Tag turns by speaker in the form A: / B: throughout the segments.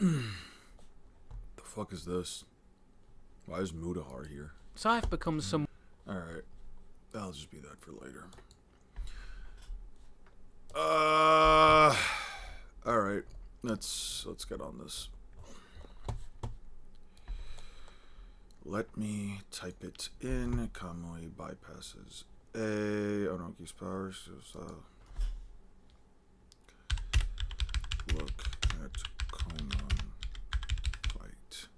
A: The fuck is this? Why is Mudahar here?
B: So I've become some...
A: Alright. That'll just be that for later. Alright. Let's get on this. Let me type it in. Kamui bypasses A. Onoki's powers. Look at Konan fight.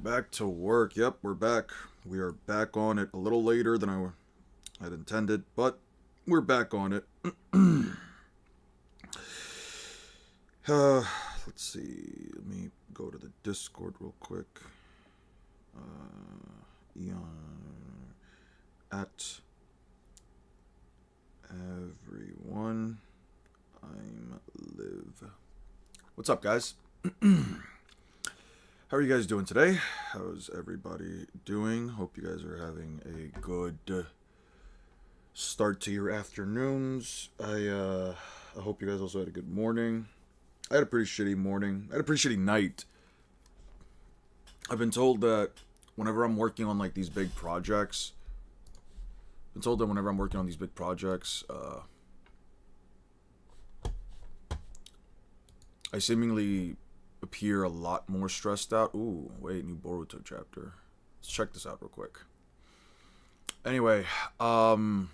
A: Back to work. Yep, we're back. We are back on it a little later than I had intended, but we're back on it. Let's see. Let me go to the Discord real quick. Eon at everyone. I'm live. What's up, guys? How are you guys doing today? How's everybody doing? Hope you guys are having a good start to your afternoons. I hope you guys also had a good morning. I had a pretty shitty morning. I had a pretty shitty night. I've been told that whenever I'm working on like these big projects, I seemingly appear a lot more stressed out. Ooh, wait, new Boruto chapter. Let's check this out real quick. Anyway, I'm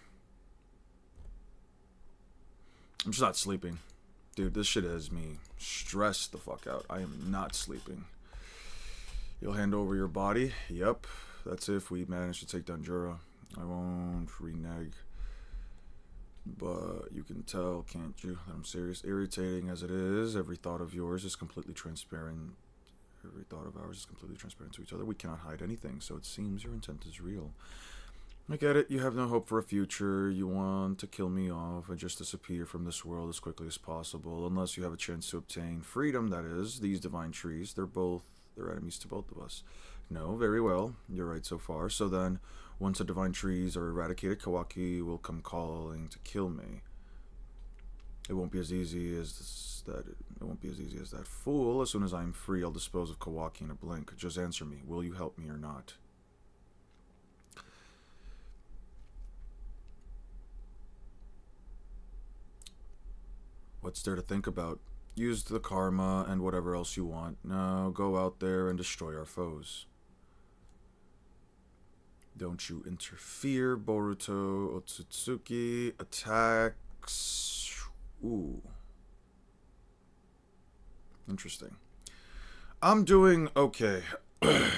A: just not sleeping. Dude, this shit has me stressed the fuck out. I am not sleeping. You'll hand over your body. Yep, that's if we manage to take down Jura. I won't renege. But you can tell, can't you, that I'm serious. Irritating as it is, every thought of yours is completely transparent. Every thought of ours is completely transparent to each other. We cannot hide anything, so it seems your intent is real. I get it. You have no hope for a future. You want to kill me off and just disappear from this world as quickly as possible. Unless you have a chance to obtain freedom, that is. These divine trees, they're enemies to both of us. No, very well. You're right so far. So then, once the divine trees are eradicated, Kawaki will come calling to kill me. It won't be as easy as that. It won't be as easy as that fool. As soon as I'm free, I'll dispose of Kawaki in a blink. Just answer me. Will you help me or not? What's there to think about? Use the karma and whatever else you want. Now go out there and destroy our foes. Don't you interfere, Boruto. Otsutsuki attacks. Ooh. Interesting. I'm doing okay. You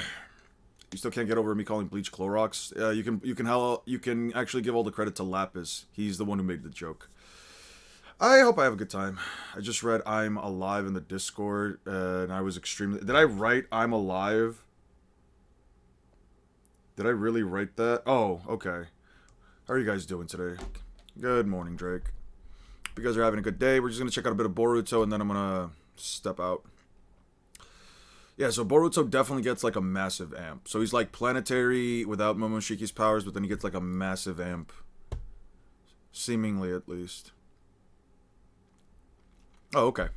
A: still can't get over me calling bleach Clorox? You can actually give all the credit to Lapis. He's the one who made the joke. I hope I have a good time. I just read I'm alive in the Discord, and I was extremely... Did I write I'm alive? Did I really write that? Oh, okay. How are you guys doing today? Good morning, Drake. Hope you guys are having a good day. We're just going to check out a bit of Boruto, and then I'm going to step out. Yeah, so Boruto definitely gets like a massive amp. So he's like planetary without Momoshiki's powers, but then he gets like a massive amp. Seemingly, at least. Oh, okay.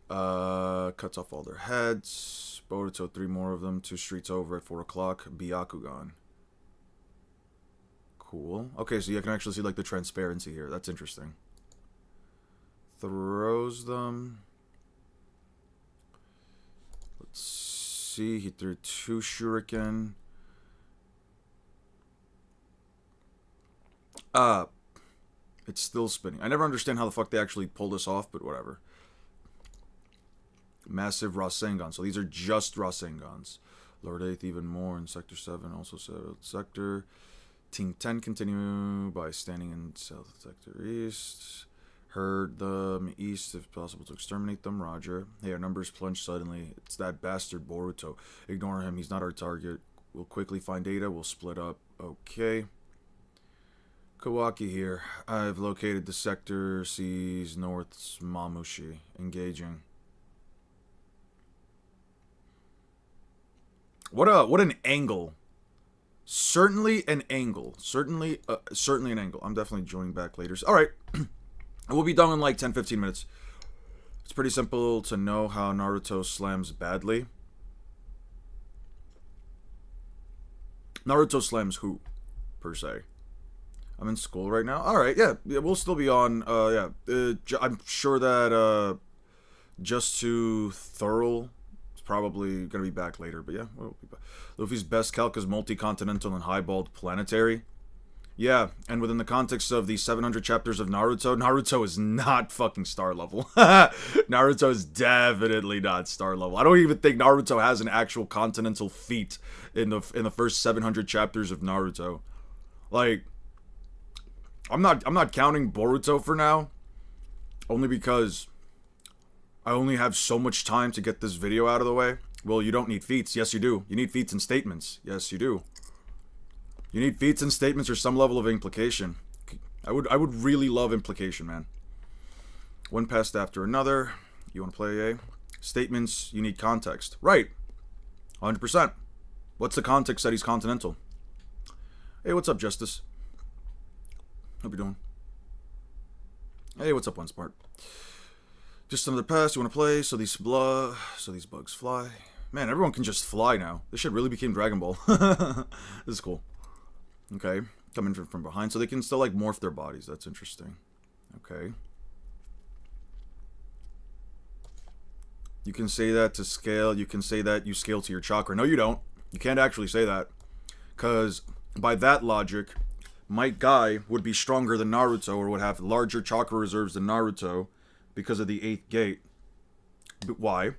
A: Cuts off all their heads. Boruto, 3 more of them. 2 streets over at 4 o'clock. Byakugan. Cool. Okay, so you can actually see like the transparency here. That's interesting. Throws them. Let's see. He threw 2 shuriken. It's still spinning. I never understand how the fuck they actually pull this off, but whatever. Massive Rasengan. So these are just Rasengans. Lord 8th even more in Sector 7. Also settled Sector. Team 10 continue by standing in South Sector East. Herd them east if possible to exterminate them. Roger. Hey, our numbers plunge suddenly. It's that bastard Boruto. Ignore him. He's not our target. We'll quickly find data. We'll split up. Okay. Kawaki here. I've located the sector sees North's Mamushi. Engaging. What an angle. Certainly an angle. Certainly an angle. I'm definitely joining back later. All right. We'll be done in like 10-15 minutes. It's pretty simple to know how Naruto slams badly. Naruto slams who, per se? I'm in school right now. All right, yeah, we'll still be on. I'm sure that just too thorough is probably gonna be back later. But yeah, we'll be back. Luffy's best calc is multi-continental and highballed planetary. Yeah, and within the context of the 700 chapters of Naruto, Naruto is not fucking star level. Naruto is definitely not star level. I don't even think Naruto has an actual continental feat in the first 700 chapters of Naruto. Like, I'm not counting Boruto for now, only because I only have so much time to get this video out of the way. Well, you don't need feats. Yes, you do. You need feats and statements. Yes, you do. You need feats and statements or some level of implication. I would really love implication, man. One passed after another. You want to play A? Statements, you need context. Right. 100%. What's the context that he's continental? Hey, what's up, Justice? How you doing? Hey, what's up, One Smart? Just another pass. You want to play? So these bugs fly. Man, everyone can just fly now. This shit really became Dragon Ball. This is cool. Okay, coming from behind, so they can still like morph their bodies. That's interesting. Okay. You can say that to scale. You can say that you scale to your chakra. No, you don't. You can't actually say that, because by that logic, Might Guy would be stronger than Naruto, or would have larger chakra reserves than Naruto, because of the 8th gate. But why?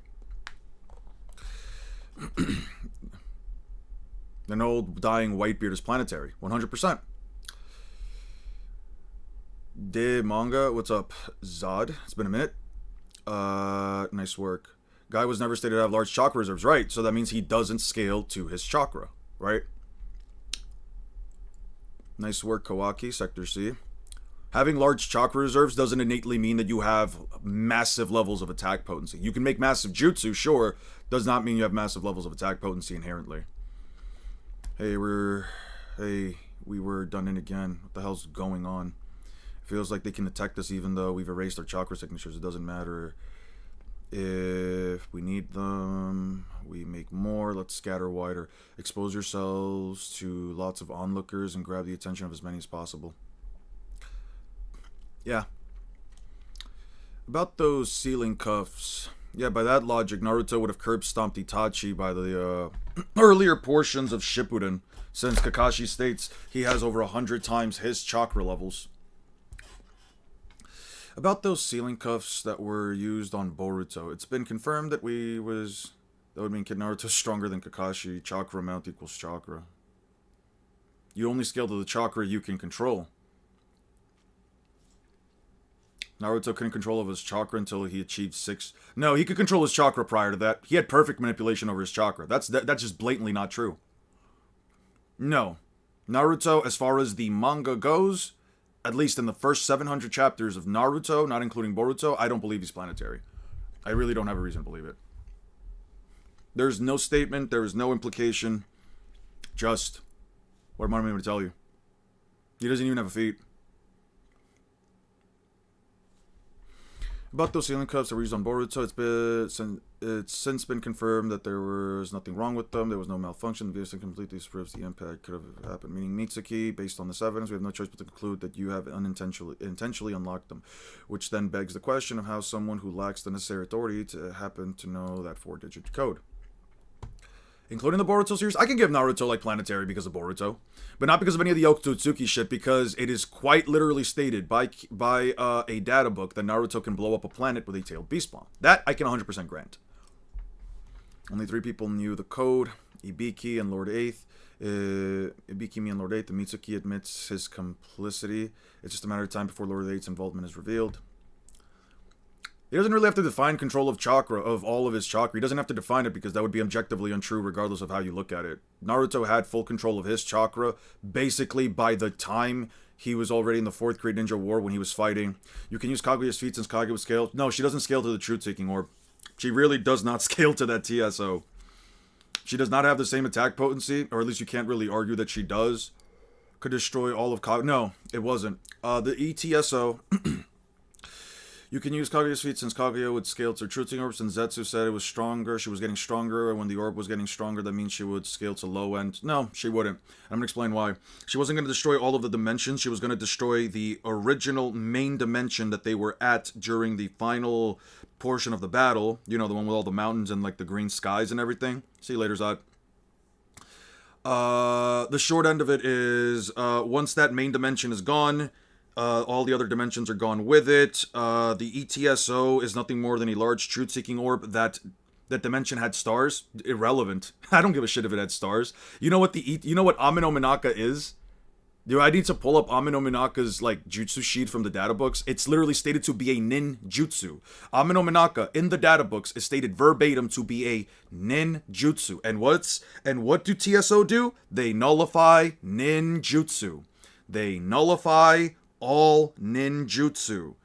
A: An old dying Whitebeard is planetary. 100%. De manga, what's up? Zod, it's been a minute. Nice work. Guy was never stated to have large chakra reserves. Right, so that means he doesn't scale to his chakra. Right? Nice work, Kawaki, Sector C. Having large chakra reserves doesn't innately mean that you have massive levels of attack potency. You can make massive jutsu, sure. Does not mean you have massive levels of attack potency inherently. Hey, we were done in again. What the hell's going on? It feels like they can detect us even though we've erased our chakra signatures. It doesn't matter if we need them. We make more. Let's scatter wider. Expose yourselves to lots of onlookers and grab the attention of as many as possible. Yeah. About those ceiling cuffs. Yeah, by that logic, Naruto would have curb stomped Itachi by the earlier portions of Shippuden, since Kakashi states he has over 100 times his chakra levels. About those ceiling cuffs that were used on Boruto, it's been confirmed that that would mean Kid Naruto's stronger than Kakashi. Chakra amount equals chakra. You only scale to the chakra you can control. Naruto couldn't control of his chakra until he achieved 6. No, he could control his chakra prior to that. He had perfect manipulation over his chakra. That's just blatantly not true. No. Naruto, as far as the manga goes, at least in the first 700 chapters of Naruto, not including Boruto, I don't believe he's planetary. I really don't have a reason to believe it. There's no statement, there is no implication. Just, what am I going to tell you? He doesn't even have a feat. About those ceiling cuffs that were used on Boruto, it's since been confirmed that there was nothing wrong with them. There was no malfunction. The video completely proves the impact could have happened. Meaning Mitsuki, based on this evidence, we have no choice but to conclude that you have intentionally unlocked them, which then begs the question of how someone who lacks the necessary authority to happen to know that 4-digit code. Including the Boruto series, I can give Naruto like planetary because of Boruto, but not because of any of the Otsutsuki shit, because it is quite literally stated by a data book that Naruto can blow up a planet with a tailed beast bomb. That I can 100% grant. Only 3 people knew the code: Ibiki and Lord 8th. Ibiki, me, and Lord 8th. The Mitsuki admits his complicity. It's just a matter of time before Lord 8th's involvement is revealed. He doesn't really have to define control of chakra, of all of his chakra. He doesn't have to define it because that would be objectively untrue regardless of how you look at it. Naruto had full control of his chakra basically by the time he was already in the 4th Great Ninja War when he was fighting. You can use Kaguya's feat since Kaguya would scale. No, she doesn't scale to the Truth-Seeking Orb. She really does not scale to that TSO. She does not have the same attack potency, or at least you can't really argue that she does. Could destroy all of Kaguya. No, it wasn't. The ETSO... You can use Kaguya's feet since Kaguya would scale to her truthing orb. Since Zetsu said it was stronger, she was getting stronger, and when the orb was getting stronger, that means she would scale to low end. No, she wouldn't. I'm going to explain why. She wasn't going to destroy all of the dimensions. She was going to destroy the original main dimension that they were at during the final portion of the battle. You know, the one with all the mountains and, like, the green skies and everything. See you later, Zod. The short end of it is, once that main dimension is gone, all the other dimensions are gone with it. The ETSO is nothing more than a large truth-seeking orb that dimension had stars. Irrelevant. I don't give a shit if it had stars. You know what Amino Minaka is? Dude, I need to pull up Amino Minaka's, like, jutsu sheet from the data books. It's literally stated to be a ninjutsu. Amino Minaka in the data books is stated verbatim to be a ninjutsu. And what do TSO do? They nullify ninjutsu. They nullify all ninjutsu.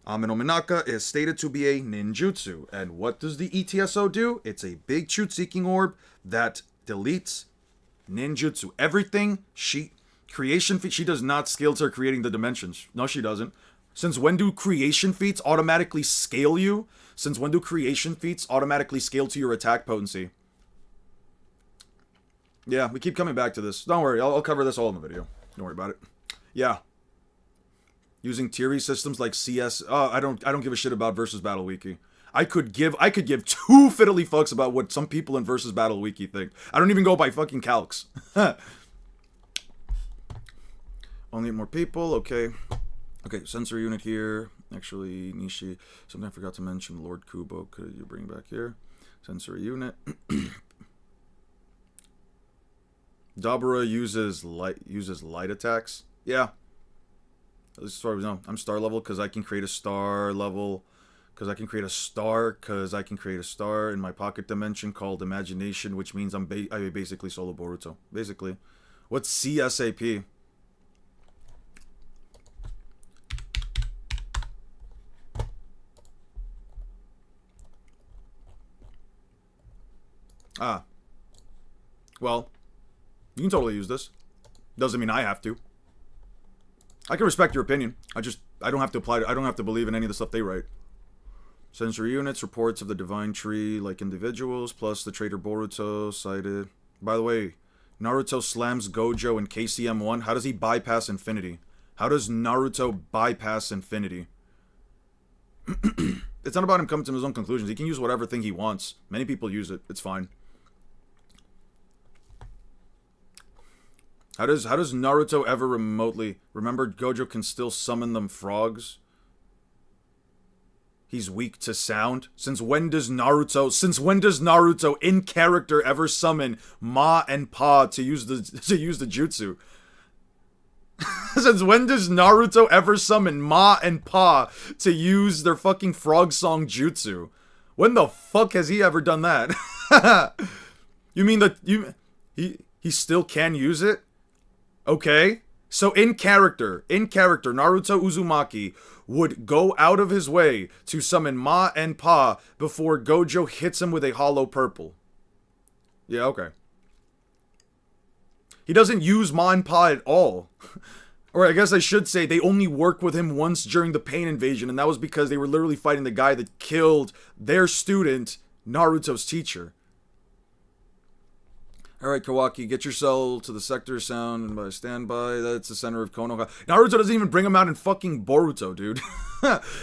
A: Amino Minaka is stated to be a ninjutsu. And what does the ETSO do? It's a big truth-seeking orb that deletes ninjutsu. Everything creation feat, she does not scale to her creating the dimensions. No, she doesn't. Since when do creation feats automatically scale you? Since when do creation feats automatically scale to your attack potency? Yeah, we keep coming back to this. Don't worry, I'll cover this all in the video. Don't worry about it. Yeah. Using tier systems like CS. I don't give a shit about Versus Battle Wiki. I could give two fiddly fucks about what some people in Versus Battle Wiki think. I don't even go by fucking calcs. Only more people, okay. Okay, sensor unit here. Actually, Nishi, something I forgot to mention. Lord Kubo, could you bring back here? Sensor unit. Dabura uses light attacks. Yeah. As far as I know, I'm star level because I can create a star level. Because I can create a star in my pocket dimension called Imagination, which means I basically solo Boruto. Basically. What's CSAP? Well, you can totally use this. Doesn't mean I have to. I can respect your opinion. I don't have to believe in any of the stuff they write. Sensory units, reports of the divine tree like individuals, plus the traitor Boruto cited. By the way, Naruto slams Gojo in KCM1. How does he bypass infinity? How does Naruto bypass infinity? It's not about him coming to his own conclusions. He can use whatever thing he wants. Many people use it. It's fine. How does Naruto ever remotely remember Gojo can still summon them frogs? He's weak to sound. Since when does Naruto in character ever summon Ma and Pa to use the jutsu? Since when does Naruto ever summon Ma and Pa to use their fucking frog song jutsu? When the fuck has he ever done that? You mean that he still can use it? Okay. So in character, Naruto Uzumaki would go out of his way to summon Ma and Pa before Gojo hits him with a hollow purple. Yeah, okay. He doesn't use Ma and Pa at all. Or I guess I should say they only work with him once during the Pain Invasion, and that was because they were literally fighting the guy that killed their student, Naruto's teacher. Alright, Kawaki, get yourself to the sector sound and by standby. That's the center of Konoha. Naruto doesn't even bring him out in fucking Boruto, dude.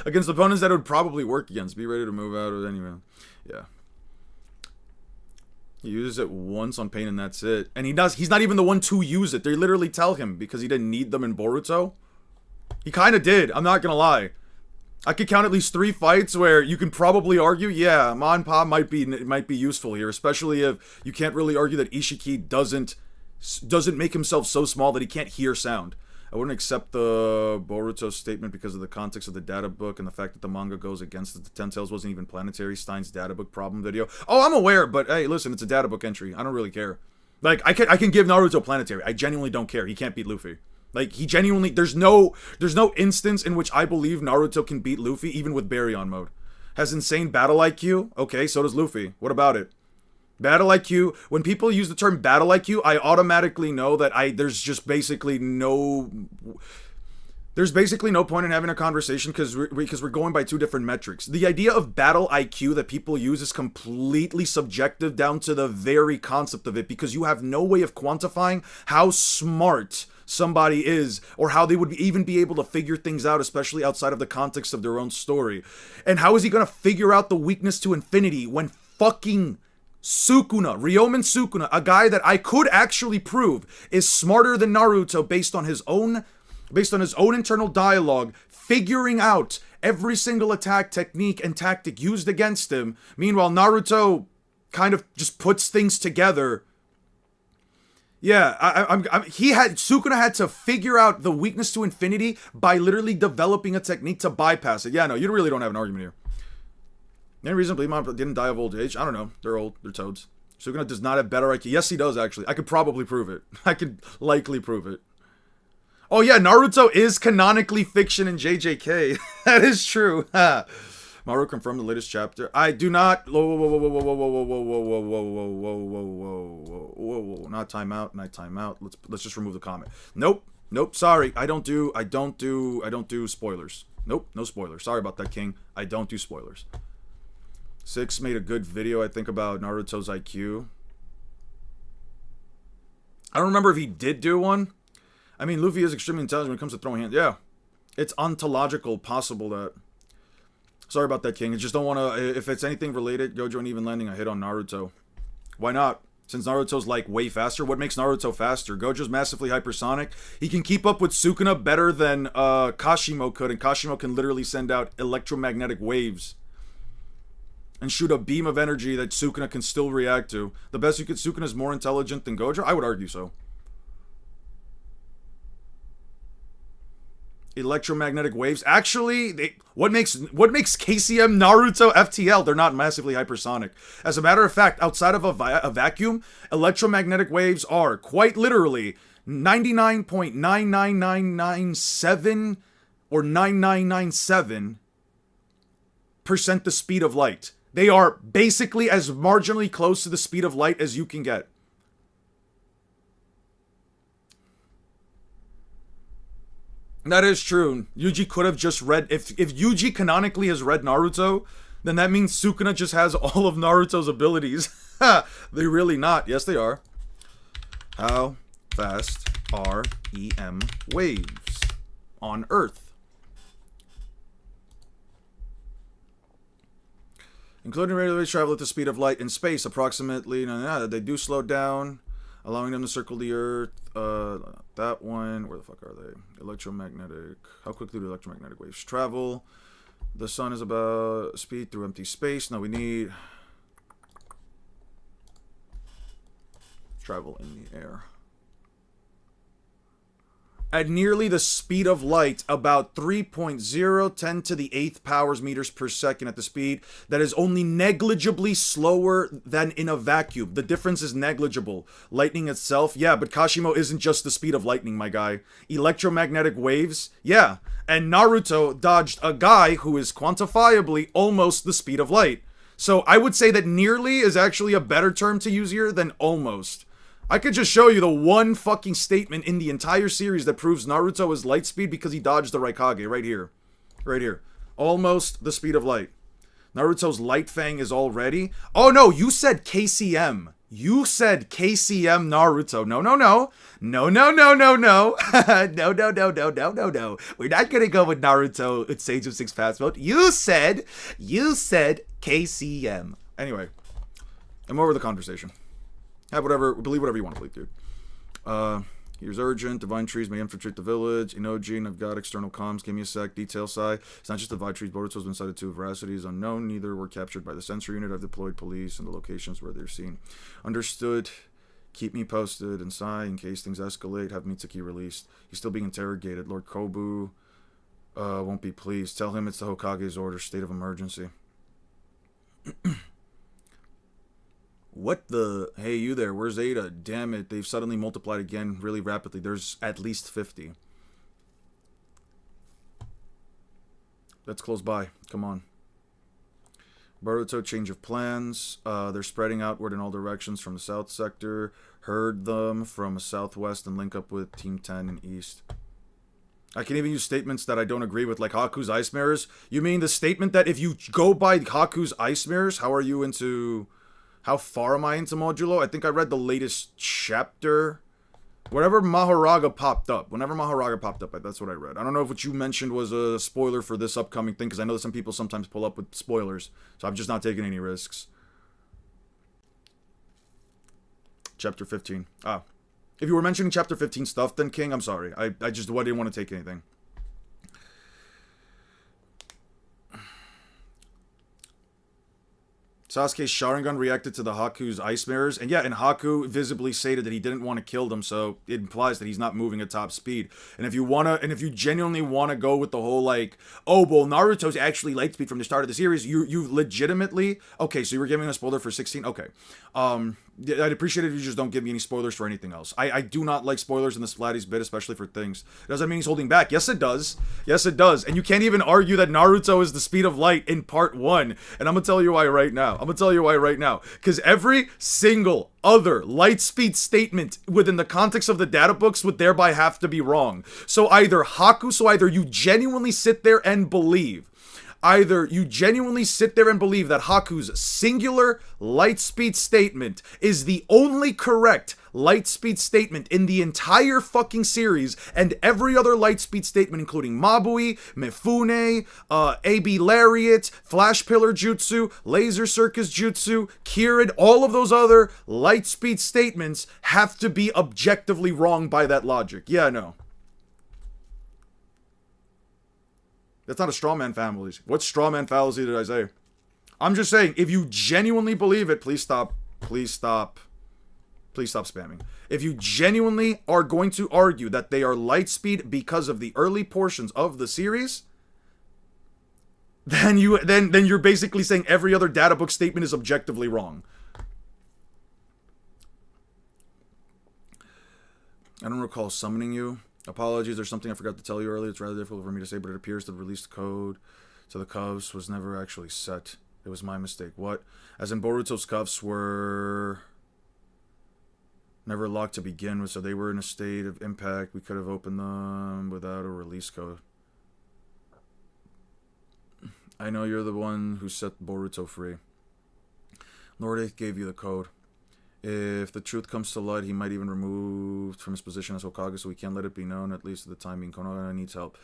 A: Against opponents that would probably work against. Be ready to move out of anyway. Yeah. He uses it once on Pain and that's it. And he's not even the one to use it. They literally tell him because he didn't need them in Boruto. He kind of did, I'm not gonna lie. I could count at least 3 fights where you can probably argue, yeah, Ma and Pa might be useful here, especially if you can't really argue that Ishiki doesn't make himself so small that he can't hear sound. I wouldn't accept the Boruto statement because of the context of the data book and the fact that the manga goes against it. The Ten Tails wasn't even Planetary Stein's data book problem video. Oh, I'm aware, but hey, listen, it's a data book entry. I don't really care. Like, I can give Naruto Planetary. I genuinely don't care. He can't beat Luffy. Like, he genuinely, there's no instance in which I believe Naruto can beat Luffy, even with Baryon mode. Has insane battle IQ? Okay, so does Luffy. What about it? Battle IQ, when people use the term battle IQ, I automatically know that there's just basically no There's basically no point in having a conversation because we're going by two different metrics. The idea of battle IQ that people use is completely subjective down to the very concept of it, because you have no way of quantifying how smart somebody is or how they would even be able to figure things out, especially outside of the context of their own story. And how is he going to figure out the weakness to infinity when fucking Sukuna, Ryomen Sukuna, a guy that I could actually prove is smarter than Naruto based on his own internal dialogue, figuring out every single attack technique and tactic used against him. Meanwhile, Naruto kind of just puts things together. Yeah, Sukuna had to figure out the weakness to infinity by literally developing a technique to bypass it. Yeah, no, you really don't have an argument here. Any reason to believe Mom didn't die of old age? I don't know. They're old. They're toads. Sukuna does not have better IQ. Yes, he does, actually. I could probably prove it. I could likely prove it. Oh yeah, Naruto is canonically fiction in JJK. That is true. Maru confirmed the latest chapter. I do not. Whoa, whoa, whoa, whoa, whoa, whoa, whoa, whoa, whoa, whoa, whoa, whoa, whoa, whoa, whoa. Not timeout. Not timeout. Let's just remove the comment. Nope. Sorry, I don't do spoilers. Nope, no spoilers. Sorry about that, King. I don't do spoilers. 6 made a good video, I think, about Naruto's IQ. I don't remember if he did do one. I mean, Luffy is extremely intelligent when it comes to throwing hands. Yeah. It's ontological possible that... Sorry about that, King. I just don't want to... If it's anything related, Gojo and Even Landing, I hit on Naruto. Why not? Since Naruto's, like, way faster. What makes Naruto faster? Gojo's massively hypersonic. He can keep up with Sukuna better than Kashimo could. And Kashimo can literally send out electromagnetic waves and shoot a beam of energy that Sukuna can still react to. The best you could... Sukuna is more intelligent than Gojo? I would argue so. Electromagnetic waves. Actually, what makes KCM Naruto FTL? They're not massively hypersonic. As a matter of fact, outside of a vacuum, electromagnetic waves are quite literally 99.99997 or 9997% the speed of light. They are basically as marginally close to the speed of light as you can get. That is true. Yuji could have just read... If Yuji canonically has read Naruto, then that means Sukuna just has all of Naruto's abilities. They're really not. Yes, they are. How fast are EM waves on Earth? Including radio waves travel at the speed of light in space, approximately... they do slow down, allowing them to circle the Earth. That one, where the fuck are they? Electromagnetic. How quickly do electromagnetic waves travel? The sun is about speed through empty space. No, we need travel in the air. At nearly the speed of light, about 3.010 to the 8th powers meters per second at the speed that is only negligibly slower than in a vacuum. The difference is negligible. Lightning itself, yeah, but Kashimo isn't just the speed of lightning, my guy. Electromagnetic waves, yeah. And Naruto dodged a guy who is quantifiably almost the speed of light. So I would say that nearly is actually a better term to use here than almost. I could just show you the one fucking statement in the entire series that proves Naruto is light speed because he dodged the Raikage right here. Right here. Almost the speed of light. Naruto's light fang is already... Oh no, you said KCM. You said KCM Naruto. No, no, no. No, no, no, no, no. No, no, no, no, no, no, no. We're not gonna go with Naruto with Sage of Six Paths mode. You said KCM. Anyway, I'm over the conversation. Have whatever, believe whatever you want to believe, dude. Here's urgent. Divine trees may infiltrate the village. Inojin, I've got external comms. Give me a sec. Detail side. It's not just divine trees. Boruto's been cited too. Veracity is unknown. Neither were captured by the sensor unit. I've deployed police in the locations where they're seen. Understood. Keep me posted. And Sai, in case things escalate, have Mitsuki released. He's still being interrogated. Lord Kobu won't be pleased. Tell him it's the Hokage's order. State of emergency. What the... Hey, you there. Where's Ada? Damn it. They've suddenly multiplied again really rapidly. There's at least 50. That's close by. Come on. Boruto, change of plans. They're spreading outward in all directions from the south sector. Herd them from southwest and link up with Team 10 and east. I can even use statements that I don't agree with, like Haku's ice mirrors. You mean the statement that if you go by Haku's ice mirrors, how are you into... How far am I into Modulo? I think I read the latest chapter. Whenever Maharaga popped up, that's what I read. I don't know if what you mentioned was a spoiler for this upcoming thing, because I know that some people sometimes pull up with spoilers, so I'm just not taking any risks. Chapter 15. Ah. If you were mentioning Chapter 15 stuff, then King, I'm sorry. I just didn't want to take anything. Sasuke's Sharingan reacted to the Haku's ice mirrors. And yeah, and Haku visibly stated that he didn't want to kill them, so it implies that he's not moving at top speed. And if you genuinely want to go with the whole like, oh, well, Naruto's actually light speed from the start of the series, you legitimately... Okay, so you were giving a spoiler for 16? Okay. I'd appreciate it if you just don't give me any spoilers for anything else. I do not like spoilers in this Splatty's bit, especially for things. Doesn't mean he's holding back. Yes, it does. Yes, it does. And you can't even argue that Naruto is the speed of light in part 1. And I'm gonna tell you why right now. Because every single other light speed statement within the context of the data books would thereby have to be wrong. So either you genuinely sit there and believe that Haku's singular light speed statement is the only correct light speed statement in the entire fucking series, and every other light speed statement, including Mabui, Mifune, AB Lariat, Flash Pillar Jutsu, Laser Circus Jutsu, Kirin, all of those other light speed statements have to be objectively wrong by that logic. Yeah, no. That's not a strawman fallacy. What strawman fallacy did I say? I'm just saying, if you genuinely believe it, please stop spamming. If you genuinely are going to argue that they are light speed because of the early portions of the series, then you're basically saying every other data book statement is objectively wrong. I don't recall summoning you. Apologies, there's something I forgot to tell you earlier. It's rather difficult for me to say, but it appears the released code to the cuffs was never actually set. It was my mistake. What? As in, Boruto's cuffs were never locked to begin with, so they were in a state of impact. We could have opened them without a release code. I know you're the one who set Boruto free. Lord 8 gave you the code. If the truth comes to light, he might even removed from his position as Hokage, so we can't let it be known, at least at the time being. Konoha needs help.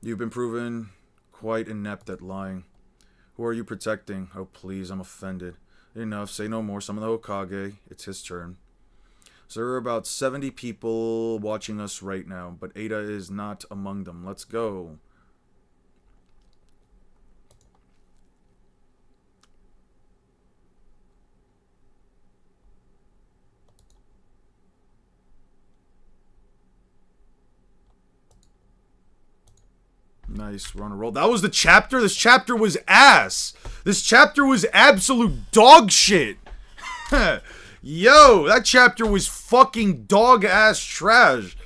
A: You've been proven quite inept at lying. Who are you protecting? Oh, please, I'm offended. Enough, say no more. Summon the Hokage. It's his turn. So there are about 70 people watching us right now, but Ada is not among them. Let's go. Nice, we're on a roll. That was the chapter? This chapter was ass. This chapter was absolute dog shit. Yo, that chapter was fucking dog-ass trash.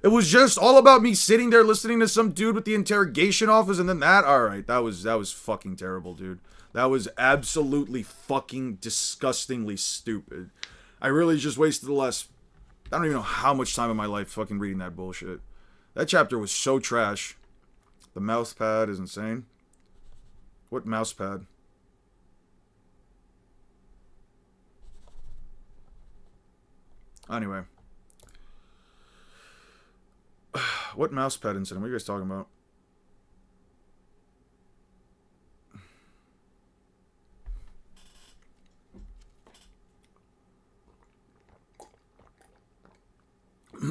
A: It was just all about me sitting there listening to some dude with the interrogation office, and then that. Alright, that was fucking terrible, dude. That was absolutely fucking disgustingly stupid. I really just wasted the last... I don't even know how much time of my life fucking reading that bullshit. That chapter was so trash. The mouse pad is insane. What mouse pad? Anyway. What mouse pad incident? What are you guys talking about?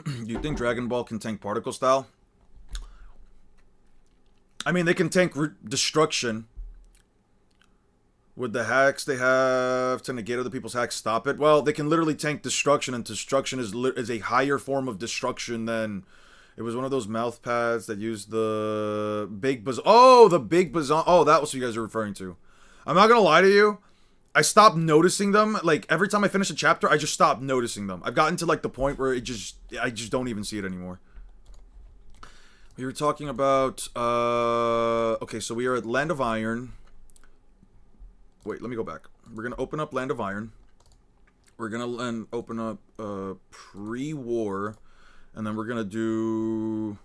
A: Do you think Dragon Ball can tank particle style? I mean, they can tank destruction. With the hacks they have to negate other people's hacks, stop it. Well, they can literally tank destruction, and destruction is a higher form of destruction than... It was one of those mouth pads that used the big bazooka. Oh, the big bazooka. Oh, that was what you guys are referring to. I'm not gonna lie to you. I stopped noticing them. Like, every time I finish a chapter, I just stopped noticing them. I've gotten to, like, the point where I just don't even see it anymore. We were talking about... okay, so we are at Land of Iron. Wait, let me go back. We're going to open up Land of Iron. We're going to open up pre-war. And then we're going to do...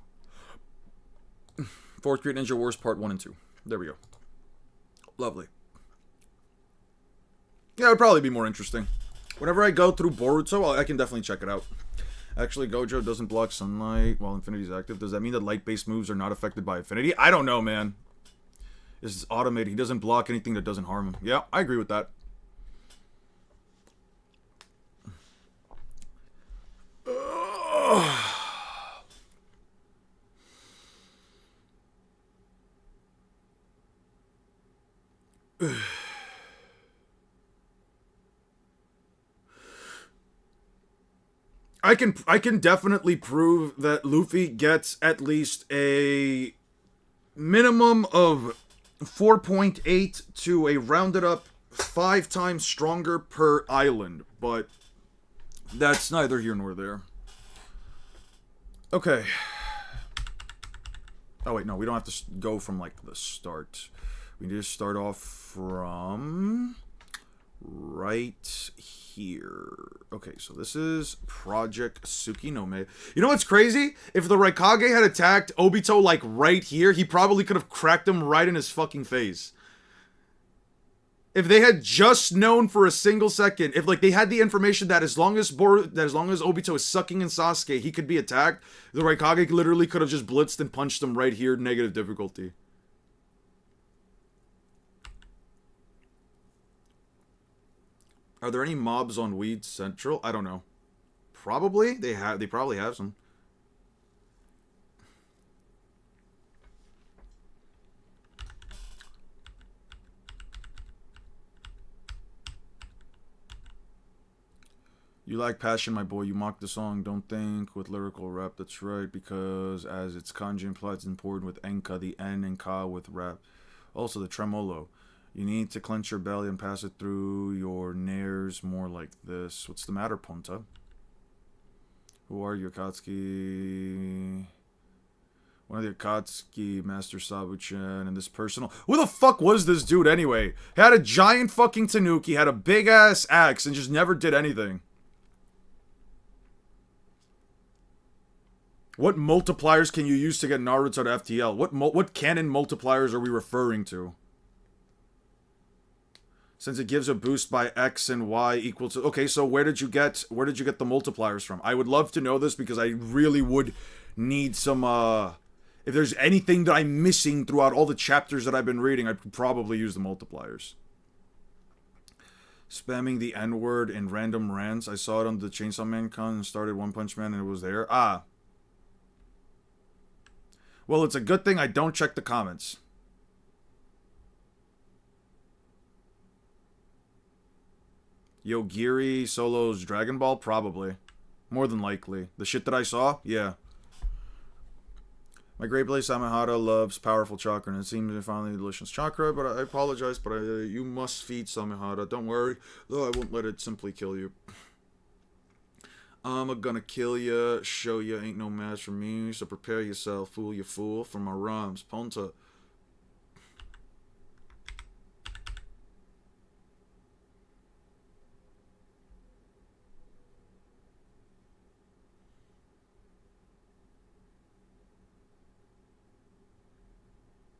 A: Fourth Grade Ninja Wars Part 1 and 2. There we go. Lovely. Yeah, it would probably be more interesting. Whenever I go through Boruto, I can definitely check it out. Actually, Gojo doesn't block sunlight while Infinity is active. Does that mean that light-based moves are not affected by Infinity? I don't know, man. This is automated. He doesn't block anything that doesn't harm him. Yeah, I agree with that. I can definitely prove that Luffy gets at least a minimum of 4.8 to a rounded up 5 times stronger per island, but that's neither here nor there. Okay. Oh wait, no, we don't have to go from like the start. We need to start off from right here. Okay, so this is Project Tsukinome. You know what's crazy? If the Raikage had attacked Obito like right here, he probably could have cracked him right in his fucking face. If they had just known for a single second, if like they had the information that as long as Obito is sucking in Sasuke, he could be attacked, the Raikage literally could have just blitzed and punched him right here, negative difficulty. Are there any mobs on Weed Central? I don't know. Probably. They probably have some. You lack passion, my boy. You mock the song. Don't think with lyrical rap. That's right, because as its kanji implies, it's important with enka, the N, and ka with rap. Also, the tremolo. You need to clench your belly and pass it through your nares more like this. What's the matter, Ponta? Who are you, Akatsuki? One of the Akatsuki, Master Sabuchen, and this personal... Who the fuck was this dude anyway? He had a giant fucking tanuki, had a big-ass axe, and just never did anything. What multipliers can you use to get Naruto to FTL? What canon multipliers are we referring to? Since it gives a boost by X and Y equal to... Okay, so where did you get the multipliers from? I would love to know this because I really would need some, if there's anything that I'm missing throughout all the chapters that I've been reading, I'd probably use the multipliers. Spamming the N-word in random rants. I saw it on the Chainsaw Man con and started One Punch Man and it was there. Ah. Well, it's a good thing I don't check the comments. Yogiri Solo's Dragon Ball? Probably. More than likely. The shit that I saw? Yeah. My great place Samehada loves powerful chakra, and it seems to finally delicious chakra, but I apologize, but you must feed Samehada. Don't worry, though I won't let it simply kill you. I'm gonna kill ya, show ya ain't no match for me, so prepare yourself, fool you fool, for my rhymes. Ponta.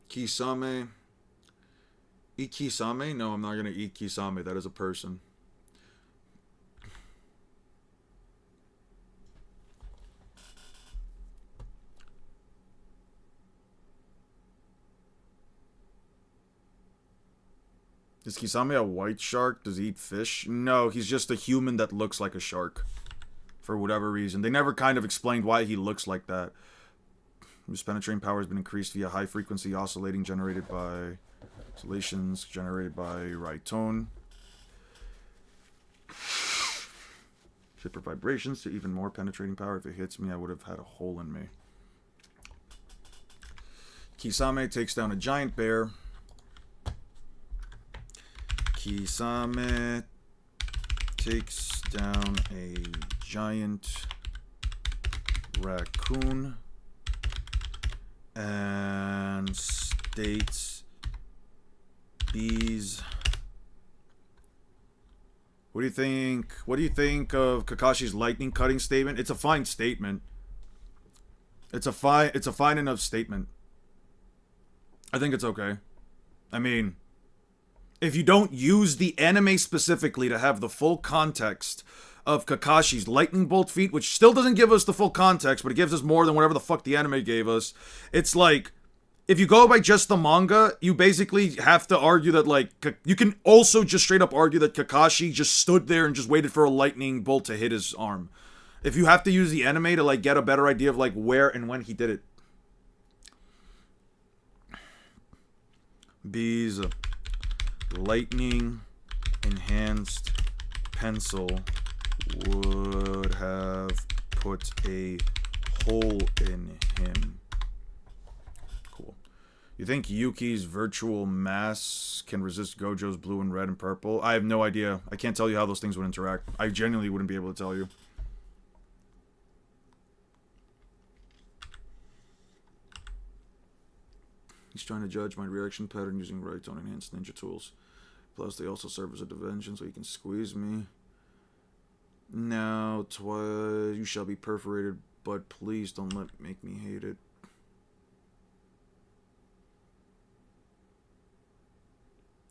A: Kisame. Eat Kisame? No, I'm not gonna eat Kisame. That is a person. Is Kisame a white shark? Does he eat fish? No, he's just a human that looks like a shark. For whatever reason. They never kind of explained why he looks like that. His penetrating power has been increased via high-frequency oscillating generated by... Oscillations generated by Raitone. Shipper vibrations to even more penetrating power. If it hits me, I would have had a hole in me. Kisame takes down a giant bear. Kisame takes down a giant raccoon. And states bees. What do you think? What do you think of Kakashi's lightning cutting statement? It's a fine statement. It's a fine enough statement. I think it's okay. I mean, if you don't use the anime specifically to have the full context of Kakashi's lightning bolt feat, which still doesn't give us the full context, but it gives us more than whatever the fuck the anime gave us. It's like, if you go by just the manga, you basically have to argue that, like, you can also just straight up argue that Kakashi just stood there and just waited for a lightning bolt to hit his arm. If you have to use the anime to, like, get a better idea of, like, where and when he did it. B's lightning enhanced pencil would have put a hole in him. Cool. You think Yuki's virtual mass can resist Gojo's blue and red and purple? I have no idea. I can't tell you how those things would interact. I genuinely wouldn't be able to tell you. He's trying to judge my reaction pattern using right on enhanced ninja tools. Plus, they also serve as a diversion, so he can squeeze me. Now, you shall be perforated, but please don't make me hate it.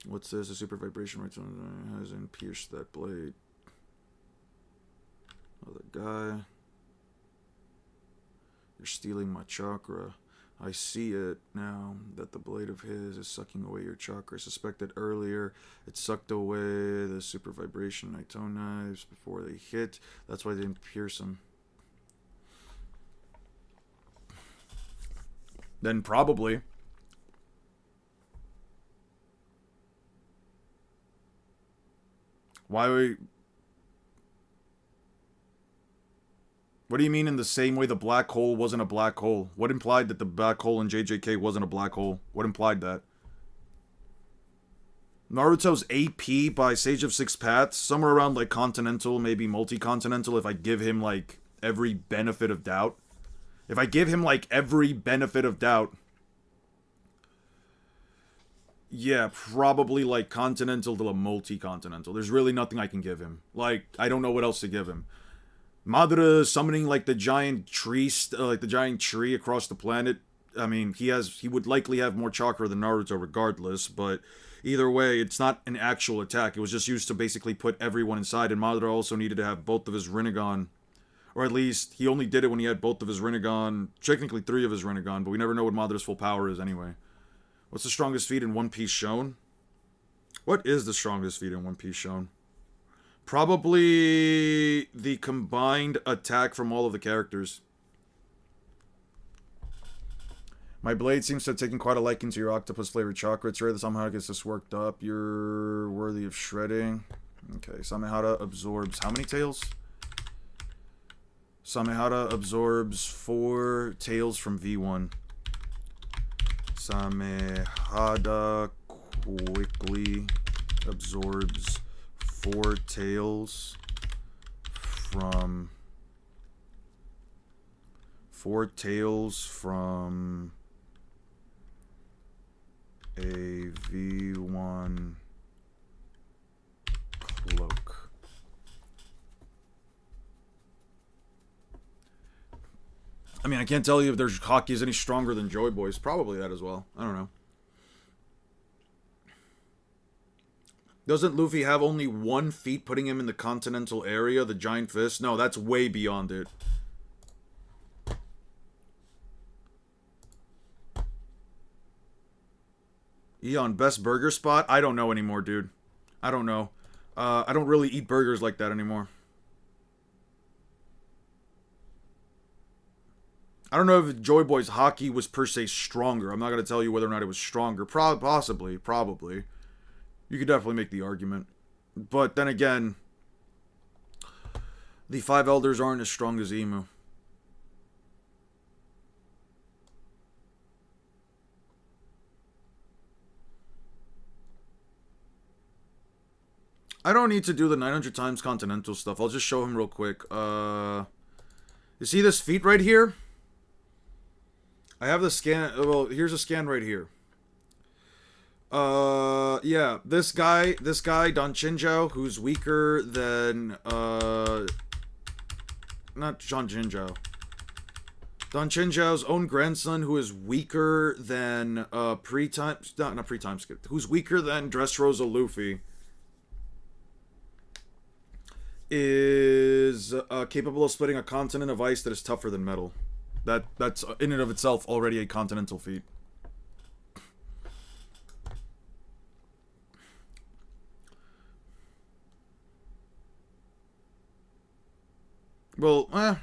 A: What's this? A super vibration right on hasn't pierced that blade. Other guy. You're stealing my chakra. I see it now, that the blade of his is sucking away your chakra. I suspected earlier it sucked away the super vibration Naito knives before they hit. That's why they didn't pierce him. Then probably. Why we... What do you mean in the same way the black hole wasn't a black hole? What implied that the black hole in JJK wasn't a black hole? What implied that? Naruto's AP by Sage of Six Paths, somewhere around like continental, maybe multi-continental, if I give him like every benefit of doubt. If I give him like every benefit of doubt. Yeah, probably like continental to a multi-continental. There's really nothing I can give him. Like, I don't know what else to give him. Madara summoning like the giant tree, across the planet. I mean, he would likely have more chakra than Naruto regardless, but either way, it's not an actual attack. It was just used to basically put everyone inside, and Madara also needed to have both of his Rinnegan. Or at least, he only did it when he had both of his Rinnegan, technically 3 of his Rinnegan, but we never know what Madara's full power is anyway. What's the strongest feat in One Piece shown? What is the strongest feat in One Piece shown? Probably the combined attack from all of the characters. My blade seems to have taken quite a liking to your octopus-flavored chakra. It's rare that somehow gets this worked up. You're worthy of shredding. Okay, Samehada absorbs how many tails? Samehada absorbs 4 tails from V1. Samehada quickly absorbs 4 tails from a V1 cloak. I mean, I can't tell you if there's hockey is any stronger than Joy Boy's. Probably that as well. I don't know. Doesn't Luffy have only 1 feat putting him in the continental area, the giant fist? No, that's way beyond it. Eon, best burger spot? I don't know anymore, dude. I don't know. I don't really eat burgers like that anymore. I don't know if Joy Boy's hockey was per se stronger. I'm not going to tell you whether or not it was stronger. Possibly. Probably. You could definitely make the argument. But then again, the 5 elders aren't as strong as Imu. I don't need to do the 900 times continental stuff. I'll just show him real quick. You see this feat right here? I have the scan. Well, here's a scan right here. Yeah, this guy, Don Chinjao, who's weaker than, not John Jinzhao. Don Chinjiao's own grandson, who is weaker than pre-time, not pre-time skip, who's weaker than Dressrosa Luffy, is capable of splitting a continent of ice that is tougher than metal. That's in and of itself already a continental feat. Well, I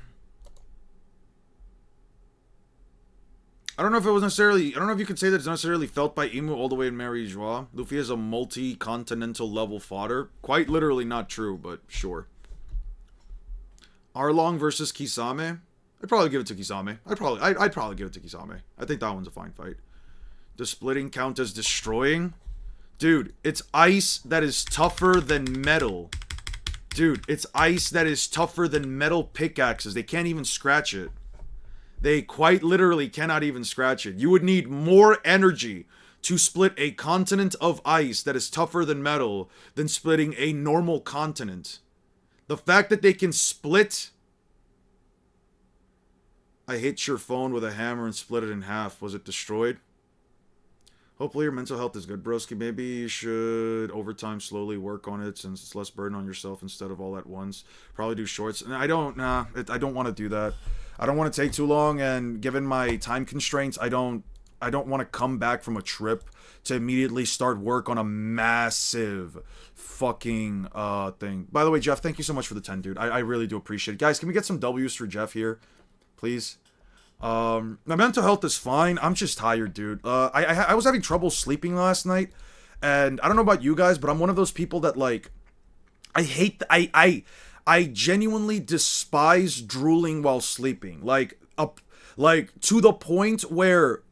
A: don't know if it was necessarily... I don't know if you could say that it's necessarily felt by Imu all the way in Mary Joie. Luffy is a multi-continental level fodder. Quite literally not true, but sure. Arlong versus Kisame? I'd probably give it to Kisame. I'd probably give it to Kisame. I think that one's a fine fight. Does splitting count as destroying? Dude, it's ice that is tougher than metal. Dude, it's ice that is tougher than metal pickaxes. They can't even scratch it. They quite literally cannot even scratch it. You would need more energy to split a continent of ice that is tougher than metal than splitting a normal continent. The fact that they can split... I hit your phone with a hammer and split it in half. Was it destroyed? Hopefully your mental health is good, broski. Maybe you should, over time, slowly work on it since it's less burden on yourself instead of all at once. Probably do shorts. I don't want to do that. I don't want to take too long, and given my time constraints, I don't want to come back from a trip to immediately start work on a massive fucking thing. By the way, Jeff, thank you so much for the 10, dude. I really do appreciate it. Guys, can we get some W's for Jeff here? Please? My mental health is fine. I'm just tired, dude. I was having trouble sleeping last night, and I don't know about you guys, but I'm one of those people that, like, I genuinely despise drooling while sleeping. Like to the point where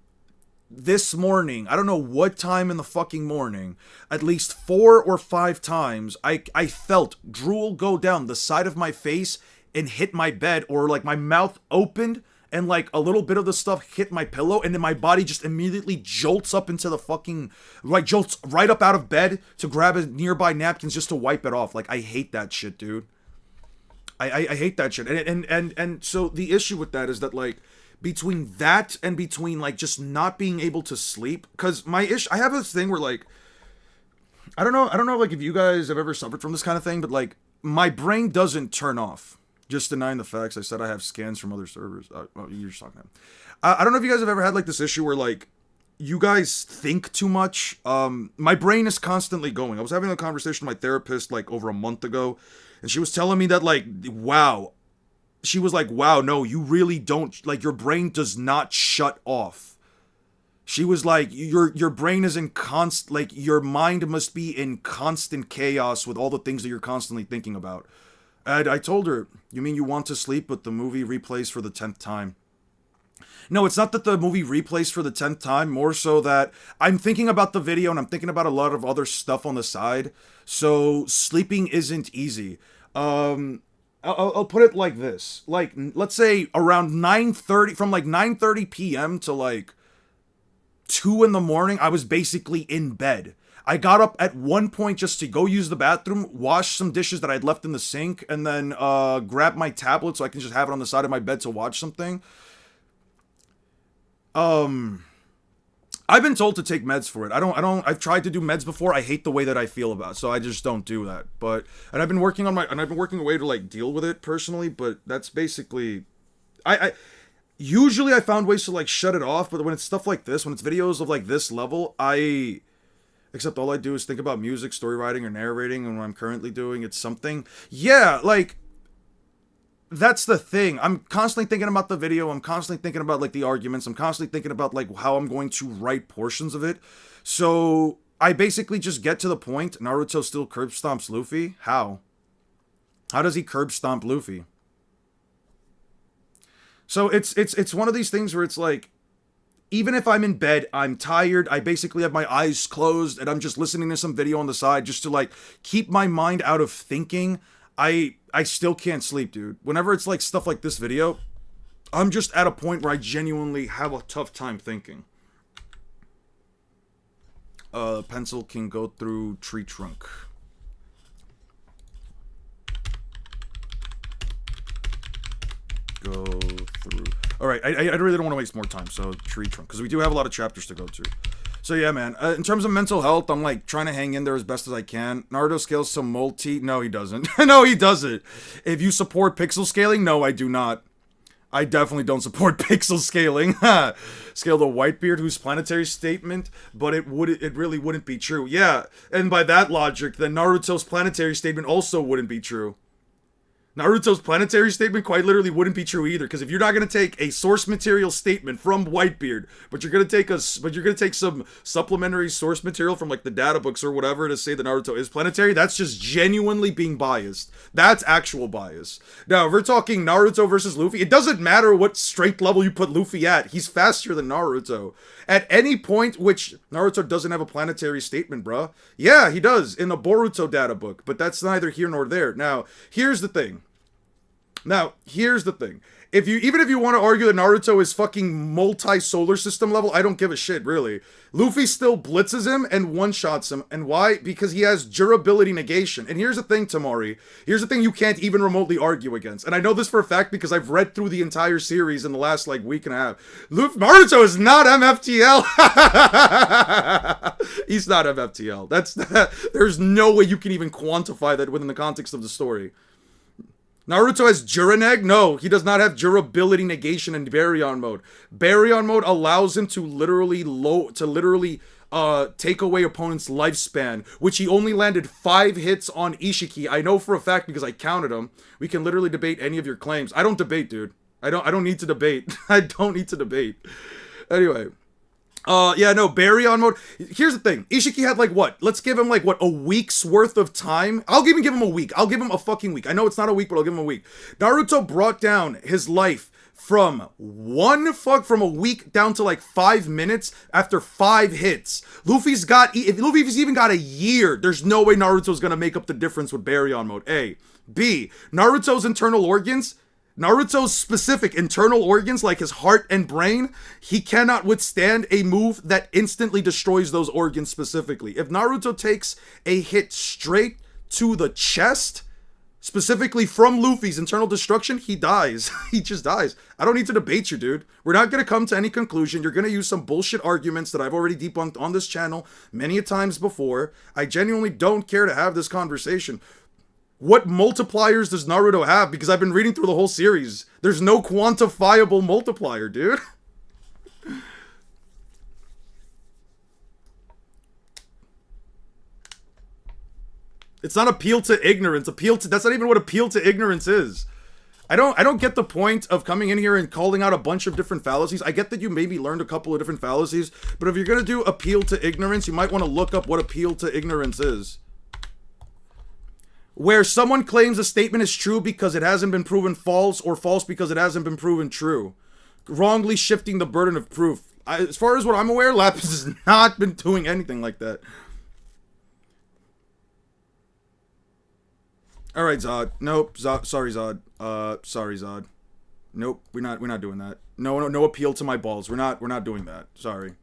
A: this morning, I don't know what time in the fucking morning, at least 4 or 5 times, I felt drool go down the side of my face and hit my bed, or like my mouth opened and like a little bit of the stuff hit my pillow, and then my body just immediately jolts up into the fucking, like, jolts right up out of bed to grab a nearby napkins just to wipe it off. Like, I hate that shit, dude. I hate that shit. And so the issue with that is that, like, between that and between, like, just not being able to sleep, because my issue, I have this thing where, like, I don't know, like, if you guys have ever suffered from this kind of thing, but, like, my brain doesn't turn off. Just denying the facts. I said I have scans from other servers. You're just talking to him. I don't know if you guys have ever had, like, this issue where, like, you guys think too much. My brain is constantly going. I was having a conversation with my therapist, like, over a month ago, and she was telling me that, like, wow. She was like, wow, no, you really don't, like, your brain does not shut off. She was like, your brain is in like, your mind must be in constant chaos with all the things that you're constantly thinking about. And I told her, you mean you want to sleep, but the movie replays for the 10th time? No, it's not that the movie replays for the 10th time, more so that I'm thinking about the video and I'm thinking about a lot of other stuff on the side, so sleeping isn't easy. I'll put it like this. Like, let's say around 9:30, from like 9:30 p.m. to like 2 in the morning, I was basically in bed. I got up at one point just to go use the bathroom, wash some dishes that I'd left in the sink, and then grab my tablet so I can just have it on the side of my bed to watch something. I've been told to take meds for it. I've tried to do meds before. I hate the way that I feel about it, so I just don't do that. And I've been working a way to, like, deal with it personally, but that's basically, usually I found ways to, like, shut it off, but when it's stuff like this, when it's videos of, like, this level, except all I do is think about music, story writing, or narrating, and what I'm currently doing, it's something. Yeah, like, that's the thing. I'm constantly thinking about the video. I'm constantly thinking about, like, the arguments. I'm constantly thinking about, like, how I'm going to write portions of it. So I basically just get to the point. Naruto still curb stomps Luffy. How? How does he curb stomp Luffy? So it's one of these things where it's like, even if I'm in bed, I'm tired, I basically have my eyes closed, and I'm just listening to some video on the side just to, like, keep my mind out of thinking. I still can't sleep, dude. Whenever it's, like, stuff like this video, I'm just at a point where I genuinely have a tough time thinking. Pencil can go through tree trunk. Go through. Alright, I really don't want to waste more time, so tree trunk, because we do have a lot of chapters to go to. So yeah, man, in terms of mental health, I'm like trying to hang in there as best as I can. Naruto scales some multi. No, he doesn't. No, he doesn't. If you support pixel scaling, no, I do not. I definitely don't support pixel scaling. Scale the Whitebeard, whose planetary statement, but it really wouldn't be true. Yeah, and by that logic, then Naruto's planetary statement also wouldn't be true. Naruto's planetary statement quite literally wouldn't be true either, because if you're not going to take a source material statement from Whitebeard, but you're going to take some supplementary source material from like the data books or whatever to say that Naruto is planetary, that's just genuinely being biased. That's actual bias. Now, if we're talking Naruto versus Luffy, it doesn't matter what strength level you put Luffy at, he's faster than Naruto. At any point, which Naruto doesn't have a planetary statement, bruh. Yeah, he does, in a Boruto data book, but that's neither here nor there. Now, here's the thing. Even if you want to argue that Naruto is fucking multi-solar system level, I don't give a shit, really. Luffy still blitzes him and one-shots him. And why? Because he has durability negation. And here's the thing, Tamari. Here's the thing you can't even remotely argue against. And I know this for a fact because I've read through the entire series in the last, like, week and a half. Naruto is not MFTL! He's not MFTL. There's no way you can even quantify that within the context of the story. Naruto has Duraneg? No, he does not have durability negation in Baryon mode. Baryon mode allows him to literally take away opponent's lifespan, which he only landed 5 hits on Ishiki. I know for a fact because I counted them. We can literally debate any of your claims. I don't debate, dude. I don't need to debate. I don't need to debate. Anyway. Yeah, no, Baryon mode. Here's the thing. Ishiki had, like, what? Let's give him, like, what, a week's worth of time? I'll even give him a week. I'll give him a fucking week. I know it's not a week, but I'll give him a week. Naruto brought down his life from a week down to, like, 5 minutes after 5 hits. If Luffy's even got a year, there's no way Naruto's gonna make up the difference with Baryon mode. A. B. Naruto's specific internal organs, like his heart and brain, he cannot withstand a move that instantly destroys those organs specifically. If Naruto takes a hit straight to the chest, specifically from Luffy's internal destruction, he dies. He just dies. I don't need to debate you, dude. We're not going to come to any conclusion. You're going to use some bullshit arguments that I've already debunked on this channel many a times before. I genuinely don't care to have this conversation. What multipliers does Naruto have? Because I've been reading through the whole series. There's no quantifiable multiplier, dude. It's not appeal to ignorance. That's not even what appeal to ignorance is. I don't get the point of coming in here and calling out a bunch of different fallacies. I get that you maybe learned a couple of different fallacies, but if you're going to do appeal to ignorance, you might want to look up what appeal to ignorance is. Where someone claims a statement is true because it hasn't been proven false, or false because it hasn't been proven true. Wrongly shifting the burden of proof. As far as what I'm aware, Lapis has not been doing anything like that. Alright, Zod. Nope. Sorry, Zod. Sorry, Zod. Nope. We're not doing that. No appeal to my balls. We're not doing that. Sorry.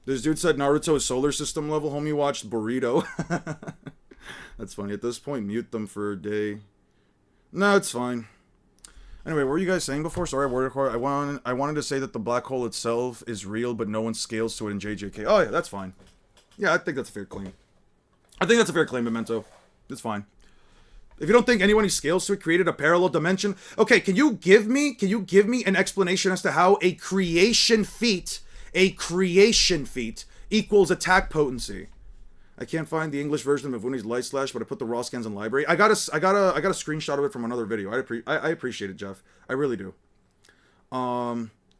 A: This dude said Naruto is solar system level. Homie watched Burrito. That's funny. At this point, mute them for a day. No, it's fine. Anyway, what were you guys saying before? Sorry, I wanted to say that the black hole itself is real, but no one scales to it in JJK. Oh, yeah, that's fine. Yeah, I think that's a fair claim. Memento. It's fine. If you don't think anyone who scales to it created a parallel dimension, okay, can you give me an explanation as to how a creation feat equals attack potency? I can't find the English version of Mifuni's Light Slash, but I put the raw scans in library. I got a screenshot of it from another video. I appreciate it, Jeff. I really do.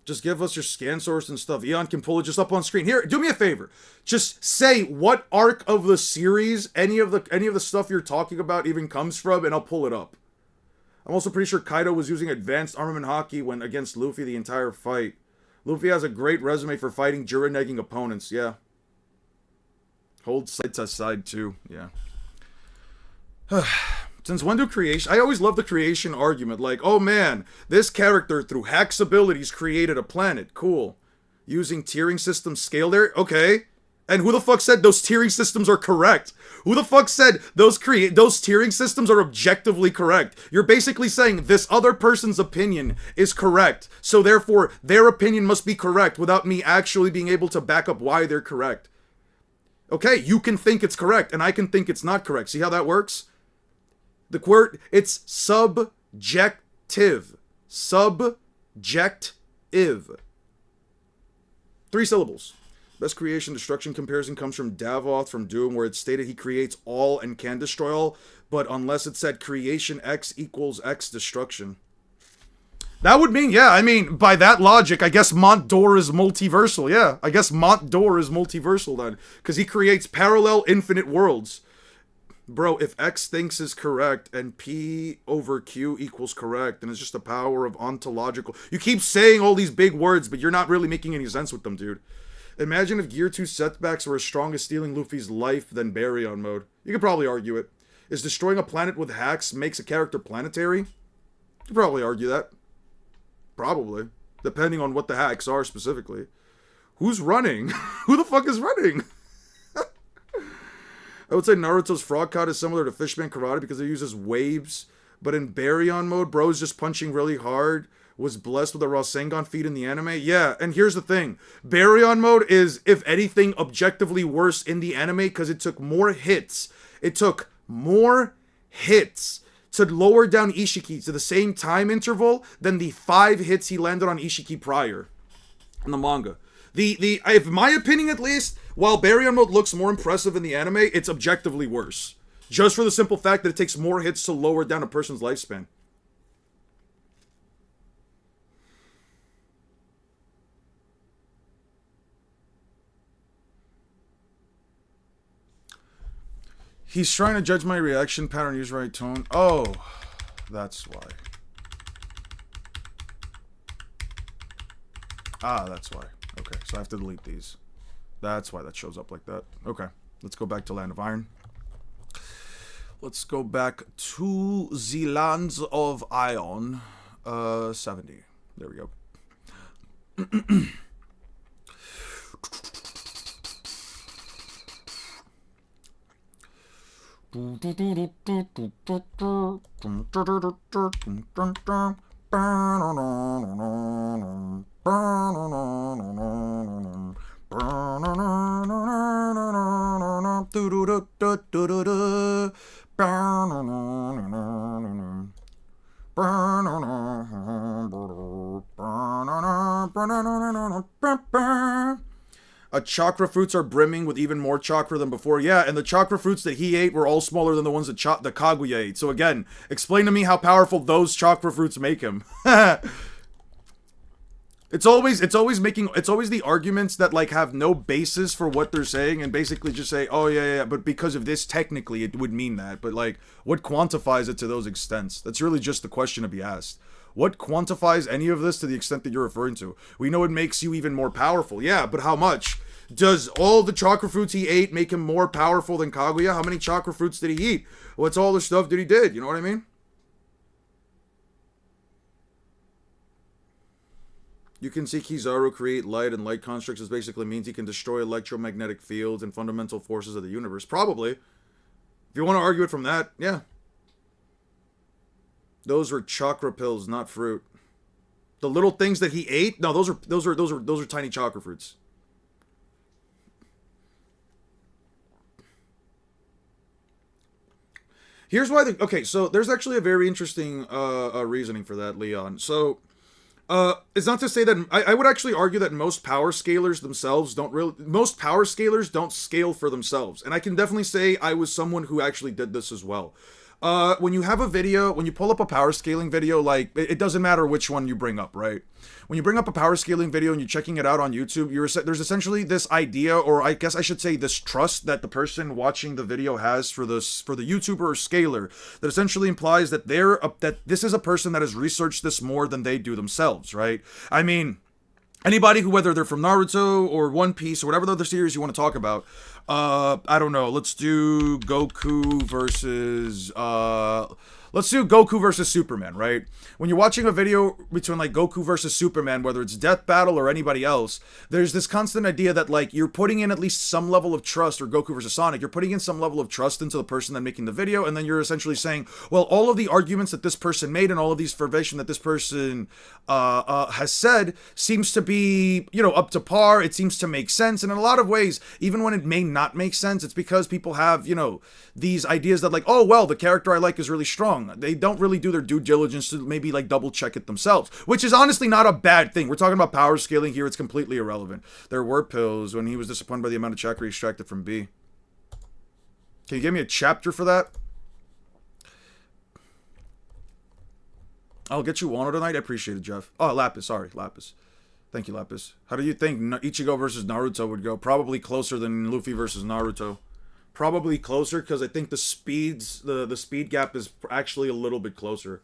A: Just give us your scan source and stuff. Eon can pull it just up on screen. Here, do me a favor. Just say what arc of the series any of the stuff you're talking about even comes from, and I'll pull it up. I'm also pretty sure Kaido was using advanced armament hockey when against Luffy the entire fight. Luffy has a great resume for fighting Jura-negging opponents. Yeah. Hold sights aside too, yeah. Since when do creation... I always love the creation argument, like, oh man, this character through Hack's abilities created a planet, cool. Using tiering system scale there, okay. And who the fuck said those tiering systems are correct? Who the fuck said those tiering systems are objectively correct? You're basically saying this other person's opinion is correct, so therefore their opinion must be correct without me actually being able to back up why they're correct. Okay, you can think it's correct, and I can think it's not correct. See how that works? The word, it's subjective. Subjective. 3 syllables. Best creation destruction comparison comes from Davoth from Doom, where it stated he creates all and can destroy all, but unless it said creation X equals X destruction. That would mean, yeah, I mean, by that logic, I guess Mont Dor is multiversal, yeah. I guess Mont Dor is multiversal then, because he creates parallel infinite worlds. Bro, if X thinks is correct and P over Q equals correct, then it's just the power of ontological... You keep saying all these big words, but you're not really making any sense with them, dude. Imagine if Gear 2 setbacks were as strong as stealing Luffy's life than Baryon mode. You could probably argue it. Is destroying a planet with hacks makes a character planetary? You could probably argue that. Probably. Depending on what the hacks are specifically. Who's running? Who the fuck is running? I would say Naruto's frog caught is similar to Fishman Karate because it uses waves. But in Baryon mode, bro's just punching really hard. Was blessed with a Rasengan feat in the anime. Yeah, and here's the thing. Baryon mode is, if anything, objectively worse in the anime because it took more hits. It took more hits to lower down Ishiki to the same time interval than the 5 hits he landed on Ishiki prior in the manga. In my opinion at least, while Baryon mode looks more impressive in the anime, it's objectively worse. Just for the simple fact that it takes more hits to lower down a person's lifespan. He's trying to judge my reaction pattern, use right tone. Oh, that's why. Ah, that's why. Okay, so I have to delete these. That's why that shows up like that. Okay, let's go back to Land of Iron. Let's go back to the Lands of Iron. 70. There we go. Chakra fruits are brimming with even more chakra than before. Yeah, and the chakra fruits that he ate were all smaller than the ones that the Kaguya ate. So again, explain to me how powerful those chakra fruits make him. It's always the arguments that like have no basis for what they're saying and basically just say, oh yeah, but because of this technically it would mean that. But like, what quantifies it to those extents? That's really just the question to be asked. What quantifies any of this to the extent that you're referring to? We know it makes you even more powerful. Yeah, but how much? Does all the chakra fruits he ate make him more powerful than Kaguya? How many chakra fruits did he eat? What's all the stuff that he did? You know what I mean? You can see Kizaru create light, and light constructs this basically means he can destroy electromagnetic fields and fundamental forces of the universe. Probably. If you want to argue it from that, yeah. Those were chakra pills, not fruit. The little things that he ate? No, those are tiny chakra fruits. Here's why okay, so there's actually a very interesting reasoning for that, Leon. So, it's not to say that I would actually argue that most power scalers themselves most power scalers don't scale for themselves. And I can definitely say I was someone who actually did this as well. When you have a video, when you pull up a power scaling video, like, it doesn't matter which one you bring up, right? When you bring up a power scaling video and you're checking it out on YouTube, there's essentially this idea, or I guess I should say this trust that the person watching the video has for the YouTuber or scaler, that essentially implies that that this is a person that has researched this more than they do themselves, right? I mean, anybody who, whether they're from Naruto or One Piece or whatever other series you want to talk about, I don't know, let's do Goku versus, let's do Goku versus Superman, right? When you're watching a video between like Goku versus Superman, whether it's Death Battle or anybody else, there's this constant idea that like you're putting in at least some level of trust, or Goku versus Sonic, you're putting in some level of trust into the person that's making the video, and then you're essentially saying, well, all of the arguments that this person made and all of these information that this person has said seems to be, you know, up to par. It seems to make sense, and in a lot of ways, even when it may not make sense, it's because people have, you know, these ideas that like, oh well, the character I like is really strong. They don't really do their due diligence to maybe like double check it themselves, which is honestly not a bad thing. We're talking about power scaling here. It's completely irrelevant. There were pills when he was disappointed by the amount of chakra he extracted from B. Can you give me a chapter for that? I'll get you Wano tonight. I appreciate it, Jeff. Oh, Lapis. Sorry, Lapis. Thank you, Lapis. How do you think Ichigo versus Naruto would go? Probably closer than Luffy versus Naruto. Probably closer, because I think the speeds, the speed gap is actually a little bit closer.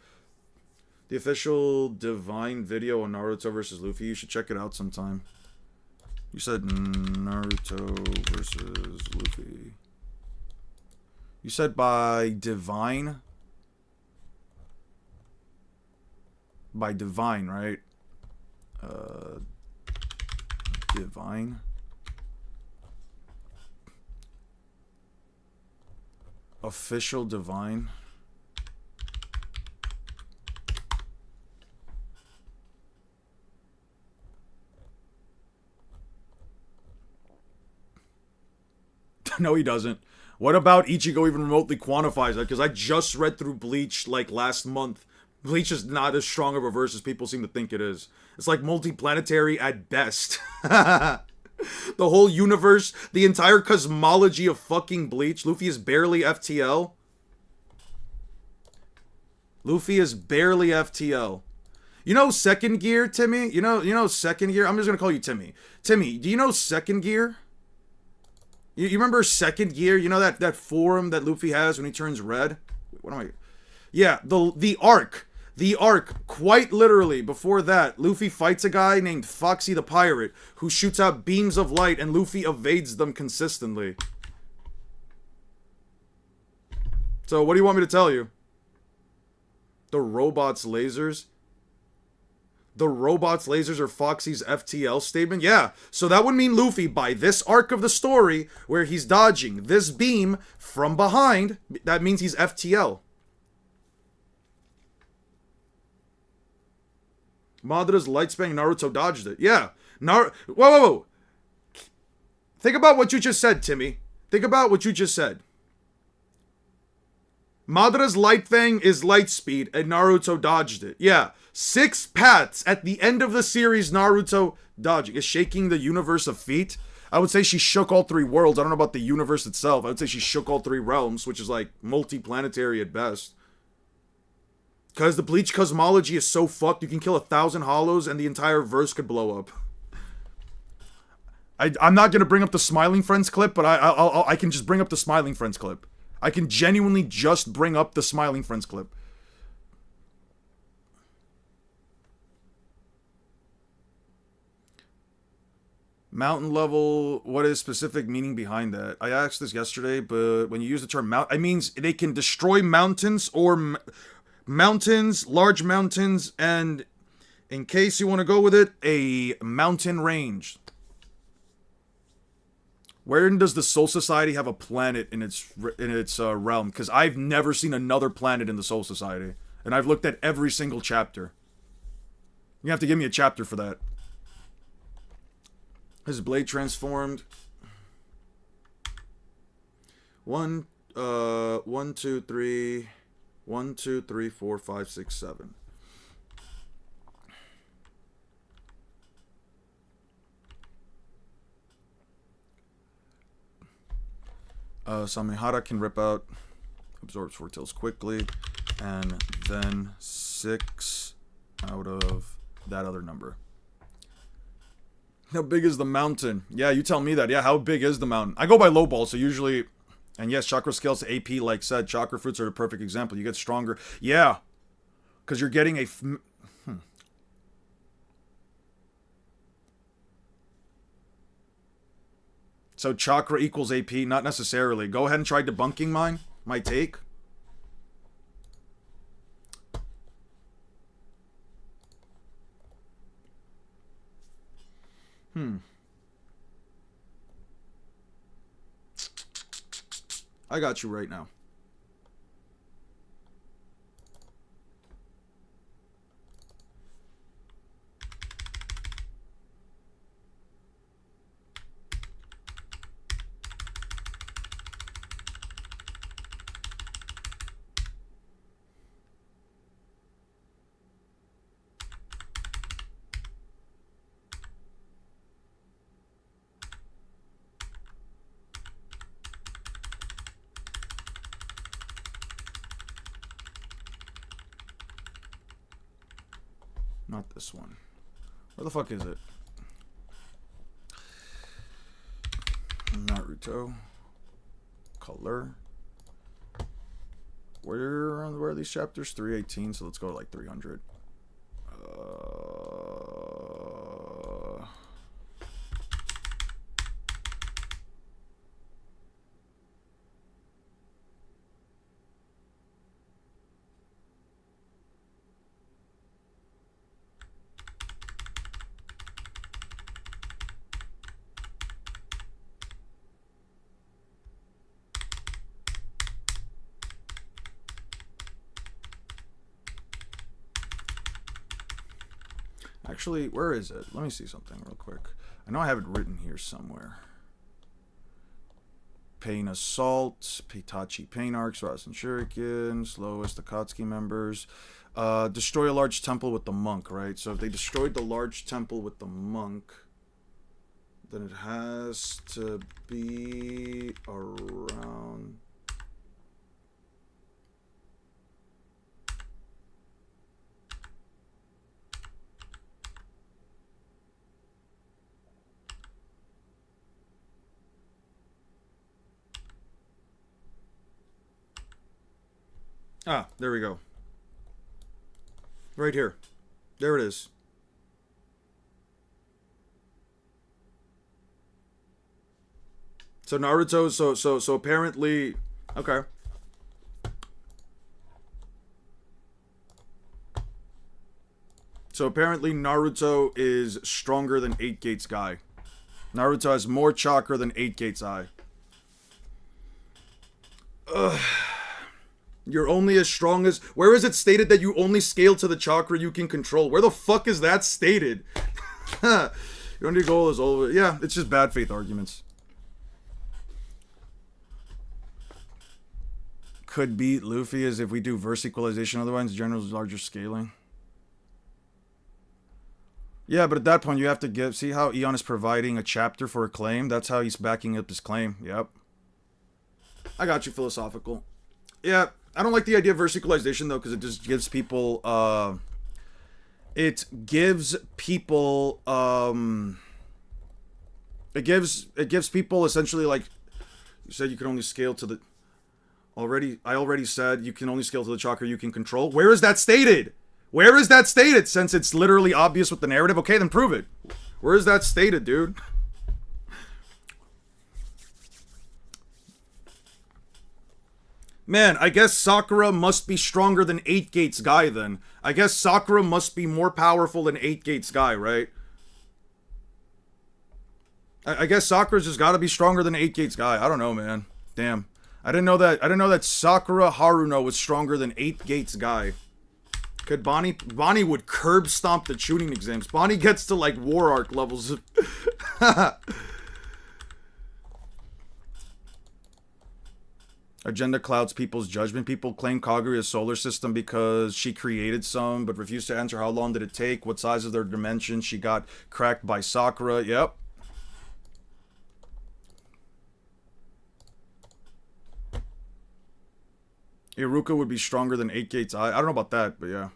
A: The official Divine video on Naruto versus Luffy. You should check it out sometime. You said Naruto versus Luffy. You said by Divine? By Divine, right? Divine. Official Divine. No, he doesn't. What about Ichigo even remotely quantifies that? Because I just read through Bleach like last month. Bleach is not as strong of a verse as people seem to think it is. It's like multiplanetary at best. The whole universe, the entire cosmology of fucking Bleach. Luffy is barely FTL. Luffy is barely FTL. You know Second Gear, Timmy? You know Second Gear? I'm just gonna call you Timmy. Timmy, do you know Second Gear? You remember Second Gear? You know that forum that Luffy has when he turns red? What am I? Yeah, the arc. The arc, quite literally, before that, Luffy fights a guy named Foxy the Pirate, who shoots out beams of light, and Luffy evades them consistently. So, what do you want me to tell you? The robot's lasers? The robot's lasers are Foxy's FTL statement? Yeah, so that would mean Luffy, by this arc of the story, where he's dodging this beam from behind, that means he's FTL. Madara's light spanning Naruto dodged it. Yeah. Whoa. Think about what you just said, Timmy. Think about what you just said. Madara's light fang is light speed, and Naruto dodged it. Yeah. 6 paths at the end of the series, Naruto dodging. Is shaking the universe of feet? I would say she shook all 3 worlds. I don't know about the universe itself. I would say she shook all 3 realms, which is like multiplanetary at best. Because the Bleach cosmology is so fucked, you can kill 1,000 hollows and the entire verse could blow up. I'm not going to bring up the Smiling Friends clip, but I can just bring up the Smiling Friends clip. I can genuinely just bring up the Smiling Friends clip. Mountain level, what is specific meaning behind that? I asked this yesterday, but when you use the term mount, it means they can destroy mountains or... mountains, large mountains, and in case you want to go with it, a mountain range. Where does the Soul Society have a planet in its realm? Because I've never seen another planet in the Soul Society, and I've looked at every single chapter. You have to give me a chapter for that. His blade transformed. 1, 2, 3. 1, 2, 3, 4, 5, 6, 7. Samehara can rip out, absorbs 4 tails quickly, and then 6 out of that other number. How big is the mountain? Yeah, you tell me that. Yeah, how big is the mountain? I go by low ball, so usually... And yes, chakra scales to AP, like said, chakra fruits are a perfect example. You get stronger. Yeah. Because you're getting a... So chakra equals AP? Not necessarily. Go ahead and try debunking my take. I got you right now. Not this one. Where the fuck is it? Naruto. Color. Where are these chapters? 318, so let's go to like 300. Actually, where is it? Let me see something real quick. I know I have it written here somewhere. Pain Assault, Itachi Pain Arcs, Rasen Shuriken, slowest Akatsuki members. Destroy a large temple with the monk, right? So if they destroyed the large temple with the monk, then it has to be around... Ah, there we go. Right here. There it is. So Naruto, so apparently, okay. So apparently Naruto is stronger than 8 Gates Guy. Naruto has more chakra than 8 Gates Eye. Ugh. You're only as strong as... Where is it stated that you only scale to the chakra you can control? Where the fuck is that stated? Your only goal is over. Yeah, it's just bad faith arguments. Could beat Luffy as if we do verse equalization, otherwise general's larger scaling. Yeah, but at that point you have to give... See how Eon is providing a chapter for a claim? That's how he's backing up his claim. Yep. I got you, philosophical. Yeah, I don't like the idea of verse equalization, though, because it just gives people... It gives people... It gives people essentially, like... You said you can only scale to the... I already said you can only scale to the chakra you can control. Where is that stated? Where is that stated? Since it's literally obvious with the narrative. Okay, then prove it. Where is that stated, dude? Man, I guess Sakura must be stronger than 8 Gates Guy then. I guess Sakura must be more powerful than 8 Gates Guy, right? I guess Sakura's just gotta be stronger than 8 Gates Guy. I don't know, man. Damn. I didn't know that Sakura Haruno was stronger than 8 Gates Guy. Could Bonnie would curb stomp the tuning exams. Bonnie gets to like War Arc levels. Agenda clouds people's judgment. People claim Kaguya's solar system because she created some, but refused to answer how long did it take, what size is their dimension. She got cracked by Sakura. Yep. Iruka would be stronger than 8 Gates Eye. I don't know about that, but yeah.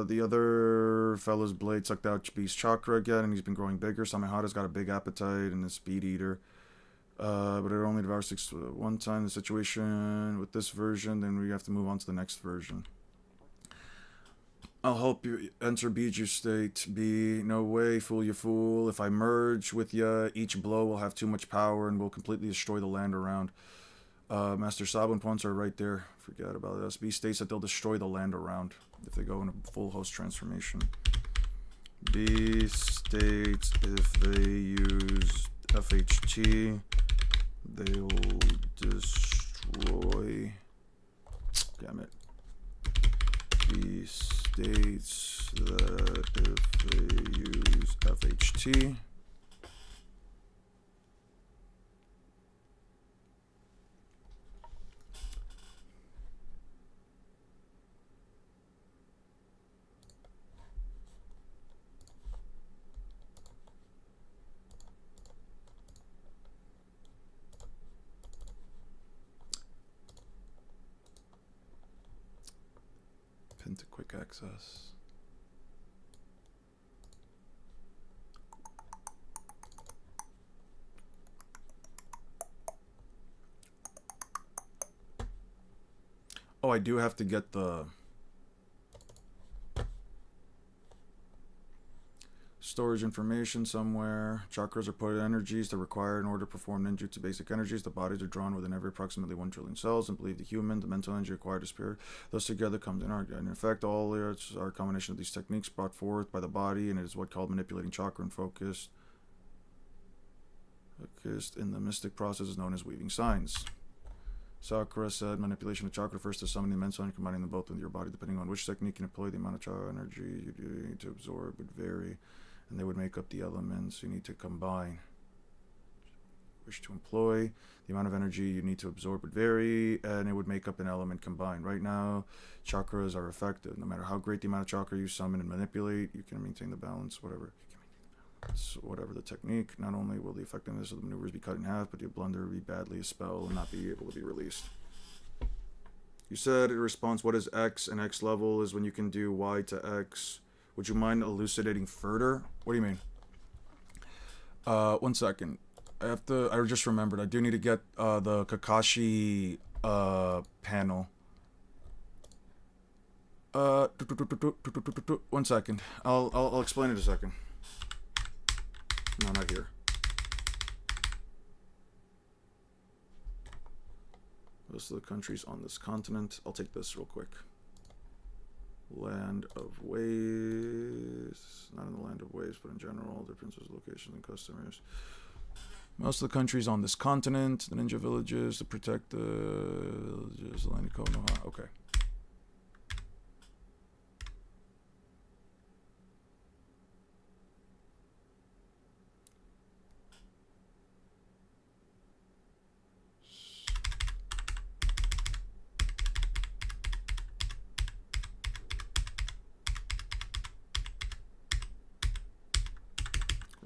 A: The other fella's blade sucked out Beast Chakra again, and he's been growing bigger. Samehada's got a big appetite and a speed eater. But it only devours 6 one time. The situation with this version, then we have to move on to the next version. I'll help you enter Biju state. B. No way, fool you fool. If I merge with ya, each blow will have too much power and will completely destroy the land around. Master Sabun points are right there. Forget about this. B states that they'll destroy the land around if they go in a full host transformation. B states if they use FHT, they'll destroy. Damn it. He states that if they use FHT, pin to quick access. Oh, I do have to get the storage information somewhere. Chakras are put energies that are required in order to perform ninjutsu basic energies. The bodies are drawn within every approximately 1 trillion cells and believe the human, the mental energy required to spirit. Those together comes in our. In effect, all are a combination of these techniques brought forth by the body, and it is what called manipulating chakra and focused in the mystic process is known as weaving signs. Sakura said manipulation of chakra refers to summoning the mental and combining them both with your body. Depending on which technique you employ, the amount of chakra energy you need to absorb would vary, and they would make up the elements you need to combine. Wish to employ, the amount of energy you need to absorb would vary, and it would make up an element combined. Right now, chakras are effective. No matter how great the amount of chakra you summon and manipulate, you can maintain the balance, whatever. Whatever the technique, not only will the effectiveness of the maneuvers be cut in half, but the blunder will be badly expelled and not be able to be released. You said in response, what is X? And X level is when you can do Y to X. Would you mind elucidating further? What do you mean? 1 second. I just remembered. I do need to get the Kakashi panel. 1 second. I'll explain it in a second. No, not here. Most of the countries on this continent. I'll take this real quick. Land of ways. Not in the land of ways, but in general. Differences, locations, and customers. Most of the countries on this continent. The ninja villages to protect the villages. Konoha. Okay.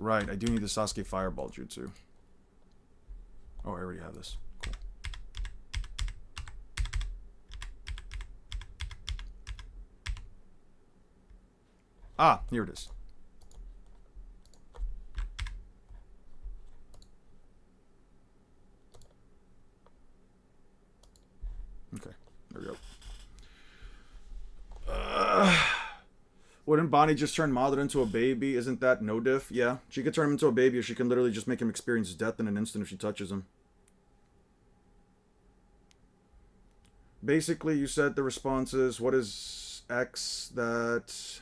A: Right, I do need the Sasuke Fireball Jutsu. Oh, I already have this. Cool. Ah, here it is. Okay, there we go. Wouldn't Bonnie just turn Madara into a baby? Isn't that no diff? Yeah, she could turn him into a baby, or she can literally just make him experience death in an instant if she touches him. Basically, you said the response is, what is X that...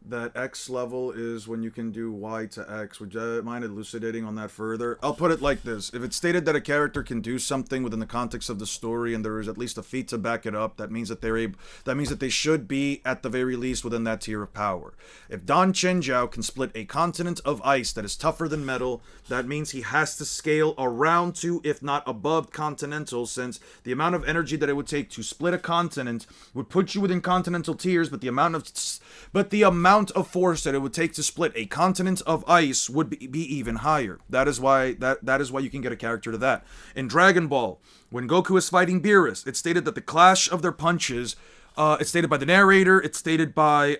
A: That X level is when you can do Y to X. Would you mind elucidating on that further? I'll put it like this. If it's stated that a character can do something within the context of the story and there is at least a feat to back it up, that means that they should be at the very least within that tier of power. If Don Chenjiao can split a continent of ice that is tougher than metal, that means he has to scale around to, if not above, continental, since the amount of energy that it would take to split a continent would put you within continental tiers, but the amount of force that it would take to split a continent of ice would be even higher. That is why you can get a character to that. In Dragon Ball, when Goku is fighting Beerus, it's stated that the clash of their punches, it's stated by the narrator, it's stated by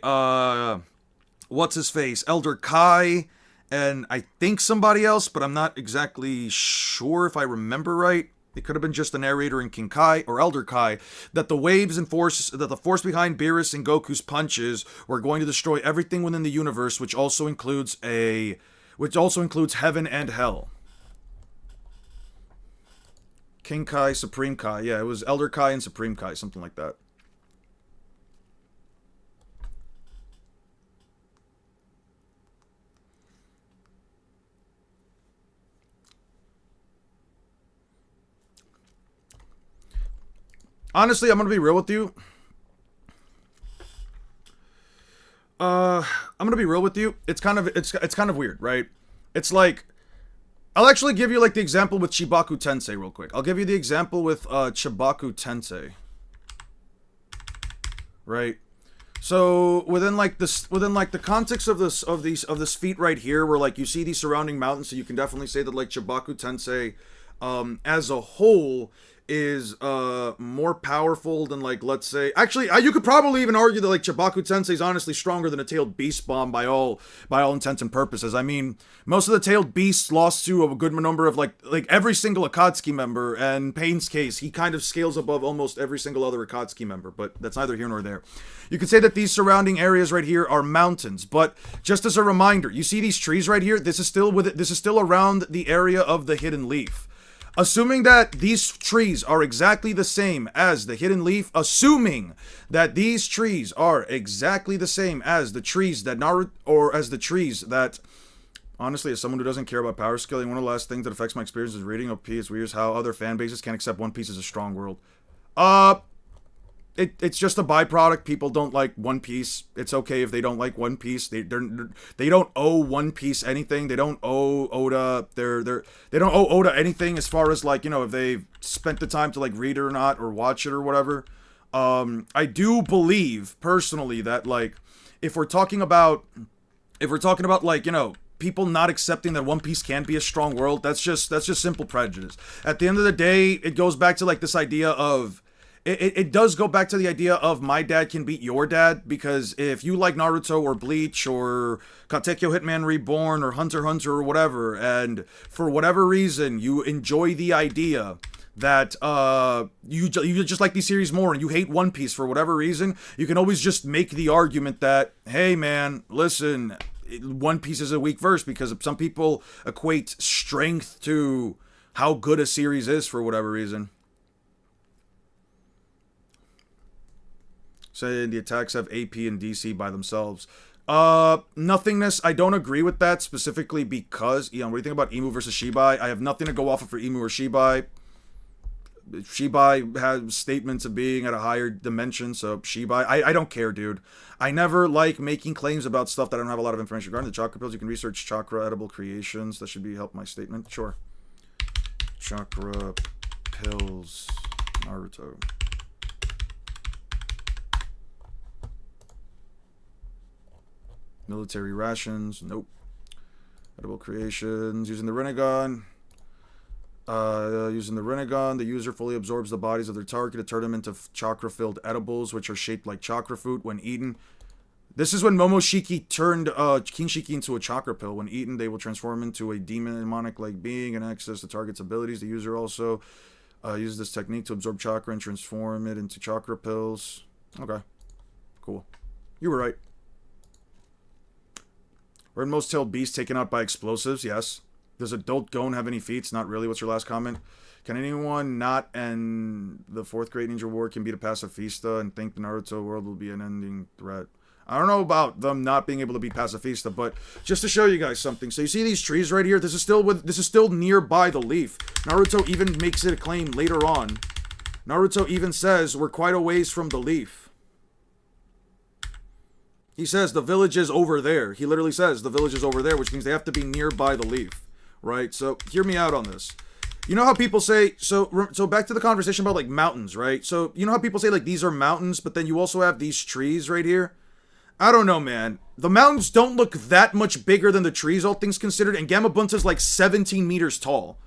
A: what's his face, Elder Kai, and I think somebody else, but I'm not exactly sure if I remember right. It could have been just the narrator and King Kai or Elder Kai, that the waves and force, that the force behind Beerus and Goku's punches were going to destroy everything within the universe, which also includes heaven and hell. King Kai, Supreme Kai, yeah, it was Elder Kai and Supreme Kai, something like that. Honestly, I'm gonna be real with you. I'm gonna be real with you. It's kind of weird, right? It's like I'll actually give you like the example with Chibaku Tensei real quick. I'll give you the example with Chibaku Tensei. Right? So within like the context of this feat right here, where like you see these surrounding mountains, so you can definitely say that like Chibaku Tensei, as a whole, is more powerful than like, let's say, actually you could probably even argue that like Chibaku Tensei is honestly stronger than a tailed beast bomb by all intents and purposes. I mean, most of the tailed beasts lost to a good number of like every single Akatsuki member, and Pain's case, he kind of scales above almost every single other Akatsuki member, but that's neither here nor there. You could say that these surrounding areas right here are mountains, but just as a reminder, you see these trees right here? This is still around the area of the hidden leaf. Assuming that these trees are exactly the same as the hidden leaf, assuming that these trees are exactly the same as the trees that Naruto, or as the trees that, honestly, as someone who doesn't care about power scaling, one of the last things that affects my experience is reading OP. It's weird how other fan bases can't accept One Piece as a strong world. It's just a byproduct. People don't like One Piece. It's okay if they don't like One Piece. They don't owe One Piece anything. They don't owe Oda they don't owe Oda anything as far as like, you know, if they've spent the time to like read it or not, or watch it or whatever. I do believe personally that like if we're talking about like, you know, people not accepting that One Piece can be a strong world, that's just simple prejudice. At the end of the day, it goes back to like this idea of it does go back to the idea of my dad can beat your dad, because if you like Naruto or Bleach or Katekyo Hitman Reborn or Hunter x Hunter or whatever, and for whatever reason you enjoy the idea that you just like these series more and you hate One Piece for whatever reason, you can always just make the argument that, hey man, listen, One Piece is a weak verse, because some people equate strength to how good a series is for whatever reason. Saying the attacks have AP and DC by themselves. Nothingness, I don't agree with that, specifically because, what do you think about Imu versus Shibai? I have nothing to go off of for Imu or Shibai. Shibai has statements of being at a higher dimension, so Shibai, I don't care, dude. I never like making claims about stuff that I don't have a lot of information regarding. The chakra pills, you can research chakra edible creations. That should help my statement. Sure. Chakra pills, Naruto. Military rations, nope. Edible creations, using the Rinnegan. The user fully absorbs the bodies of their target to turn them into chakra-filled edibles, which are shaped like chakra fruit when eaten. This is when Momoshiki turned Kinshiki into a chakra pill. When eaten, they will transform into a demonic-like being and access the target's abilities. The user also uses this technique to absorb chakra and transform it into chakra pills. Okay, cool. You were right. Were most tailed beasts taken out by explosives? Yes. Does adult Gon have any feats? Not really. What's your last comment? Can anyone not end the 4th Great Ninja War can beat a pacifista and think the Naruto world will be an ending threat? I don't know about them not being able to beat pacifista, but just to show you guys something. So you see these trees right here? This is still nearby the leaf. Naruto even makes it a claim later on. Naruto even says we're quite a ways from the leaf. He says the village is over there. He literally says the village is over there, which means they have to be nearby the leaf, right? So hear me out on this. You know how people say, so back to the conversation about like mountains, right? So you know how people say like these are mountains, but then you also have these trees right here? I don't know, man. The mountains don't look that much bigger than the trees, all things considered, and Gamabunta's like 17 meters tall.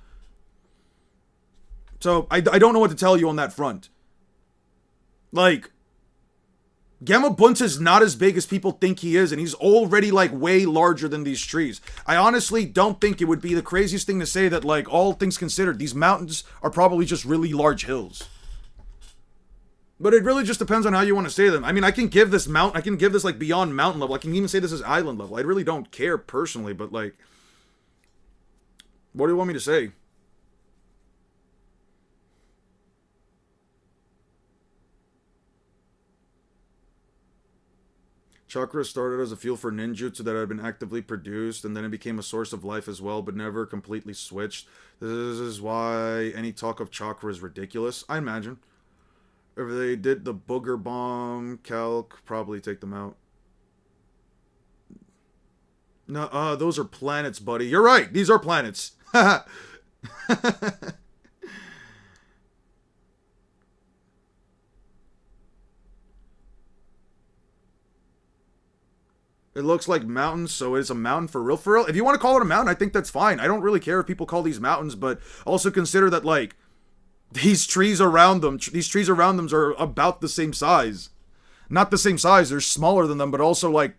A: So I don't know what to tell you on that front. Like, Gamabunta's not as big as people think he is, and he's already, like, way larger than these trees. I honestly don't think it would be the craziest thing to say that, like, all things considered, these mountains are probably just really large hills. But it really just depends on how you want to say them. I mean, I can give this, like, beyond mountain level. I can even say this is island level. I really don't care personally, but, like, what do you want me to say? Chakra started as a fuel for ninjutsu that had been actively produced, and then it became a source of life as well, but never completely switched. This is why any talk of chakra is ridiculous, I imagine. If they did the booger bomb calc, probably take them out. No, those are planets, buddy. You're right. These are planets. It looks like mountains, so it's a mountain for real. For real, if you want to call it a mountain, I think that's fine. I don't really care if people call these mountains, but also consider that like these trees around them are about the same size. Not the same size; they're smaller than them, but also like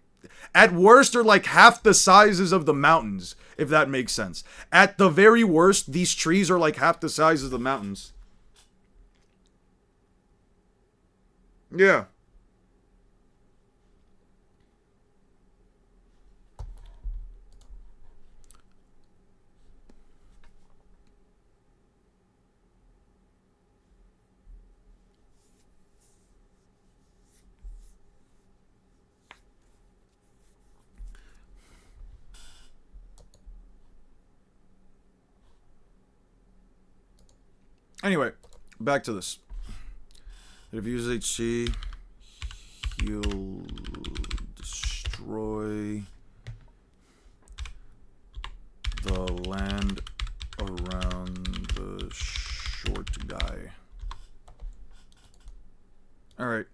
A: at worst are like half the sizes of the mountains, if that makes sense. At the very worst, these trees are like half the size of the mountains. Yeah. Anyway, back to this. If you use HC, he'll destroy the land around the short guy. Alright.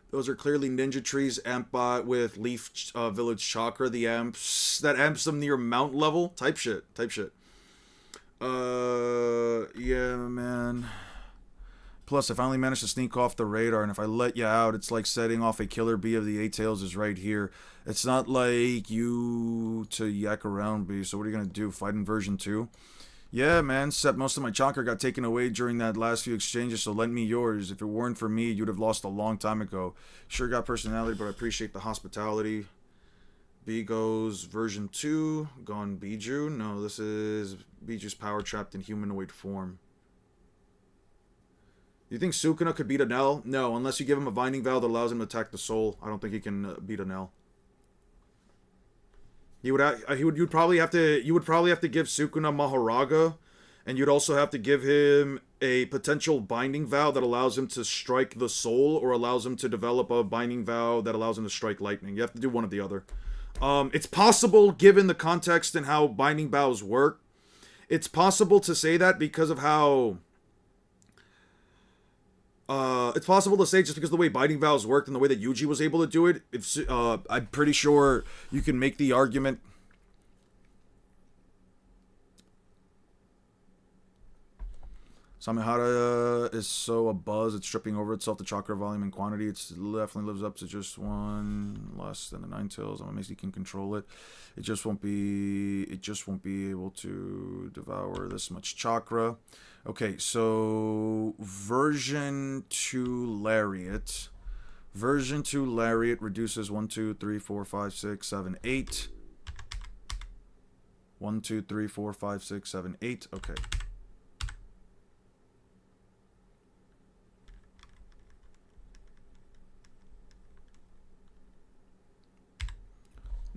A: Those are clearly ninja trees amped with leaf village chakra. The amps that amps them near mount level. Type shit. Yeah, man. Plus, I finally managed to sneak off the radar, and if I let you out, it's like setting off a killer bee of the Eight Tails is right here. It's not like you to yak around, bee. So what are you gonna do? Fight in version 2? Yeah, man, except most of my chakra got taken away during that last few exchanges, so lend me yours. If it weren't for me, you'd have lost a long time ago. Sure got personality, but I appreciate the hospitality. B goes version 2, gone Biju. No, this is Biju's power trapped in humanoid form. You think Sukuna could beat Anel? No, unless you give him a binding vow that allows him to attack the soul. I don't think he can beat Anel. You would probably have to give Sukuna Mahoraga, and you'd also have to give him a potential binding vow that allows him to strike the soul, or allows him to develop a binding vow that allows him to strike lightning. You have to do one or the other. It's possible, given the context and how binding vows work, it's possible to say that because of how... it's possible to say just because of the way binding vows worked and the way that Yuji was able to do it. If I'm pretty sure you can make the argument. Samihara is so abuzz, it's tripping over itself. The chakra volume and quantity, it definitely lives up to just one less than the Nine Tails. I'm amazed he can control it. It just won't be able to devour this much chakra. Okay, so version 2 Lariat. Version 2 Lariat reduces 1, 2, 3, 4, 5, 6, 7, 8. 1, 2, 3, 4, 5, 6, 7, 8. Okay.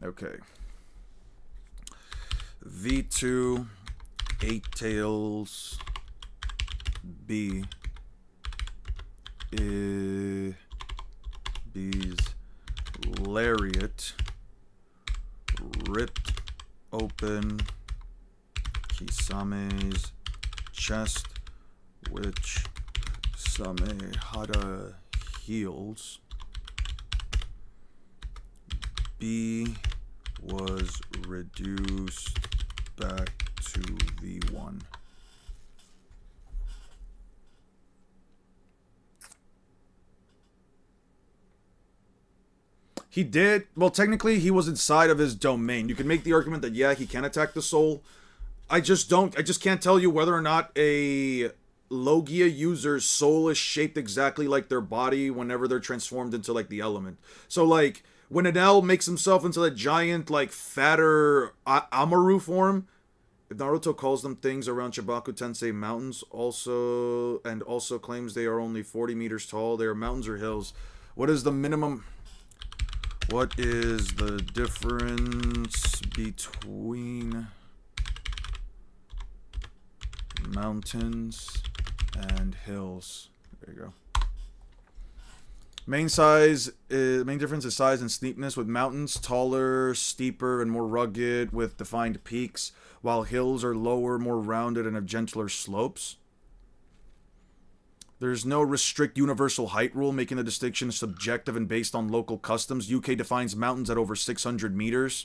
A: Okay. V2 Eight Tails B is B's Lariat ripped open Kisame's chest, which Samehara heals. B was reduced back to V1. He did. Well, technically, he was inside of his domain. You can make the argument that, yeah, he can attack the soul. I just can't tell you whether or not a Logia user's soul is shaped exactly like their body whenever they're transformed into, like, the element. So, like, when Enel makes himself into that giant, like, fatter Amaru form, if Naruto calls them things around Chibaku Tensei mountains, also claims they are only 40 meters tall, they are mountains or hills. What is the minimum What is the difference between mountains and hills? There you go. Main difference is size and steepness, with mountains taller, steeper, and more rugged with defined peaks, while hills are lower, more rounded, and have gentler slopes. There's no strict universal height rule, making the distinction subjective and based on local customs. UK defines mountains at over 600 meters.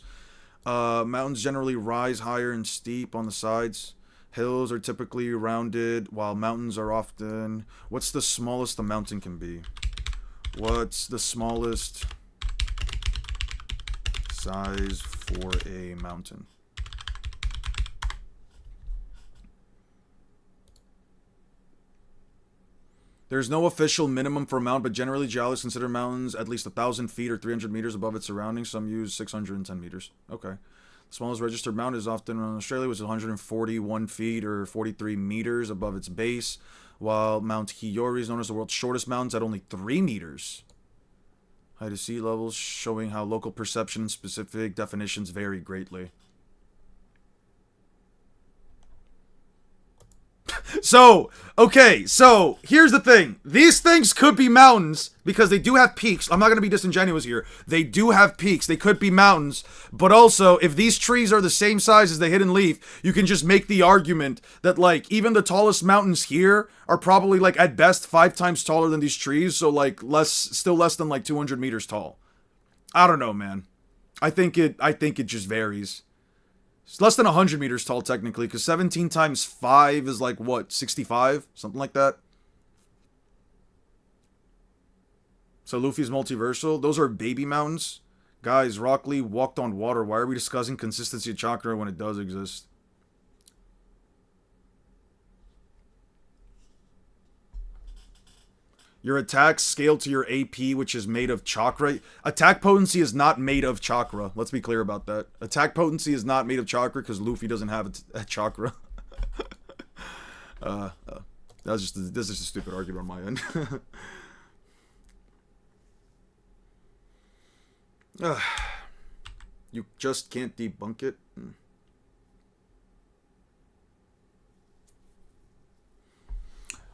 A: Mountains generally rise higher and steep on the sides. Hills are typically rounded, while mountains are often... What's the smallest a mountain can be? What's the smallest size for a mountain? There's no official minimum for a mountain, but generally geologists consider mountains at least 1,000 feet or 300 meters above its surroundings. Some use 610 meters. Okay. The smallest registered mountain is often in Australia, which is 141 feet or 43 meters above its base, while Mount Hiyori is known as the world's shortest mountain at only 3 meters. Height of sea levels, showing how local perception and specific definitions vary greatly. So, okay, so here's the thing. These things could be mountains because they do have peaks. I'm not going to be disingenuous here. They do have peaks. They could be mountains. But also, if these trees are the same size as the hidden leaf, you can just make the argument that, like, even the tallest mountains here are probably, like, at best 5 times taller than these trees. So, like, still less than, like, 200 meters tall. I don't know, man. I think it just varies. It's less than 100 meters tall, technically, because 17 times 5 is like, what, 65? Something like that. So Luffy's multiversal. Those are baby mountains. Guys, Rock Lee walked on water. Why are we discussing consistency of chakra when it does exist? Your attacks scale to your AP, which is made of chakra. Attack potency is not made of chakra. Let's be clear about that. Attack potency is not made of chakra because Luffy doesn't have a chakra. This is just a stupid argument on my end. You just can't debunk it.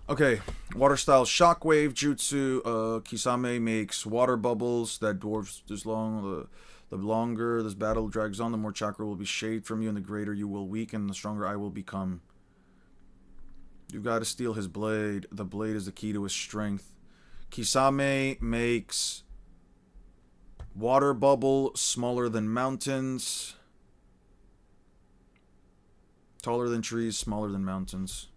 A: Okay, water style shockwave jutsu. Kisame makes water bubbles that dwarfs this long. The longer this battle drags on, the more chakra will be shaved from you, and the greater you will weaken, the stronger I will become. You've got to steal his blade. The blade is the key to his strength. Kisame makes water bubble smaller than mountains, taller than trees, smaller than mountains.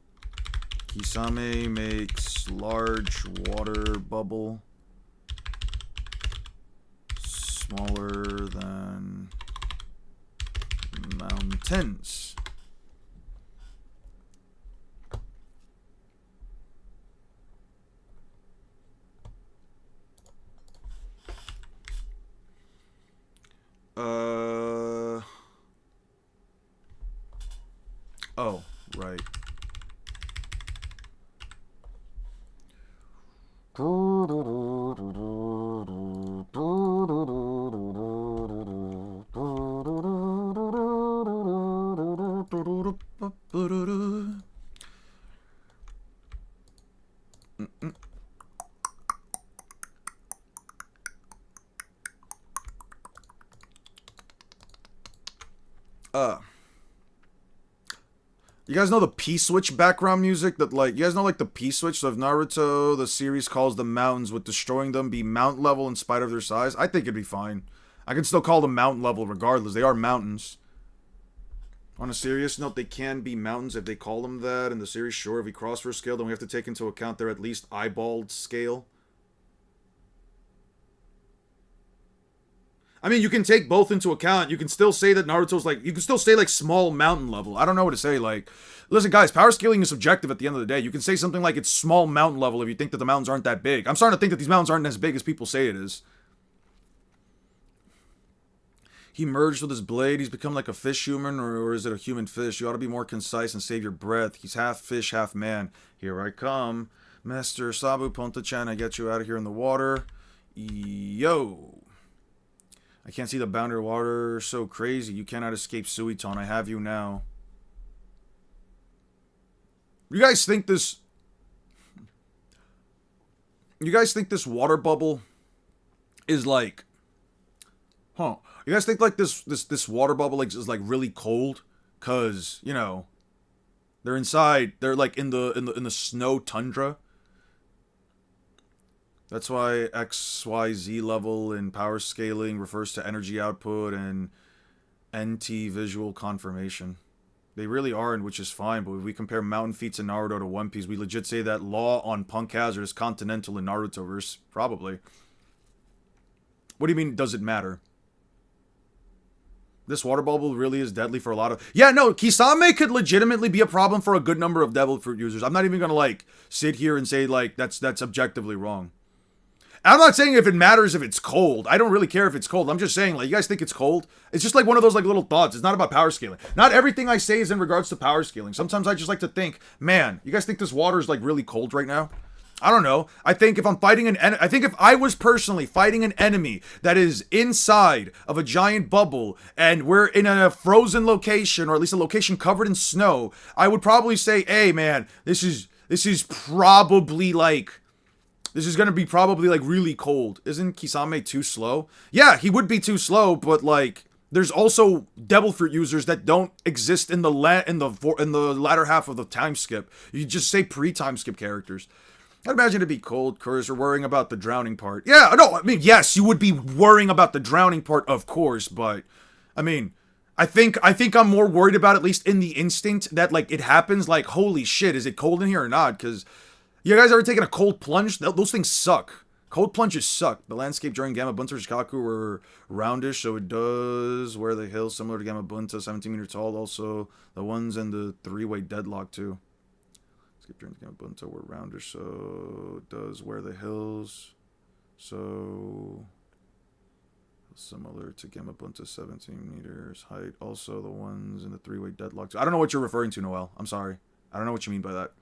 A: Kisame makes large water bubble smaller than mountains. Oh, right. You guys know the P-switch background music that, like, you guys know, like, the P-switch? So if Naruto, the series, calls the mountains, with destroying them be mount level in spite of their size, I think it'd be fine. I can still call them mountain level regardless. They are mountains. On a serious note, they can be mountains if they call them that in the series. Sure, if we cross for scale, then we have to take into account their at least eyeballed scale. I mean, you can take both into account. You can still say that Naruto's, like, you can still say, like, small mountain level. I don't know what to say. Like, listen, guys, power scaling is subjective at the end of the day. You can say something like it's small mountain level if you think that the mountains aren't that big. I'm starting to think that these mountains aren't as big as people say it is. He merged with his blade. He's become like a fish human, or is it a human fish? You ought to be more concise and save your breath. He's half fish, half man. Here I come. Master Sabu Ponta-chan, I get you out of here in the water. Yo. I can't see the boundary water. So crazy. You cannot escape Suiton. I have you now. You guys think this... You guys think this water bubble is like... Huh. You guys think like this water bubble like is like really cold? Cause, you know, they're inside. They're like in the snow tundra. That's why XYZ level in power scaling refers to energy output and NT visual confirmation. They really aren't, which is fine, but if we compare Mountain Feats in Naruto to One Piece, we legit say that law on Punk Hazard is continental in Narutoverse. Probably. What do you mean, does it matter? This water bubble really is deadly for a lot of... Yeah, no, Kisame could legitimately be a problem for a good number of Devil Fruit users. I'm not even gonna, like, sit here and say, like, that's objectively wrong. I'm not saying if it matters if it's cold. I don't really care if it's cold. I'm just saying, like, you guys think it's cold? It's just like one of those, like, little thoughts. It's not about power scaling. Not everything I say is in regards to power scaling. Sometimes I just like to think, man, you guys think this water is, like, really cold right now? I don't know. I think if I'm fighting I think if I was personally fighting an enemy that is inside of a giant bubble and we're in a frozen location, or at least a location covered in snow, I would probably say, hey, man, this is probably, like... This is going to be probably, like, really cold. Isn't Kisame too slow? Yeah, he would be too slow, but, like, there's also Devil Fruit users that don't exist in the latter half of the time skip. You just say pre-time skip characters. I'd imagine it'd be cold, Curse, or worrying about the drowning part. Yeah, no, I mean, yes, you would be worrying about the drowning part, of course, but, I mean... I think I'm more worried about, at least in the instant, that, like, it happens, like, holy shit, is it cold in here or not? Because... You guys ever taken a cold plunge? Those things suck. Cold plunges suck. The landscape during Gamma Bunta Shikaku were roundish, so it does wear the hills similar to Gamma Bunta, 17 meter tall. Also, the ones in the three-way deadlock, too. Landscape during Gamma Bunta were roundish, so it does wear the hills. So, similar to Gamma Bunta, 17 meters height. Also, the ones in the three-way deadlock, too. I don't know what you're referring to, Noel. I'm sorry. I don't know what you mean by that.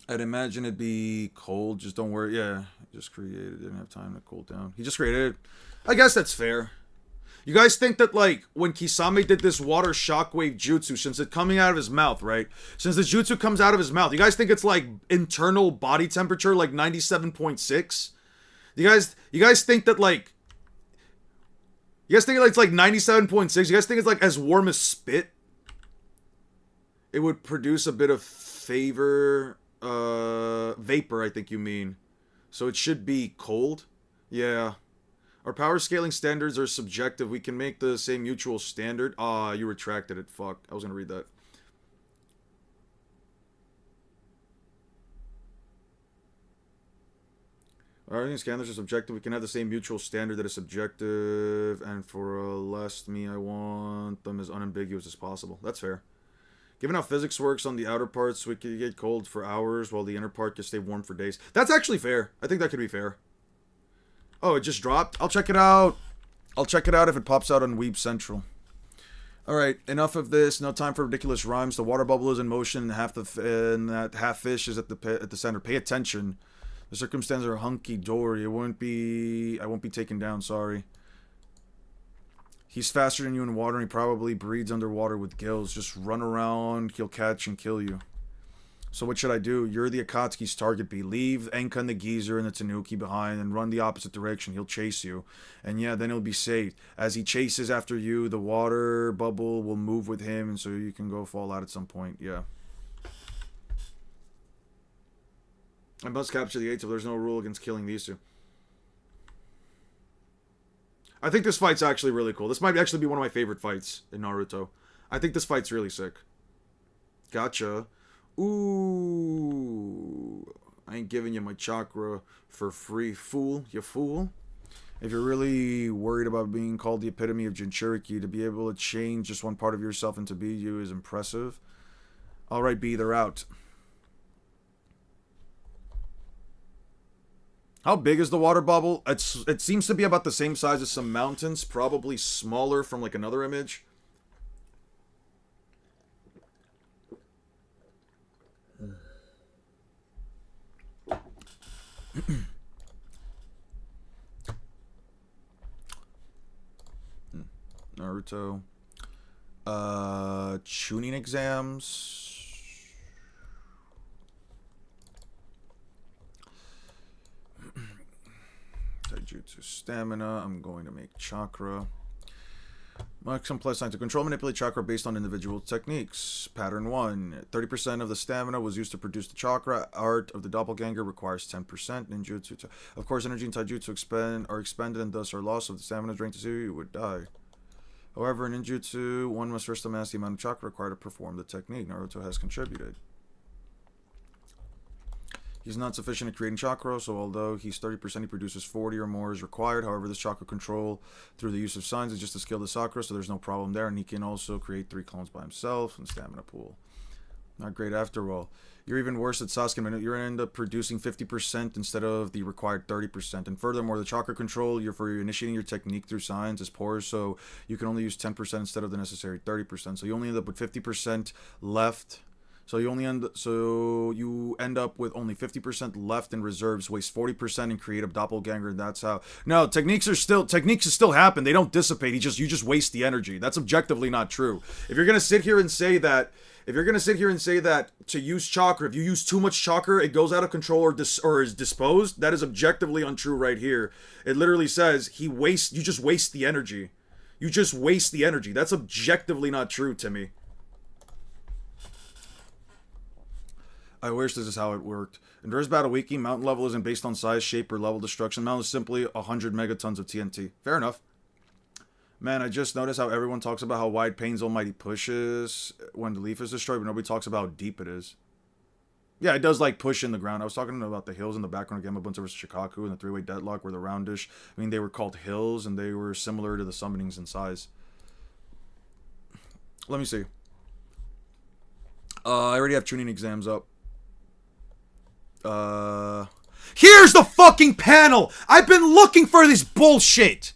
A: I'd imagine it'd be cold. Just don't worry. Yeah, he just created. Didn't have time to cool down. He just created it. I guess that's fair. You guys think that, like, when Kisame did this water shockwave jutsu, since it's coming out of his mouth, right? Since the jutsu comes out of his mouth, you guys think it's, like, internal body temperature, like 97.6? You guys think that, like... You guys think it's, like, 97.6? You guys think it's, like, as warm as spit? It would produce a bit of vapor, I think you mean. So it should be cold? Yeah. Our power scaling standards are subjective. We can make the same mutual standard. Ah, you retracted it. Fuck. I was gonna read that. Our standards are subjective. We can have the same mutual standard that is subjective. And for a less me, I want them as unambiguous as possible. That's fair. Given how physics works on the outer parts, we could get cold for hours while the inner part can stay warm for days. That's actually fair. I think that could be fair. Oh, it just dropped? I'll check it out. I'll check it out if it pops out on Weeb Central. Alright, enough of this. No time for ridiculous rhymes. The water bubble is in motion and that half fish is at the center. Pay attention. The circumstances are hunky-dory. I won't be taken down, sorry. He's faster than you in water and he probably breathes underwater with gills. Just run around, he'll catch and kill you. So what should I do? You're the Akatsuki's target B. Leave Enka and the Geezer and the Tanuki behind and run the opposite direction. He'll chase you. And yeah, then he'll be saved. As he chases after you, the water bubble will move with him and so you can go fall out at some point. Yeah. I must capture the 8s if there's no rule against killing these two. I think this fight's actually really cool. This might actually be one of my favorite fights in Naruto. I think this fight's really sick. Gotcha. Ooh. I ain't giving you my chakra for free, fool. You fool. If you're really worried about being called the epitome of Jinchuriki, to be able to change just one part of yourself into be you is impressive. Alright, B, they're out. How big is the water bubble? It seems to be about the same size as some mountains. Probably smaller from like another image. Naruto. Tuning exams. Taijutsu stamina. I'm going to make chakra. Maximum plus sign to control, manipulate chakra based on individual techniques. Pattern 1. 30% of the stamina was used to produce the chakra. Art of the doppelganger requires 10%. Ninjutsu. Of course, energy and taijutsu are expended and thus are lost. If the stamina drained to zero, you would die. However, in ninjutsu, one must first amass the amount of chakra required to perform the technique. Naruto has contributed. He's not sufficient at creating chakra, so although he's 30%, he produces 40 or more is required. However, this chakra control through the use of signs is just a skill to Sakura, so there's no problem there. And he can also create 3 clones by himself and stamina pool. Not great after all. You're even worse at Sasuke. You're going to end up producing 50% instead of the required 30%. And furthermore, the chakra control for initiating your technique through signs is poor, so you can only use 10% instead of the necessary 30%. So you only end up with 50% left. So you end up with only 50% left in reserves, waste 40% and create a doppelganger, and that's how. No, techniques still happen. They don't dissipate. You just waste the energy. That's objectively not true. If you're gonna sit here and say that to use chakra, if you use too much chakra, it goes out of control or is disposed, that is objectively untrue right here. It literally says you just waste the energy. You just waste the energy. That's objectively not true, Timmy. I wish this is how it worked. In Endurance Battle Wiki, mountain level isn't based on size, shape, or level destruction. Mountain is simply 100 megatons of TNT. Fair enough. Man, I just noticed how everyone talks about how wide Pain's almighty push is when the leaf is destroyed, but nobody talks about how deep it is. Yeah, it does like push in the ground. I was talking about the hills in the background of Gamabunta vs. Shikaku and the three-way deadlock were the roundish. I mean, they were called hills and they were similar to the summonings in size. Let me see. I already have tuning exams up. Here's the fucking panel! I've been looking for this bullshit!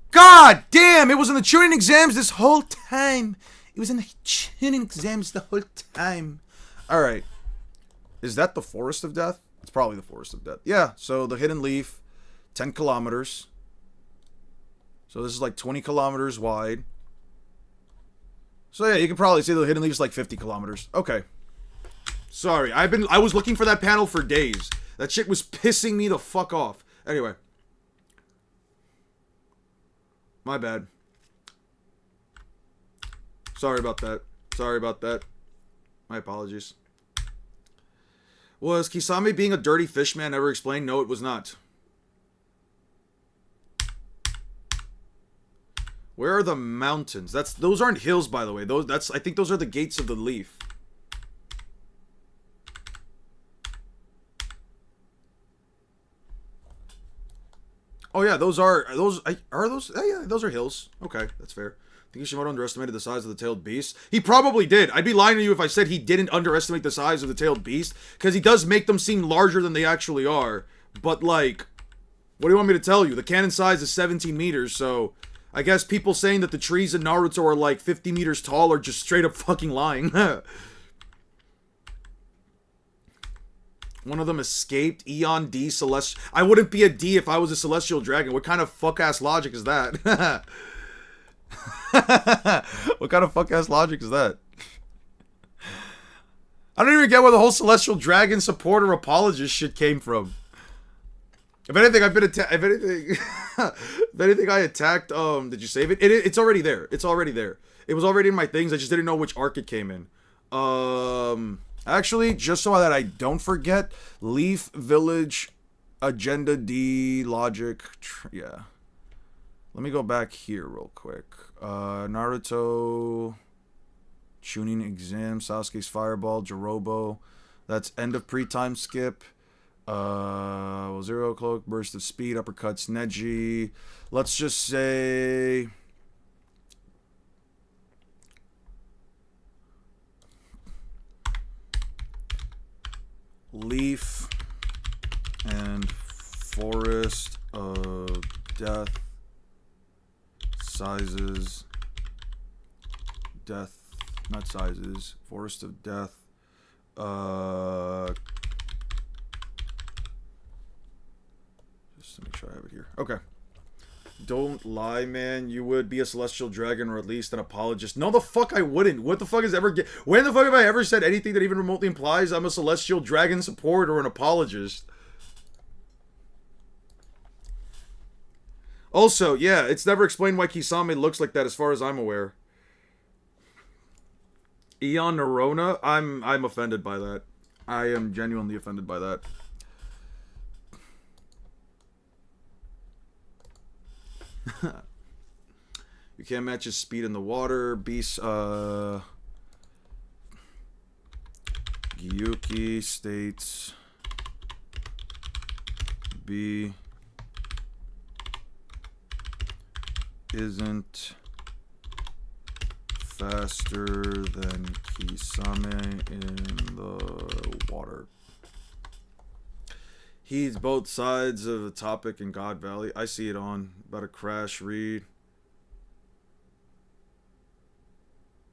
A: God damn, it was in the tuning exams this whole time. It was in the tuning exams the whole time. Alright. Is that the Forest of Death? It's probably the Forest of Death. Yeah, so the Hidden Leaf, 10 kilometers. So this is like 20 kilometers wide. So yeah, you can probably see the Hidden Leaf is like 50 kilometers. Okay. Sorry, I was looking for that panel for days. That shit was pissing me the fuck off. Anyway. My bad. Sorry about that. Sorry about that. My apologies. Was Kisame being a dirty fish man ever explained? No, it was not. Where are the mountains? Those aren't hills, by the way. I think those are the gates of the leaf. Oh yeah, those are those. Oh, yeah, those are hills. Okay, that's fair. I think Kishimoto underestimated the size of the tailed beast. He probably did. I'd be lying to you if I said he didn't underestimate the size of the tailed beast, because he does make them seem larger than they actually are. But like, what do you want me to tell you? The cannon size is 17 meters, so I guess people saying that the trees in Naruto are like 50 meters tall are just straight up fucking lying. One of them escaped. Eon D Celestial. I wouldn't be a D if I was a Celestial Dragon. What kind of fuck-ass logic is that? What kind of fuck-ass logic is that? I don't even get where the whole Celestial Dragon supporter apologist shit came from. If anything, I've been attacked. If anything, I attacked. Did you save it? It's already there. It's already there. It was already in my things. I just didn't know which arc it came in. Actually, just so that I don't forget, Leaf Village, Agenda D, Logic, yeah. Let me go back here real quick. Naruto, Chunin Exam, Sasuke's Fireball, Jirobo. That's end of pre-time skip. Zero Cloak, Burst of Speed, Uppercuts, Neji. Let's just say... Leaf and Forest of Death sizes, not sizes, Forest of Death, Just to make sure I have it here. Okay. Don't lie, man. You would be a celestial dragon or at least an apologist. No, the fuck I wouldn't. What the fuck is ever... When the fuck have I ever said anything that even remotely implies I'm a celestial dragon supporter or an apologist? Also, yeah, it's never explained why Kisame looks like that as far as I'm aware. Eon Nerona? I'm offended by that. I am genuinely offended by that. You can't match his speed in the water. Beast, Gyuki states B isn't faster than Kisame in the water. He's both sides of the topic in God Valley. I see it on. About to crash, read.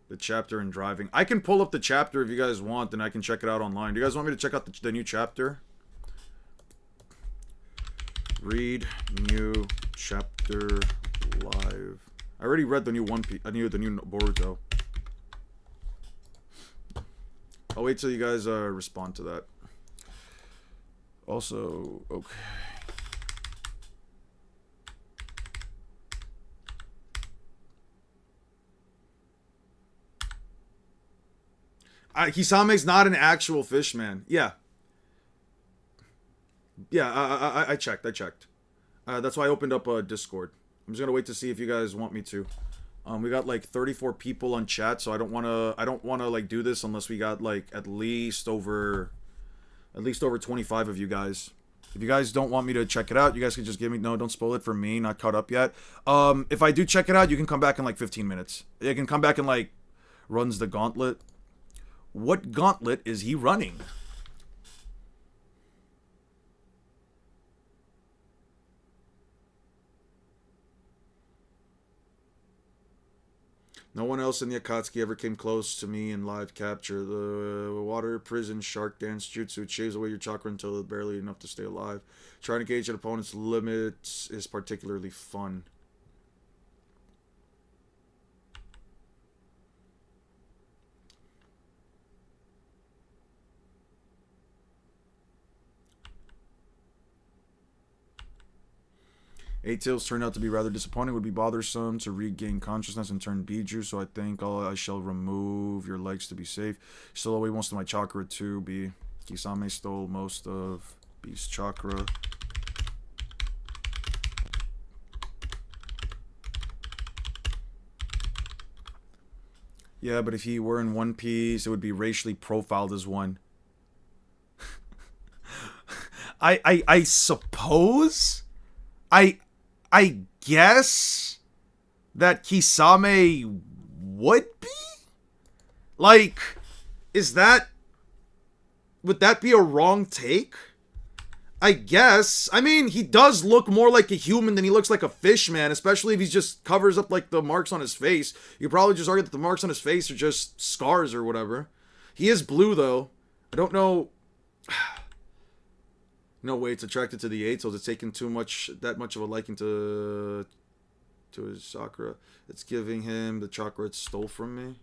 A: The chapter in driving. I can pull up the chapter if you guys want, and I can check it out online. Do you guys want me to check out the new chapter? Read new chapter live. I already read the new One Piece. I knew the new Boruto. I'll wait till you guys respond to that. Also, okay. Hisame's not an actual fish man. Yeah. Yeah, I checked. That's why I opened up a Discord. I'm just gonna wait to see if you guys want me to. We got like 34 people on chat, so I don't wanna like do this unless we got like at least over 25 of you guys. If you guys don't want me to check it out, you guys can just give me... No, don't spoil it for me. Not caught up yet. If I do check it out, you can come back in like 15 minutes. You can come back and like... Runs the gauntlet. What gauntlet is he running? No one else in the Akatsuki ever came close to me in live capture. The water prison shark dance jutsu. It shaves away your chakra until it's barely enough to stay alive. Trying to gauge an opponent's limits is particularly fun. Eight Tails turned out to be rather disappointing. It would be bothersome to regain consciousness and turn Biju, so I think I shall remove your legs to be safe. Stole away most of my chakra too, B. Kisame stole most of B's chakra. Yeah, but if he were in One Piece, it would be racially profiled as one. I suppose? I guess that Kisame would be? Like, would that be a wrong take? I guess. I mean, he does look more like a human than he looks like a fish, man, especially if he just covers up, like, the marks on his face. You could probably just argue that the marks on his face are just scars or whatever. He is blue, though. I don't know... No way, it's attracted to the eight, so it's taken that much of a liking to his chakra. It's giving him the chakra it stole from me.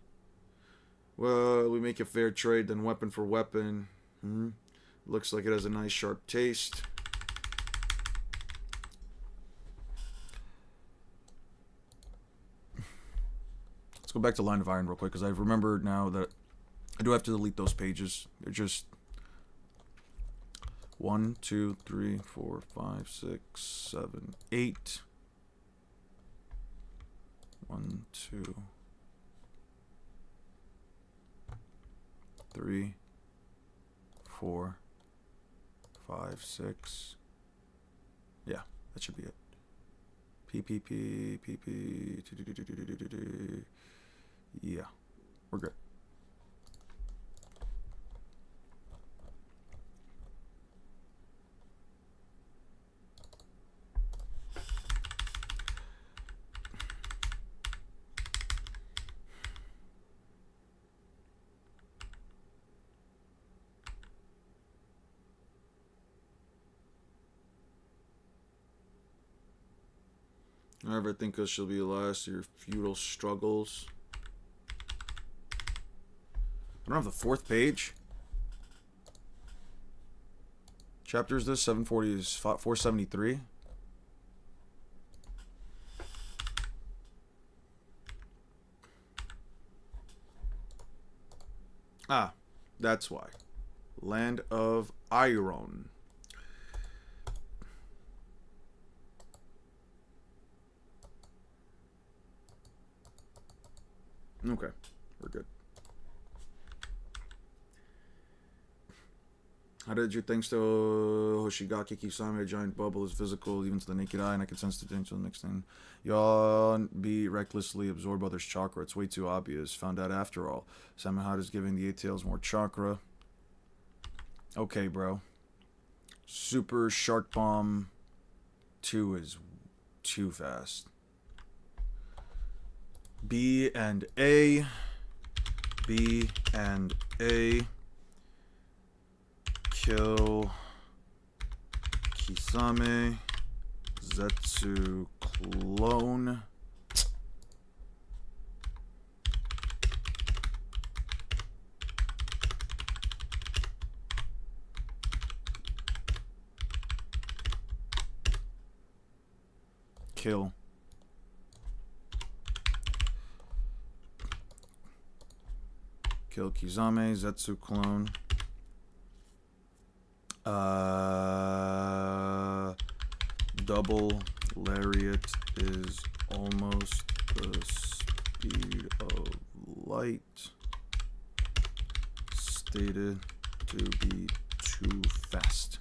A: Well, we make a fair trade, then weapon for weapon. Looks like it has a nice sharp taste. Let's go back to Line of Iron real quick, because I remember now that I do have to delete those pages. They're just... 1, 2, 3, 4, 5, 6, 7, 8. 1, 2, 3, 4, 5, 6. Yeah, that should be it. PP. Yeah, we're good. I ever think this shall be the last of your futile struggles. I don't have the 4th page. Chapter is this? 740 is 473. Ah, that's why. Land of Iron. Okay, we're good. How did you thanks to Hoshigaki Kisame, a giant bubble is physical even to the naked eye, and I can sense the potential next thing. Y'all be recklessly absorb others' chakra. It's way too obvious. Found out after all. Samehada's giving the 8 tails more chakra. Okay, bro. Super Shark Bomb 2 is too fast. B and A. B and A. Kill Kisame. Zetsu clone. Kill. Kill Kisame, Zetsu clone. Double lariat is almost the speed of light. Stated to be too fast.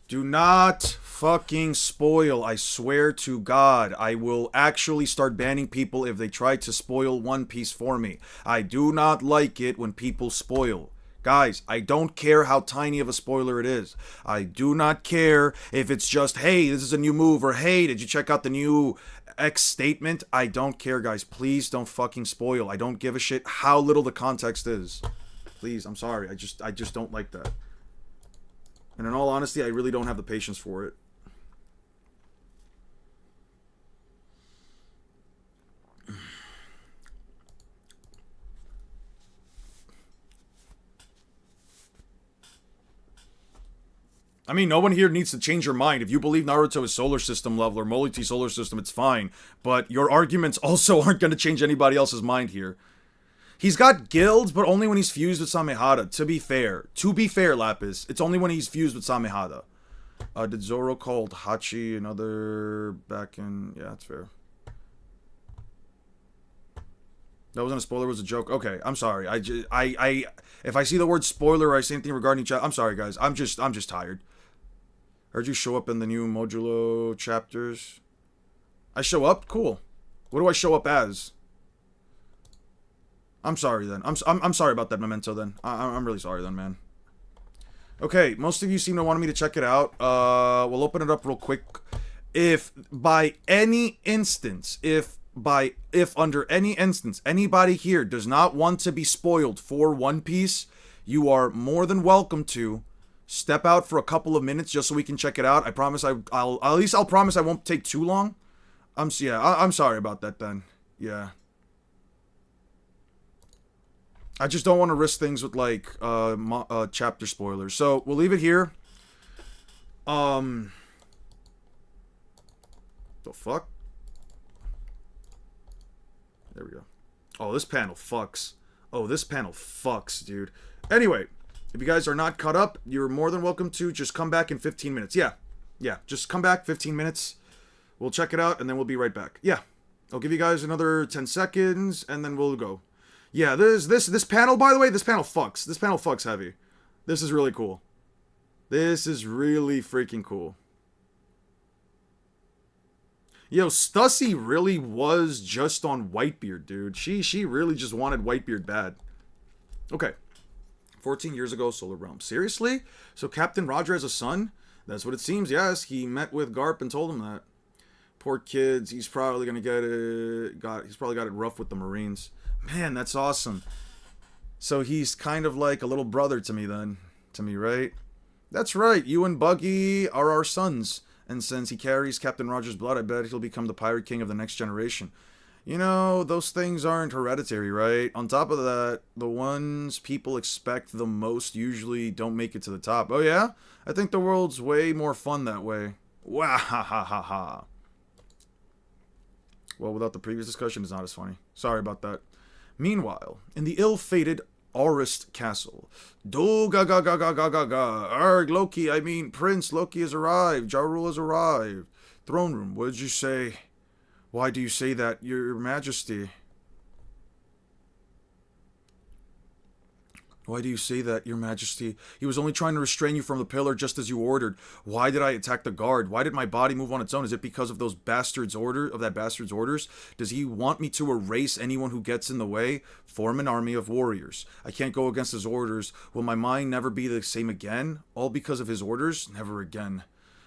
A: Do not fucking spoil. I swear to God, I will actually start banning people if they try to spoil One Piece for me. I do not like it when people spoil. Guys, I don't care how tiny of a spoiler it is. I do not care if it's just, hey, this is a new move, or hey, did you check out the new X statement? I don't care, guys. Please don't fucking spoil. I don't give a shit how little the context is. Please, I'm sorry. I just don't like that. And in all honesty, I really don't have the patience for it. I mean, no one here needs to change your mind. If you believe Naruto is solar system level or multi-solar system, it's fine. But your arguments also aren't going to change anybody else's mind here. He's got guilds, but only when he's fused with Samehada, to be fair. To be fair, Lapis, it's only when he's fused with Samehada. Did Zoro call Hachi another back in... Yeah, that's fair. That wasn't a spoiler, it was a joke. Okay, I'm sorry. If I see the word spoiler or I say anything regarding I'm sorry, guys. I'm just tired. Heard you show up in the new Modulo chapters. I show up? Cool. What do I show up as? I'm sorry then. I'm sorry about that, Memento then. I'm really sorry then, man. Okay, most of you seem to want me to check it out. We'll open it up real quick. If by any instance, if under any instance anybody here does not want to be spoiled for One Piece, you are more than welcome to step out for a couple of minutes just so we can check it out. I promise I'll promise I won't take too long. I'm sorry about that then. Yeah. I just don't want to risk things with like chapter spoilers. So we'll leave it here. The fuck? There we go. Oh, this panel fucks. Oh, this panel fucks, dude. Anyway, if you guys are not caught up, you're more than welcome to just come back in 15 minutes. Yeah, just come back 15 minutes. We'll check it out, and then we'll be right back. Yeah, I'll give you guys another 10 seconds, and then we'll go. Yeah, this panel, by the way, this panel fucks. This panel fucks heavy. This is really cool. This is really freaking cool. Yo, Stussy really was just on Whitebeard, dude. She really just wanted Whitebeard bad. Okay. 14 years ago, Solar Realm. Seriously? So Captain Roger has a son? That's what it seems, yes. He met with Garp and told him that. Poor kids, he's probably gonna he's probably got it rough with the Marines. Man, that's awesome. So he's kind of like a little brother to me then. To me, right? That's right. You and Buggy are our sons. And since he carries Captain Roger's blood, I bet he'll become the Pirate King of the next generation. You know, those things aren't hereditary, right? On top of that, the ones people expect the most usually don't make it to the top. Oh yeah? I think the world's way more fun that way. Wah ha ha ha ha. Well, without the previous discussion, it's not as funny. Sorry about that. Meanwhile, in the ill-fated Aurist Castle. Do ga ga ga ga ga ga ga. Arg, Loki, I mean Prince Loki has arrived. Ja Rule has arrived. Throne room, what did you say? Why do you say that, Your Majesty? Why do you say that, Your Majesty? He was only trying to restrain you from the pillar just as you ordered. Why did I attack the guard? Why did my body move on its own? Is it because of those bastards' that bastard's orders? Does he want me to erase anyone who gets in the way? Form an army of warriors. I can't go against his orders. Will my mind never be the same again? All because of his orders? Never again.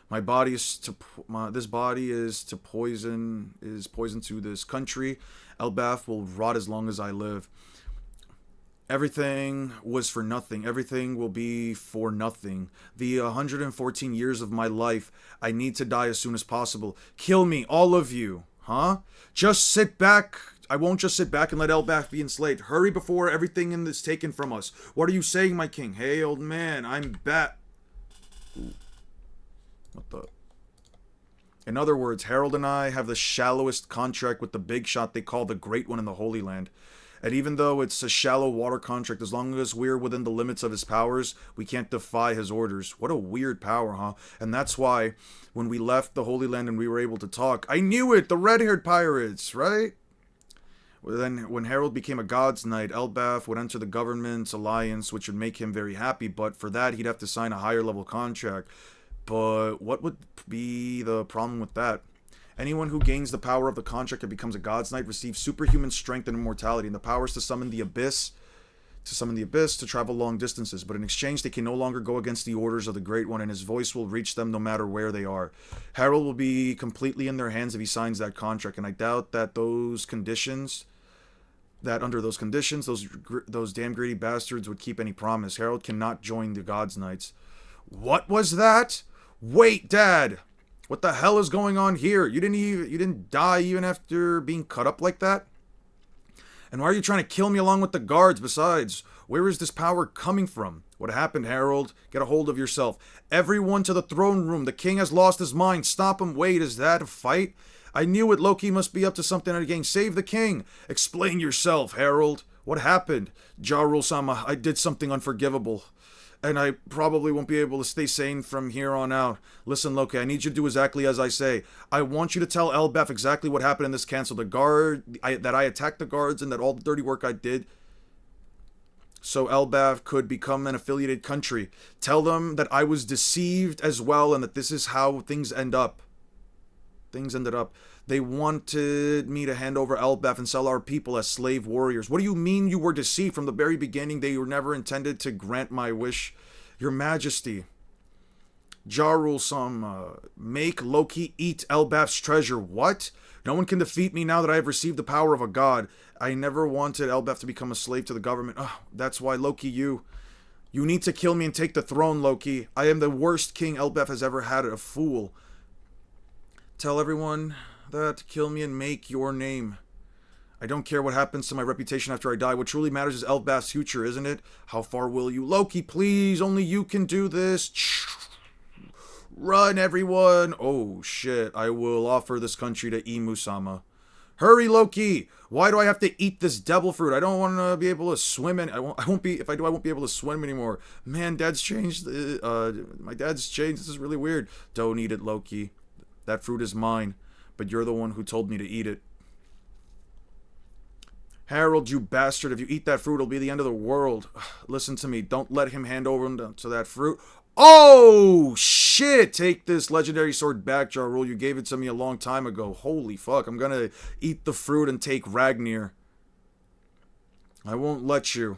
A: My body is to this body is poison to this country. Elbaf will rot as long as I live. Everything was for nothing. Everything will be for nothing. The 114 years of my life, I need to die as soon as possible. Kill me, all of you. Huh? Just sit back. I won't just sit back and let Elbaf be enslaved. Hurry before everything in this taken from us. What are you saying, my king? Hey, old man, I'm back. What the? In other words, Harold and I have the shallowest contract with the big shot they call the Great One in the Holy Land. And even though it's a shallow water contract, as long as we're within the limits of his powers, we can't defy his orders. What a weird power, huh? And that's why, when we left the Holy Land and we were able to talk, I knew it! The red-haired pirates, right? Well, then, when Harold became a God's Knight, Elbaf would enter the government's alliance, which would make him very happy, but for that, he'd have to sign a higher-level contract. But what would be the problem with that? Anyone who gains the power of the contract and becomes a God's Knight receives superhuman strength and immortality, and the powers to summon the abyss, to travel long distances. But in exchange, they can no longer go against the orders of the Great One, and his voice will reach them no matter where they are. Harold will be completely in their hands if he signs that contract, and I doubt that under those conditions, those damn greedy bastards would keep any promise. Harold cannot join the God's Knights. What was that? Wait, Dad! What the hell is going on here? You didn't die even after being cut up like that? And why are you trying to kill me along with the guards? Besides, where is this power coming from? What happened, Harold? Get a hold of yourself. Everyone to the throne room. The king has lost his mind. Stop him. Wait, is that a fight? I knew it. Loki must be up to something again. Save the king. Explain yourself, Harold. What happened? Ja Rule-sama, I did something unforgivable. And I probably won't be able to stay sane from here on out. Listen, Loki, I need you to do exactly as I say. I want you to tell Elbaf exactly what happened in this council. That I attacked the guards and that all the dirty work I did so Elbaf could become an affiliated country. Tell them that I was deceived as well and that this is how things ended up. They wanted me to hand over Elbaf and sell our people as slave warriors. What do you mean you were deceived? From the very beginning, they were never intended to grant my wish. Your Majesty, Ja Rule-sama, make Loki eat Elbaf's treasure. What? No one can defeat me now that I have received the power of a god. I never wanted Elbaf to become a slave to the government. That's why, Loki, you need to kill me and take the throne, Loki. I am the worst king Elbaf has ever had, a fool. Tell everyone that, kill me and make your name. I don't care what happens to my reputation after I die. What truly matters is Elbaf's future, isn't it? How far will you? Loki, please, only you can do this. Run, everyone. Oh, shit. I will offer this country to Imu-sama. Hurry, Loki. Why do I have to eat this devil fruit? I don't want to be able to swim. I won't be able to swim anymore. Man, Dad's changed. My dad's changed. This is really weird. Don't eat it, Loki. That fruit is mine, but you're the one who told me to eat it. Harold, you bastard, if you eat that fruit, it'll be the end of the world. Listen to me, don't let him hand over to that fruit. Oh, shit! Take this legendary sword back, Ja Rule. You gave it to me a long time ago. Holy fuck, I'm gonna eat the fruit and take Ragnir. I won't let you.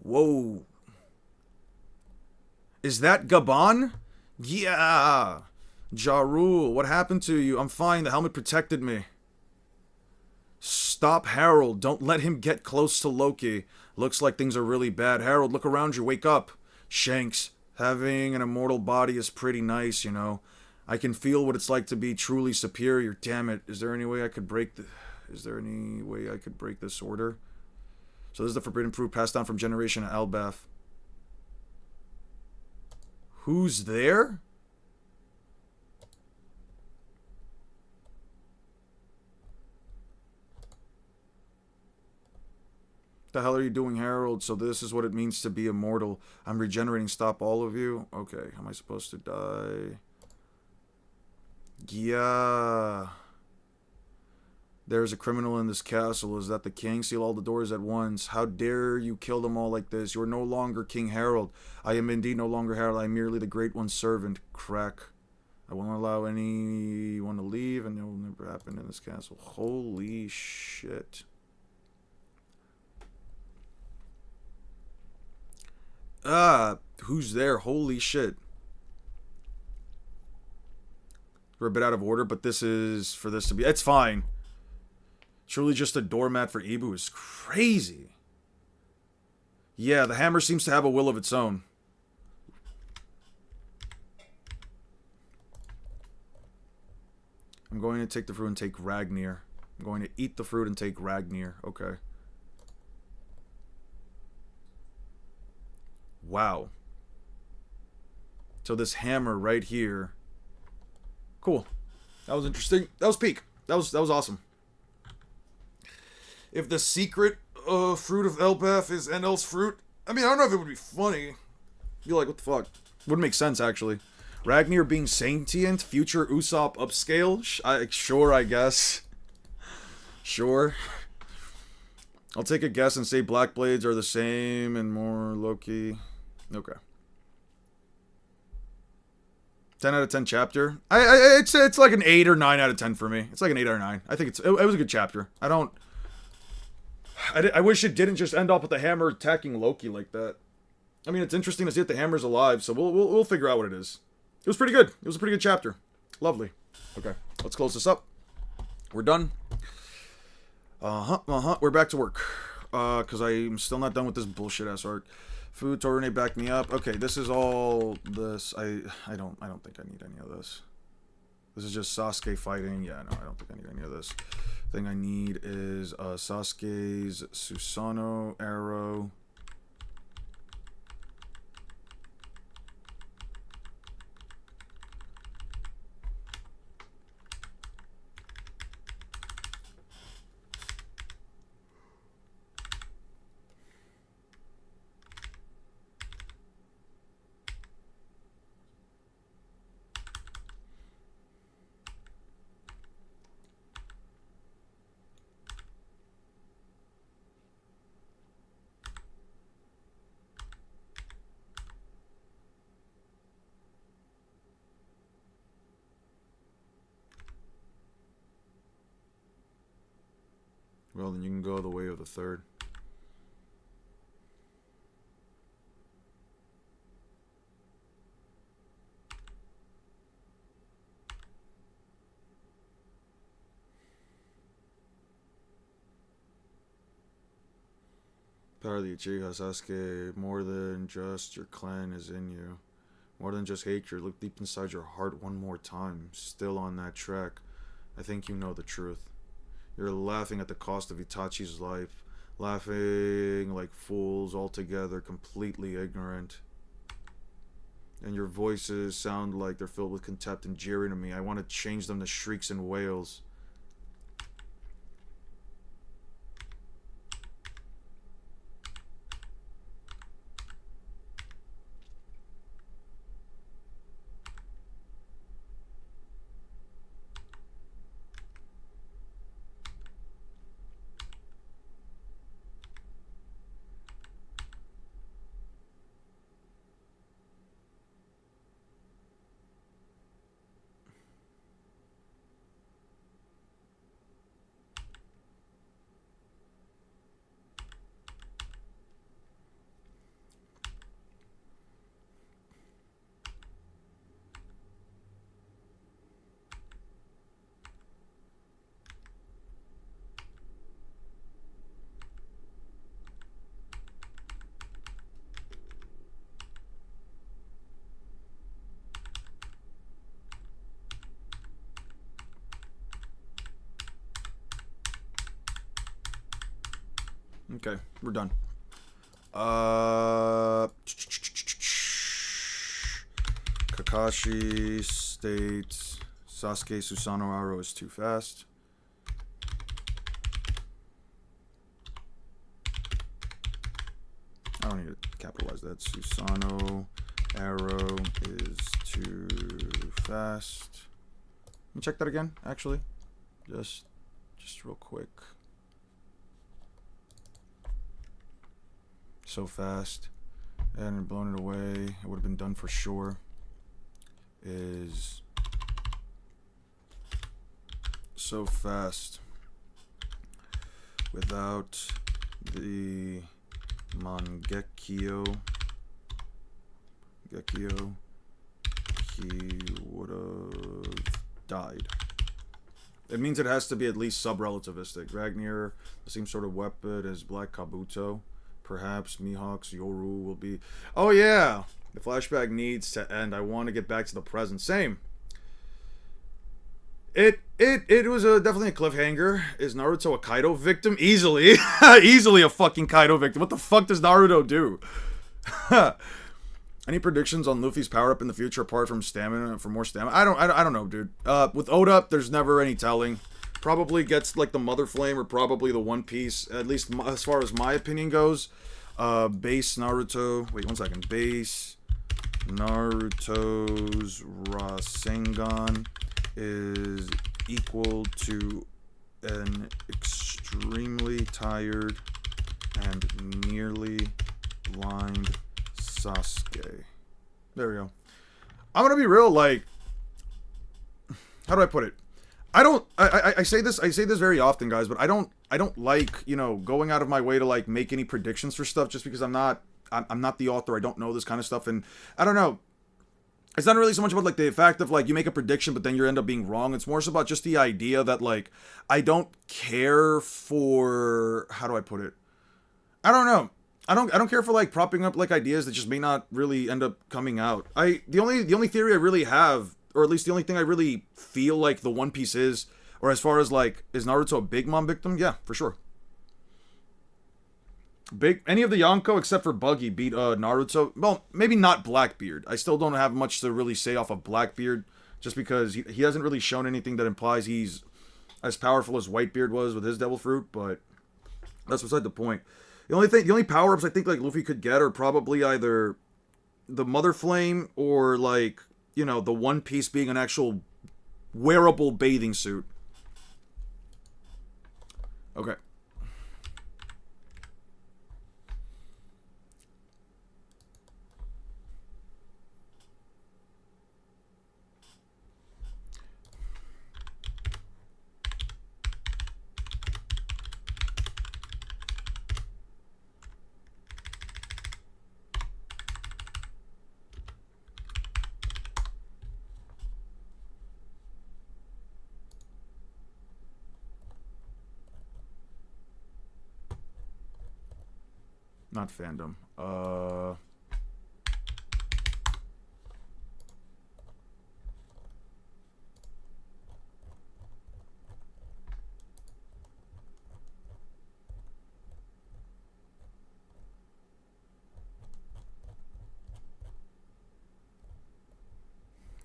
A: Whoa. Is that Gabon? Yeah! Ja Rule, what happened to you? I'm fine, the helmet protected me. Stop Harold, don't let him get close to Loki. Looks like things are really bad. Harold, look around you, wake up. Shanks, Having an immortal body is pretty nice, you know. I can feel what it's like to be truly superior. Damn it. Is there any way I could break the... Is there any way I could break this order? So this is the forbidden fruit passed down from generation to Elbaf. Who's there? The hell are you doing, Harold? So this is what it means to be immortal. I'm regenerating. Stop all of you. Okay, am I supposed to die? Yeah. There's a criminal in this castle. Is that the king? Seal all the doors at once. How dare you kill them all like this? You are no longer King Harold. I am indeed no longer Harold. I am merely the Great One's servant. Crack. I won't allow anyone to leave, and it will never happen in this castle. Holy shit. Who's there? Holy shit. We're a bit out of order, but this is for this to be... It's fine. Truly just a doormat for Ibu is crazy. Yeah, the hammer seems to have a will of its own. I'm going to take the fruit and take Ragnir. I'm going to eat the fruit and take Ragnir. Okay. Wow. So this hammer right here. Cool. That was interesting. That was peak. That was awesome. If the secret fruit of Elbaf is Enel's fruit, I mean, I don't know if it would be funny. You're like, what the fuck? Wouldn't make sense, actually. Ragnir being sentient, future Usopp upscale? Sure, I guess. Sure. I'll take a guess and say Black Blades are the same and more Loki. Okay. 10 out of 10 chapter. It's like an 8 or 9 out of 10 for me. It's like an 8 or 9. I think it was a good chapter. I wish it didn't just end up with the hammer attacking Loki like that. I mean, it's interesting to see that the hammer's alive, so we'll figure out what it is. It was pretty good. It was a pretty good chapter. Lovely. Okay, let's close this up. We're done. We're back to work. Because I'm still not done with this bullshit ass arc. Food, Torune, back me up. Okay, this is all this. I don't think I need any of this. This is just Sasuke fighting. Yeah, no, I don't think I need any of this. Thing I need is Sasuke's Susanoo arrow. Well, then you can go the way of the third. Power of the Uchiha, Sasuke, more than just your clan is in you. More than just hatred, look deep inside your heart one more time. Still on that track. I think you know the truth. You're laughing at the cost of Itachi's life. Laughing like fools altogether, completely ignorant. And your voices sound like they're filled with contempt and jeering at me. I want to change them to shrieks and wails. Okay, we're done. Kakashi states Sasuke Susanoo arrow is too fast. I don't need to capitalize that. Susanoo arrow is too fast. Let me check that again, actually. Just real quick. So fast. And blown it away. It would have been done for sure. Is so fast without the Mangekyo, he would have died. It means it has to be at least sub-relativistic. Ragnar, the same sort of weapon as Black Kabuto. Perhaps Mihawk's Yoru will be... Oh yeah! The flashback needs to end. I want to get back to the present. Same. It was definitely a cliffhanger. Is Naruto a Kaido victim? Easily. Easily a fucking Kaido victim. What the fuck does Naruto do? Any predictions on Luffy's power-up in the future apart from stamina, for more stamina? I don't know, dude. With Oda, there's never any telling. Probably gets like the Mother Flame or probably the One Piece, at least as far as my opinion goes. Base Naruto. Wait, 1 second. Base Naruto's Rasengan is equal to an extremely tired and nearly blind Sasuke. There we go. I'm gonna be real, like, how do I put it? I say this very often, guys, but I don't like, you know, going out of my way to like make any predictions for stuff just because I'm not the author. I don't know this kind of stuff, and I don't know. It's not really so much about like the fact of like you make a prediction but then you end up being wrong. It's more so about just the idea that like I don't care for, how do I put it? I don't know. I don't care for like propping up like ideas that just may not really end up coming out. The only theory I really have, or at least the only thing I really feel like the One Piece is, or as far as like, is Naruto a Big Mom victim? Yeah, for sure. Any of the Yonko except for Buggy beat Naruto. Well, maybe not Blackbeard. I still don't have much to really say off of Blackbeard, just because he hasn't really shown anything that implies he's as powerful as Whitebeard was with his Devil Fruit, but that's beside the point. The only power-ups I think like Luffy could get are probably either the Mother Flame or like, you know, the One Piece being an actual wearable bathing suit. Okay. Not fandom.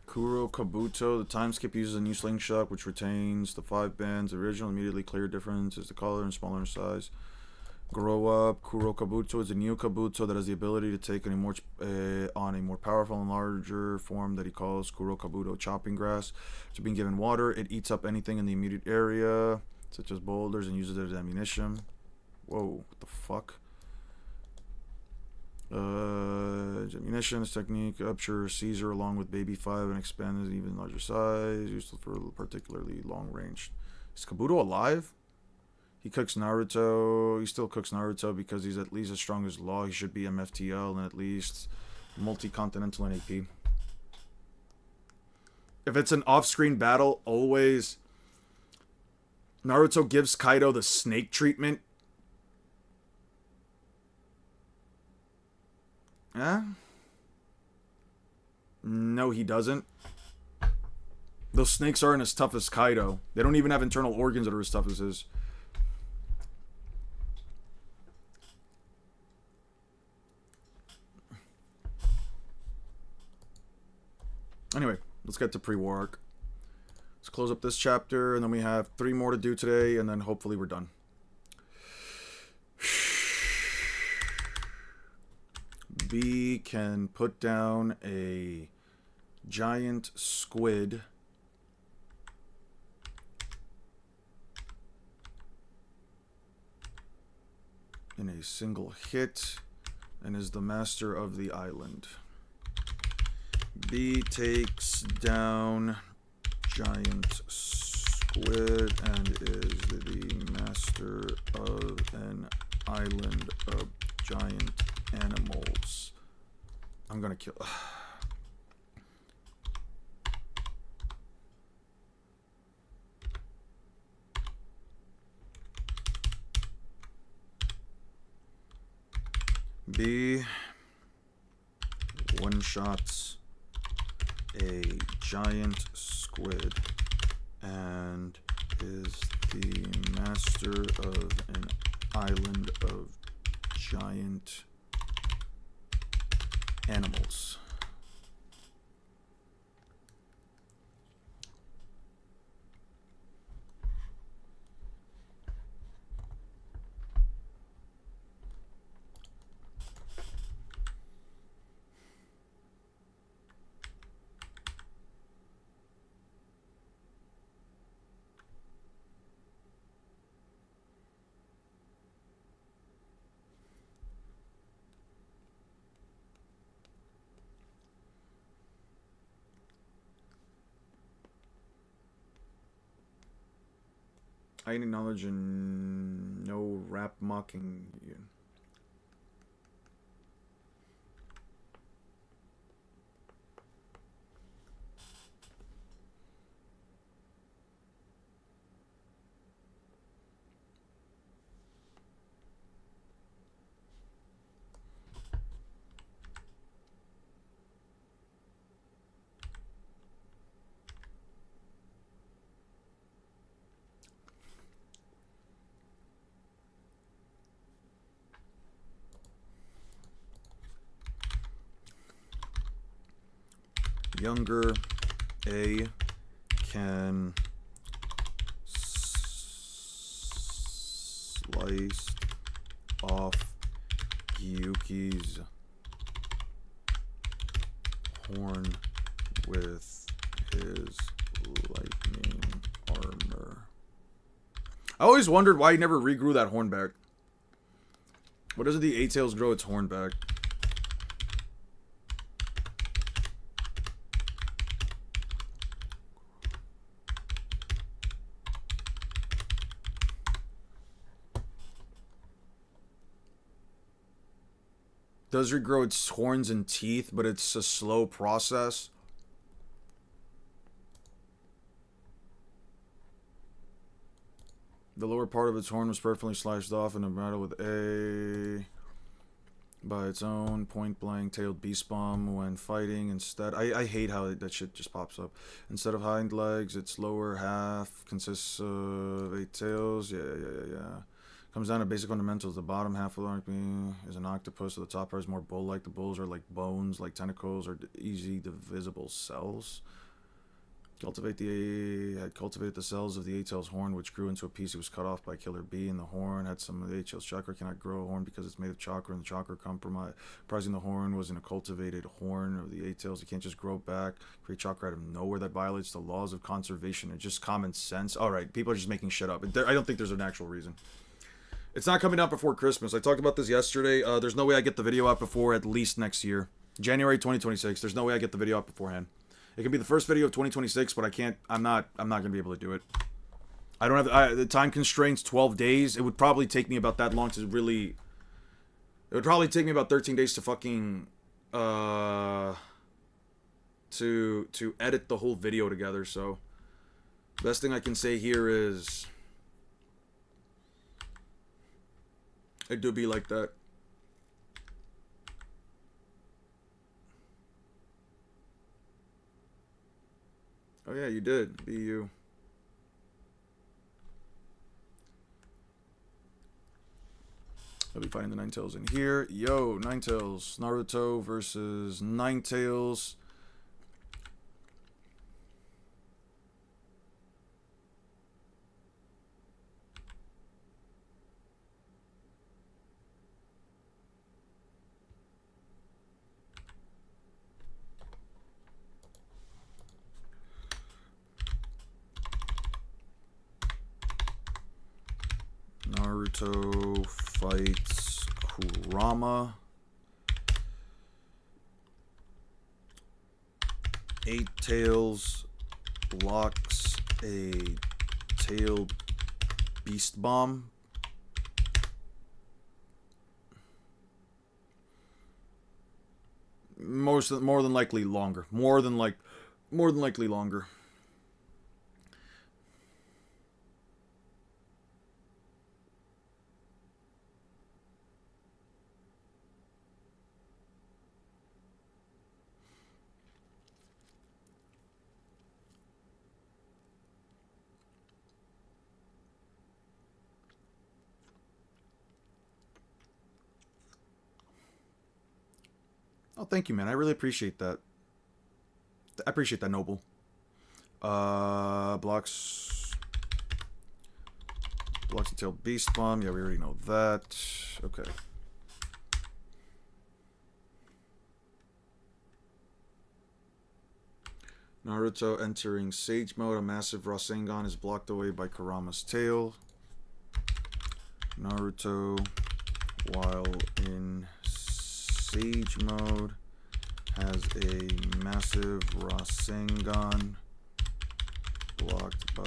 A: Kuro Kabuto. The time skip uses a new slingshot which retains the 5 bands. The original immediately clear difference is the color and smaller in size. Grow up. Kuro Kabuto is a new Kabuto that has the ability to take on a more powerful and larger form that he calls Kuro Kabuto Chopping Grass. After being given water, it eats up anything in the immediate area, such as boulders, and uses it as ammunition. Whoa, what the fuck? Ammunition, this technique, Upture Caesar along with Baby 5 and expand it even larger size, useful for particularly long range. Is Kabuto alive? He cooks Naruto. He still cooks Naruto because he's at least as strong as Law. He should be MFTL and at least multi-continental in AP. If it's an off-screen battle, always Naruto gives Kaido the snake treatment. Eh? No, he doesn't. Those snakes aren't as tough as Kaido. They don't even have internal organs that are as tough as his. Anyway, let's get to pre-war arc. Let's close up this chapter, and then we have 3 more to do today, and then hopefully we're done. B can put down a giant squid in a single hit and is the master of the island. B takes down giant squid and is the master of an island of giant animals. I'm gonna kill. B one-shots a giant squid and is the master of an island of giant animals. I acknowledge and no rap mocking you. Younger A can slice off Yuki's horn with his lightning armor. I always wondered why he never regrew that horn back. What doesn't the Eight Tails grow its horn back? Does regrow its horns and teeth, but it's a slow process. The lower part of its horn was perfectly sliced off in a battle with A by its own point-blank tailed beast bomb when fighting. Instead, I hate how that shit just pops up. Instead of hind legs, its lower half consists of 8 tails. Yeah. Comes down to basic fundamentals. The bottom half of the arc is an octopus, so the top part is more bull-like. The bulls are like bones, like tentacles, or easy divisible cells. Cultivated the cells of the Eight Tails horn, which grew into a piece. It was cut off by Killer B, and the horn had some of the Eight Tails chakra. Cannot grow a horn because it's made of chakra, and the chakra comprising the horn was in a cultivated horn of the Eight Tails. You can't just grow back, create chakra out of nowhere. That violates the laws of conservation. It's just common sense. All right, people are just making shit up. I don't think there's an actual reason. It's not coming out before Christmas. I talked about this yesterday. There's no way I get the video out before at least next year. January 2026. There's no way I get the video out beforehand. It can be the first video of 2026, but I'm not going to be able to do it. I don't have the time constraints 12 days. It would probably take me about that long to really. It would probably take me about 13 days to fucking to edit the whole video together, so best thing I can say here is it do be like that. Oh yeah, you did. Be you. I'll be fighting the Ninetales in here. Yo, Ninetales. Naruto versus Ninetales. Naruto fights Kurama. 8 Tails blocks a tail beast bomb. More than likely longer. More than likely longer. Oh, thank you, man. I really appreciate that. I appreciate that, Noble. Blocks the tail beast bomb. Yeah, we already know that. Okay. Naruto entering Sage mode. A massive Rasengan is blocked away by Kurama's tail. Naruto, while in Sage mode, has a massive Rasengan blocked by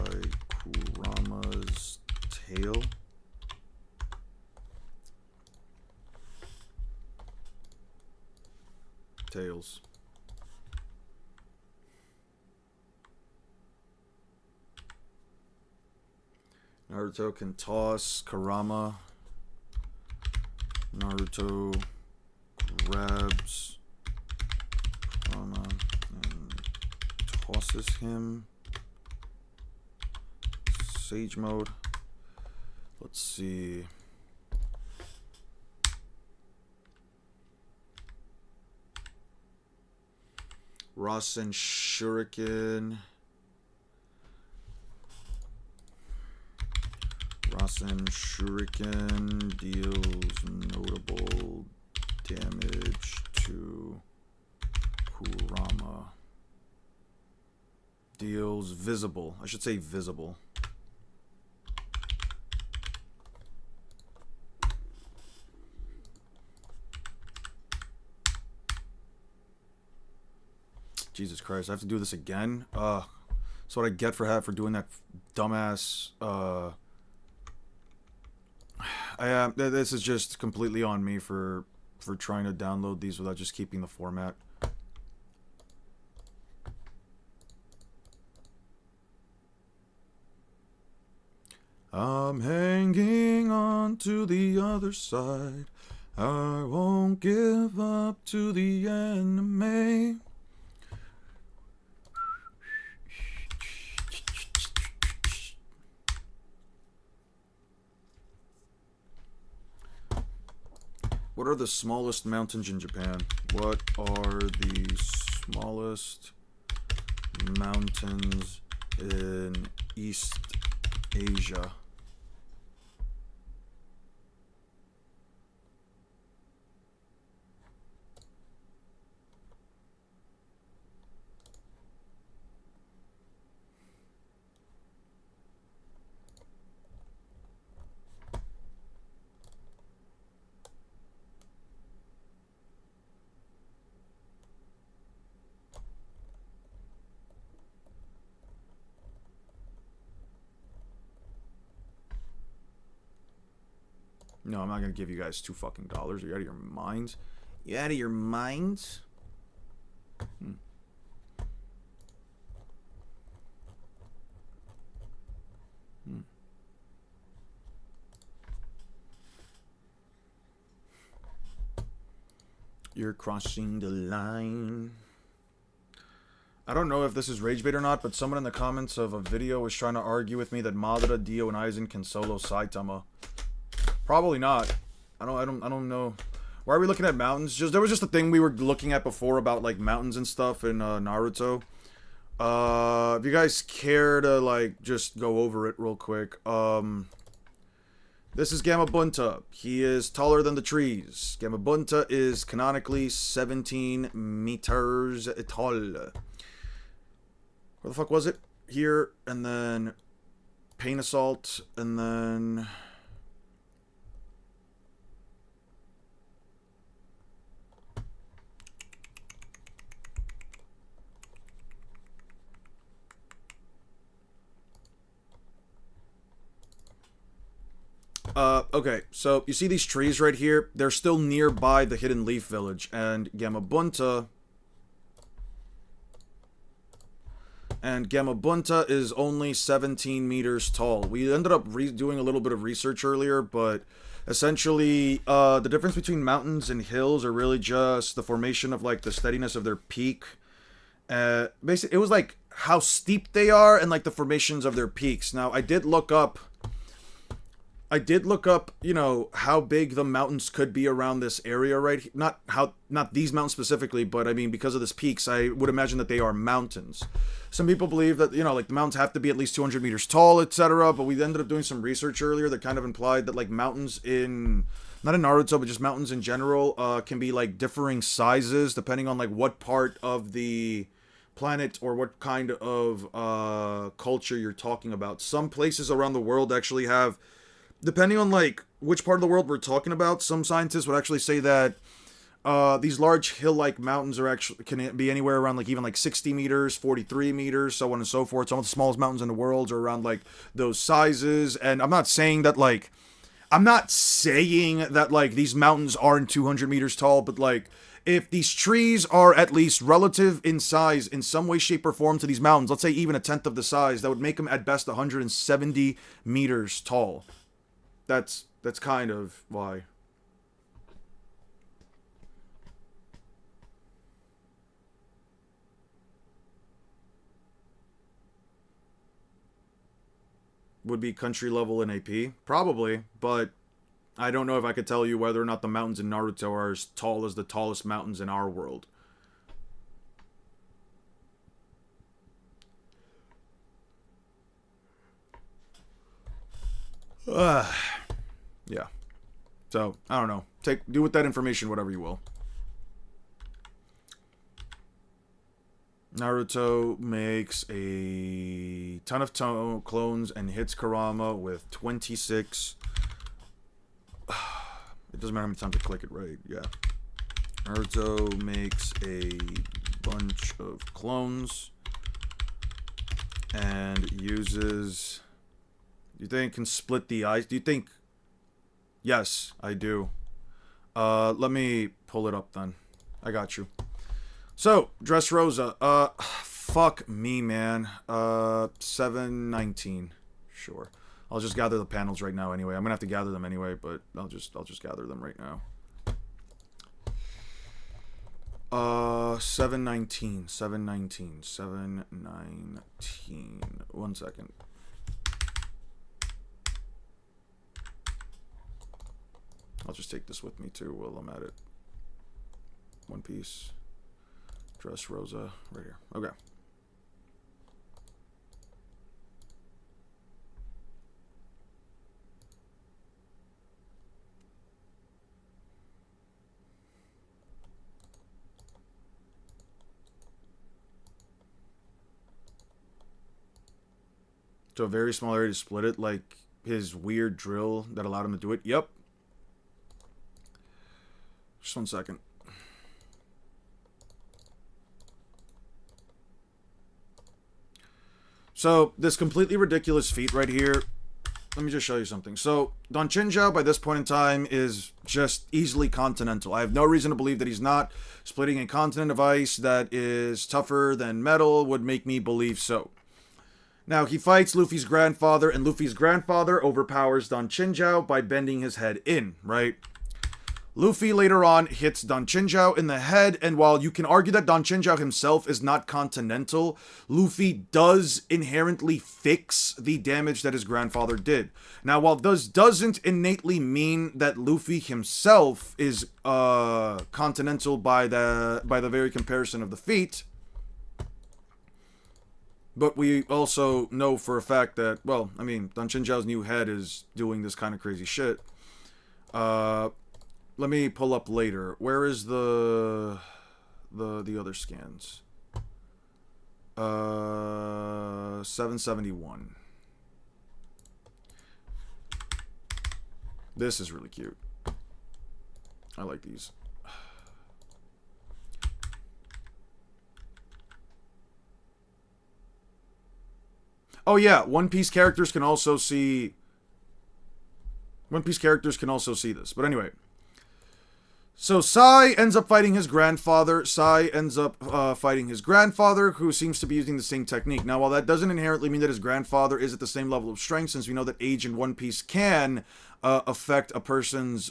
A: Kurama's tail. Tails. Naruto can toss Kurama. Naruto grabs Kurama and tosses him. Sage mode. Let's see. Rasen Shuriken. Rasen Shuriken deals notable damage to Kurama. Deals visible. I should say visible. Jesus Christ, I have to do this again? That's what I get for doing that dumbass, this is just completely on me for trying to download these without just keeping the format. I'm hanging on to the other side. I won't give up to the enemy. What are the smallest mountains in Japan? What are the smallest mountains in East Asia? No, I'm not gonna give you guys $2 Are you out of your minds? You out of your minds? You're crossing the line. I don't know if this is rage bait or not, but someone in the comments of a video was trying to argue with me that Madara, Dio, and Aizen can solo Saitama. Probably not. I don't know. Why are we looking at mountains? There was just a thing we were looking at before about like mountains and stuff in Naruto. If you guys care to like just go over it real quick. This is Gamabunta. He is taller than the trees. Gamabunta is canonically 17 meters tall. Where the fuck was it? Here, and then Pain Assault, and then Okay, so you see these trees right here? They're still nearby the Hidden Leaf Village, and Gamabunta is only 17 meters tall. We ended up doing a little bit of research earlier, but essentially, the difference between mountains and hills are really just the formation of, like, the steadiness of their peak. Basically, it was, like, how steep they are and, like, the formations of their peaks. Now, I did look up, you know, how big the mountains could be around this area right here. Not these mountains specifically, but I mean, because of this peaks, I would imagine that they are mountains. Some people believe that, you know, like the mountains have to be at least 200 meters tall, etc. But we ended up doing some research earlier that kind of implied that, like, mountains in, not in Naruto, but just mountains in general, can be, like, differing sizes depending on, like, what part of the planet or what kind of culture you're talking about. Some places around the world actually have, depending on, like, which part of the world we're talking about, some scientists would actually say that these large hill-like mountains are actually can be anywhere around, like, even like 60 meters, 43 meters, so on and so forth. Some of the smallest mountains in the world are around, like, those sizes. And I'm not saying that like these mountains aren't 200 meters tall, but, like, if these trees are at least relative in size in some way, shape, or form to these mountains, let's say even a tenth of the size, that would make them at best 170 meters tall. That's kind of why. Would be country level in AP? Probably, but I don't know if I could tell you whether or not the mountains in Naruto are as tall as the tallest mountains in our world. Yeah. So, I don't know. Do with that information whatever you will. Naruto makes a ton of clones and hits Kurama with 26. It doesn't matter how many times I click it, right? Yeah. Naruto makes a bunch of clones and uses... Do you think can split the eyes? Do you think... Yes, I do. Let me pull it up then. I got you. So, Dressrosa. Fuck me, man. 719. Sure. I'll just gather the panels right now anyway. I'm gonna have to gather them anyway, but I'll just gather them right now. 719. 719. 719. 1 second. I'll just take this with me too while I'm at it. One Piece. Dressrosa. Right here. Okay. So a very small area to split it, like his weird drill that allowed him to do it. Yep. Just 1 second. So, this completely ridiculous feat right here, let me just show you something. So, Don Chinjiao, by this point in time, is just easily continental. I have no reason to believe that he's not. Splitting a continent of ice that is tougher than metal would make me believe so. Now, he fights Luffy's grandfather, and Luffy's grandfather overpowers Don Chinjiao by bending his head in, right? Luffy later on hits Don Chinjiao in the head, and while you can argue that Don Chinjiao himself is not continental, Luffy does inherently fix the damage that his grandfather did. Now, while this doesn't innately mean that Luffy himself is continental by the very comparison of the feat, but we also know for a fact that, well, I mean, Don Chinjiao's new head is doing this kind of crazy shit. Let me pull up later. Where is the other scans? 771. This is really cute. I like these. Oh yeah, One Piece characters can also see... One Piece characters can also see this. But anyway. So Sai ends up fighting his grandfather. Who seems to be using the same technique. Now, while that doesn't inherently mean that his grandfather is at the same level of strength, since we know that age in One Piece can affect a person's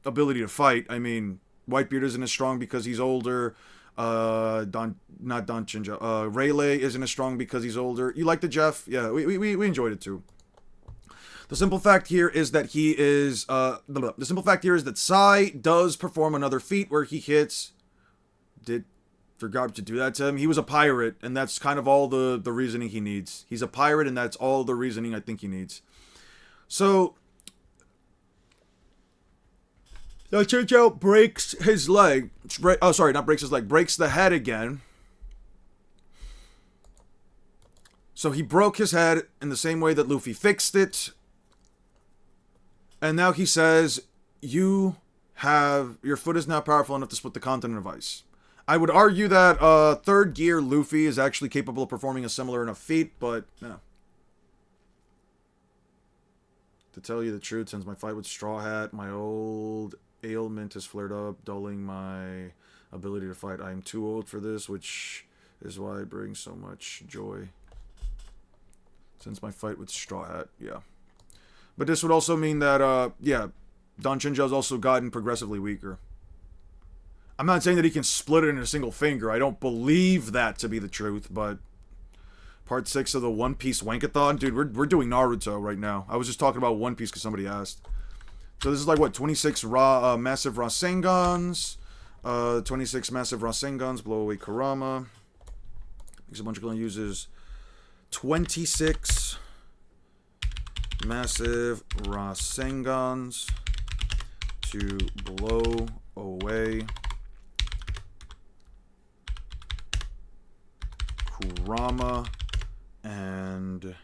A: ability to fight. I mean, Whitebeard isn't as strong because he's older. Rayleigh isn't as strong because he's older. You liked it, Jeff? Yeah, we enjoyed it too. The simple fact here is that Sai does perform another feat where he hits. Forgot to do that to him. He was a pirate, and that's kind of all the reasoning he needs. He's a pirate, and that's all the reasoning I think he needs. So, Chinchou breaks his leg. Breaks the head again. So he broke his head in the same way that Luffy fixed it. And now he says, your foot is now powerful enough to split the continent of ice. I would argue that third gear Luffy is actually capable of performing a similar enough feat, but, no. To tell you the truth, since my fight with Straw Hat, my old ailment has flared up, dulling my ability to fight. I am too old for this, which is why it brings so much joy. Since my fight with Straw Hat, yeah. But this would also mean that, Don Chinchou's also gotten progressively weaker. I'm not saying that he can split it in a single finger. I don't believe that to be the truth, but Part 6 of the One Piece Wankathon? Dude, we're doing Naruto right now. I was just talking about One Piece because somebody asked. So this is like, what, 26 massive Rasengans. 26 massive Rasengans blow away Kurama. Because a bunch of clone uses 26... massive Rasengans to blow away Kurama, and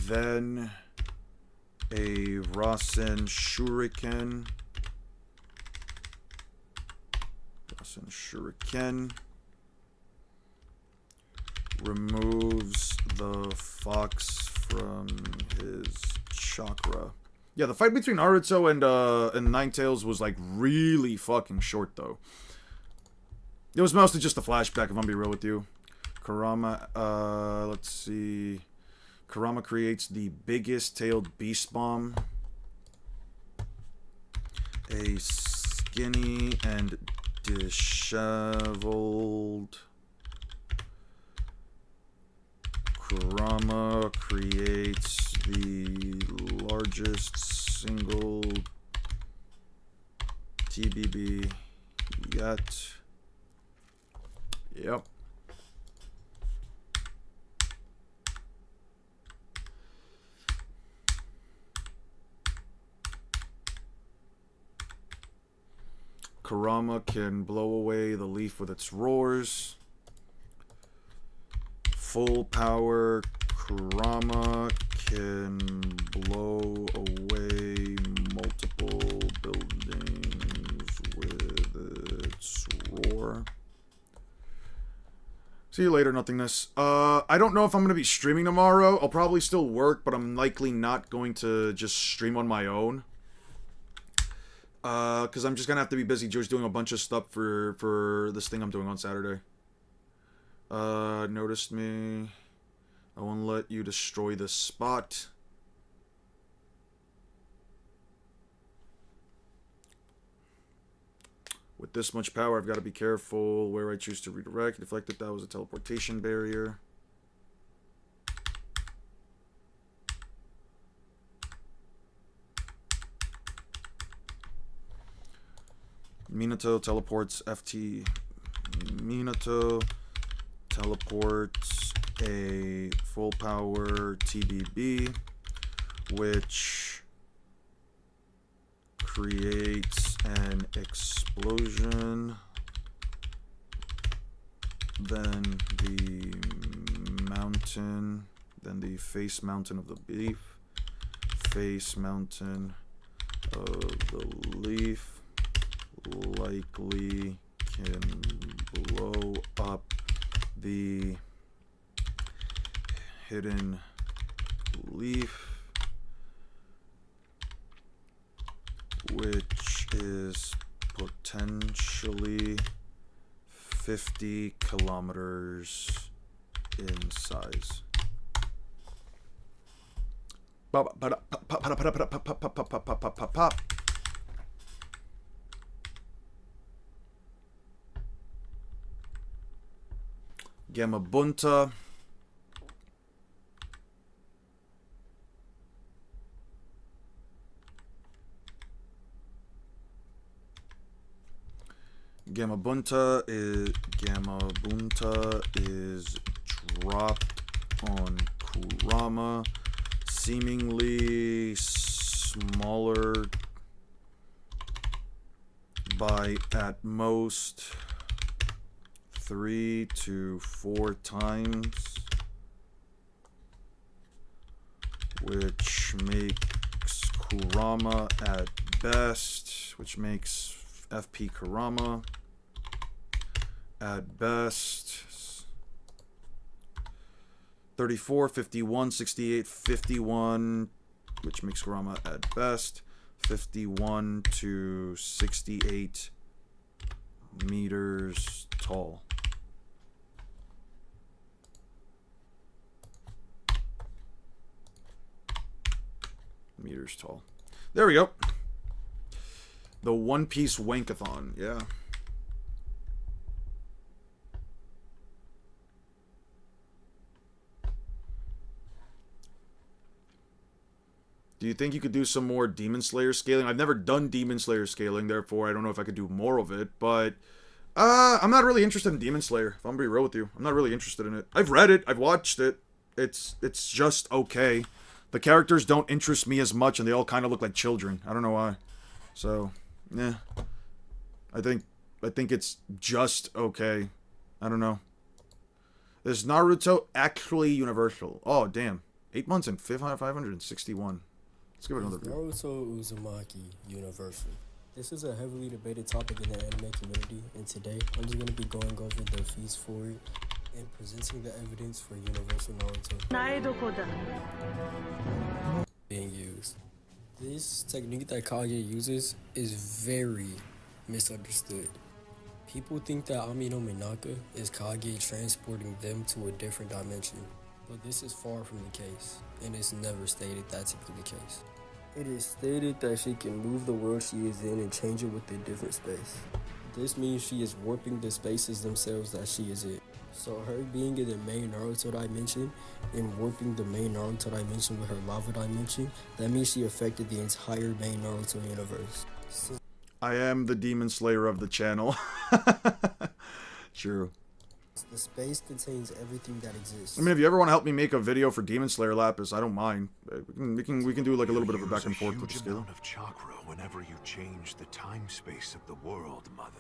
A: then a Rasen Shuriken. Removes the fox from his chakra. Yeah, the fight between Naruto and Ninetales was like really fucking short though. It was mostly just a flashback, if I'm being real with you. Kurama, let's see. Kurama creates the biggest tailed beast bomb. A skinny and disheveled Kurama creates the largest single TBB yet. Yep. Kurama can blow away the leaf with its roars. Full power Kurama can blow away multiple buildings with its roar. See you later, nothingness. I don't know if I'm going to be streaming tomorrow. I'll probably still work, but I'm likely not going to just stream on my own. Because I'm just going to have to be busy just doing a bunch of stuff for this thing I'm doing on Saturday. Noticed me. I won't let you destroy this spot. With this much power, I've got to be careful where I choose to redirect. Deflected, that was a teleportation barrier. Minato teleports FT. Minato teleports a full power TBB, which creates an explosion. Then the mountain, then the face mountain of the beef, face mountain of the leaf likely can blow up the hidden leaf which is potentially 50 kilometers in size. Gamabunta. Gamabunta is dropped on Kurama, seemingly smaller by at most 3 to 4 times, which makes Kurama at best, which makes FP Kurama at best 34, 51, 68, 51, which makes Kurama at best 51 to 68 meters tall. Meters tall. There we go. The One Piece Wankathon, yeah. Do you think you could do some more Demon Slayer scaling? I've never done Demon Slayer scaling, therefore I don't know if I could do more of it, but I'm not really interested in Demon Slayer, if I'm gonna be real with you. I'm not really interested in it. I've read it, I've watched it. It's just okay. The characters don't interest me as much, and they all kind of look like children. I don't know why. So, yeah. I think it's just okay. I don't know. Is Naruto actually universal? Oh, damn. 8 months and 561. Let's give it another view.
B: Naruto Uzumaki universal? This is a heavily debated topic in the anime community, and today I'm just going to be going over the fees for it and presenting the evidence for universal Naruto being used. This technique that Kage uses is very misunderstood. People think that Ami no Minaka is Kage transporting them to a different dimension, but this is far from the case, and it's never stated that to be the case. It is stated that she can move the world she is in and change it with a different space. This means she is warping the spaces themselves that she is in. So her being in the main Naruto dimension and warping the main Naruto dimension with her lava dimension, that means she affected the entire main Naruto universe.
A: I am the Demon Slayer of the channel. True.
B: The space contains everything that exists.
A: I mean, if you ever want to help me make a video for Demon Slayer Lapis, I don't mind. We can do like a little bit of a back and forth with the skill.
C: Of chakra whenever you change the time space of the world, mother.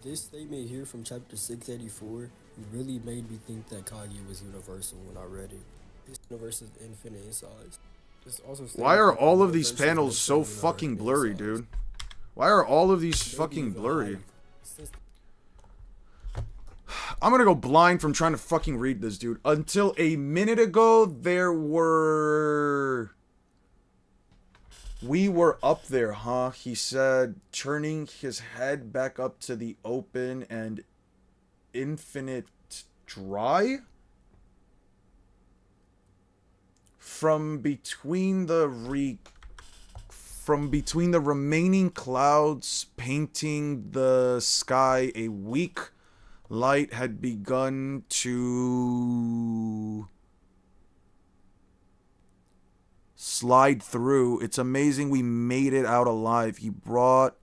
B: This statement here from chapter 684 really made me think that Kage was universal when I read it. This universe is infinite in size. This also
A: why are all of these panels so fucking blurry, dude? Why are all of these fucking blurry? I'm gonna go blind from trying to fucking read this, dude. Until a minute ago, we were up there, huh? He said, turning his head back up to the open and infinite dry? From between the remaining clouds painting the sky, a weak light had begun to slide through. It's amazing we made it out alive. He brought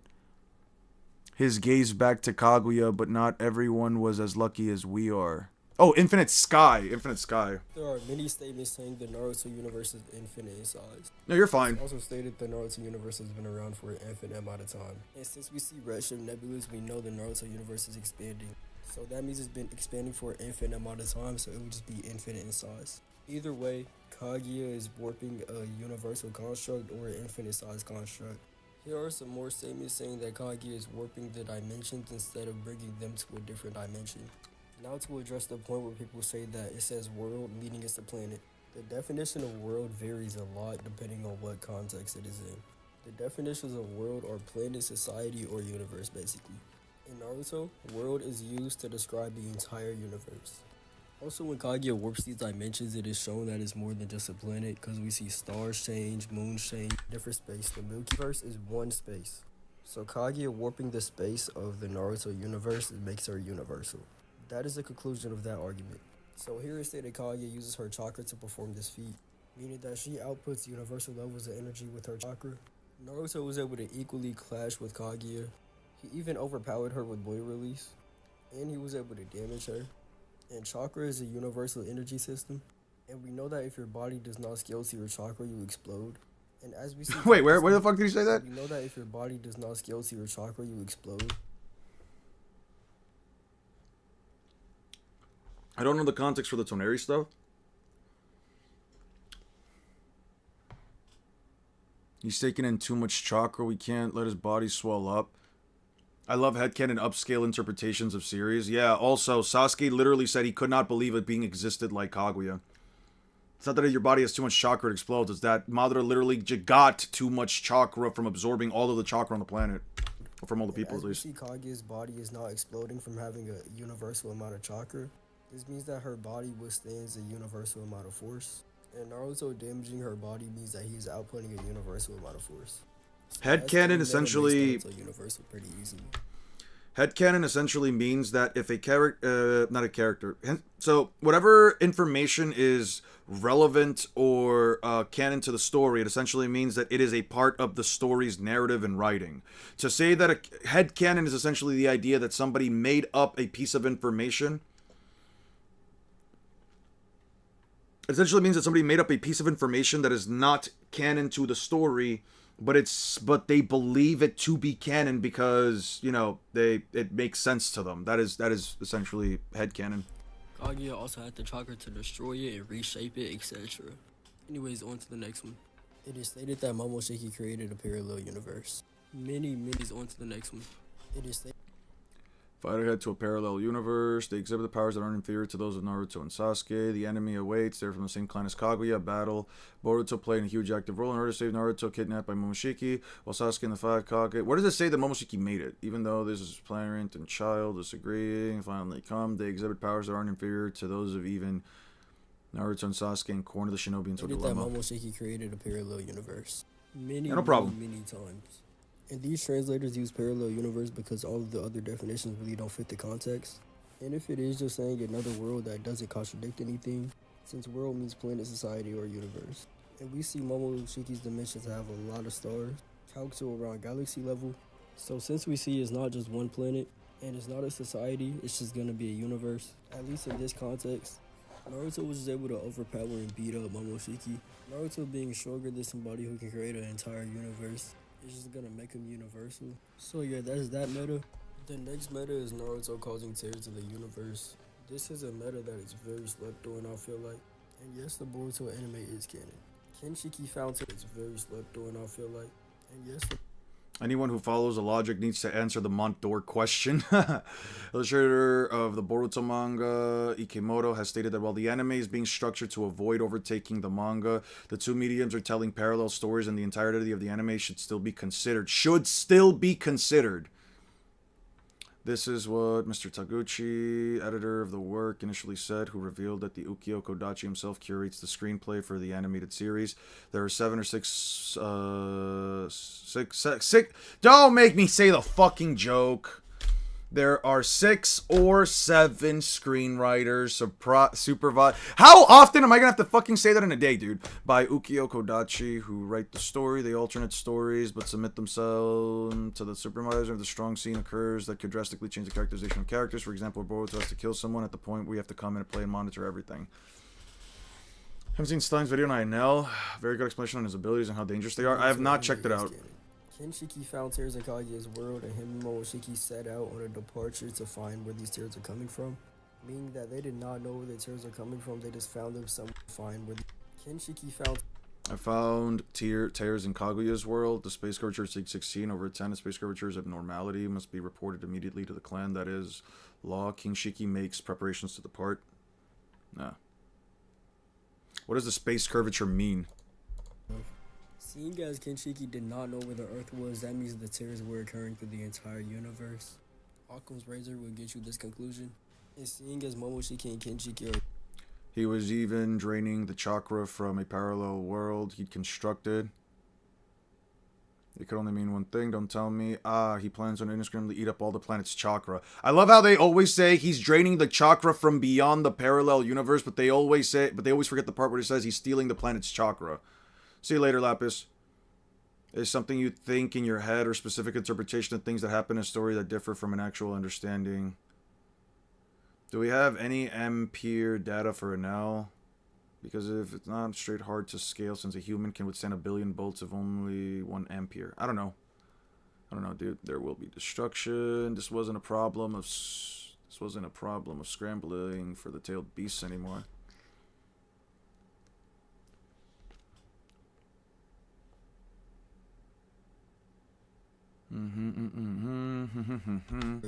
A: his gaze back to Kaguya, but not everyone was as lucky as we are. Oh, infinite sky. Infinite sky.
B: There are many statements saying the Naruto universe is infinite in size.
A: No, you're fine.
B: It's also stated the Naruto universe has been around for an infinite amount of time. And since we see redshift nebulas, we know the Naruto universe is expanding. So that means it's been expanding for an infinite amount of time, so it would just be infinite in size. Either way, Kaguya is warping a universal construct or an infinite size construct. Here are some more statements saying that Kaguya is warping the dimensions instead of bringing them to a different dimension. Now to address the point where people say that it says world, meaning it's a planet. The definition of world varies a lot depending on what context it is in. The definitions of world are planet, society, or universe, basically. In Naruto, world is used to describe the entire universe. Also, when Kaguya warps these dimensions, it is shown that it's more than just a planet, because we see stars change, moons change, different space. The Milkyverse is one space. So Kaguya warping the space of the Naruto universe makes her universal. That is the conclusion of that argument. So here it stated Kaguya uses her chakra to perform this feat, meaning that she outputs universal levels of energy with her chakra. Naruto was able to equally clash with Kaguya. He even overpowered her with Boy Release, and he was able to damage her. And chakra is a universal energy system, and we know that if your body does not scale to your chakra, you explode. And as we see,
A: Wait, where the fuck did he say that?
B: we know that if your body does not scale to your chakra, you explode.
A: I don't know the context for the Toneri stuff. He's taking in too much chakra. We can't let his body swell up. I love headcanon upscale interpretations of series. Yeah, also, Sasuke literally said he could not believe it being existed like Kaguya. It's not that your body has too much chakra, it explodes. It's that Madara literally got too much chakra from absorbing all of the chakra on the planet. Or from all the people, at least.
B: As we see, Kaguya's body is not exploding from having a universal amount of chakra. This means that her body withstands a universal amount of force. And Naruto damaging her body means that he is outputting a universal amount of force.
A: Headcanon essentially...
B: universal pretty easily.
A: Headcanon essentially means that if a character... not a character. So, whatever information is relevant or canon to the story, it essentially means that it is a part of the story's narrative and writing. To say that a headcanon is essentially the idea that somebody made up a piece of information... It essentially means that somebody made up a piece of information that is not canon to the story, but they believe it to be canon because, you know, it makes sense to them. That is essentially headcanon.
B: Kaguya also had the chakra to destroy it and reshape it, etc. Anyways, on to the next one. It is stated that Momoshiki created a parallel universe. Many on to the next one. It is stated
A: Fighter head to a parallel universe. They exhibit the powers that aren't inferior to those of Naruto and Sasuke. The enemy awaits. They're from the same clan as Kaguya. Battle. Boruto playing a huge active role in order to save Naruto, kidnapped by Momoshiki, while Sasuke and the five Kage. Where does it say that Momoshiki made it? Even though this is parent and child disagreeing, finally come. They exhibit powers that aren't inferior to those of even Naruto and Sasuke and corner the shinobi into a dilemma.
B: that Momoshiki created a parallel universe.
A: No problem.
B: Many times. And these translators use parallel universe because all of the other definitions really don't fit the context. And if it is just saying another world, that doesn't contradict anything, since world means planet, society, or universe. And we see Momoshiki's dimensions have a lot of stars, calc to around galaxy level. So since we see it's not just one planet, and it's not a society, it's just gonna be a universe, at least in this context. Naruto was just able to overpower and beat up Momoshiki. Naruto being stronger than somebody who can create an entire universe. It's just gonna make him universal. So yeah, that's that meta. The next meta is Naruto causing tears to the universe. This is a meta that is very slept on, I feel like. And yes, the Boruto anime is canon. Kenshiki Fountain is very slept on, I feel like. And yes,
A: Anyone who follows the logic needs to answer the Mont d'Or question. Illustrator of the Boruto manga, Ikemoto, has stated that while the anime is being structured to avoid overtaking the manga, the two mediums are telling parallel stories and the entirety of the anime should still be considered. This is what Mr. Taguchi, editor of the work, initially said, who revealed that the Ukiyo Kodachi himself curates the screenplay for the animated series. There are 7 or 6, don't make me say the fucking joke. There are 6 or 7 screenwriters supervised. How often am I gonna have to fucking say that in a day, dude? By Ukiyo Kodachi, who write the story. They alternate stories, but submit themselves to the supervisor if the strong scene occurs that could drastically change the characterization of characters. For example, Boruto has to kill someone at the point where you have to come in and play and monitor everything. Haven't seen Stein's video on INL. Very good explanation on his abilities and how dangerous they are. I have not checked it out.
B: Kenshiki found tears in Kaguya's world, and him and Momoshiki set out on a departure to find where these tears are coming from. Meaning that they did not know where the tears are coming from, they just found them somewhere to find where Kenshiki found...
A: I found tears in Kaguya's world. The space curvature is 16 over 10. The space curvature is abnormality. Must be reported immediately to the clan. That is law. Kenshiki makes preparations to depart. Nah. What does the space curvature mean?
B: Seeing as Kenshiki did not know where the Earth was, that means the tears were occurring through the entire universe. Occam's razor will get you this conclusion. And seeing as Momoshiki and Kenshiki are
A: He was even draining the chakra from a parallel world he'd constructed. It could only mean one thing, don't tell me. He plans on indiscriminately eat up all the planet's chakra. I love how they always say he's draining the chakra from beyond the parallel universe, but they always forget the part where it says he's stealing the planet's chakra. See you later, Lapis. Is something you think in your head or specific interpretation of things that happen in a story that differ from an actual understanding? Do we have any ampere data for Enel? Because if it's not straight hard to scale, since a human can withstand 1 billion bolts of only 1 ampere. I don't know. I don't know, dude. There will be destruction. This wasn't a problem of scrambling for the tailed beasts anymore.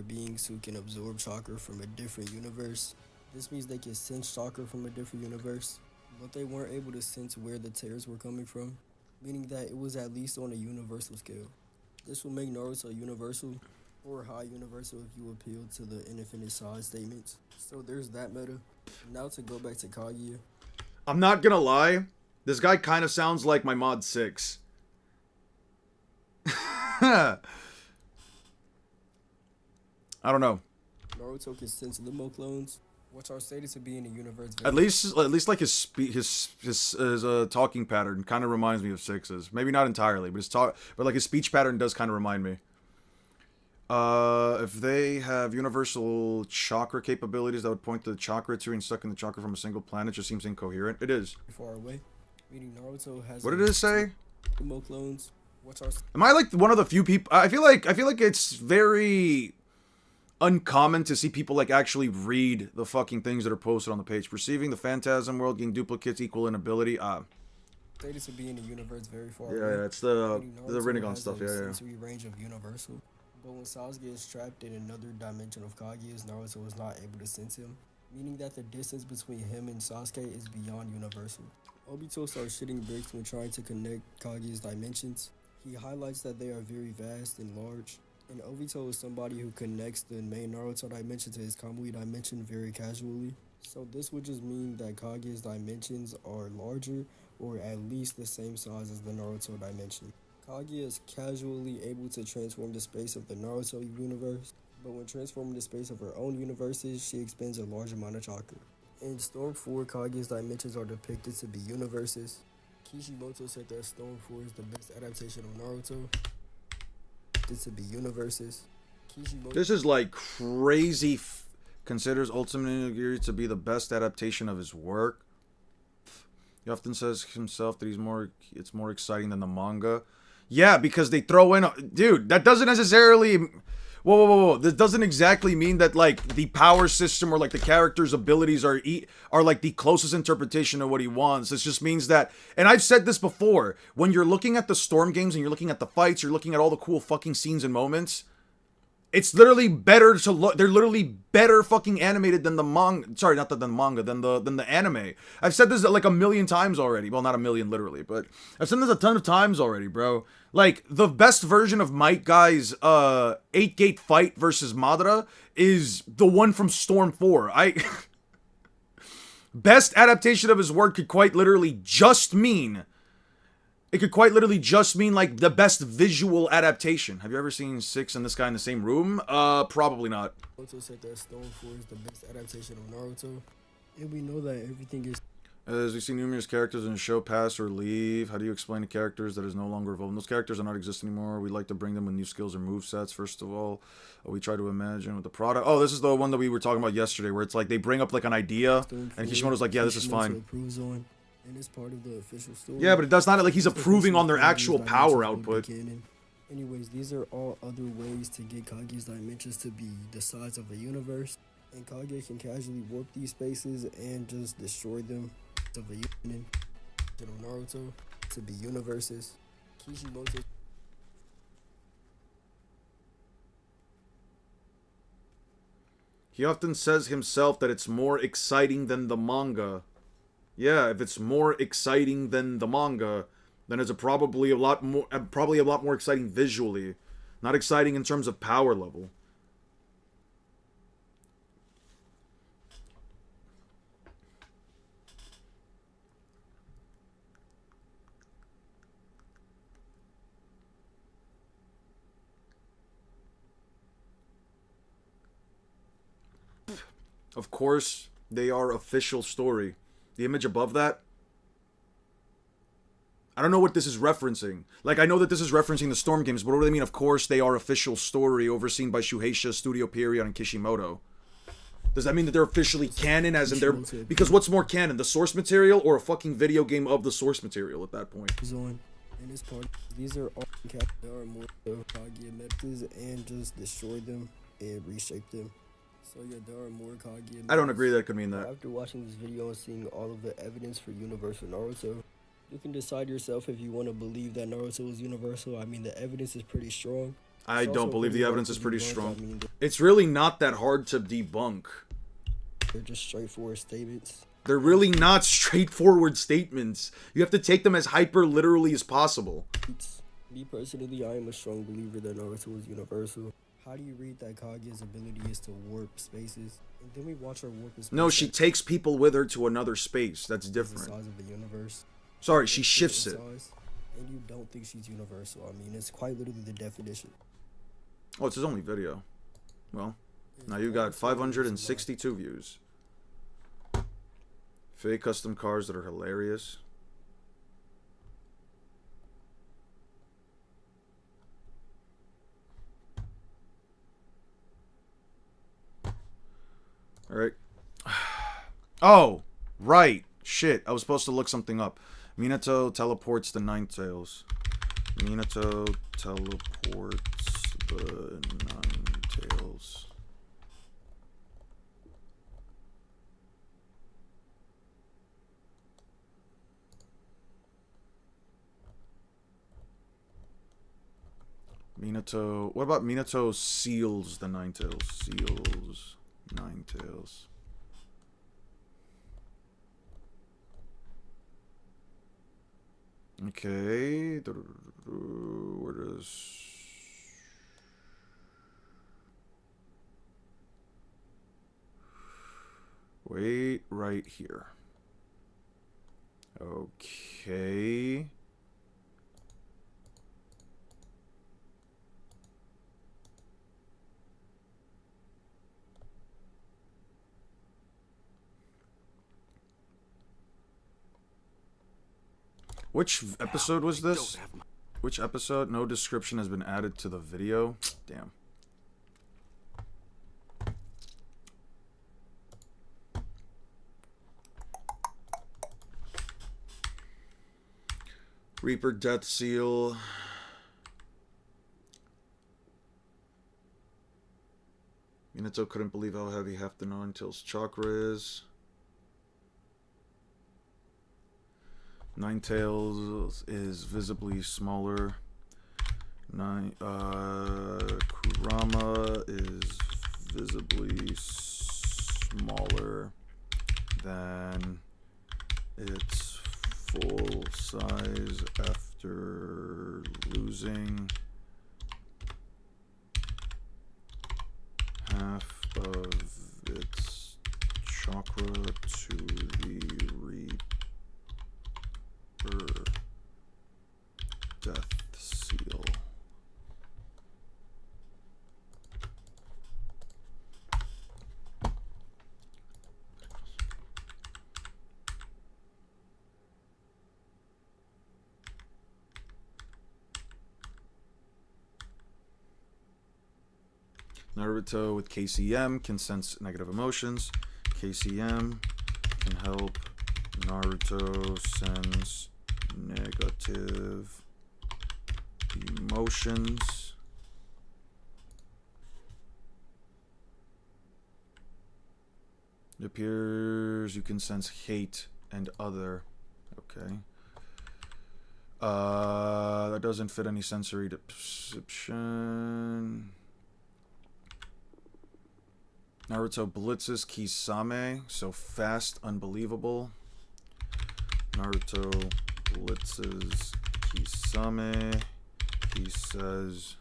B: beings who can absorb chakra from a different universe. This means they can sense chakra from a different universe, but they weren't able to sense where the tears were coming from, meaning that it was at least on a universal scale. This will make Naruto universal, or high universal if you appeal to the infinite size statements. So there's that meta. Now to go back to Kaguya.
A: I'm not gonna lie, this guy kind of sounds like my mod 6. I don't know.
B: Naruto can sense limo clones, which are stated to be in the universe.
A: At least like his talking pattern kind of reminds me of 6's. Maybe not entirely, but like his speech pattern does kind of remind me. If they have universal chakra capabilities that would point to the chakra being stuck in the chakra from a single planet, just seems incoherent. It is.
B: Far away, meaning Naruto has.
A: What did it say?
B: Limo clones, which are.
A: Am I like one of the few people? I feel like it's very uncommon to see people like actually read the fucking things that are posted on the page. Perceiving the phantasm world, getting duplicates equal in ability.
B: Stated to be in the universe very far
A: yeah,
B: away.
A: It's the
B: Naruto
A: Rinnegan
B: has
A: stuff.
B: a
A: Yeah.
B: sensory range of universal. But when Sasuke is trapped in another dimension of Kaguya's, Naruto is not able to sense him, meaning that the distance between him and Sasuke is beyond universal. Obito starts shitting bricks when trying to connect Kaguya's dimensions. He highlights that they are very vast and large, and Obito is somebody who connects the main Naruto dimension to his Kamui dimension very casually. So this would just mean that Kaguya's dimensions are larger, or at least the same size as the Naruto dimension. Kaguya is casually able to transform the space of the Naruto universe, but when transforming the space of her own universes, she expends a large amount of chakra. In Storm 4, Kaguya's dimensions are depicted to be universes. Kishimoto said that Storm 4 is the best adaptation of Naruto. To be universes. Kishimoto.
A: This is like crazy. Considers Ultimate Ninja to be the best adaptation of his work. He often says himself that it's more exciting than the manga. Yeah, because they throw in, dude, that doesn't necessarily, whoa. This doesn't exactly mean that like the power system or like the character's abilities are like the closest interpretation of what he wants. This just means that, and I've said this before, when you're looking at the Storm games and you're looking at the fights, you're looking at all the cool fucking scenes and moments. It's literally better to look. They're literally better fucking animated than the manga. Sorry, not than the manga, than the anime. I've said this like a million times already. Well, not a million literally, but I've said this a ton of times already, bro. Like the best version of Might Guy's 8-gate fight versus Madara is the one from Storm 4. Best adaptation of his work could quite literally just mean. It could quite literally just mean, like, the best visual adaptation. Have you ever seen 6 and this guy in the same room? Probably not.
B: Naruto said that Storm 4 is the best adaptation of Naruto. And we know that everything is...
A: As we see numerous characters in the show pass or leave, how do you explain to characters that is no longer evolving? Those characters are not exist anymore. We like to bring them with new skills or movesets, first of all. We try to imagine with the product. Oh, this is the one that we were talking about yesterday, where it's like they bring up, like, an idea, and Kishimoto's like, yeah, this is fine.
B: And it's part of the official story.
A: Yeah, but it does not like he's approving on their actual power output.
B: Anyways, these are all other ways to get Kage's dimensions to be the size of the universe. And Kage can casually warp these spaces and just destroy them. Of the union of Naruto to be universes. Kishimoto.
A: He often says himself that it's more exciting than the manga. Yeah, if it's more exciting than the manga, then it's probably a lot more exciting visually, not exciting in terms of power level. Of course, they are official story. The image above that, I don't know what this is referencing. Like, I know that this is referencing the Storm games, but what do they mean? Of course, they are official story overseen by Shueisha, Studio Period, and Kishimoto. Does that mean that they're officially canon, as in they're... Because what's more canon, the source material or a fucking video game of the source material at that point?
B: In this part, these are all there are more Kaguya methods and just destroy them and reshape them. So yeah, there are more Kaguya.
A: I don't agree that it could mean that.
B: After watching this video and seeing all of the evidence for Universal Naruto, you can decide yourself if you want to believe that Naruto is universal. I mean, the evidence is pretty strong.
A: I don't believe the evidence is pretty strong. It's really not that hard to debunk.
B: They're just straightforward statements.
A: They're really not straightforward statements. You have to take them as hyper literally as possible.
B: Me personally, I am a strong believer that Naruto is universal. How do you read that Kaguya's ability is to warp spaces? And then we watch her warp a space.
A: No, she takes people with her to another space. That's different.
B: The size of the universe.
A: Sorry, she shifts it.
B: And you don't think she's universal. I mean, it's quite literally the definition.
A: Oh, it's his only video. Well, now you got 562 views. Fake custom cars that are hilarious. Alright. Oh, right. Shit, I was supposed to look something up. Minato teleports the Ninetales. Minato teleports the Ninetales. Minato... What about Minato seals the Ninetales? Seals Ninetales. Okay. Where does... Wait, right here. Okay. Which episode was this? Which episode? No description has been added to the video. Damn. Reaper Death Seal. Minato couldn't believe how heavy half the Ninetales chakra is. Ninetales is visibly smaller. Kurama is visibly smaller than its full size after losing half of its chakra to the Reaper Death Seal. Naruto with KCM can sense negative emotions. KCM can help Naruto sense negative emotions. It appears you can sense hate and other. Okay. That doesn't fit any sensory perception. Naruto blitzes Kisame, so fast, unbelievable. Naruto blitzes Kisame. He says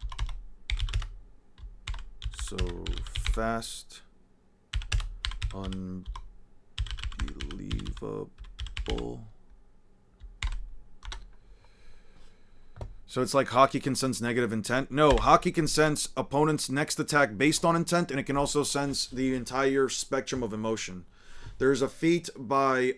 A: so fast. Unbelievable. So it's like Hockey can sense negative intent? No, Hockey can sense opponent's next attack based on intent, and it can also sense the entire spectrum of emotion. There's a feat by,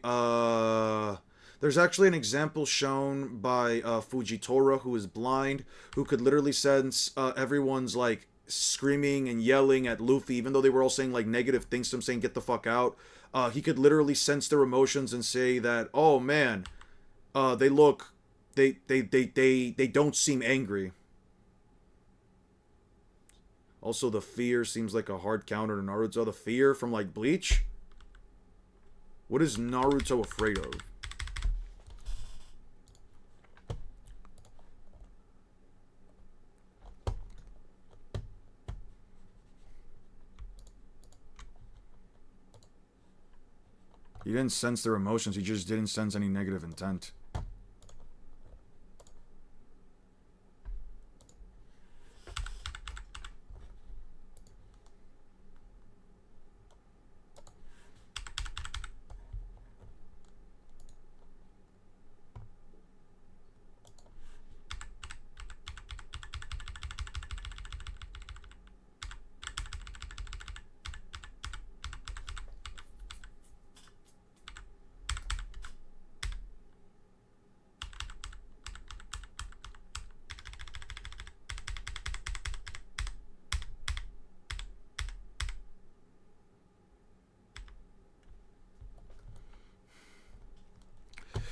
A: there's actually an example shown by Fujitora, who is blind, who could literally sense everyone's, like, screaming and yelling at Luffy, even though they were all saying, like, negative things to him, saying, get the fuck out. He could literally sense their emotions and say that, oh, man, they look... They don't seem angry. Also, the fear seems like a hard counter to Naruto. The fear from, like, Bleach? What is Naruto afraid of? He didn't sense their emotions. He just didn't sense any negative intent.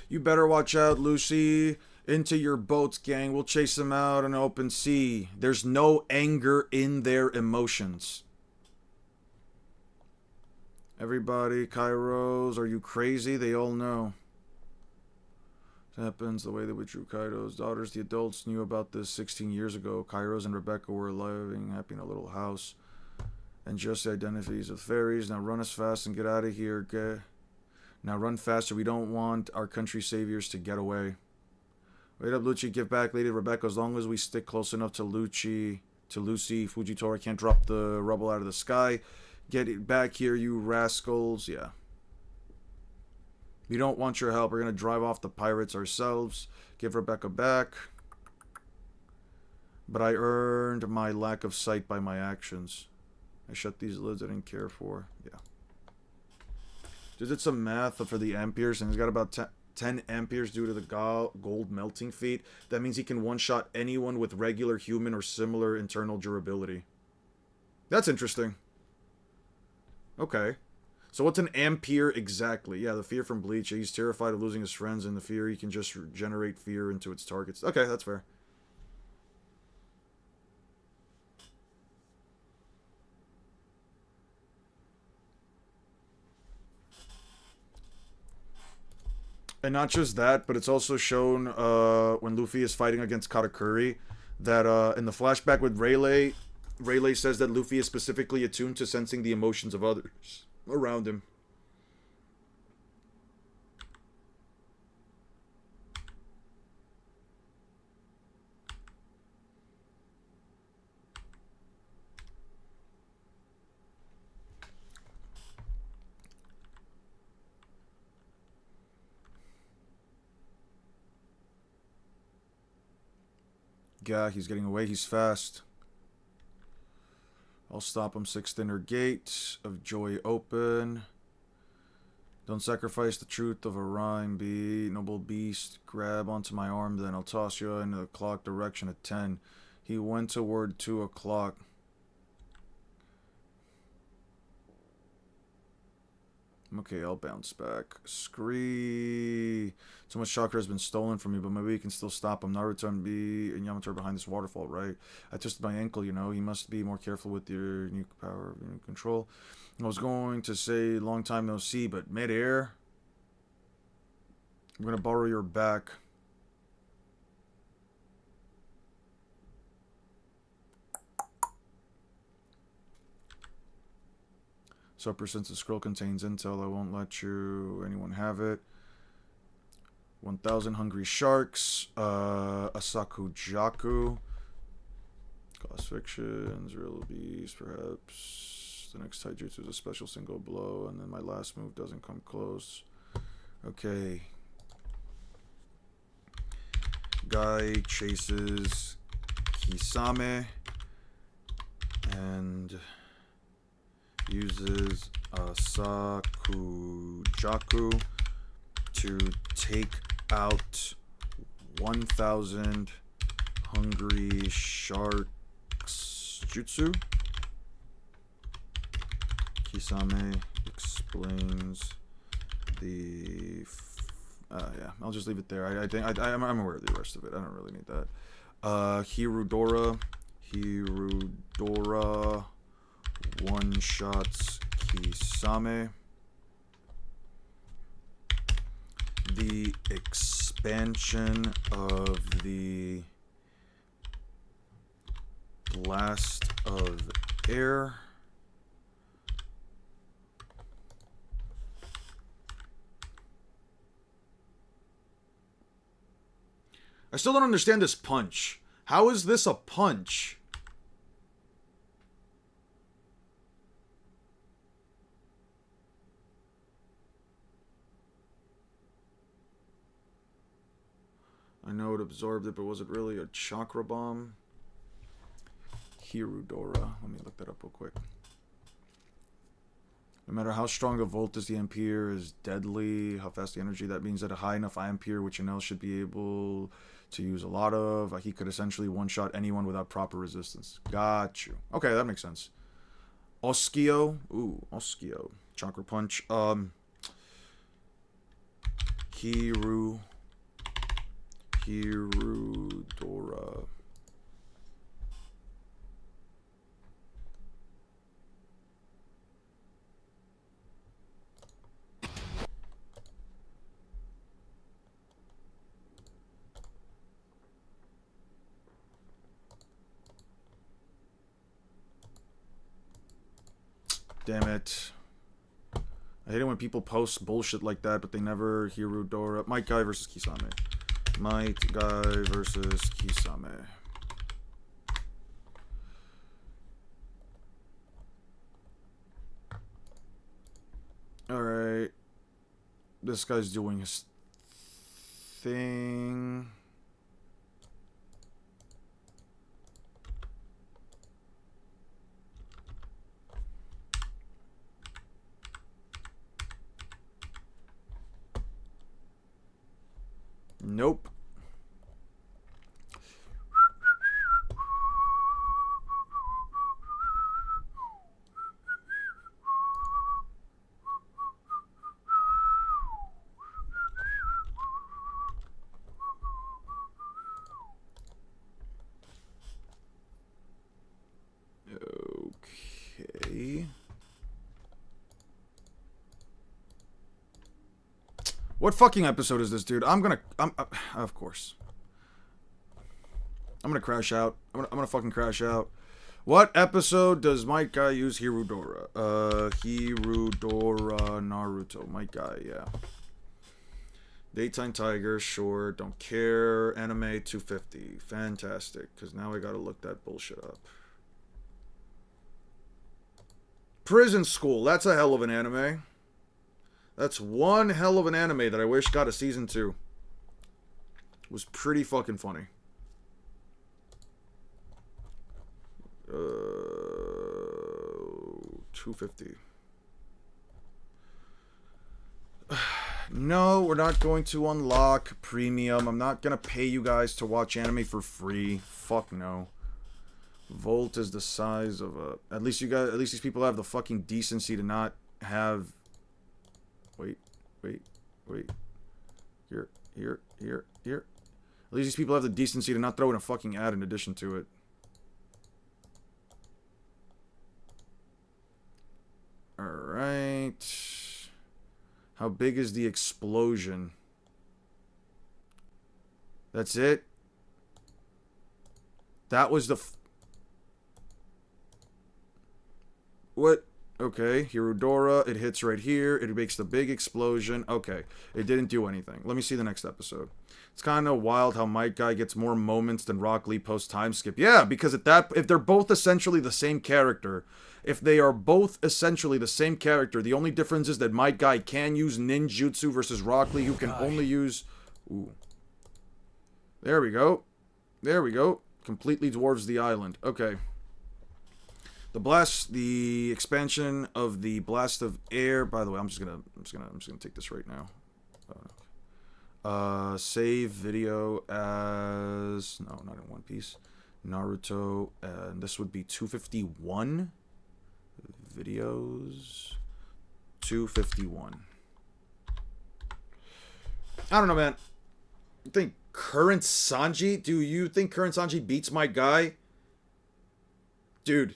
A: You better watch out, Lucy. Into your boats, gang. We'll chase them out on open sea. There's no anger in their emotions. Everybody, Kairos, are you crazy? They all know. It happens the way they withdrew Kaido's daughters. The adults knew about this 16 years ago. Kairos and Rebecca were living happy in a little house. And just the identities of fairies. Now run as fast and get out of here, okay? Now run faster. We don't want our country saviors to get away. Wait up, Lucci. Give back Lady Rebecca. As long as we stick close enough to Lucy, Fujitora can't drop the rubble out of the sky. Get it back here, you rascals. Yeah. We don't want your help. We're going to drive off the pirates ourselves. Give Rebecca back. But I earned my lack of sight by my actions. I shut these lids I didn't care for. Yeah. Just did some math for the amperes, and he's got about 10 amperes due to the gold melting feat. That means he can one-shot anyone with regular human or similar internal durability. That's interesting. Okay. So what's an ampere exactly? Yeah, the fear from Bleach. He's terrified of losing his friends, and the fear he can just generate fear into its targets. Okay, that's fair. And not just that, but it's also shown when Luffy is fighting against Katakuri that in the flashback with Rayleigh says that Luffy is specifically attuned to sensing the emotions of others around him. Yeah, he's getting away. He's fast. I'll stop him. 6th inner gate of joy open. Don't sacrifice the truth of a rhyme, noble beast. Grab onto my arm, then I'll toss you in the clock direction at 10. He went toward 2 o'clock. Okay, I'll bounce back. Scree. So much chakra has been stolen from me, but maybe we can still stop him. Naruto and Yamato are behind this waterfall, right? I twisted my ankle, you know. You must be more careful with your new power, your new control. I was going to say long time no see, but mid-air. I'm going to borrow your back. So since the scroll contains intel, I won't let anyone have it. 1,000 Hungry Sharks. Asakujaku. Class Fictions. Real Beast, perhaps. The next Taijutsu is a special single blow, and then my last move doesn't come close. Okay. Guy chases Kisame and uses Sakujaku to take out 1,000 Hungry Sharks Jutsu. Kisame explains the... yeah, I'll just leave it there. I think I'm aware of the rest of it. I don't really need that. Hirudora one-shots Kisame. The expansion of the Blast of Air. I still don't understand this punch. How is this a punch? I know it absorbed it, but was it really a chakra bomb? Hirudora. Let me look that up real quick. No matter how strong a volt is, the ampere is deadly. How fast the energy, that means that a high enough ampere, which Enel should be able to use a lot of. He could essentially one-shot anyone without proper resistance. Got you. Okay, that makes sense. Oskio. Ooh, Oskio. Chakra punch. Hirudora. Damn it. I hate it when people post bullshit like that, but they never Hirudora. Might Guy versus Kisame. Might Guy versus Kisame. Alright. This guy's doing his thing. Nope. Okay. What fucking episode is this, dude? I'm of course. I'm gonna crash out. I'm gonna fucking crash out. What episode does Might Guy use Hirudora? Hirudora Naruto. Might Guy, yeah. Daytime Tiger, sure. Don't care. Anime 250. Fantastic. Because now I gotta look that bullshit up. Prison School. That's a hell of an anime. That's one hell of an anime that I wish got a season 2. It was pretty fucking funny. 250. No, we're not going to unlock premium. I'm not gonna pay you guys to watch anime for free. Fuck no. Volt is the size of a... At least these people have the fucking decency to not have... Wait. Here. At least these people have the decency to not throw in a fucking ad in addition to it. Alright. How big is the explosion? That's it? That was the... What? Okay, Hirudora, it hits right here. It makes the big explosion. Okay, it didn't do anything. Let me see the next episode. It's kind of wild how Might Guy gets more moments than Rock Lee post time skip. Yeah, because if they're both essentially the same character, the only difference is that Might Guy can use ninjutsu versus Rock Lee, who can only use... Ooh. There we go. There we go. Completely dwarves the island. Okay. The expansion of the blast of air. By the way, I'm just gonna take this right now. Save video as no, not in One Piece. Naruto, and this would be 251 videos. 251. I don't know, man. You think current Sanji? Do you think current Sanji beats my guy? Dude,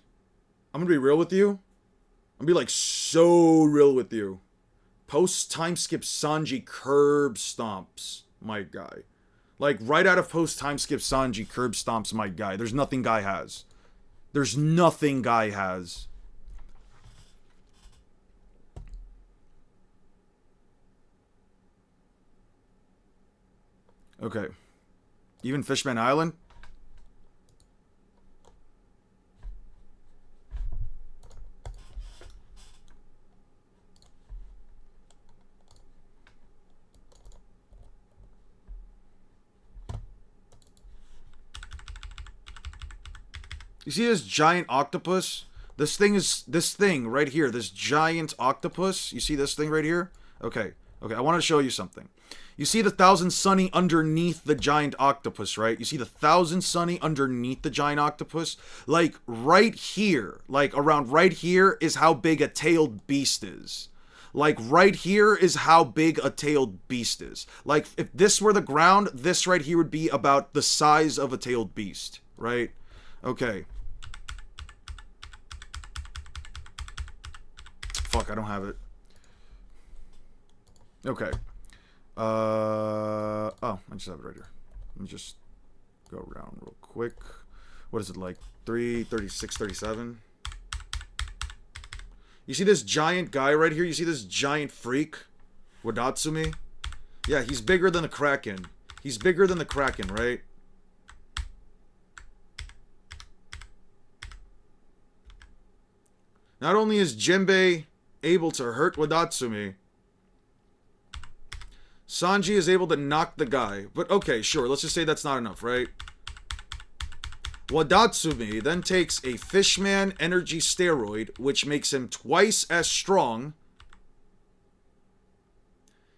A: I'm gonna be real with you. I'm gonna be like so real with you. Post time skip Sanji curb stomps my guy. Like right out of post time skip Sanji curb stomps my guy. There's nothing guy has. There's nothing guy has. Okay. Even Fishman Island? You see this giant octopus? This thing right here, this giant octopus. You see this thing right here? Okay, I want to show you something. You see the Thousand Sunny underneath the giant octopus, right? You see the Thousand Sunny underneath the giant octopus? Like, right here, like, around right here is how big a tailed beast is. Like, right here is how big a tailed beast is. Like, if this were the ground, this right here would be about the size of a tailed beast, right? Okay. Fuck, I don't have it. Okay. Oh, I just have it right here. Let me just go around real quick. What is it, like 336, 37? You see this giant guy right here? You see this giant freak? Wadatsumi? Yeah, he's bigger than the Kraken. He's bigger than the Kraken, right? Not only is Jinbei able to hurt Wadatsumi, Sanji is able to knock the guy. But okay, sure, let's just say that's not enough, right? Wadatsumi then takes a Fishman energy steroid, which makes him twice as strong.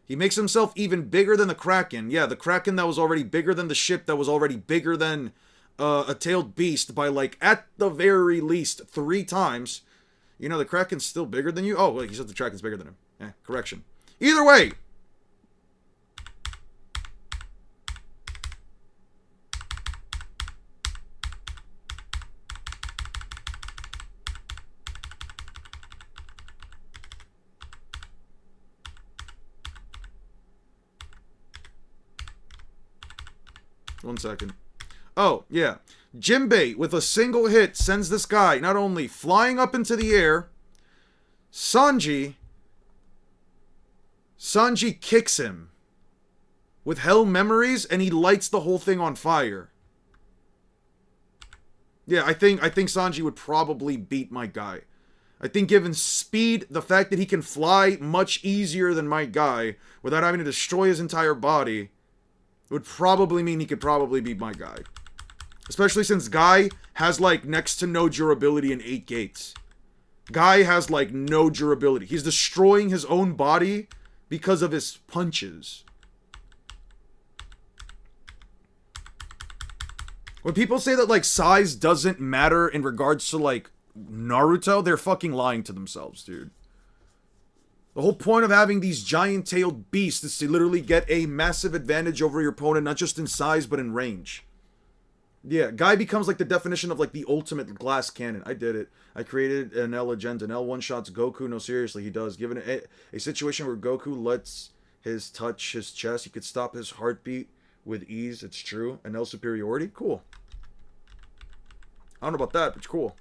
A: He makes himself even bigger than the Kraken. Yeah, the Kraken that was already bigger than the ship that was already bigger than a tailed beast by, like, at the very least 3 times. You know, the Kraken's still bigger than you? Oh, wait, he said the Kraken's bigger than him. Correction. Either way! One second. Oh, yeah. Jinbei, with a single hit, sends this guy not only flying up into the air, Sanji kicks him with hell memories, and he lights the whole thing on fire. Yeah, I think Sanji would probably beat my guy. I think given speed, the fact that he can fly much easier than my guy without having to destroy his entire body would probably mean he could probably beat my guy. Especially since Guy has, like, next to no durability in 8 gates. Guy has, like, no durability. He's destroying his own body because of his punches. When people say that, like, size doesn't matter in regards to, like, Naruto, they're fucking lying to themselves, dude. The whole point of having these giant-tailed beasts is to literally get a massive advantage over your opponent, not just in size, but in range. Yeah, Guy becomes like the definition of like the ultimate glass cannon. I did it. I created an L agenda. An L one-shots Goku. No, seriously, he does. Given a situation where Goku lets his touch his chest, he could stop his heartbeat with ease. It's true. An L superiority? Cool. I don't know about that, but it's cool.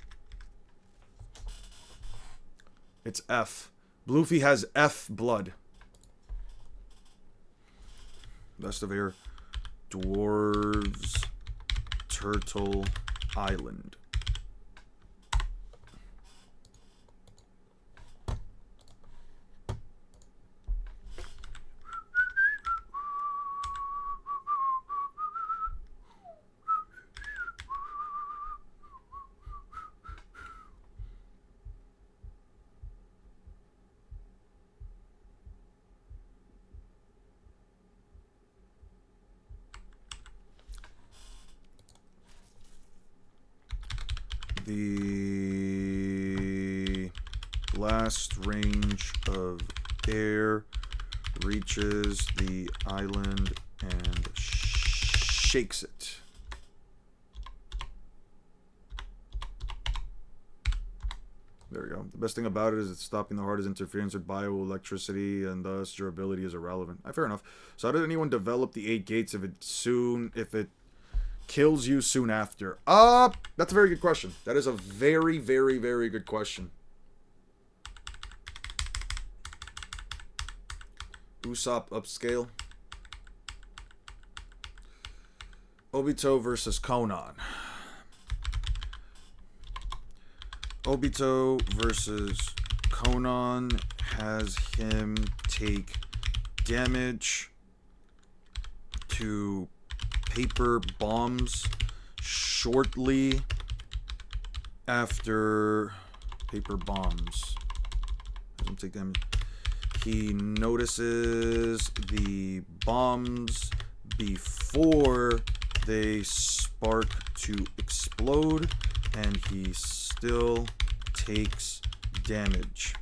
A: It's F. Luffy has F blood. Best of Air. Dwarves. Turtle Island. The last range of air reaches the island and shakes it. There we go. The best thing about it is it's stopping the hardest interference with bioelectricity, and thus durability is irrelevant. Fair enough. So how did anyone develop the 8 gates if it kills you soon after? That's a very good question. That is a very, very, very good question. Usopp upscale. Obito versus Conan. Obito versus Conan has him take damage to paper bombs shortly after paper bombs. Doesn't take damage. He notices the bombs before they spark to explode, and he still takes damage.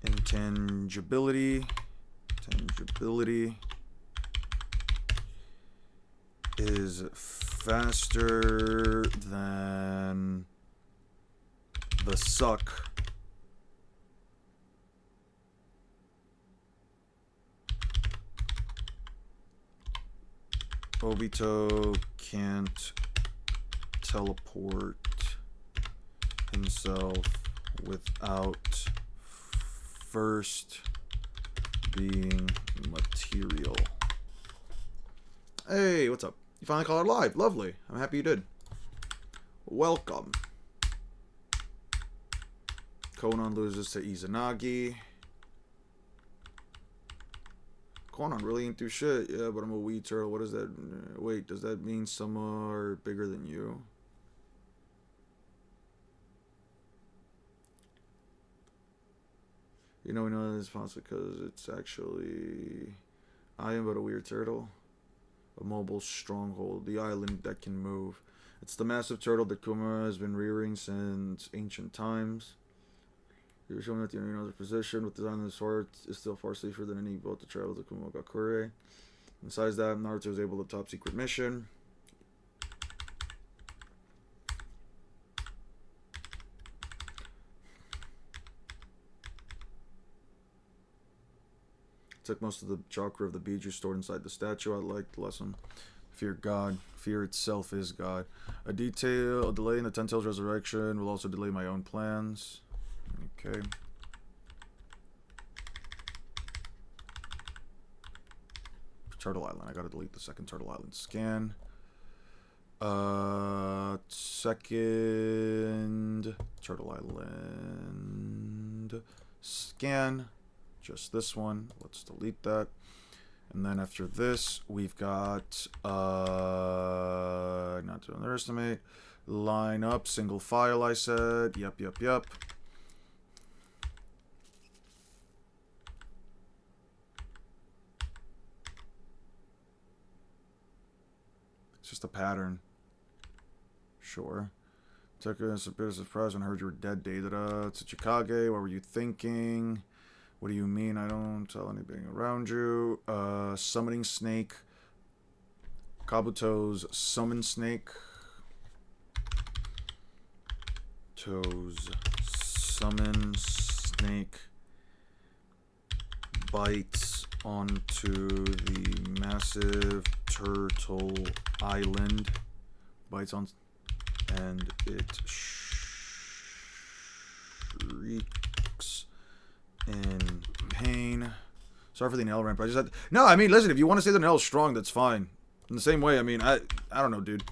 A: Intangibility is faster than the suck. Obito can't teleport himself without first being material. Hey, what's up? You finally called it live. Lovely. I'm happy you did. Welcome. Conan loses to Izanagi. Conan really ain't do shit. Yeah, but I'm a wee turtle. What is that? Wait, does that mean some are bigger than you? We know this possible because it's actually... I am but a weird turtle. A mobile stronghold. The island that can move. It's the massive turtle that Kuma has been rearing since ancient times. You're showing that the Union's position with the island's sword is still far safer than any boat to travel to Kumogakure. Besides that, Naruto was able to top secret mission. Took most of the chakra of the Biju stored inside the statue. I liked the lesson. Fear God. Fear itself is God. A delay in the Ten Tails resurrection will also delay my own plans. Okay. Turtle Island. I gotta delete the second Turtle Island scan. Second Turtle Island scan. Just this one. Let's delete that. And then after this, we've got not to underestimate. Line up, single file, I said. Yep. It's just a pattern. Sure. Took us a bit of surprise when I heard you were dead, Deidara. Tsuchikage, what were you thinking? What do you mean I don't tell anything around you? Summoning snake. Kabuto's summon snake. Toes summon snake. Bites onto the massive turtle island. Bites on, and it shrieks in pain. Sorry for the nail ramp. I just had no. I mean, listen. If you want to say the nail is strong, that's fine. In the same way, I mean, I don't know, dude.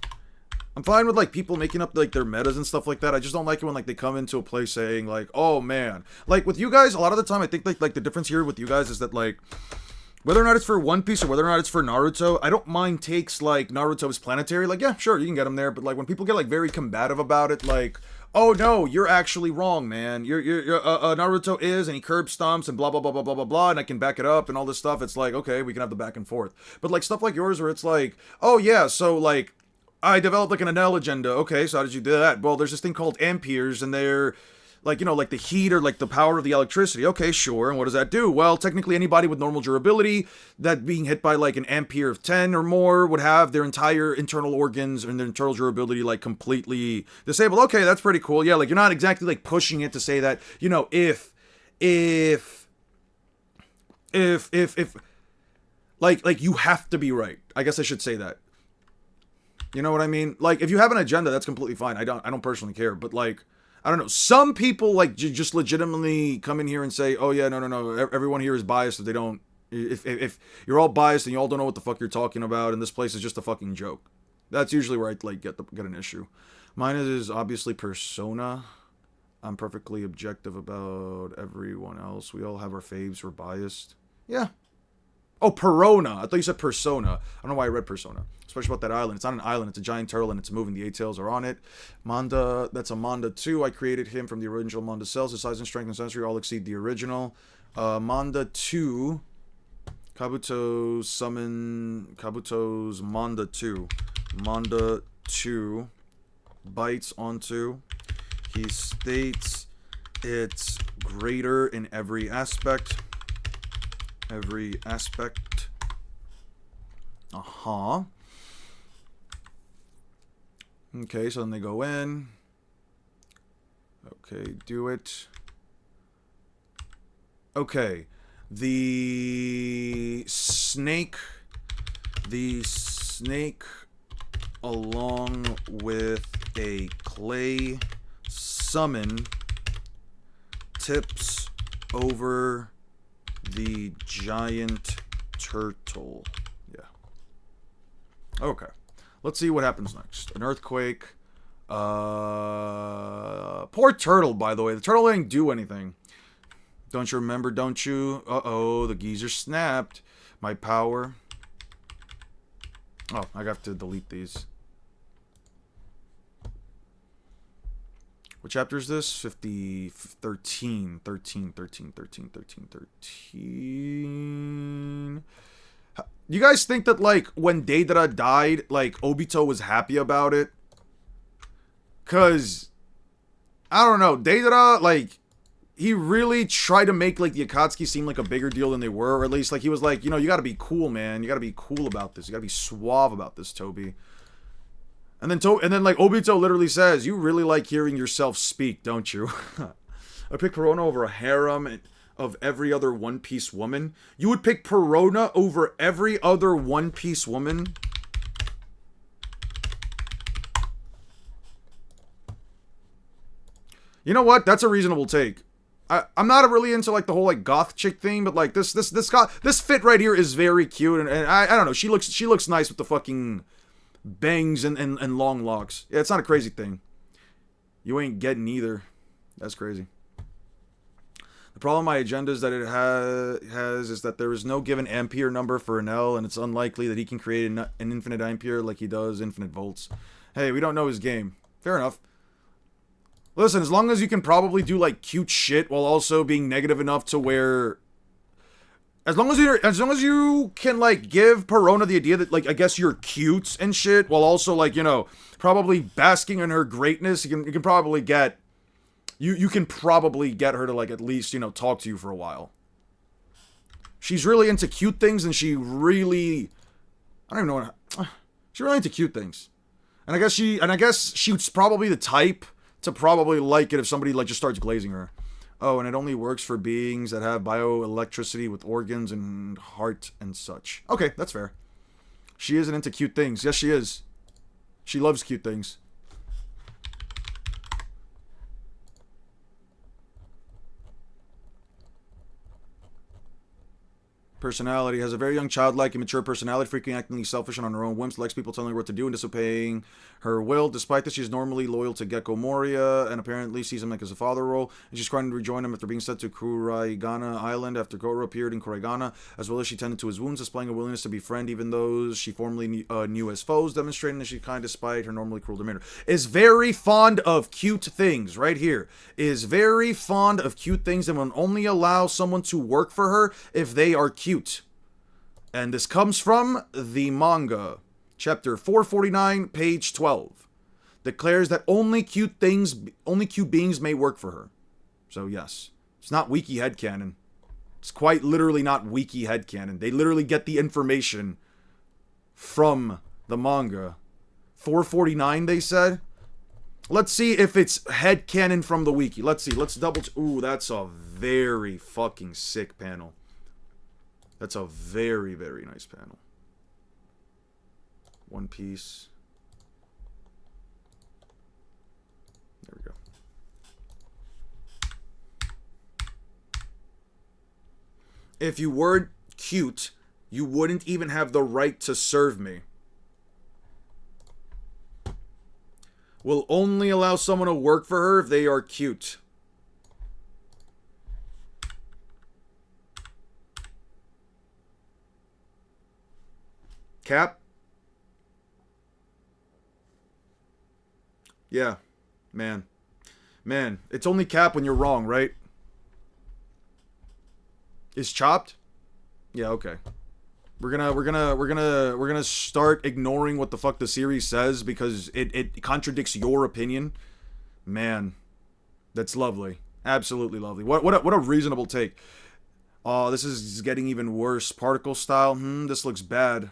A: I'm fine with like people making up like their metas and stuff like that. I just don't like it when like they come into a place saying like, oh man, like with you guys. A lot of the time, I think like the difference here with you guys is that like, whether or not it's for One Piece or whether or not it's for Naruto, I don't mind takes like Naruto is planetary. Like, yeah, sure, you can get him there. But like when people get like very combative about it, like, oh no, you're actually wrong, man. You're Naruto is, and he curb stomps and blah blah blah blah blah blah blah, and I can back it up and all this stuff. It's like, okay, we can have the back and forth. But like stuff like yours where it's like, oh yeah, so like I developed like an Enel agenda. Okay, so how did you do that? Well, there's this thing called amperes, and they're like, you know, like the heat or like the power of the electricity. Okay, sure. And what does that do? Well, technically anybody with normal durability that being hit by like an ampere of 10 or more would have their entire internal organs and their internal durability like completely disabled. Okay, that's pretty cool. Yeah, like you're not exactly like pushing it to say that, you know, if like you have to be right. I guess I should say that. You know what I mean? Like if you have an agenda, that's completely fine. I don't personally care, but like I don't know. Some people like just legitimately come in here and say, "Oh yeah, no. Everyone here is biased. If they don't, if you're all biased and you all don't know what the fuck you're talking about, and this place is just a fucking joke." That's usually where I like get an issue. Mine is obviously persona. I'm perfectly objective about everyone else. We all have our faves. We're biased. Yeah. Oh, Perona. I thought you said persona. I don't know why I read persona. Especially about that island. It's not an island. It's a giant turtle and it's moving. The 8 tails are on it. Manda, that's a Manda 2. I created him from the original Manda cells. His size and strength and sensory all exceed the original. Manda 2. Kabuto's Manda 2. Manda 2 bites onto. He states it's greater in every aspect. Every aspect. Okay, so then they go in. Okay, do it. Okay. The snake along with a clay summon tips over the giant turtle. Yeah. Okay. Let's see what happens next. An earthquake. Poor turtle, by the way. The turtle didn't do anything. Don't you remember, don't you? Uh-oh, the geezer snapped. My power. Oh, I have to delete these. What chapter is this? 13. You guys think that, like, when Deidara died, like, Obito was happy about it? Because, I don't know, Deidara, like, he really tried to make, like, the Akatsuki seem like a bigger deal than they were, or at least, like, he was like, you know, you gotta be cool, man. You gotta be cool about this. You gotta be suave about this, Toby. And then like Obito literally says, "You really like hearing yourself speak, don't you?" I pick Perona over a harem of every other One Piece woman. You would pick Perona over every other One Piece woman? You know what? That's a reasonable take. I'm not really into like the whole like goth chick thing, but like this fit right here is very cute, and I don't know. She looks nice with the fucking bangs and long locks. Yeah, it's not a crazy thing. You ain't getting either. That's crazy. The problem with my agenda is that it has is that there is no given ampere number for an L, and it's unlikely that he can create an infinite ampere like he does infinite volts. Hey, we don't know his game. Fair enough. Listen, as long as you can probably do like cute shit while also being negative enough to where As long as you can like give Perona the idea that like I guess you're cute and shit, while also like, you know, probably basking in her greatness, you can probably get you can probably get her to like at least, you know, talk to you for a while. She's really into cute things, and she's really into cute things. And I guess she's probably the type to probably like it if somebody like just starts glazing her. Oh, and it only works for beings that have bioelectricity with organs and heart and such. Okay, that's fair. She isn't into cute things. Yes, she is. She loves cute things. Personality has a very young, childlike, immature personality, frequently acting selfish and on her own whims, likes people telling her what to do and disobeying her will. Despite this, she's normally loyal to Gecko Moria and apparently sees him like as a father role. And she's trying to rejoin him after being sent to Kuraigana Island after Goro appeared in Kuraigana, as well as she tended to his wounds, displaying a willingness to befriend even those she formerly knew as foes, demonstrating that she kind despite her normally cruel demeanor. Is very fond of cute things, right here. Is very fond of cute things and will only allow someone to work for her if they are cute. And this comes from the manga, chapter 449, page 12. Declares that only cute beings may work for her. So yes, it's not wiki headcanon. It's quite literally not wiki headcanon. They literally get the information from the manga. 449, they said. Let's see if it's headcanon from the wiki. Let's see. Let's double... Ooh, that's a very fucking sick panel. That's a very, very nice panel. One Piece. There we go. If you were cute, you wouldn't even have the right to serve me. Will only allow someone to work for her if they are cute. Cap? Yeah. Man. Man, it's only cap when you're wrong, right? Is chopped? Yeah, okay. We're gonna start ignoring what the fuck the series says because it contradicts your opinion. Man. That's lovely. Absolutely lovely. What a reasonable take. Oh, this is getting even worse. Particle style. This looks bad.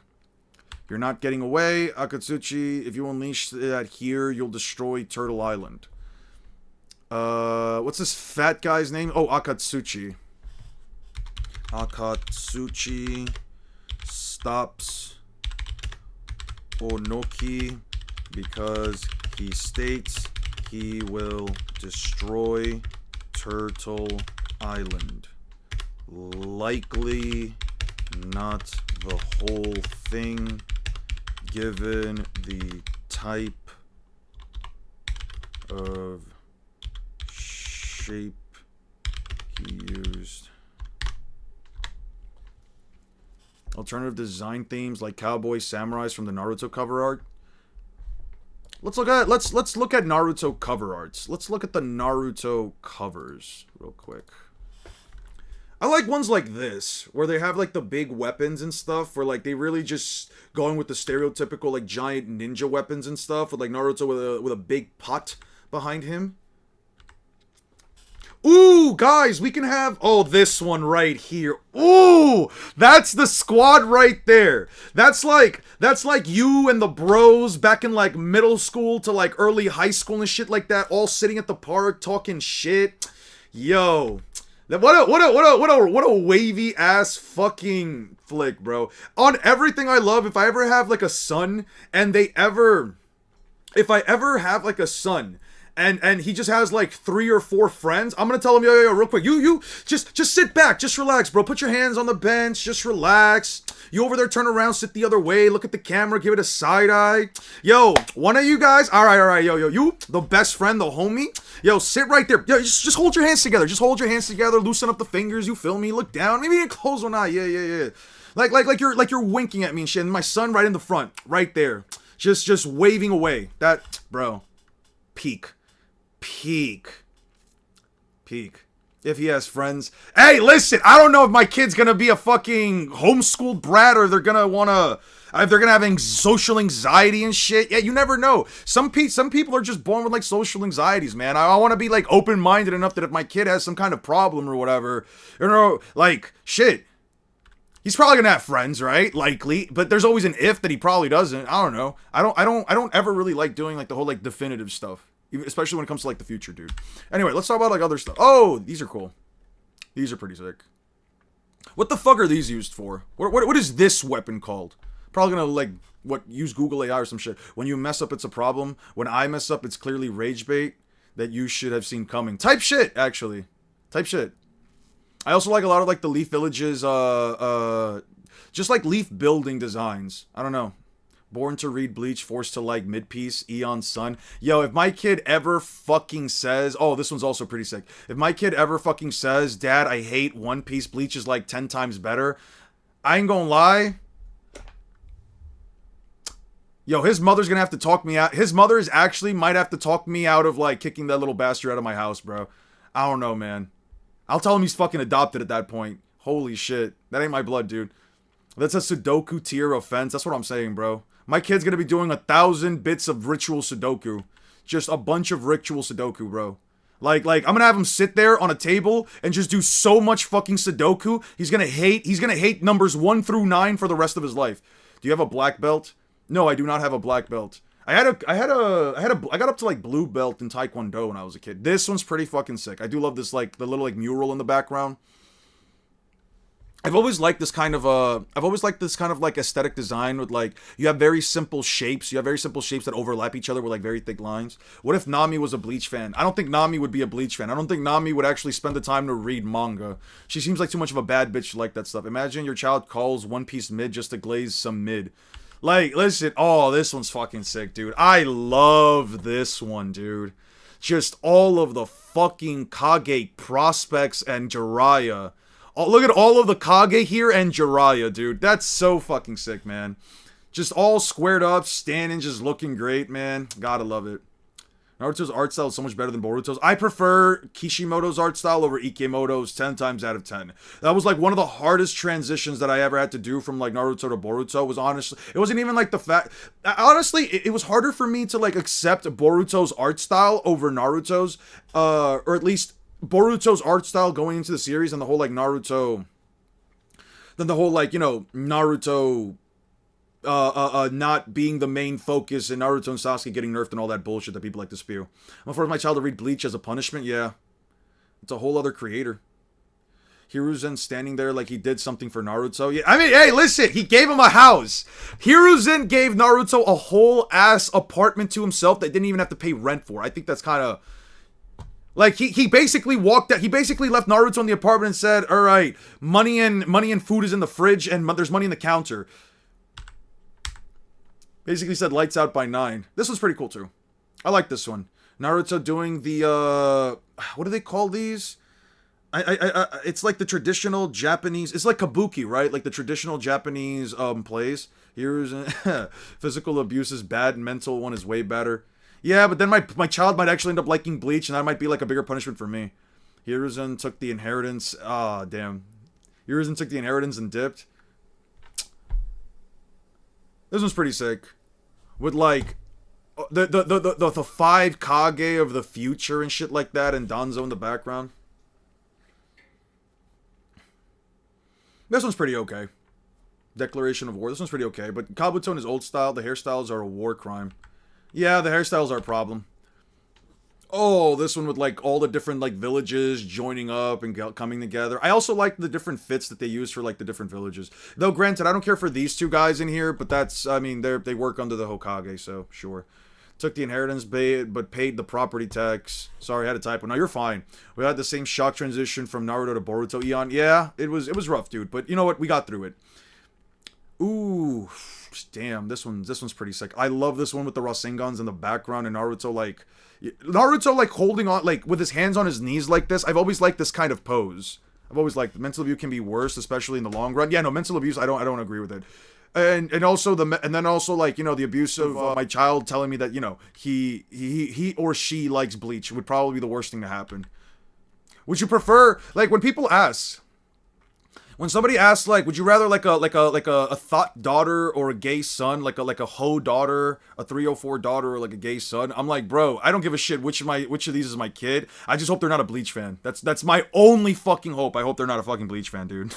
A: You're not getting away, Akatsuchi. If you unleash that here, you'll destroy Turtle Island. What's this fat guy's name? Oh, Akatsuchi. Akatsuchi stops Onoki because he states he will destroy Turtle Island. Likely not the whole thing, given the type of shape he used. Alternative design themes like cowboy samurais from the Naruto cover art. Let's look at Naruto cover arts. Let's look at the Naruto covers real quick. I like ones like this, where they have, like, the big weapons and stuff, where, like, they really just going with the stereotypical, like, giant ninja weapons and stuff, with, like, Naruto with a big pot behind him. Ooh, guys, we can have... Oh, this one right here. Ooh, that's the squad right there. That's like you and the bros back in, like, middle school to, like, early high school and shit like that, all sitting at the park talking shit. Yo... What a wavy ass fucking flick, bro. On everything I love, if I ever have like a son and if I ever have like a son and he just has like 3 or 4 friends, I'm gonna tell him, yo, real quick, you just sit back, just relax, bro. Put your hands on the bench, just relax. You over there, turn around, sit the other way, look at the camera, give it a side eye. Yo, one of you guys, all right, yo, you, the best friend, the homie, yo, sit right there. Yo, just hold your hands together. Just hold your hands together, loosen up the fingers, you feel me? Look down, maybe close one eye, yeah. Like you're winking at me and shit, and my son right in the front, right there. Just waving away. That, bro, peak. If he has friends. Hey, listen, I don't know if my kid's gonna be a fucking homeschooled brat or they're gonna if they're gonna have social anxiety and shit. Yeah, you never know. Some people are just born with like social anxieties, man. I want to be like open-minded enough that if my kid has some kind of problem or whatever, you know, like shit. He's probably gonna have friends, right? Likely, but there's always an if that he probably doesn't. I don't know. I don't ever really like doing like the whole like definitive stuff. Especially when it comes to, like, the future, dude. Anyway, let's talk about, like, other stuff. Oh, these are cool. These are pretty sick. What the fuck are these used for? What is this weapon called? Probably gonna, like, use Google AI or some shit. When you mess up, it's a problem. When I mess up, it's clearly rage bait that you should have seen coming. Type shit, actually. Type shit. I also like a lot of like the Leaf Villages, just like Leaf building designs. I don't know. Born to read Bleach, forced to like mid-piece, Eon Sun. Yo, if my kid ever fucking says, oh, this one's also pretty sick. If my kid ever fucking says, Dad, I hate One Piece, Bleach is like 10 times better, I ain't gonna lie. Yo, his mother's gonna have to talk me out. His mother is actually might have to talk me out of like kicking that little bastard out of my house, bro. I don't know, man. I'll tell him he's fucking adopted at that point. Holy shit. That ain't my blood, dude. That's a Sudoku tier offense. That's what I'm saying, bro. My kid's gonna be doing 1,000 bits of ritual Sudoku. Just a bunch of ritual Sudoku, bro. Like, I'm gonna have him sit there on a table and just do so much fucking Sudoku. He's gonna hate numbers 1 through 9 for the rest of his life. Do you have a black belt? No, I do not have a black belt. I got up to like blue belt in Taekwondo when I was a kid. This one's pretty fucking sick. I do love this, like, the little like mural in the background. I've always liked this kind of like aesthetic design with like, you have very simple shapes. You have very simple shapes that overlap each other with like very thick lines. What if Nami was a Bleach fan? I don't think Nami would be a Bleach fan. I don't think Nami would actually spend the time to read manga. She seems like too much of a bad bitch to like that stuff. Imagine your child calls One Piece mid just to glaze some mid. Like, listen, oh, this one's fucking sick, dude. I love this one, dude. Just all of the fucking Kage prospects and Jiraiya. Oh, look at all of the Kage here and Jiraiya, dude. That's so fucking sick, man. Just all squared up, standing, just looking great, man. Gotta love it. Naruto's art style is so much better than Boruto's. I prefer Kishimoto's art style over Ikemoto's 10 times out of 10. That was like one of the hardest transitions that I ever had to do from like Naruto to Boruto. Was honestly, it wasn't even like the fact. Honestly, it was harder for me to like accept Boruto's art style over Naruto's, or at least Boruto's art style going into the series and the whole like Naruto. Then the whole like, you know, Naruto not being the main focus and Naruto and Sasuke getting nerfed and all that bullshit that people like to spew. I'm gonna force my child to read Bleach as a punishment? Yeah. It's a whole other creator. Hiruzen standing there like he did something for Naruto. Yeah, I mean, hey, listen, he gave him a house. Hiruzen gave Naruto a whole ass apartment to himself that didn't even have to pay rent for. I think that's kind of... Like, he basically walked out, he basically left Naruto in the apartment and said, alright, money and food is in the fridge and there's money in the counter. Basically said lights out by 9. This one's pretty cool too. I like this one. Naruto doing the, what do they call these? It's like the traditional Japanese, it's like kabuki, right? Like the traditional Japanese, plays. Here's, physical abuse is bad, mental one is way better. Yeah, but then my child might actually end up liking Bleach, and that might be like a bigger punishment for me. Hiruzen took the inheritance. Ah, damn. Hiruzen took the inheritance and dipped. This one's pretty sick. With like the 5 Kage of the future and shit like that, and Danzo in the background. This one's pretty okay. Declaration of War. This one's pretty okay, but Kabuto in his old style, the hairstyles are a war crime. Yeah, the hairstyles are a problem. Oh, this one with like all the different like villages joining up and coming together. I also like the different fits that they use for like the different villages. Though granted, I don't care for these two guys in here, but that's, I mean, they work under the Hokage, so sure. Took the inheritance, but paid the property tax. Sorry, I had a typo. No, you're fine. We had the same shock transition from Naruto to Boruto. Eon, yeah, it was rough, dude. But you know what? We got through it. Ooh, damn, this one's pretty sick. I love this one with the Rasengans in the background and Naruto like holding on, like with his hands on his knees like this. I've always liked this kind of pose. I've always liked mental abuse can be worse, especially in the long run. Yeah, no, mental abuse, I don't agree with it. And also then also like, you know, the abuse of my child telling me that, you know, he or she likes Bleach would probably be the worst thing to happen. Would you prefer, like, when people ask, when somebody asks, like, would you rather like a thought daughter or a gay son, like a hoe daughter, a 304 daughter, or like a gay son? I'm like, bro, I don't give a shit which of these is my kid. I just hope they're not a Bleach fan. That's my only fucking hope. I hope they're not a fucking Bleach fan, dude.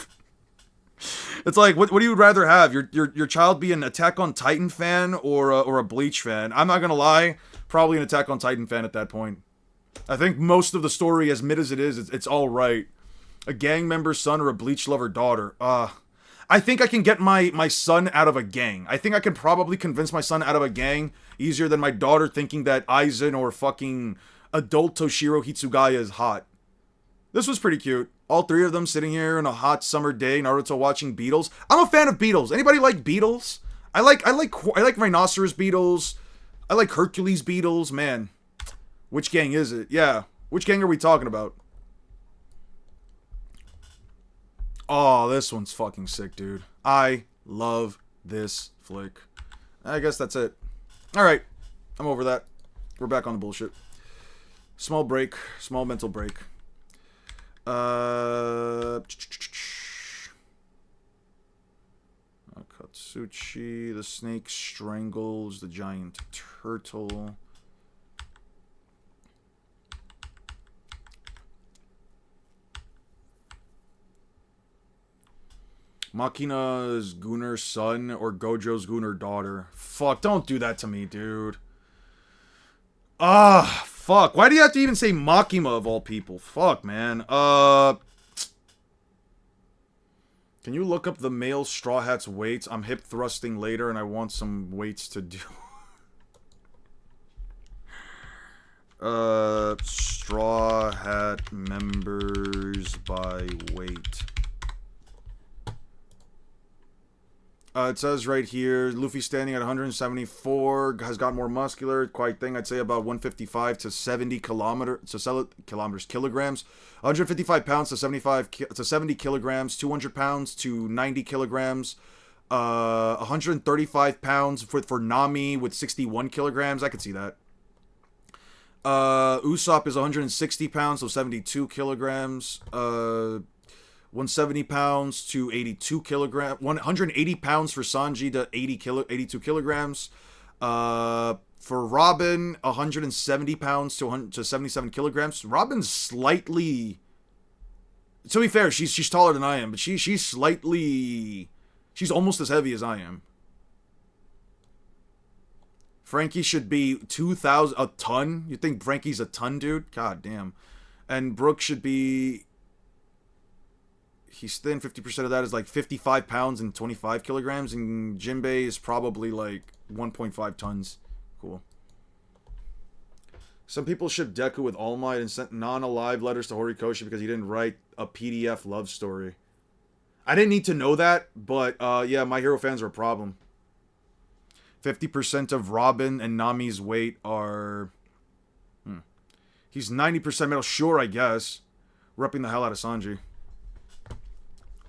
A: It's like, what do you rather have? Your child be an Attack on Titan fan or a Bleach fan? I'm not gonna lie, probably an Attack on Titan fan at that point. I think most of the story, as mid as it is, it's all right. A gang member's son or a Bleach lover daughter. I think I can get my son out of a gang. I think I could probably convince my son out of a gang easier than my daughter thinking that Aizen or fucking adult Toshiro Hitsugaya is hot. This was pretty cute. All three of them sitting here on a hot summer day, Naruto watching beetles. I'm a fan of beetles. Anybody like beetles? I like rhinoceros beetles. I like Hercules beetles. Man, which gang is it? Yeah, which gang are we talking about? Oh, this one's fucking sick, dude. I love this flick. I guess that's it. Alright, I'm over that. We're back on the bullshit. Small break. Small mental break. Katsuchi. The snake strangles the giant turtle. Makina's Gunner's son or Gojo's Gunner daughter. Fuck, don't do that to me, dude. Ah, fuck. Why do you have to even say Makima of all people? Fuck, man. Can you look up the male Straw Hat's weights? I'm hip thrusting later and I want some weights to do. Straw Hat members by weight. It says right here, Luffy standing at 174, has got more muscular, quite thing. I'd say about 155 to 70 kilograms. 155 pounds to 70 kilograms, 200 pounds to 90 kilograms, 135 pounds for Nami with 61 kilograms. I could see that. Usopp is 160 pounds, so 72 kilograms. 170 pounds to 82 kilograms. 180 pounds for Sanji to 82 kilograms. For Robin, 170 pounds to 77 kilograms. Robin's slightly... To be fair, she's taller than I am, but she's slightly... She's almost as heavy as I am. Frankie should be 2,000... A ton? You think Frankie's a ton, dude? God damn. And Brooke should be... He's thin. 50% of that is like 55 pounds and 25 kilograms. And Jinbei is probably like 1.5 tons. Cool. Some people ship Deku with All Might and sent non-alive letters to Horikoshi because he didn't write a PDF love story. I didn't need to know that, but yeah, My Hero fans are a problem. 50% of Robin and Nami's weight are... He's 90% metal. Sure, I guess. Repping the hell out of Sanji.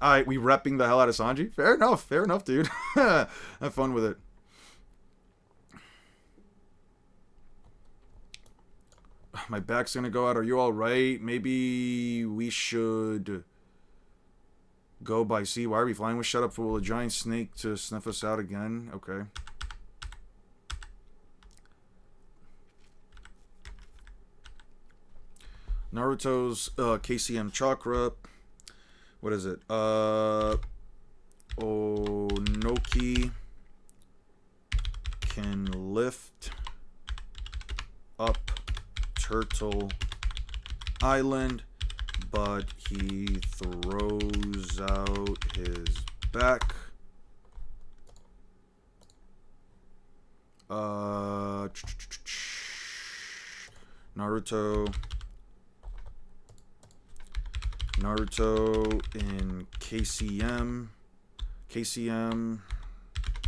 A: Alright, we repping the hell out of Sanji? Fair enough, dude. Have fun with it. My back's gonna go out. Are you alright? Maybe we should go by sea. Why are we flying with Shut Up Fool? A giant snake to sniff us out again? Okay. Naruto's KCM chakra. What is it? Onoki can lift up Turtle Island, but he throws out his back. Naruto in KCM.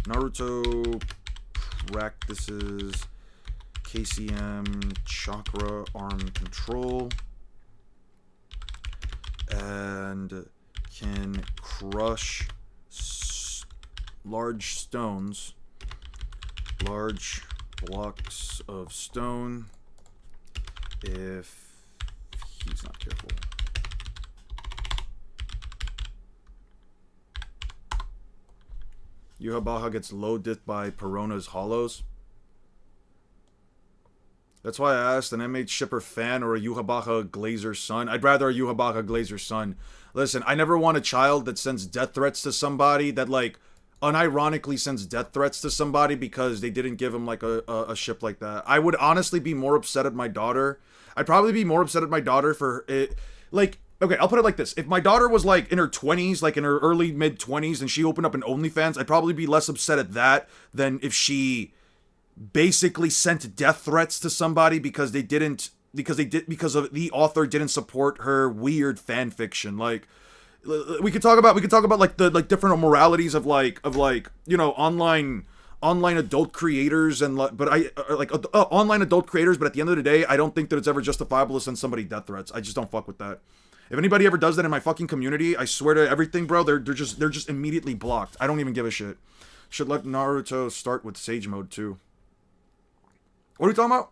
A: Naruto practices KCM chakra arm control and can crush large blocks of stone if he's not careful. Yuhabaha gets low-dipped by Perona's hollows. That's why I asked an MH shipper fan or a Yuhabaha Glazer son. I'd rather a Yuhabaha Glazer son. Listen, I never want a child that sends death threats to somebody, that like unironically sends death threats to somebody because they didn't give him like a ship like that. I would honestly be more upset at my daughter. I'd probably be more upset at my daughter for it. Like, okay, I'll put it like this. If my daughter was like in her 20s, like in her early mid-20s, and she opened up an OnlyFans, I'd probably be less upset at that than if she basically sent death threats to somebody because they didn't because the author didn't support her weird fan fiction. Like, we could talk about like the different moralities of like you know, online adult creators and online adult creators, but at the end of the day, I don't think that it's ever justifiable to send somebody death threats. I just don't fuck with that. If anybody ever does that in my fucking community, I swear to everything, bro, they're just immediately blocked. I don't even give a shit. Should let Naruto start with Sage Mode too. What are we talking about?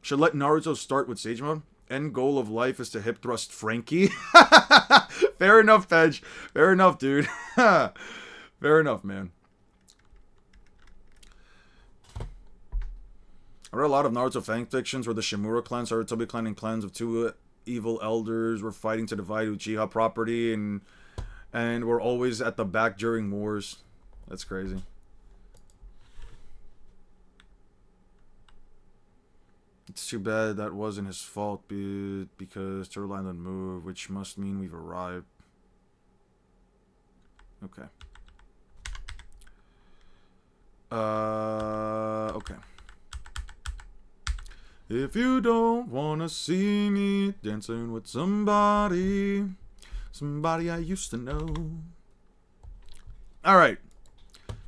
A: Should let Naruto start with Sage Mode? End goal of life is to hip thrust Frankie. Fair enough, Pedge. Fair enough, dude. Fair enough, man. I read a lot of Naruto fanfictions where the Shimura clan, Sarutobi clan, and clans of two evil elders were fighting to divide Uchiha property and were always at the back during wars. That's crazy. It's too bad that wasn't his fault because Turtle Island moved, which must mean we've arrived. Okay. Okay. If you don't wanna see me dancing with somebody I used to know. Alright.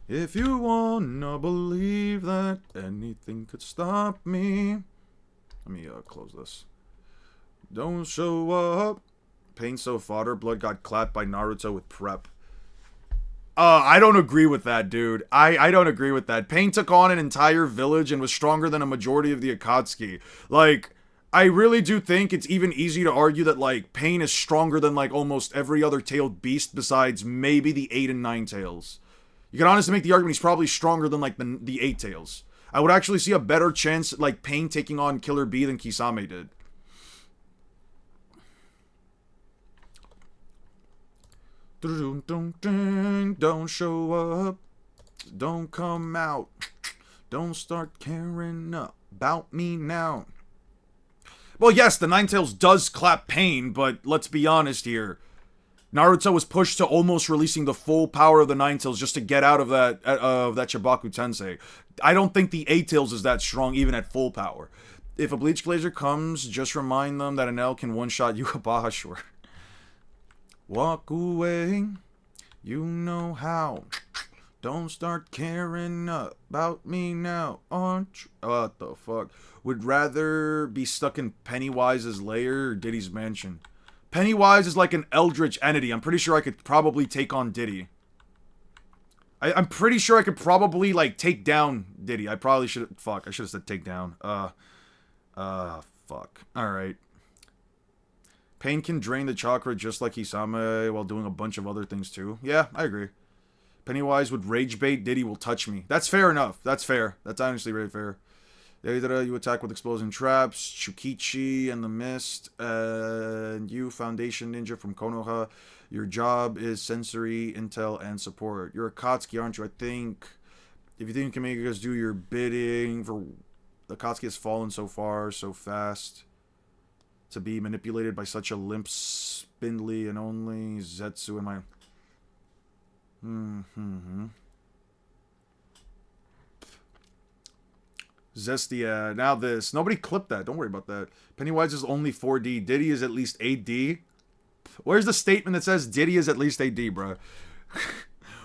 A: If you wanna believe that anything could stop me. Let me close this. Don't show up. Pain so fodder. Blood got clapped by Naruto with prep. I don't agree with that, dude. I don't agree with that. Pain took on an entire village and was stronger than a majority of the Akatsuki. Like, I really do think it's even easy to argue that, like, Pain is stronger than, like, almost every other tailed beast besides maybe the 8 and 9 tails. You can honestly make the argument he's probably stronger than, like, the 8 tails. I would actually see a better chance at, like, Pain taking on Killer Bee than Kisame did. Don't show up. Don't come out. Don't start caring about me now. Well, yes, the Ninetales does clap Pain, but let's be honest here. Naruto was pushed to almost releasing the full power of the Ninetales just to get out of that Chibaku Tensei. I don't think the 8 tails is that strong even at full power. If a Bleach Glacier comes, just remind them that an L can one-shot Yukabaha, sure. Walk away, you know how. Don't start caring about me now, aren't you? What the fuck? Would rather be stuck in Pennywise's lair or Diddy's mansion? Pennywise is like an eldritch entity. I'm pretty sure I could probably take on Diddy. I'm pretty sure I could probably, like, take down Diddy. I probably should have... Fuck, I should have said take down. Fuck. Alright. Pain can drain the chakra just like Hisame while doing a bunch of other things too. Yeah, I agree. Pennywise would rage bait, Diddy will touch me. That's fair enough. That's fair. That's honestly very fair. Deidara, you attack with explosive traps. Shukichi and the Mist. And you, Foundation Ninja from Konoha. Your job is sensory, intel, and support. You're a Akatsuki, aren't you? I think... If you think you can make us do your bidding for... The Akatsuki has fallen so far, so fast... To be manipulated by such a limp, spindly, and only Zetsu in my... Zestia. Now this. Nobody clipped that. Don't worry about that. Pennywise is only 4D. Diddy is at least 8D. Where's the statement that says Diddy is at least 8D, bro?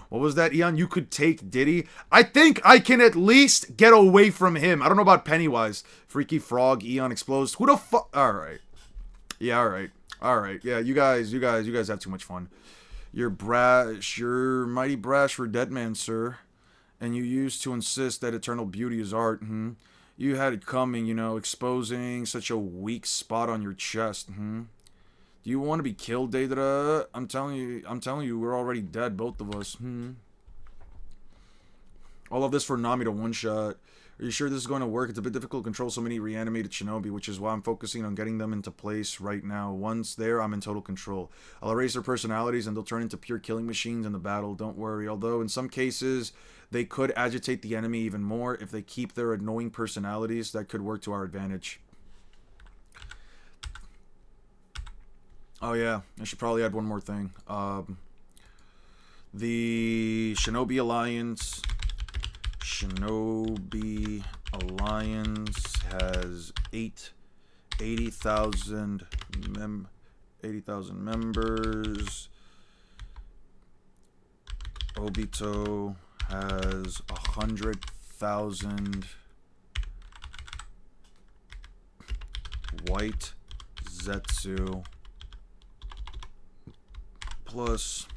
A: What was that, Eon? You could take Diddy? I think I can at least get away from him. I don't know about Pennywise. Freaky Frog, Eon explodes. Who the fuck? Alright. Yeah, alright. Alright. Yeah, you guys have too much fun. You're brash. You're mighty brash for dead man, sir. And you used to insist that eternal beauty is art. You had it coming, you know, exposing such a weak spot on your chest. Do you want to be killed, Deidara? I'm telling you, we're already dead, both of us. All of this for Nami to one-shot. Are you sure this is going to work? It's a bit difficult to control so many reanimated shinobi, which is why I'm focusing on getting them into place right now. Once there, I'm in total control. I'll erase their personalities and they'll turn into pure killing machines in the battle, don't worry. Although, in some cases, they could agitate the enemy even more. If they keep their annoying personalities, that could work to our advantage. Oh yeah, I should probably add one more thing. The Shinobi Alliance has 8 80,000 members. Obito has 100,000 white Zetsu plus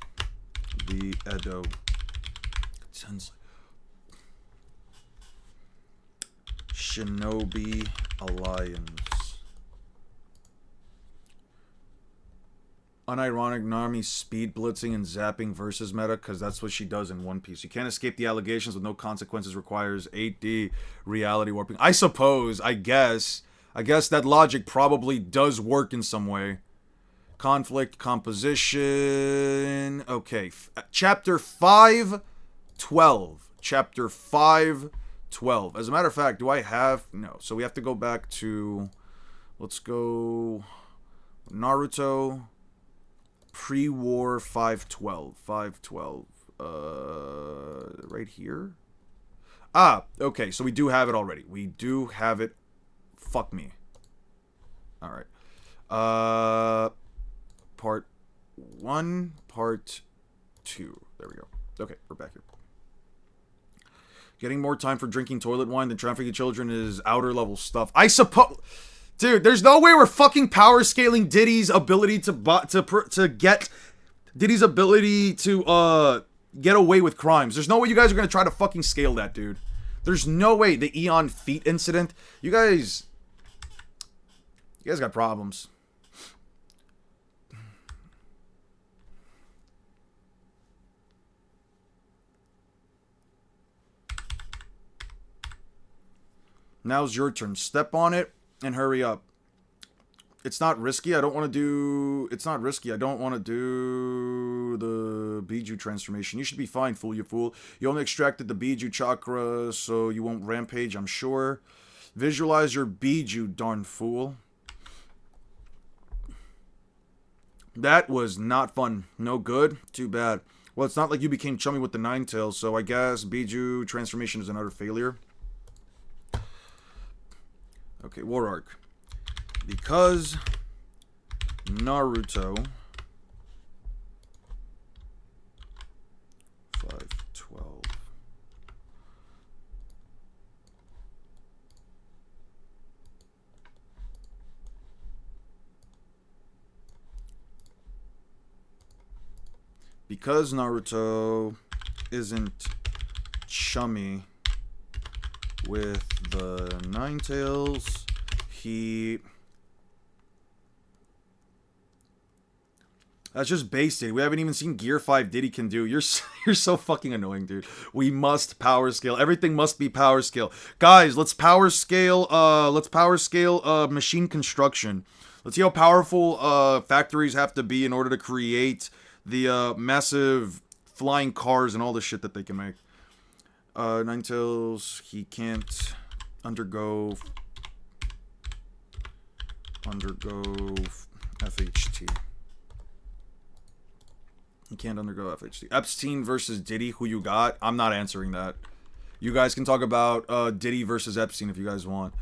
A: the Edo Shinobi Alliance. Unironic Nami speed blitzing and zapping versus meta, because that's what she does in One Piece. You can't escape the allegations with no consequences, requires 8D reality warping. I suppose, I guess that logic probably does work in some way. Conflict composition. Okay, chapter 512. Chapter 512. As a matter of fact, do I have... No, so we have to go back to... Let's go... Naruto... Pre-war 512. 512. Right here? Ah, okay, so we do have it already. We do have it. Fuck me. Alright. Part 1, part 2. There we go. Okay, we're back here. Getting more time for drinking toilet wine than trafficking children is outer level stuff. I suppose... Dude, there's no way we're fucking power scaling Diddy's ability to get Diddy's ability to get away with crimes. There's no way you guys are gonna try to fucking scale that, dude. There's no way. The Eon Feet incident. You guys got problems. Now's your turn. Step on it and hurry up. It's not risky. I don't want to do... It's not risky. I don't want to do the Biju transformation. You should be fine, fool, you fool. You only extracted the Biju chakra, so you won't rampage, I'm sure. Visualize your Biju, darn fool. That was not fun. No good. Too bad. Well, it's not like you became chummy with the Ninetales, so I guess Biju transformation is another failure. Okay, War Arc. Because Naruto 512 because Naruto isn't chummy with the Ninetales, he... That's just basic. We haven't even seen Gear 5 Diddy can do. You're so fucking annoying, dude. We must power scale. Everything must be power scale. Guys, let's power scale machine construction. Let's see how powerful factories have to be in order to create the massive flying cars and all the shit that they can make. Ninetales, he can't undergo FHT. He can't undergo FHT. Epstein versus Diddy, who you got? I'm not answering that. You guys can talk about Diddy versus Epstein if you guys want.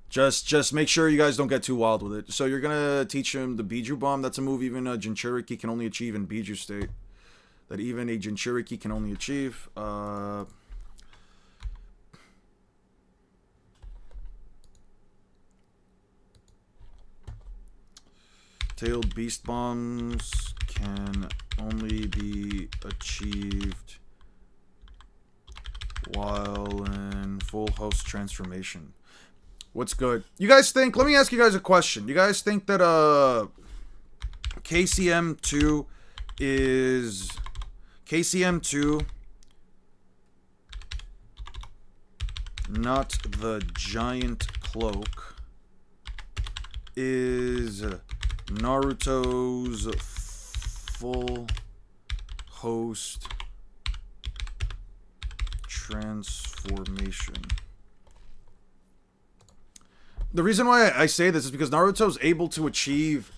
A: Just make sure you guys don't get too wild with it. So you're gonna teach him the Biju Bomb. That's a move even a Jinchuriki can only achieve in Biju state. That even a Jinchuriki can only achieve. Tailed Beast Bombs can only be achieved while in full host transformation. What's good? You guys think, let me ask you guys a question. You guys think that KCM2 is not the giant cloak, is Naruto's full host transformation? The reason why I say this is because Naruto's able to achieve...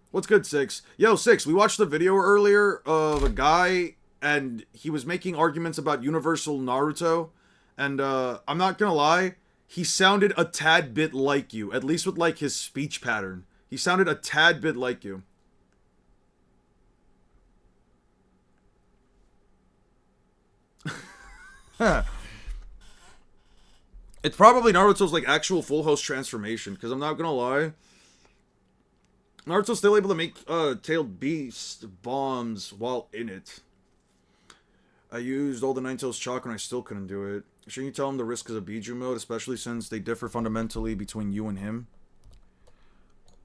A: What's good, Six? Yo, Six, we watched the video earlier of a guy, and he was making arguments about Universal Naruto, and I'm not gonna lie, He sounded a tad bit like you, at least with like his speech pattern. He sounded a tad bit like you. It's probably Naruto's like actual full host transformation, because I'm not gonna lie, Naruto's still able to make tailed beast bombs while in it. I used all the Nine Tails chakra and I still couldn't do it. Shouldn't you tell him the risk is a Biju mode, especially since they differ fundamentally between you and him?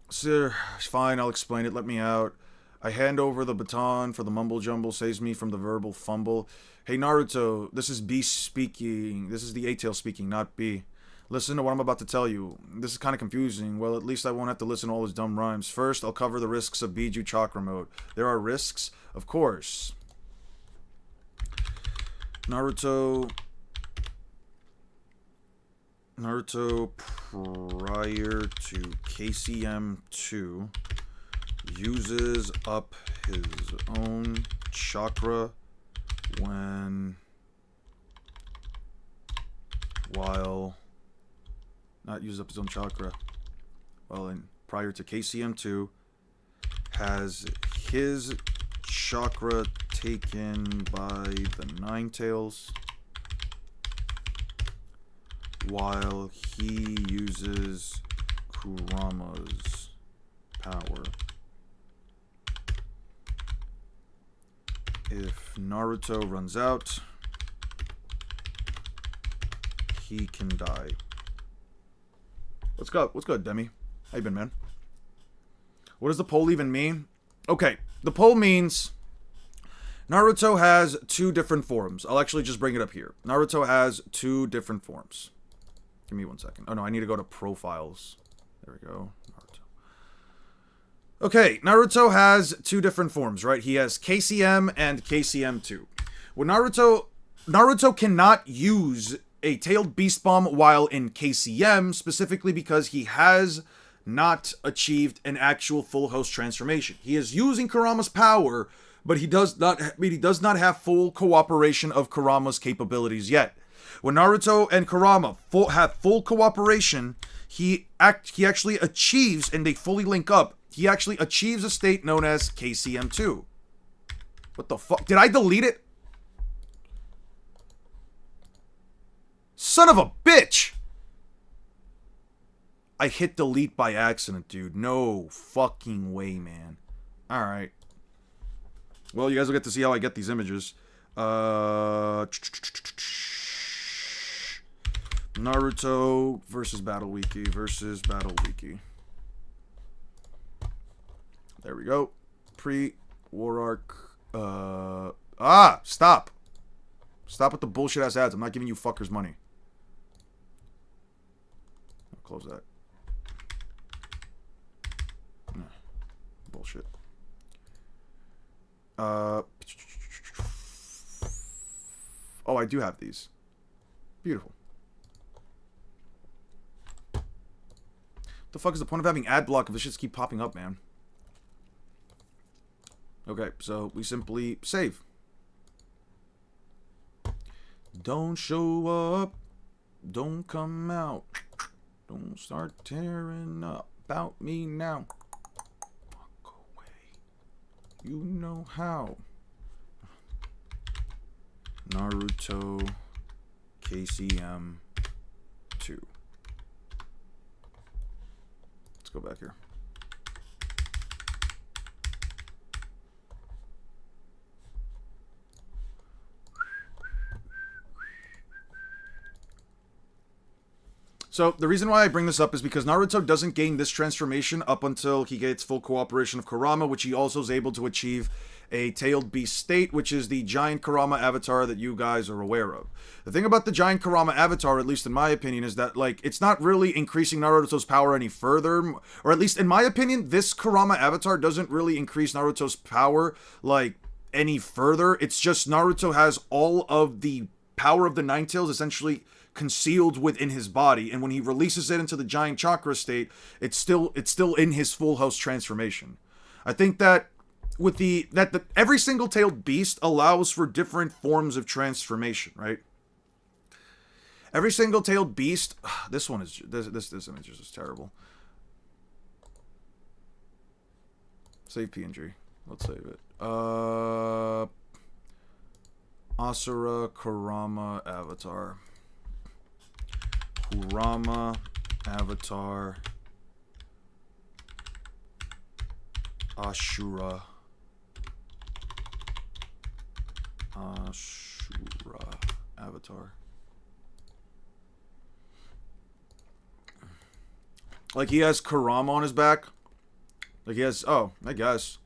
A: Sir, fine, I'll explain it, let me out. I hand over the baton for the mumble jumble, saves me from the verbal fumble. Hey Naruto, this is B speaking. This is the A-Tail speaking, not B. Listen to what I'm about to tell you. This is kind of confusing. Well, at least I won't have to listen to all his dumb rhymes. First, I'll cover the risks of Biju Chakra mode. There are risks? Of course. Naruto prior to KCM 2 uses up his own chakra while not use up his own chakra. Well, and prior to KCM 2 has his chakra taken by the Nine Tails while he uses Kurama's power. If Naruto runs out, he can die. What's good, Demi? How you been, man? What does the poll even mean? Okay, the poll means Naruto has two different forms. I'll actually just bring it up here. Naruto has two different forms. Give me 1 second. Oh no, I need to go to profiles. There we go. Naruto. Okay, Naruto has two different forms, right? He has KCM and KCM2. When Naruto cannot use a tailed beast bomb while in KCM, specifically because he has not achieved an actual full host transformation. He is using Kurama's power, but he does not have full cooperation of Kurama's capabilities yet. When Naruto and Kurama have full cooperation, he actually achieves, and they fully link up, he actually achieves a state known as KCM2. What the fuck? Did I delete it? Son of a bitch! I hit delete by accident, dude. No fucking way, man. Alright. Well, you guys will get to see how I get these images. Naruto versus Battle Wiki There we go. Pre-war arc. Stop. Stop with the bullshit ass ads. I'm not giving you fuckers money. I'll close that. Bullshit. Oh, I do have these. Beautiful. What the fuck is the point of having ad block if this shit's keep popping up, man? Okay, so we simply save. Don't show up. Don't come out. Don't start tearing up about me now. Walk away. You know how. Naruto KCM 2. Let's go back here. So, the reason why I bring this up is because Naruto doesn't gain this transformation up until he gets full cooperation of Kurama, which he also is able to achieve a tailed beast state, which is the giant Kurama avatar that you guys are aware of. The thing about the giant Kurama avatar, at least in my opinion, is that, like, it's not really increasing Naruto's power any further, or at least in my opinion, this Kurama avatar doesn't really increase Naruto's power, like, any further. It's just Naruto has all of the power of the Nine Tails essentially concealed within his body, and when he releases it into the giant chakra state, it's still in his full host transformation. I think that with every single tailed beast allows for different forms of transformation, right? Every single tailed beast. This one is this image is just terrible. Save PNG. Let's save it. Asura Kurama Avatar. Kurama Avatar. Ashura. Ashura Avatar. Like he has Kurama on his back. Like he has, oh, I guess.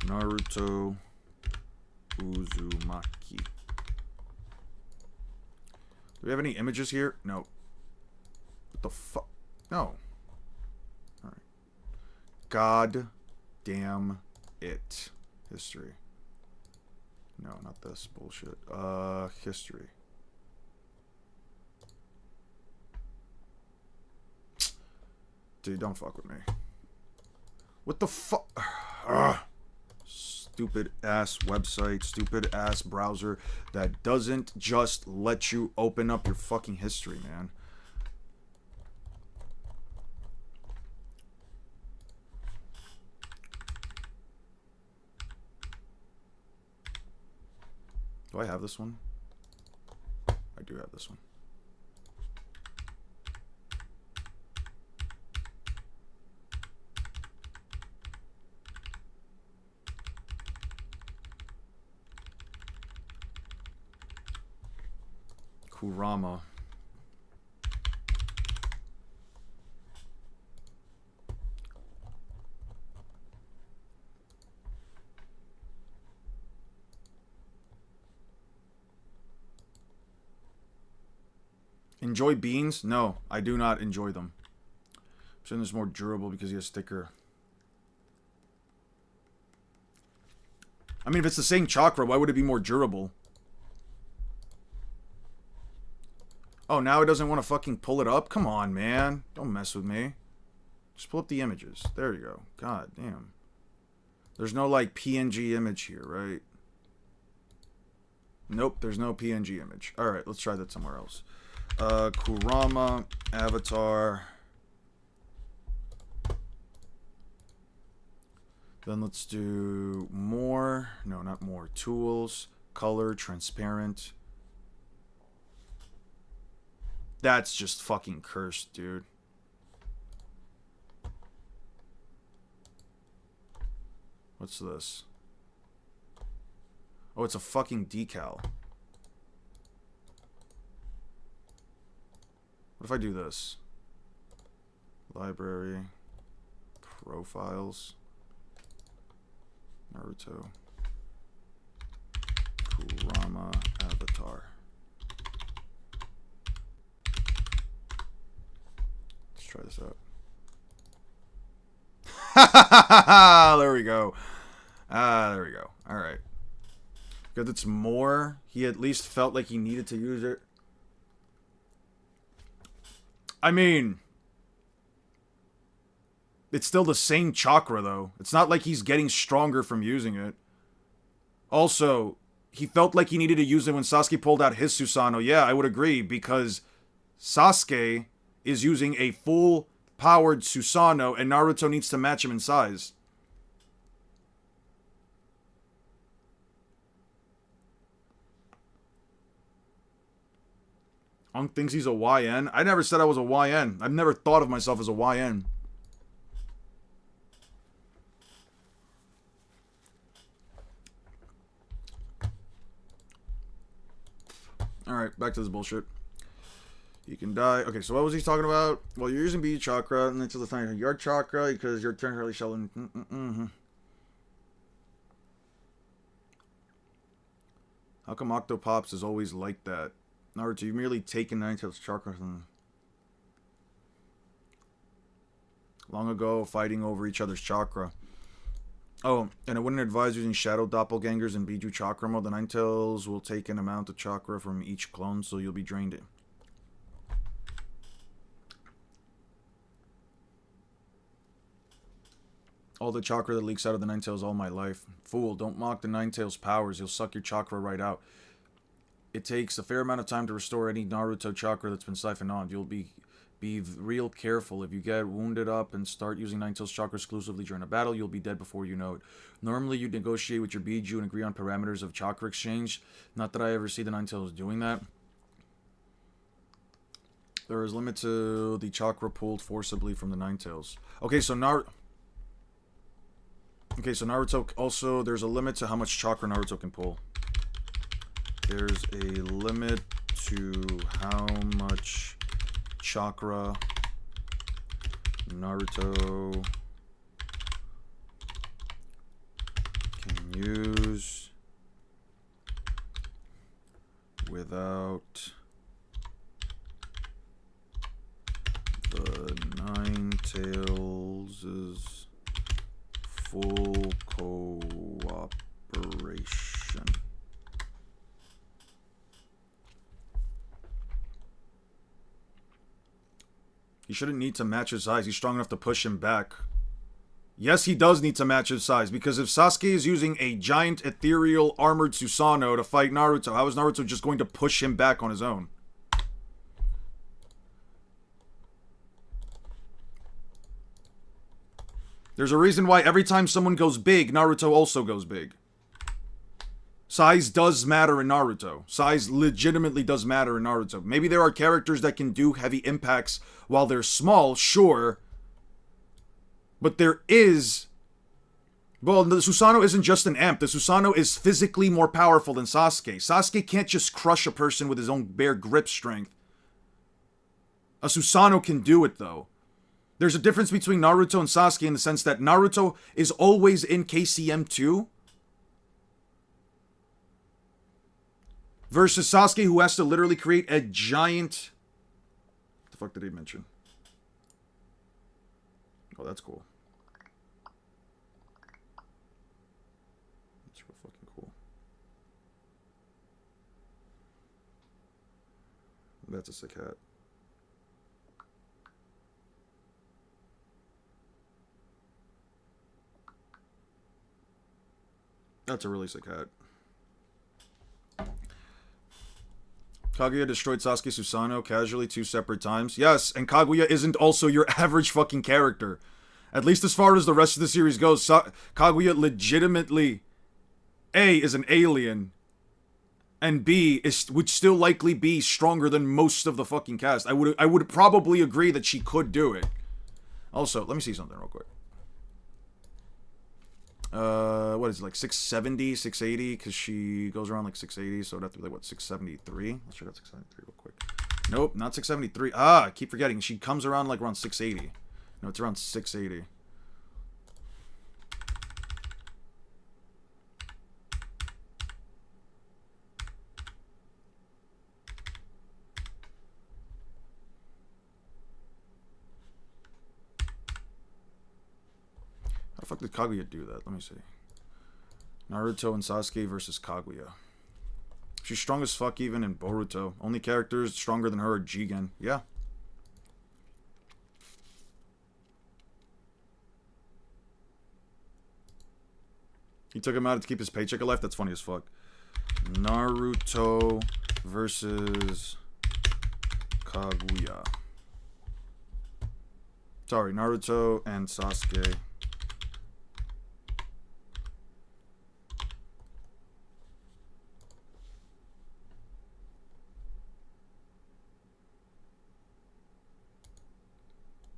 A: Naruto Uzumaki. Do we have any images here? No. What the fuck? No. Alright. God damn it. History. No, not this bullshit. History. Dude, don't fuck with me. What the fuck? Stupid ass website, stupid ass browser that doesn't just let you open up your fucking history, man. Do I have this one? I do have this one. Kurama. Enjoy beans? No, I do not enjoy them. I'm saying this is more durable because he has sticker. I mean, if it's the same chakra, why would it be more durable? Oh, now it doesn't want to fucking pull it up? Come on, man. Don't mess with me. Just pull up the images. There you go. God damn. There's no, like, PNG image here, right? Nope, there's no PNG image. Alright, let's try that somewhere else. Kurama, Avatar. Then let's do more. No, not more. Tools, color, transparent. That's just fucking cursed, dude. What's this? Oh, it's a fucking decal. What if I do this? Library. Profiles. Naruto. Kurama Avatar. Let's try this out. There we go. There we go. Alright. Because it's more, he at least felt like he needed to use it. I mean, it's still the same chakra, though. It's not like he's getting stronger from using it. Also, he felt like he needed to use it when Sasuke pulled out his Susanoo. Yeah, I would agree, because Sasuke is using a full-powered Susanoo, and Naruto needs to match him in size. Unk thinks he's a YN. I never said I was a YN. I've never thought of myself as a YN. Alright, back to this bullshit. You can die. Okay, so what was he talking about? Well, you're using B chakra, and until the time your chakra, because you're temporarily shelling. How come Octopops is always like that? Naruto, you've merely taken Ninetales chakra from long ago, fighting over each other's chakra. Oh, and I wouldn't advise using shadow doppelgangers in Biju chakra mode. The Ninetales will take an amount of chakra from each clone, so you'll be drained. All the chakra that leaks out of the Ninetales all my life. Fool, don't mock the Ninetales' powers. He'll suck your chakra right out. It takes a fair amount of time to restore any Naruto chakra that's been siphoned on. You'll be real careful. If you get wounded up and start using Ninetales chakra exclusively during a battle, you'll be dead before you know it. Normally, you'd negotiate with your Biju and agree on parameters of chakra exchange. Not that I ever see the Ninetales doing that. There is limit to the chakra pulled forcibly from the Ninetales. Okay, so Naruto also, there's a limit to how much chakra Naruto can pull. There's a limit to how much chakra Naruto can use without the Ninetales' full cooperation. He shouldn't need to match his size. He's strong enough to push him back. Yes, he does need to match his size, because if Sasuke is using a giant ethereal armored Susanoo to fight Naruto, how is Naruto just going to push him back on his own? There's a reason why every time someone goes big, Naruto also goes big. Size does matter in Naruto. Size legitimately does matter in Naruto. Maybe there are characters that can do heavy impacts while they're small, sure. But there is... Well, the Susanoo isn't just an amp. The Susanoo is physically more powerful than Sasuke. Sasuke can't just crush a person with his own bare grip strength. A Susanoo can do it, though. There's a difference between Naruto and Sasuke in the sense that Naruto is always in KCM 2. Versus Sasuke, who has to literally create a giant... What the fuck did he mention? Oh, that's cool. That's real fucking cool. That's a sick hat. That's a really sick hat. Kaguya destroyed Sasuke Susanoo casually 2 separate times. Yes, and Kaguya isn't also your average fucking character. At least as far as the rest of the series goes, Kaguya legitimately, A, is an alien, and B, would still likely be stronger than most of the fucking cast. I would probably agree that she could do it. Also, let me see something real quick. What is it, like 670, 680? Because she goes around like 680, so it'd have to be like, what, 673? Let's check out 673 real quick. Nope, not 673. Ah, I keep forgetting. She comes around like around 680. No, it's around 680. How the fuck did Kaguya do that? Let me see. Naruto and Sasuke versus Kaguya. She's strong as fuck even in Boruto. Only characters stronger than her are Jigen. Yeah. He took him out to keep his paycheck alive? That's funny as fuck. Naruto versus Kaguya. Sorry, Naruto and Sasuke.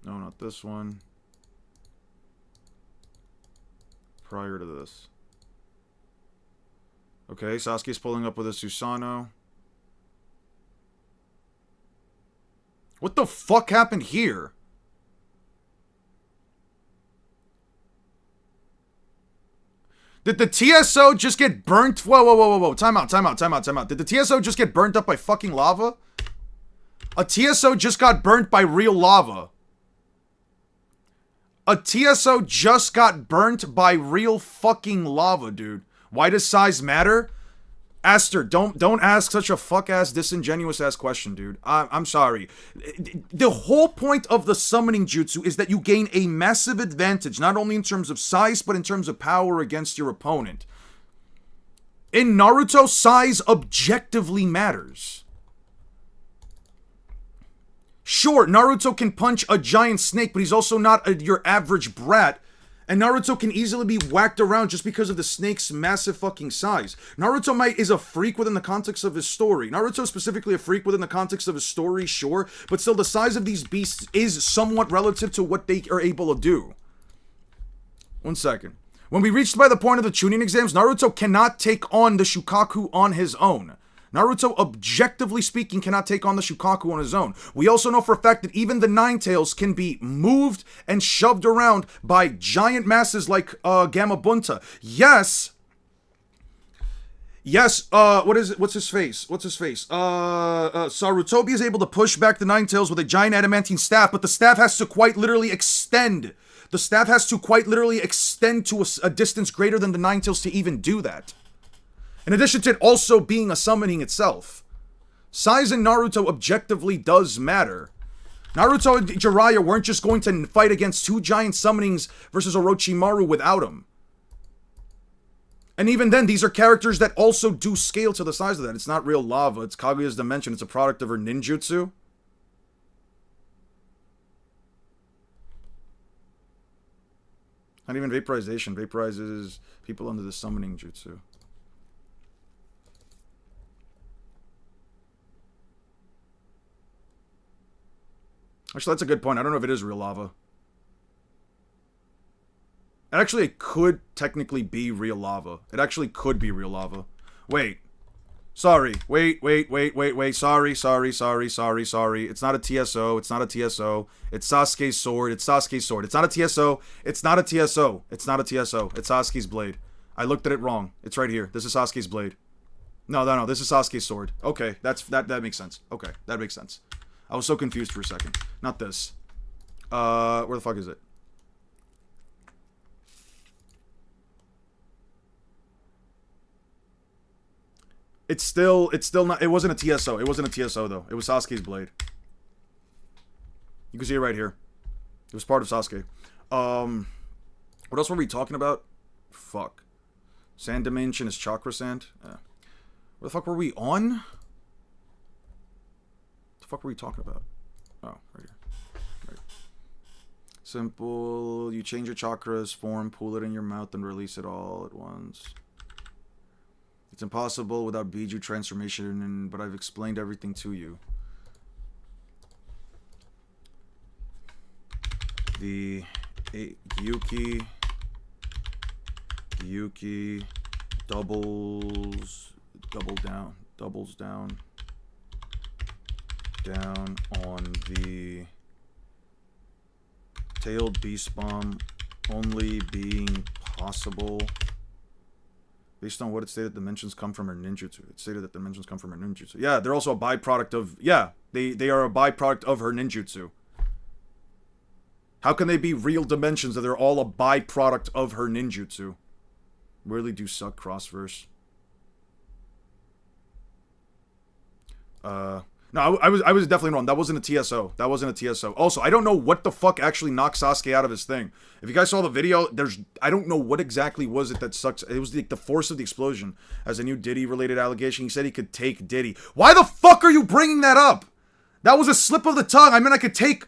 A: No, not this one. Prior to this. Okay, Sasuke's pulling up with a Susanoo. What the fuck happened here? Did the TSO just get burnt? Whoa, whoa, whoa, whoa, whoa. Time out, time out, time out, time out. Did the TSO just get burnt up by fucking lava? A TSO just got burnt by real lava. A TSO just got burnt by real fucking lava, dude. Why does size matter? Aster, don't ask such a fuck-ass, disingenuous-ass question, dude. I'm sorry. The whole point of the summoning jutsu is that you gain a massive advantage, not only in terms of size, but in terms of power against your opponent. In Naruto, size objectively matters. Sure, Naruto can punch a giant snake, but he's also not your average brat. And Naruto can easily be whacked around just because of the snake's massive fucking size. Naruto is a freak within the context of his story. Naruto specifically a freak within the context of his story, sure. But still, the size of these beasts is somewhat relative to what they are able to do. 1 second. When we reached by the point of the Chunin exams, Naruto cannot take on the Shukaku on his own. Naruto, objectively speaking, cannot take on the Shukaku on his own. We also know for a fact that even the Nine Tails can be moved and shoved around by giant masses like Gamabunta. Yes, what's his face? Sarutobi is able to push back the Nine Tails with a giant adamantine staff, but the staff has to quite literally extend. The staff has to quite literally extend to a distance greater than the Nine Tails to even do that. In addition to it also being a summoning itself. Size in Naruto objectively does matter. Naruto and Jiraiya weren't just going to fight against 2 giant summonings versus Orochimaru without him. And even then, these are characters that also do scale to the size of that. It's not real lava, it's Kaguya's dimension, it's a product of her ninjutsu. Not even vaporization. Vaporizes people under the summoning jutsu. Actually, that's a good point. I don't know if it is real lava. Actually, it could technically be real lava. It actually could be real lava. Wait. Sorry. Wait. Sorry. It's not a TSO. It's not a TSO. It's Sasuke's sword. It's Sasuke's sword. It's not a TSO. It's not a TSO. It's not a TSO. It's Sasuke's blade. I looked at it wrong. It's right here. This is Sasuke's blade. No. This is Sasuke's sword. Okay, that makes sense. Okay, that makes sense. I was so confused for a second. Not this. Where the fuck is it? It's still not, it wasn't a TSO. It wasn't a TSO though. It was Sasuke's blade. You can see it right here. It was part of Sasuke. What else were we talking about? Fuck. Sand dimension is chakra sand. Where the fuck were we on? What the fuck were we talking about? Oh, right here. Right. Simple. You change your chakras, form, pull it in your mouth, and release it all at once. It's impossible without Biju transformation, but I've explained everything to you. The Gyuki doubles down on the tailed beast bomb only being possible based on what it stated dimensions come from her ninjutsu. It stated that dimensions come from her ninjutsu. Yeah, they're also a byproduct of, yeah, they are a byproduct of her ninjutsu. How can they be real dimensions if they're all a byproduct of her ninjutsu? Really do suck, Crossverse. No, I was definitely wrong. That wasn't a TSO. That wasn't a TSO. Also, I don't know what the fuck actually knocked Sasuke out of his thing. If you guys saw the video, I don't know what exactly was it that sucks. It was the force of the explosion. As a new Diddy-related allegation, he said he could take Diddy. Why the fuck are you bringing that up? That was a slip of the tongue. I mean, I could take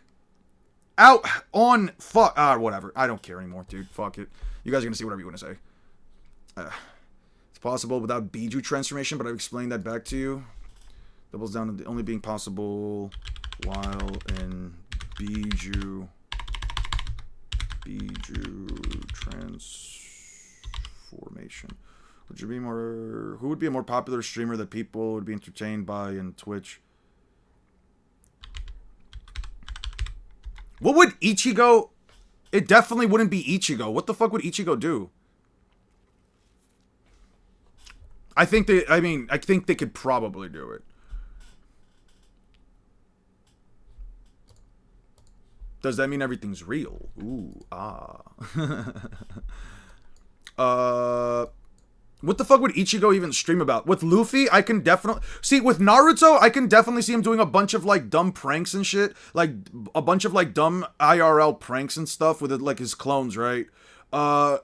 A: out on fuck. Whatever. I don't care anymore, dude. Fuck it. You guys are gonna see whatever you want to say. It's possible without Biju transformation, but I've explained that back to you. Doubles down to only being possible while in Biju transformation. Who would be a more popular streamer that people would be entertained by in Twitch? What would Ichigo? It definitely wouldn't be Ichigo. What the fuck would Ichigo do? I think they could probably do it. Does that mean everything's real? Ooh, ah. What the fuck would Ichigo even stream about? With Luffy, I can definitely... See, with Naruto, I can definitely see him doing a bunch of, like, dumb pranks and shit. Like, a bunch of, like, dumb IRL pranks and stuff with, like, his clones, right?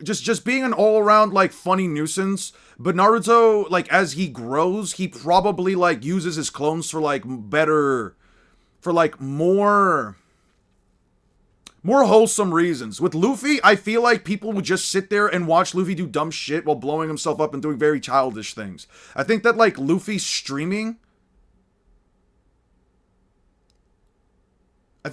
A: Just being an all-around, like, funny nuisance. But Naruto, like, as he grows, he probably, like, uses his clones for, like, better... For, like, more wholesome reasons. With Luffy, I feel like people would just sit there and watch Luffy do dumb shit while blowing himself up and doing very childish things. I think that, like, Luffy streaming... I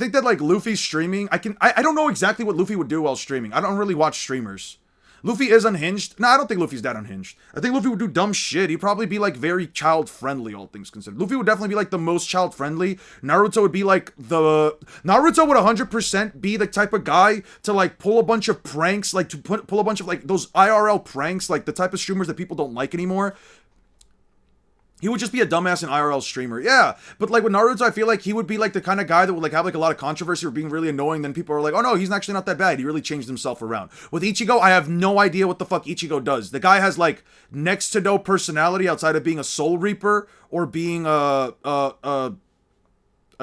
A: don't know exactly what Luffy would do while streaming. I don't really watch streamers. Luffy is unhinged. No, I don't think Luffy's that unhinged. I think Luffy would do dumb shit. He'd probably be, like, very child-friendly, all things considered. Luffy would definitely be, like, the most child-friendly. Naruto would be, like, Naruto would 100% be the type of guy to, like, pull a bunch of pranks, like, to pull a bunch of, like, those IRL pranks, like, the type of streamers that people don't like anymore. He would just be a dumbass and IRL streamer. Yeah, but like with Naruto, I feel like he would be like the kind of guy that would like have like a lot of controversy or being really annoying. Then people are like, oh no, he's actually not that bad. He really changed himself around. With Ichigo, I have no idea what the fuck Ichigo does. The guy has like next to no personality outside of being a soul reaper or being a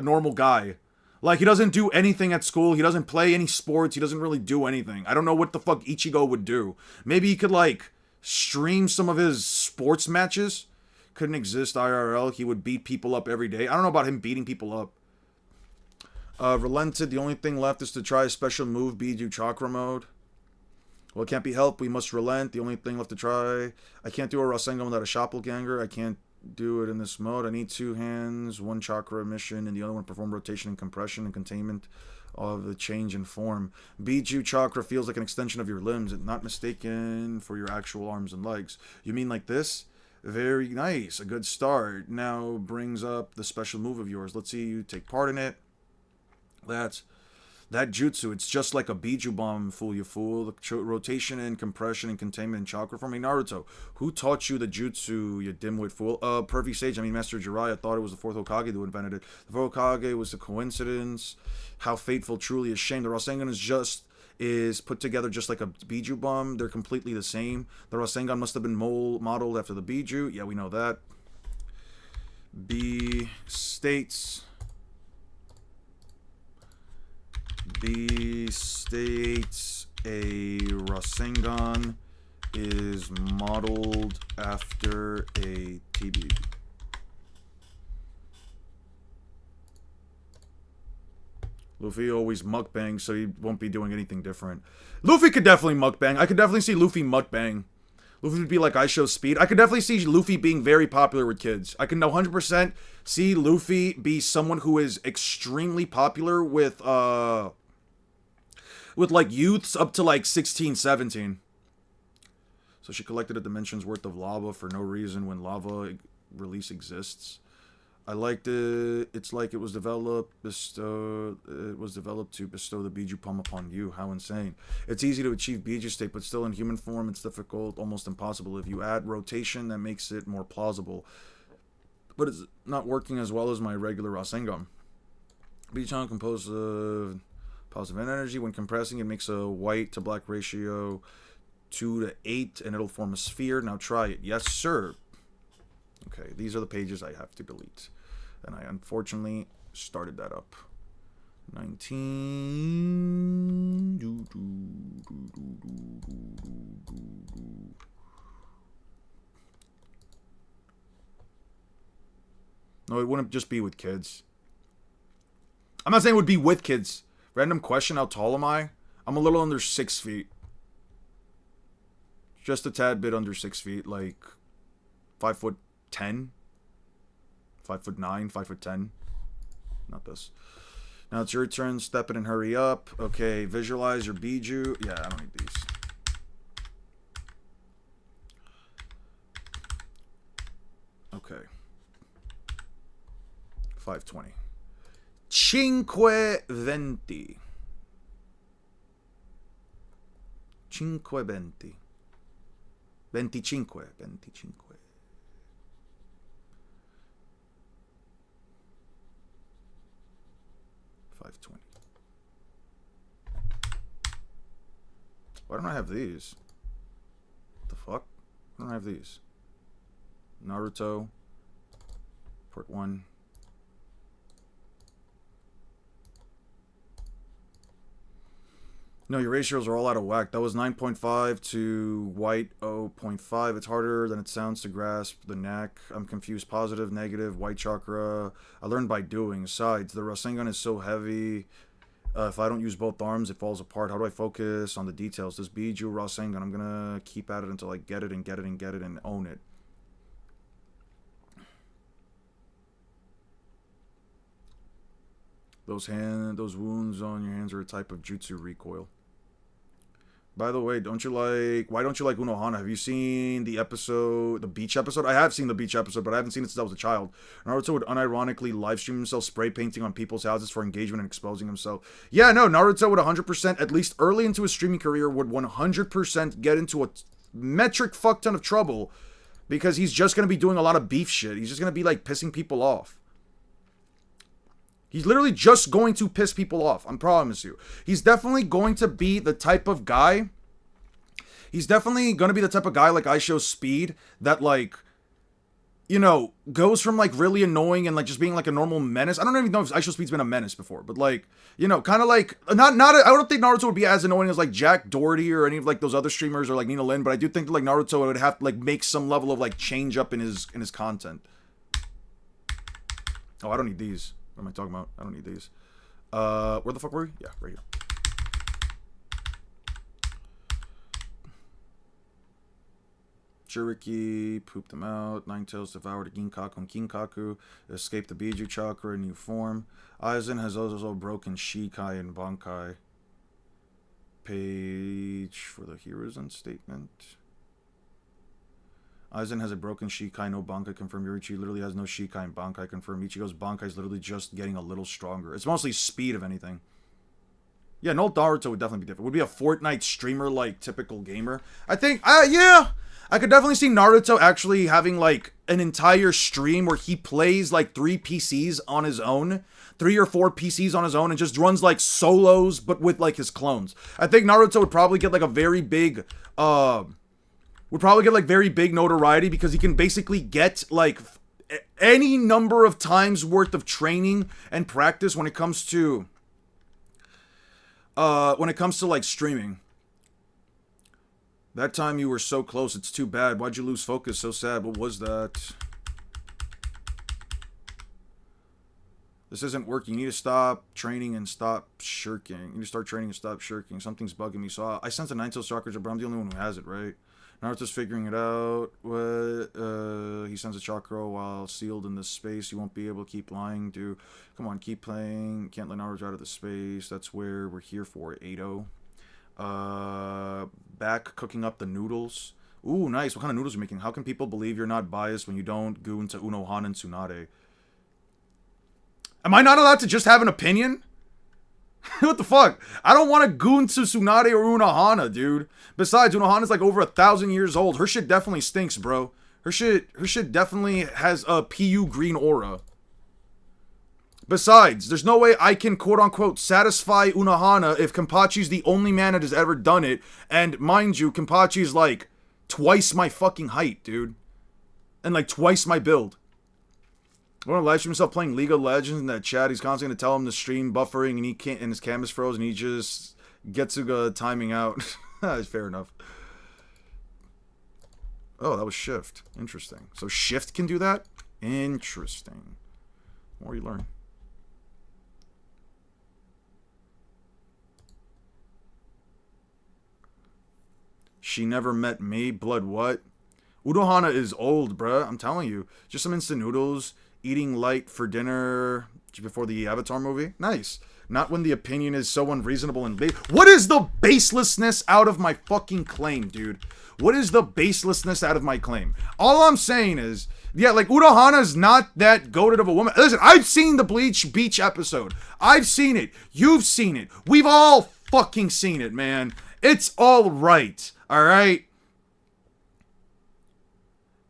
A: normal guy. Like, he doesn't do anything at school. He doesn't play any sports. He doesn't really do anything. I don't know what the fuck Ichigo would do. Maybe he could like stream some of his sports matches. Couldn't exist IRL. He would beat people up every day. I don't know about him beating people up. Relented. The only thing left is to try a special move, Biju Chakra mode. Well, it can't be helped. We must relent. The only thing left to try. I can't do a Rasengan without a Doppelganger. I can't do it in this mode. I need 2 hands, 1 chakra emission, and the other one perform rotation and compression and containment of the change in form. Biju Chakra feels like an extension of your limbs and not mistaken for your actual arms and legs. You mean like this? Very nice. A good start. Now brings up the special move of yours. Let's see you take part in it. That jutsu, it's just like a Biju bomb, fool you fool. The rotation and compression and containment and chakra forming. Naruto, who taught you the jutsu, you dimwit fool? Pervy Sage, Master Jiraiya thought it was the 4th Hokage who invented it. The 4th Hokage was a coincidence. How fateful, truly a shame. The Rasengan is put together just like a Biju bomb. They're completely the same. The Rasengan must have been modeled after the Biju. Yeah, we know that. B states a Rasengan is modeled after a TB. Luffy always mukbang, so he won't be doing anything different. Luffy could definitely mukbang. I could definitely see Luffy mukbang. Luffy would be like, I show speed. I could definitely see Luffy being very popular with kids. I can 100% see Luffy be someone who is extremely popular with like youths up to like 16, 17. So she collected a dimension's worth of lava for no reason when lava release exists. I liked it. It's like it was developed to bestow the Biju palm upon you. How insane. It's easy to achieve Biju state, but still in human form, it's difficult, almost impossible. If you add rotation, that makes it more plausible. But it's not working as well as my regular Rasengan. Biju composed of positive energy. When compressing, it makes a white to black ratio 2 to 8, and it'll form a sphere. Now try it. Yes, sir. Okay, these are the pages I have to delete. And I unfortunately started that up. 19. No, it wouldn't just be with kids. I'm not saying it would be with kids. Random question, how tall am I? I'm a little under 6 feet. Just a tad bit under 6 feet, like 5'10", 5'9", 5'10". Not this. Now it's your turn. Step it and hurry up. Okay, visualize your Biju. Yeah, I don't need these. Okay. 520. 520. 520. 25. 520. Why don't I have these? What the fuck? I don't have these. Naruto. Part 1. No, your ratios are all out of whack. That was 9.5 to white 0.5. It's harder than it sounds to grasp the knack. I'm confused. Positive, negative, white chakra. I learned by doing. Sides. The Rasengan is so heavy. If I don't use both arms, it falls apart. How do I focus on the details? This Biju Rasengan, I'm going to keep at it until I get it and get it and get it and own it. Those wounds on your hands are a type of jutsu recoil. By the way, why don't you like Unohana? Have you seen the beach episode? I have seen the beach episode, but I haven't seen it since I was a child. Naruto would unironically livestream himself spray painting on people's houses for engagement and exposing himself. Yeah, no, Naruto would 100%, at least early into his streaming career, would 100% get into a metric fuck ton of trouble because he's just going to be doing a lot of beef shit. He's just going to be like pissing people off. He's literally just going to piss people off. I promise you. He's definitely going to be the type of guy. He's definitely going to be the type of guy like I Show Speed that like, you know, goes from like really annoying and like just being like a normal menace. I don't even know if I Show Speed's been a menace before, but like, you know, kind of like I don't think Naruto would be as annoying as like Jack Doherty or any of like those other streamers or like Nina Lin, but I do think that like Naruto would have to like make some level of like change up in his content. Oh, I don't need these. What am I talking about? I don't need these. Where the fuck were we? Yeah, right here. Shuriki pooped him out. Ninetales devoured a Ginkaku and Kinkaku. Escaped the Biju chakra in new form. Aizen has also broken Shikai and Bankai. Page for the Hiruzen statement. Aizen has a broken Shikai, no Bankai confirmed. Yorichi literally has no Shikai and Bankai confirmed. Ichigo's Bankai is literally just getting a little stronger. It's mostly speed, if anything. Yeah, no Naruto would definitely be different. Would be a Fortnite streamer, like, typical gamer. I think, yeah! I could definitely see Naruto actually having, like, an entire stream where he plays, like, 3 PCs on his own. 3 or 4 PCs on his own and just runs, like, solos, but with, like, his clones. I think Naruto would probably get, like, a very big, very big notoriety because he can basically get like any number of times worth of training and practice when it comes to like streaming. That time you were so close, it's too bad. Why'd you lose focus? So sad. What was that? This isn't working. You need to stop training and stop shirking. You need to start training and stop shirking. Something's bugging me. So I sense a Nine-Tails chakra, but I'm the only one who has it, right? Naruto's figuring it out. He sends a chakra while sealed in this space. You won't be able to keep lying, dude. Come on, keep playing. Can't let Naruto out of the space. That's where we're here for, Ado. Back cooking up the noodles. Ooh, nice. What kind of noodles are you making? How can people believe you're not biased when you don't go into Unohana and Tsunade? Am I not allowed to just have an opinion? What the fuck? I don't want to goon to Tsunade or Unohana, dude. Besides, Unohana's like over 1,000 years old. Her shit definitely stinks, bro. Her shit definitely has a PU green aura. Besides, there's no way I can quote-unquote satisfy Unohana if Kenpachi's the only man that has ever done it. And mind you, Kenpachi's like twice my fucking height, dude. And like twice my build. I want to live stream himself playing League of Legends in that chat. He's constantly going to tell him the stream buffering and he can't, and his cam is frozen. He just gets to go timing out. Fair enough. Oh, that was Shift. Interesting. So Shift can do that? Interesting. The more you learn. She never met me. Blood what? Unohana is old, bruh. I'm telling you. Just some instant noodles. Eating light for dinner before the Avatar movie. Nice. Not when the opinion is so unreasonable and what is the baselessness out of my fucking claim, dude? What is the baselessness out of my claim? All I'm saying is, yeah, like, Unohana's not that goated of a woman. Listen, I've seen the Bleach Beach episode. I've seen it. You've seen it. We've all fucking seen it, man. It's all right. All right?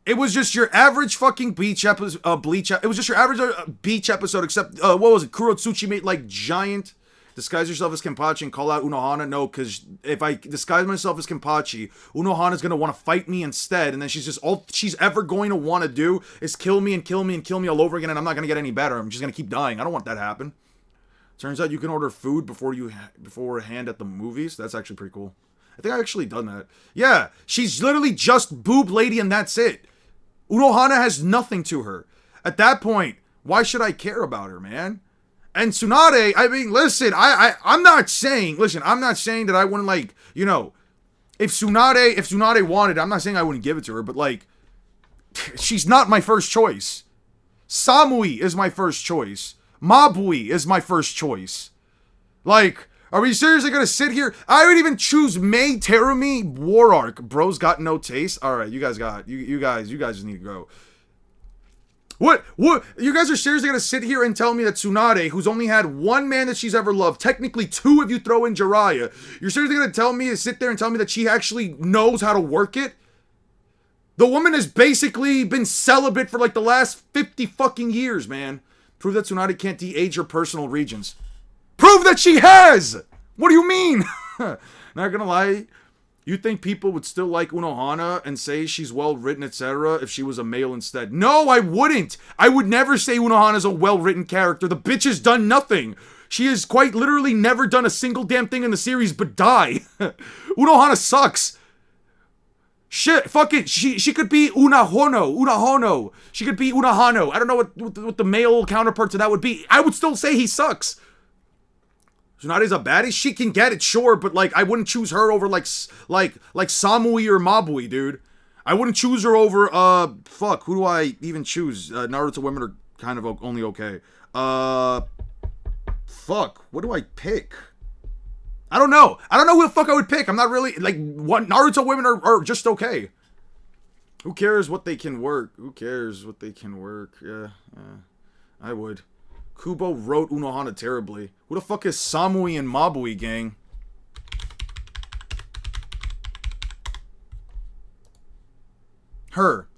A: It was just your average fucking beach episode, Bleach. It was just your average beach episode, except, what was it? Kurotsuchi made, like, giant disguise yourself as Kenpachi and call out Unohana? No, because if I disguise myself as Kenpachi, Unohana's gonna want to fight me instead, and then she's just all she's ever going to want to do is kill me and kill me and kill me all over again, and I'm not gonna get any better. I'm just gonna keep dying. I don't want that to happen. Turns out you can order food beforehand at the movies. That's actually pretty cool. I think I actually done that. Yeah, she's literally just boob lady and that's it. Unohana has nothing to her. At that point, why should I care about her, man? And Tsunade, I mean, listen, I'm not saying that I wouldn't, like, you know, if Tsunade wanted, I'm not saying I wouldn't give it to her, but, like, she's not my first choice. Samui is my first choice. Mabui is my first choice. Like, are we seriously gonna sit here? I would even choose Mei Terumi War Arc. Bro's got no taste. All right, you guys just need to go. What? You guys are seriously gonna sit here and tell me that Tsunade, who's only had one man that she's ever loved, technically two if you throw in Jiraiya, you're seriously gonna sit there and tell me that she actually knows how to work it? The woman has basically been celibate for like the last 50 fucking years, man. Prove that Tsunade can't de-age her personal regions. Prove that she has! What do you mean? Not gonna lie. You think people would still like Unohana and say she's well-written, etc. if she was a male instead? No, I wouldn't. I would never say Unohana's a well-written character. The bitch has done nothing. She has quite literally never done a single damn thing in the series but die. Unohana sucks. Shit, fuck it. She could be Unahono. She could be Unahano. I don't know what the male counterpart to that would be. I would still say he sucks. Tsunade's a baddie? She can get it, sure, but, like, I wouldn't choose her over, like Samui or Mabui, dude. I wouldn't choose her over, fuck, who do I even choose? Naruto women are kind of only okay. Fuck, what do I pick? I don't know. I don't know who the fuck I would pick. I'm not really, like, what, Naruto women are just okay. Who cares what they can work? Yeah, I would. Kubo wrote Unohana terribly. Who the fuck is Samui and Mabui, gang? Her.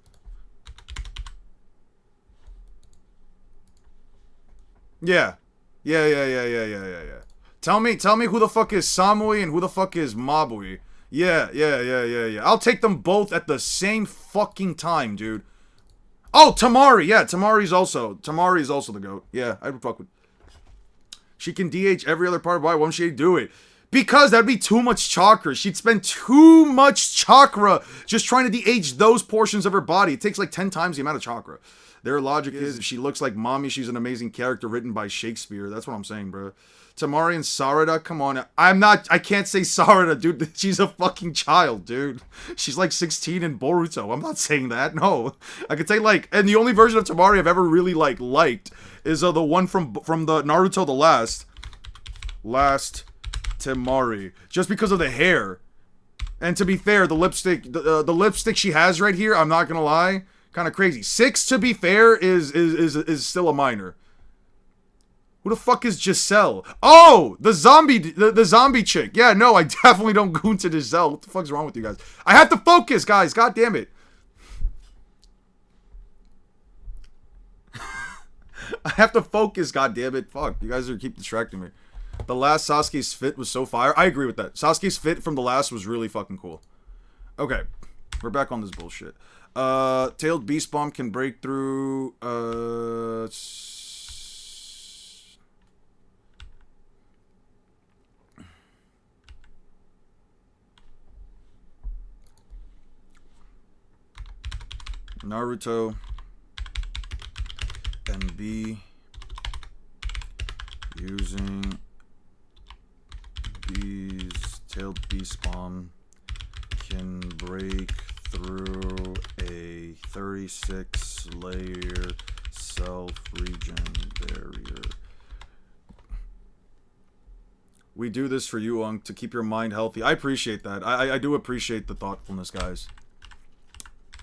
A: Yeah. Yeah. Tell me who the fuck is Samui and who the fuck is Mabui. Yeah. I'll take them both at the same fucking time, dude. Oh, Tamari. Yeah, Tamari's also the GOAT. Yeah, I would fuck with. She can DH every other part of why won't she do it? Because that'd be too much chakra. She'd spend too much chakra just trying to DH those portions of her body. It takes like 10 times the amount of chakra. Their logic is if she looks like mommy, she's an amazing character written by Shakespeare. That's what I'm saying, bro. Tamari and Sarada, come on. I can't say Sarada, dude. She's a fucking child, dude. She's like 16 in Boruto. I'm not saying that, no. I could say, like, and the only version of Tamari I've ever really, like, liked is the one from the Naruto, the last Tamari. Just because of the hair. And to be fair, the lipstick she has right here, I'm not gonna lie, kind of crazy. 6, to be fair, is still a minor. Who the fuck is Giselle? Oh, the zombie chick. Yeah, no, I definitely don't go into Giselle. What the fuck's wrong with you guys? I have to focus, guys. God damn it. I have to focus, god damn it. Fuck, you guys keep distracting me. The last Sasuke's fit was so fire. I agree with that. Sasuke's fit from the last was really fucking cool. Okay, we're back on this bullshit. Tailed Beast Bomb can break through, Naruto and B using B's tailed beast bomb can break through a 36 layer self-regen barrier. We do this for you, Unk, to keep your mind healthy. I appreciate that. I do appreciate the thoughtfulness, guys.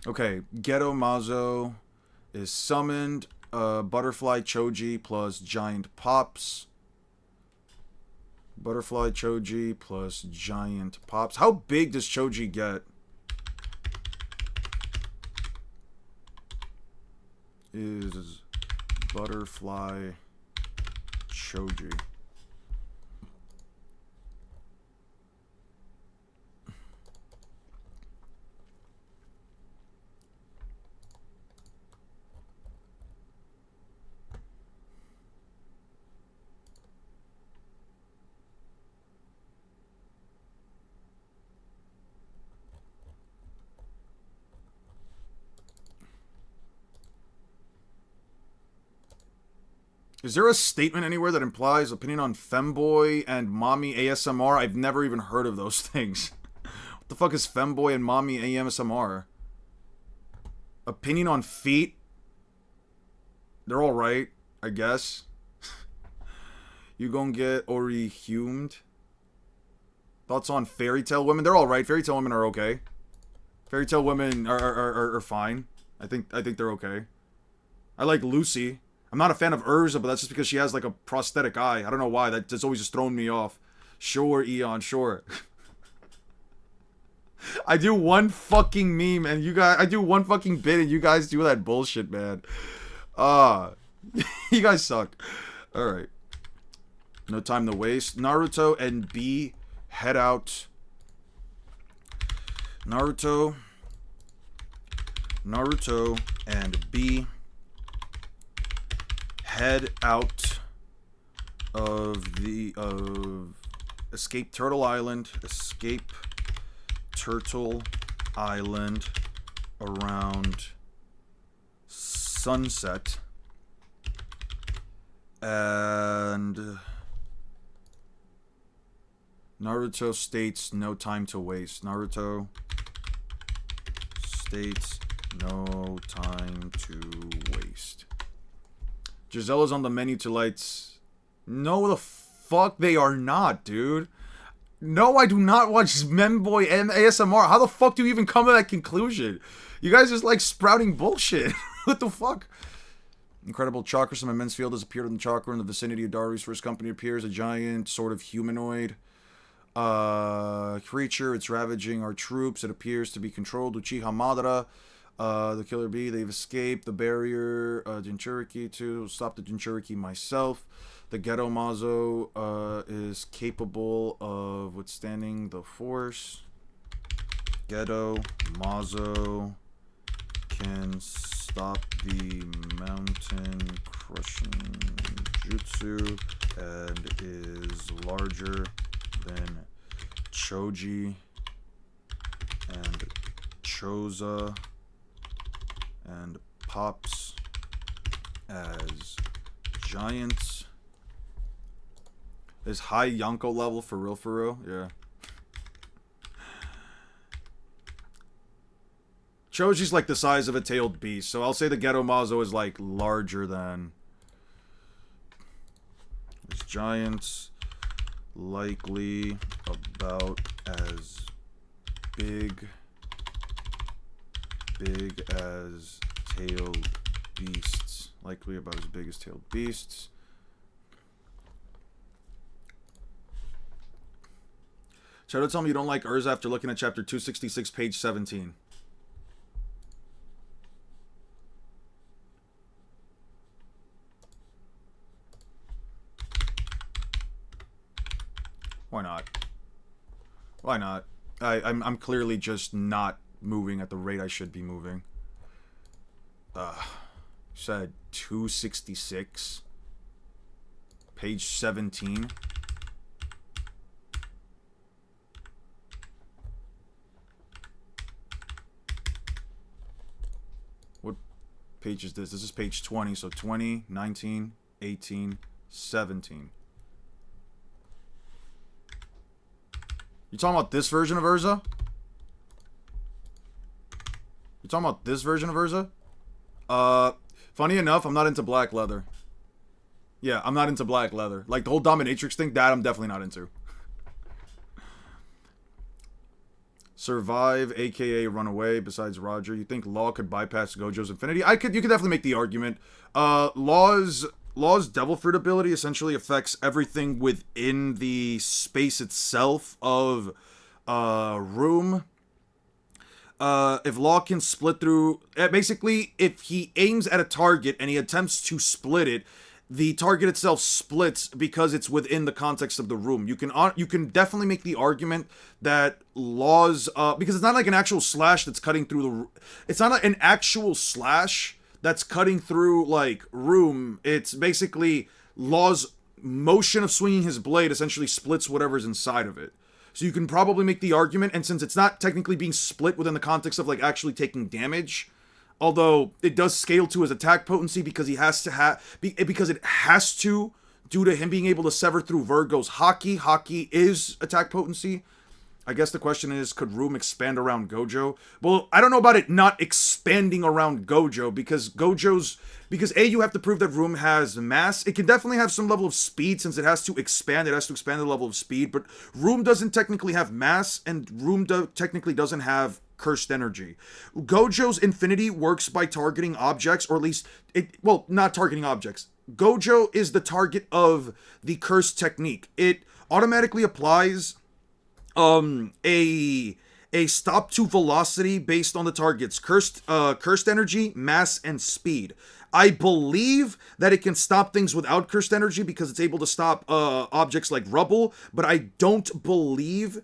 A: Okay, Ghetto Mazo is summoned. Butterfly Choji plus Giant Pops. Butterfly Choji plus Giant Pops. How big does Choji get? Is Butterfly Choji. Is there a statement anywhere that implies opinion on femboy and mommy ASMR? I've never even heard of those things. What the fuck is femboy and mommy ASMR? Opinion on feet? They're alright, I guess. You gonna get Ori humed? Thoughts on fairy tale women? They're alright. Fairy tale women are okay. Fairy tale women are fine. I think they're okay. I like Lucy. I'm not a fan of Urza, but that's just because she has like a prosthetic eye. I don't know why. That's always just thrown me off. Sure, Eon, sure. I do one fucking meme and I do one fucking bit and you guys do that bullshit, man. You guys suck. Alright. No time to waste. Naruto and B head out. Naruto and B head out of Escape Turtle Island. Escape Turtle Island around sunset. And Naruto states no time to waste. Naruto states no time to waste. Gisella's on the menu to lights. No, the fuck they are not, dude. No, I do not watch Memboy and ASMR. How the fuck do you even come to that conclusion? You guys just like sprouting bullshit. What the fuck? Incredible chakra. Some immense field has appeared in the chakra in the vicinity of Daru's first company appears. A giant sort of humanoid creature. It's ravaging our troops. It appears to be controlled. Uchiha Madara. The Killer Bee, they've escaped the barrier. Jinchuriki to stop the Jinchuriki myself. The Ghetto Mazo is capable of withstanding the force. Ghetto Mazo can stop the mountain crushing jutsu and is larger than Choji and Choza and pops as giants. Is high Yonko level for real? Yeah. Choji's like the size of a tailed beast, so I'll say the Ghetto Mazo is like larger than. Is giants likely about as big as tailed beasts. Likely about as big as tailed beasts. Shadow, tell me you don't like Urza after looking at chapter 266, page 17. Why not? Why not? I'm clearly just not moving at the rate I should be moving. Said 266. Page 17. What page is this? This is page 20, so 20, 19, 18, 17. You talking about this version of Urza? You talking about this version of Urza? Funny enough, I'm not into black leather. Yeah, I'm not into black leather. Like, the whole dominatrix thing, that I'm definitely not into. Survive, aka run away, besides Roger. You think Law could bypass Gojo's infinity? You could definitely make the argument. Law's Devil Fruit ability essentially affects everything within the space itself of room. If Law can split through, basically, if he aims at a target and he attempts to split it, the target itself splits because it's within the context of the room. You can definitely make the argument that Law's because it's not like an actual slash that's cutting through the. It's not an actual slash that's cutting through like room. It's basically Law's motion of swinging his blade essentially splits whatever's inside of it. So you can probably make the argument, and since it's not technically being split within the context of like actually taking damage, Although it does scale to his attack potency because he has to because it has to, due to him being able to sever through Virgo's Haki. Haki is attack potency. I guess the question is, could Room expand around Gojo? Well, I don't know about it not expanding around Gojo, because you have to prove that Room has mass. It can definitely have some level of speed, since it has to expand the level of speed, but Room doesn't technically have mass, and Room technically doesn't have cursed energy. Gojo's infinity works by targeting objects, or at least, not targeting objects. Gojo is the target of the cursed technique. It automatically applies a stop to velocity based on the target's cursed energy, mass, and speed. I believe that it can stop things without cursed energy because it's able to stop objects like rubble, but I don't believe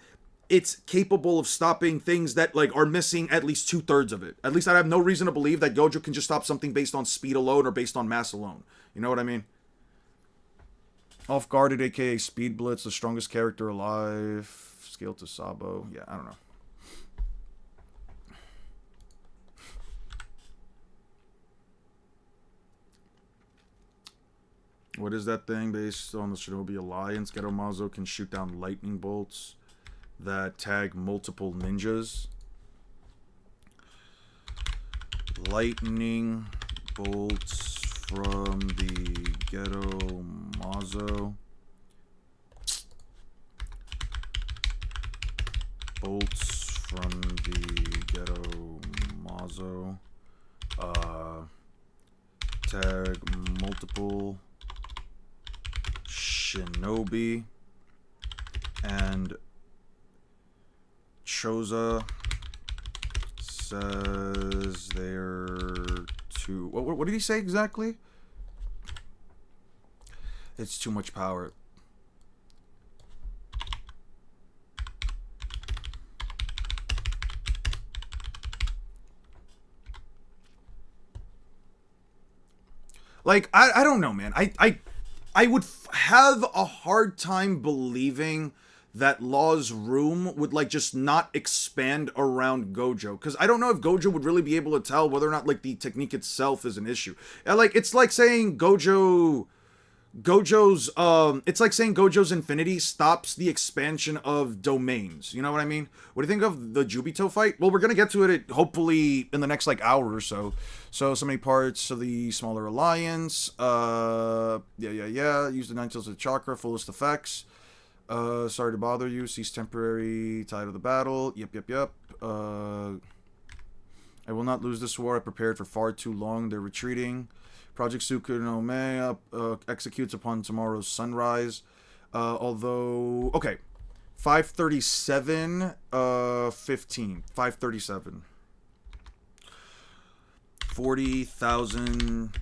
A: it's capable of stopping things that like are missing at least 2/3 of it. At least I have no reason to believe that Gojo can just stop something based on speed alone or based on mass alone. You know what I mean? Off Guarded, aka Speed Blitz, the strongest character alive. Scale to Sabo. Yeah, I don't know. What is that thing based on the Shinobi Alliance? Geromazo can shoot down lightning bolts that tag multiple ninjas. Lightning bolts from the Geromazo. Bolts from the Ghetto Mazo. Tag multiple Shinobi. And Choza says they're too... What did he say exactly? It's too much power. Like, I don't know, man. I would have a hard time believing that Law's room would, like, just not expand around Gojo. Because I don't know if Gojo would really be able to tell whether or not, like, the technique itself is an issue. Like, it's like saying it's like saying Gojo's infinity stops the expansion of domains. You know what I mean? What do you think of the Jubito fight? Well, we're gonna get to it hopefully in the next like hour or so. So many parts of the smaller alliance. Yeah. Use the 9 tails of the chakra, fullest effects. Sorry to bother you. Cease temporary tide of the battle. Yep. I will not lose this war. I prepared for far too long. They're retreating. Project Suku no Me executes upon tomorrow's sunrise. Although, okay, 537, 15, 537. 40,000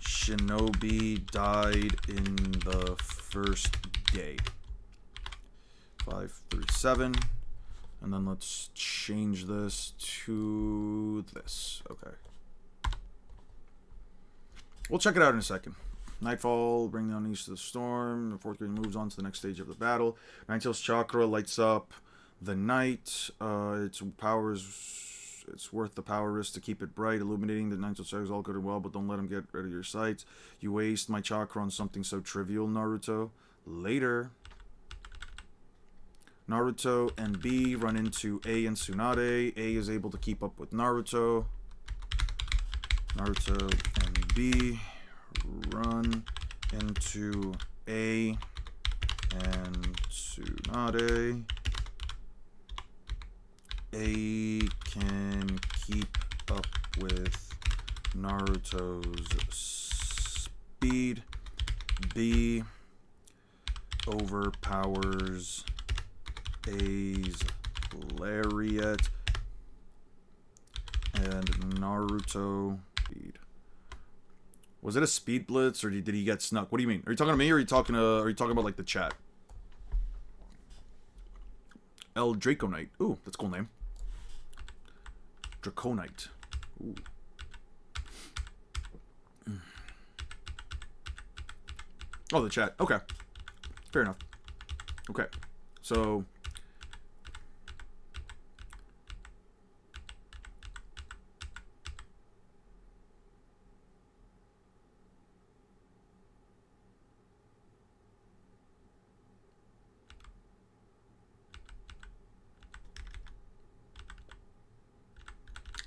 A: shinobi died in the first day. 537. And then let's change this to this. Okay. We'll check it out in a second. Nightfall, bring down east of the storm. The fourth grade moves on to the next stage of the battle. Ninetales chakra lights up the night. Its powers, it's worth the power risk to keep it bright, illuminating. The Ninetales chakra is all good and well, but don't let them get rid of your sights. You waste my chakra on something so trivial, Naruto. Later. Naruto and B run into A and Tsunade. A is able to keep up with Naruto. Naruto and B run into A and Tsunade. A can keep up with Naruto's speed. B overpowers A's lariat. And Naruto speed. Was it a speed blitz or did he get snuck? What do you mean? Are you talking to me or are you talking about like the chat? El Draconite. Ooh, that's a cool name. Draconite. Ooh. Oh, the chat. Okay. Fair enough. Okay. So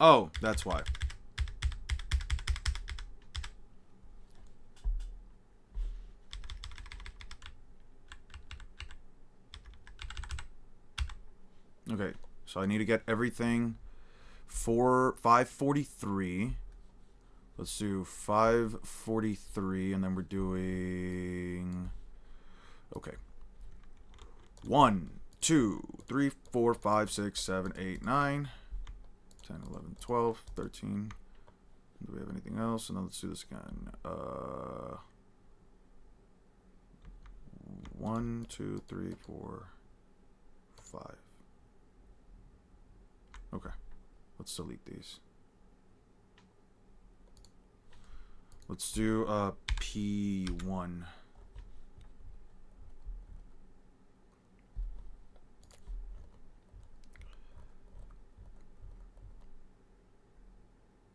A: Oh, that's why. Okay, so I need to get everything for 543. Let's do 543, and then we're doing... Okay. 1, 2, 3, 4, 5, 6, 7, 8, 9, 10, 11, 12, 13. Do we have anything else? And then let's do this again. 1, 2, 3, 4, 5. Okay. Let's delete these. Let's do P1.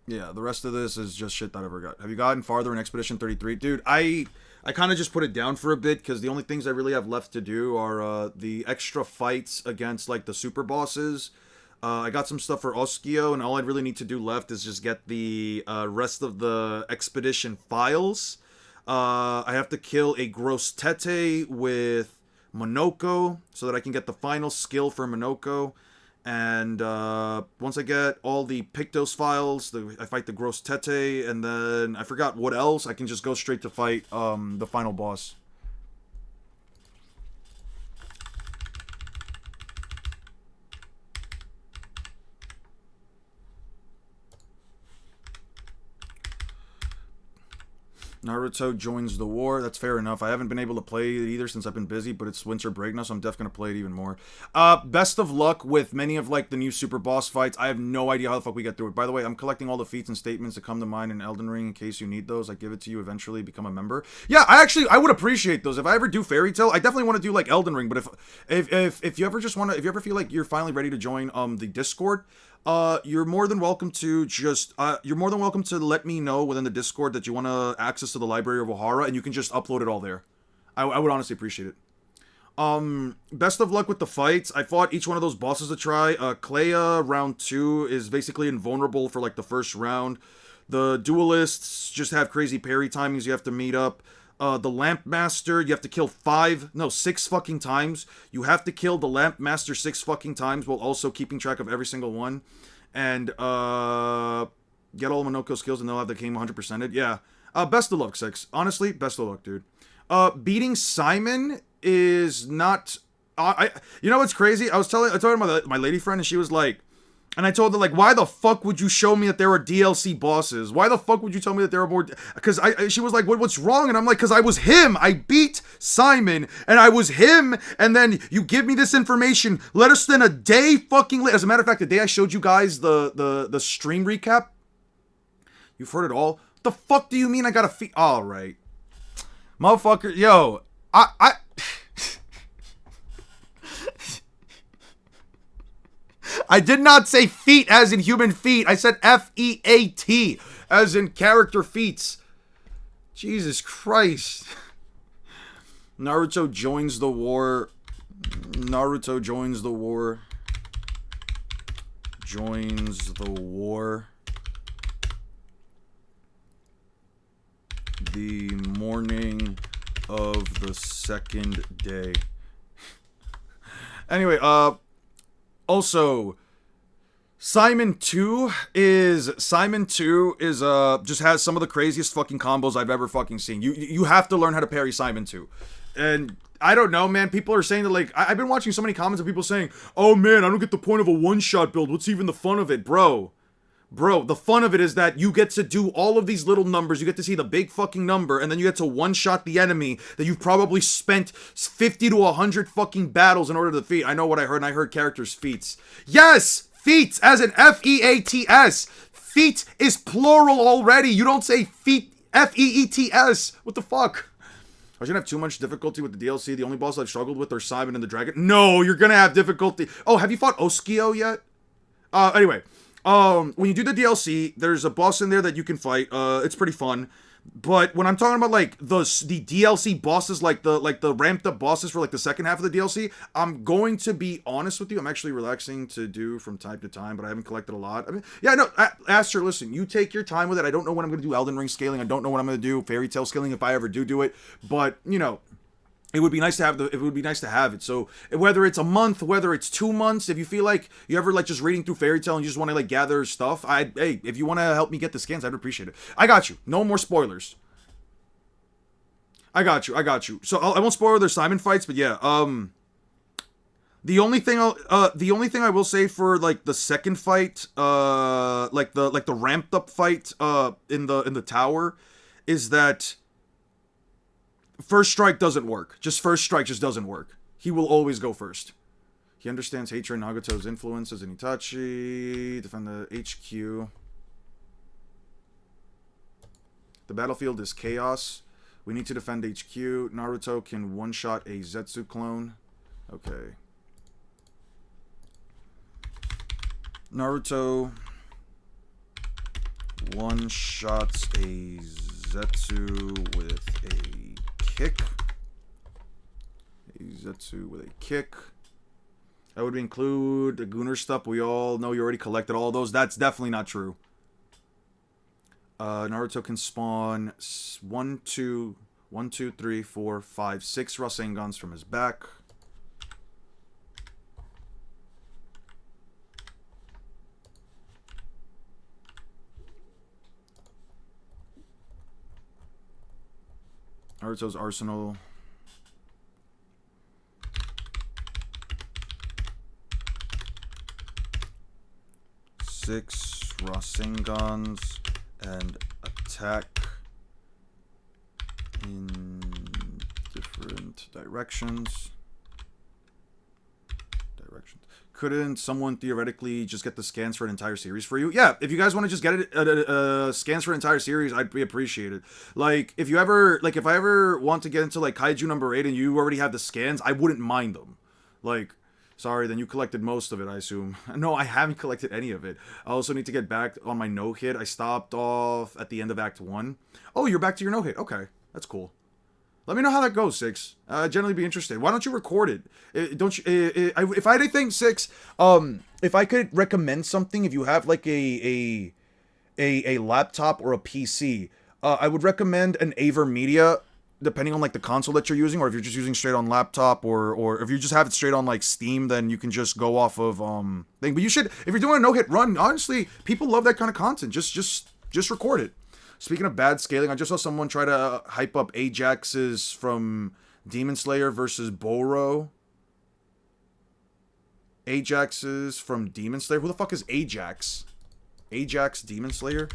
A: Yeah, the rest of this is just shit that I ever got. Have you gotten farther in Expedition 33? Dude, I kind of just put it down for a bit because the only things I really have left to do are the extra fights against like the super bosses. I got some stuff for Oskio, and all I really need to do left is just get the rest of the expedition files. I have to kill a Gross Tete with Monoko so that I can get the final skill for Monoko. And once I get all the Pictos files, I fight the Gross Tete, and then I forgot what else. I can just go straight to fight the final boss. Naruto joins the war. That's fair enough. I haven't been able to play it either since I've been busy, but it's winter break now, so I'm definitely going to play it even more. Best of luck with many of, like, the new super boss fights. I have no idea how the fuck we get through it. By the way, I'm collecting all the feats and statements that come to mind in Elden Ring in case you need those. I give it to you eventually, become a member. Yeah, I would appreciate those. If I ever do Fairy Tail, I definitely want to do, like, Elden Ring, but if you ever just want to, if you ever feel like you're finally ready to join, the Discord, you're more than welcome to let me know within the Discord that you want to access to the Library of Ohara, and you can just upload it all there. I would honestly appreciate it. Best of luck with the fights. I fought each one of those bosses to try. Clea, round 2, is basically invulnerable for, like, the first round. The duelists just have crazy parry timings you have to meet up. The Lamp Master, you have to kill 6 fucking times. You have to kill the Lamp Master 6 fucking times while also keeping track of every single one. And, get all Monoko skills and they'll have the game 100%ed. Yeah. Best of luck, 6. Honestly, best of luck, dude. Beating Simon is not... you know what's crazy? I was talking about my lady friend, and she was like... And I told her, like, why the fuck would you show me that there were DLC bosses? Why the fuck would you tell me that there were more... Because she was like, what's wrong? And I'm like, because I was him. I beat Simon, and I was him, and then you give me this information less than a day fucking late. As a matter of fact, the day I showed you guys the stream recap, you've heard it all. The fuck do you mean I got a feat? All right. Motherfucker, yo, I did not say feet as in human feet. I said F-E-A-T as in character feats. Jesus Christ. Naruto joins the war. Naruto joins the war. Joins the war. The morning of the second day. Anyway, also, Simon 2 is just has some of the craziest fucking combos I've ever fucking seen. You have to learn how to parry Simon 2. And I don't know, man. People are saying that, like, I've been watching so many comments of people saying, oh man, I don't get the point of a one-shot build. What's even the fun of it? Bro, the fun of it is that you get to do all of these little numbers. You get to see the big fucking number, and then you get to one-shot the enemy that you've probably spent 50 to 100 fucking battles in order to defeat. I know what I heard, and I heard characters' feats. Yes! Feats, as in F-E-A-T-S. Feat is plural already. You don't say feat, F-E-E-T-S. What the fuck? I shouldn't have too much difficulty with the DLC. The only boss I've struggled with are Simon and the Dragon. No, you're gonna have difficulty. Oh, have you fought Oskio yet? Anyway. When you do the DLC, there's a boss in there that you can fight. It's pretty fun. But when I'm talking about like the DLC bosses, like the ramped up bosses for like the second half of the DLC, I'm going to be honest with you. I'm actually relaxing to do from time to time, but I haven't collected a lot. I mean, yeah, no, Aster, listen, you take your time with it. I don't know when I'm going to do Elden Ring scaling. I don't know when I'm going to do Fairy Tail scaling if I ever do it. But you know, it would be nice to have it would be nice to have it. So whether it's a month, whether it's 2 months, if you feel like you ever like just reading through Fairy Tail and you just want to like gather stuff, hey, if you want to help me get the skins, I'd appreciate it. I got you. No more spoilers. I got you. So I won't spoil their Simon fights, but yeah, the only thing I will say for like the second fight, like the ramped up fight, in the tower, is that first strike doesn't work. First strike just doesn't work. He will always go first. He understands hatred and Nagato's influence as an Itachi. Defend the HQ. The battlefield is chaos. We need to defend HQ. Naruto can one-shot a Zetsu clone. Okay. Naruto one-shots a Zetsu with a kick. A Zetsu with a kick. That would include the Gunner stuff. We all know you already collected all those. That's definitely not true. Naruto can spawn 1, 2, 3, 4, 5, 6 Rasengans from his back. Naruto's arsenal. Six Rasengans and attack in different directions. Couldn't someone theoretically just get the scans for an entire series for you? Yeah, if you guys want to just get it scans for an entire series, I'd appreciate it. Like if I ever want to get into like Kaiju number 8 and you already have the scans, I wouldn't mind them. Like, sorry, then you collected most of it, I assume. No, I haven't collected any of it. I also need to get back on my no-hit. I stopped off at the end of Act 1. Oh, you're back to your no-hit. Okay, that's cool. Let me know how that goes, Six. I'd generally be interested. Why don't you record it? Don't you? If I had anything, Six, if I could recommend something, if you have like a laptop or a PC, I would recommend an Avermedia, depending on like the console that you're using, or if you're just using straight on laptop, or if you just have it straight on like Steam, then you can just go off of thing. But you should, if you're doing a no-hit run, honestly, people love that kind of content. Just record it. Speaking of bad scaling, I just saw someone try to hype up Ajax's from Demon Slayer versus Boro. Ajax's from Demon Slayer. Who the fuck is Ajax? Ajax Demon Slayer?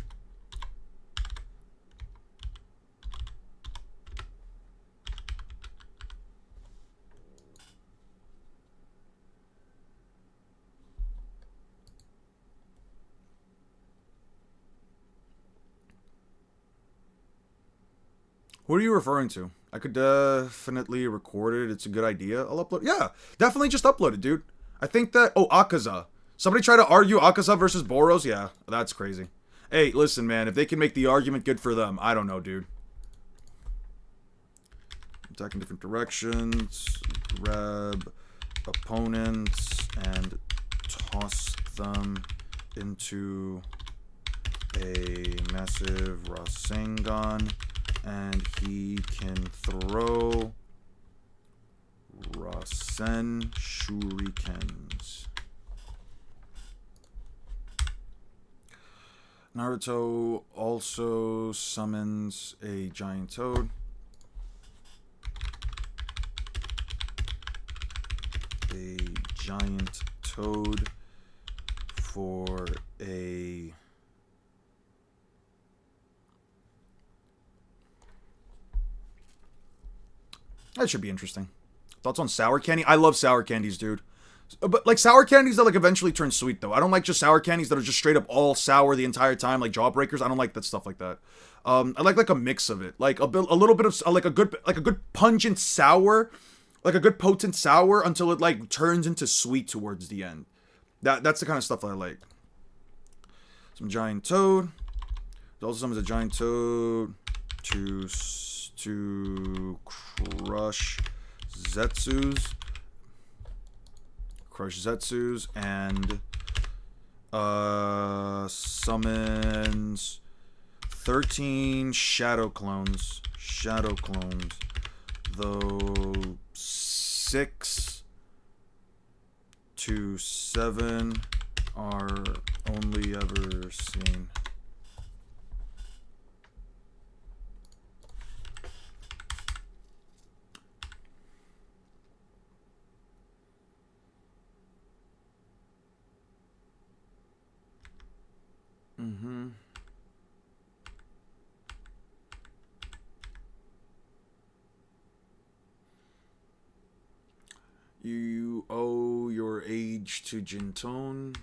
A: What are you referring to? I could definitely record it. It's a good idea. I'll upload. Yeah, definitely just upload it, dude. I think that... Oh, Akaza. Somebody try to argue Akaza versus Boros? Yeah, that's crazy. Hey, listen, man. If they can make the argument, good for them. I don't know, dude. Attack in different directions. Grab opponents and toss them into a massive Rasengan. And he can throw Rasen Shurikens. Naruto also summons a giant toad. A giant toad for a... That should be interesting. Thoughts on sour candy? I love sour candies, dude. But like sour candies that like eventually turn sweet though. I don't like just sour candies that are just straight up all sour the entire time, like Jawbreakers. I don't like that stuff like that. I like a mix of it, like a little bit of like a good pungent sour, like a good potent sour until it like turns into sweet towards the end. That's the kind of stuff that I like. Some giant toad. There's also some as a giant toad. to crush Zetsus. Crush Zetsus and summons 13 shadow clones. Though 6 to 7 are only ever seen. You owe your age to Jintone.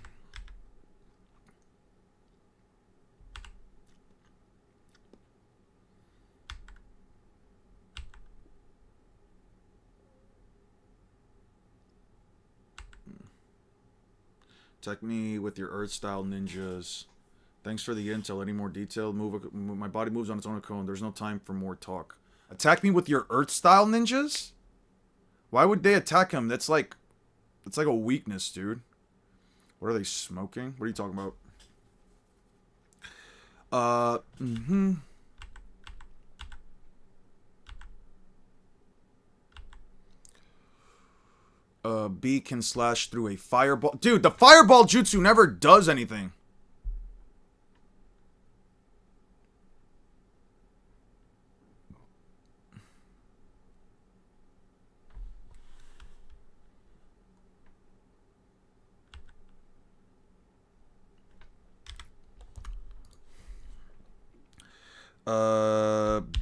A: Attack me with your Earth-style ninjas. Thanks for the intel. Any more detail? My body moves on its own accord. There's no time for more talk. Attack me with your Earth-style ninjas? Why would they attack him? That's like a weakness, dude. What are they smoking? What are you talking about? B can slash through a fireball. Dude, the fireball jutsu never does anything.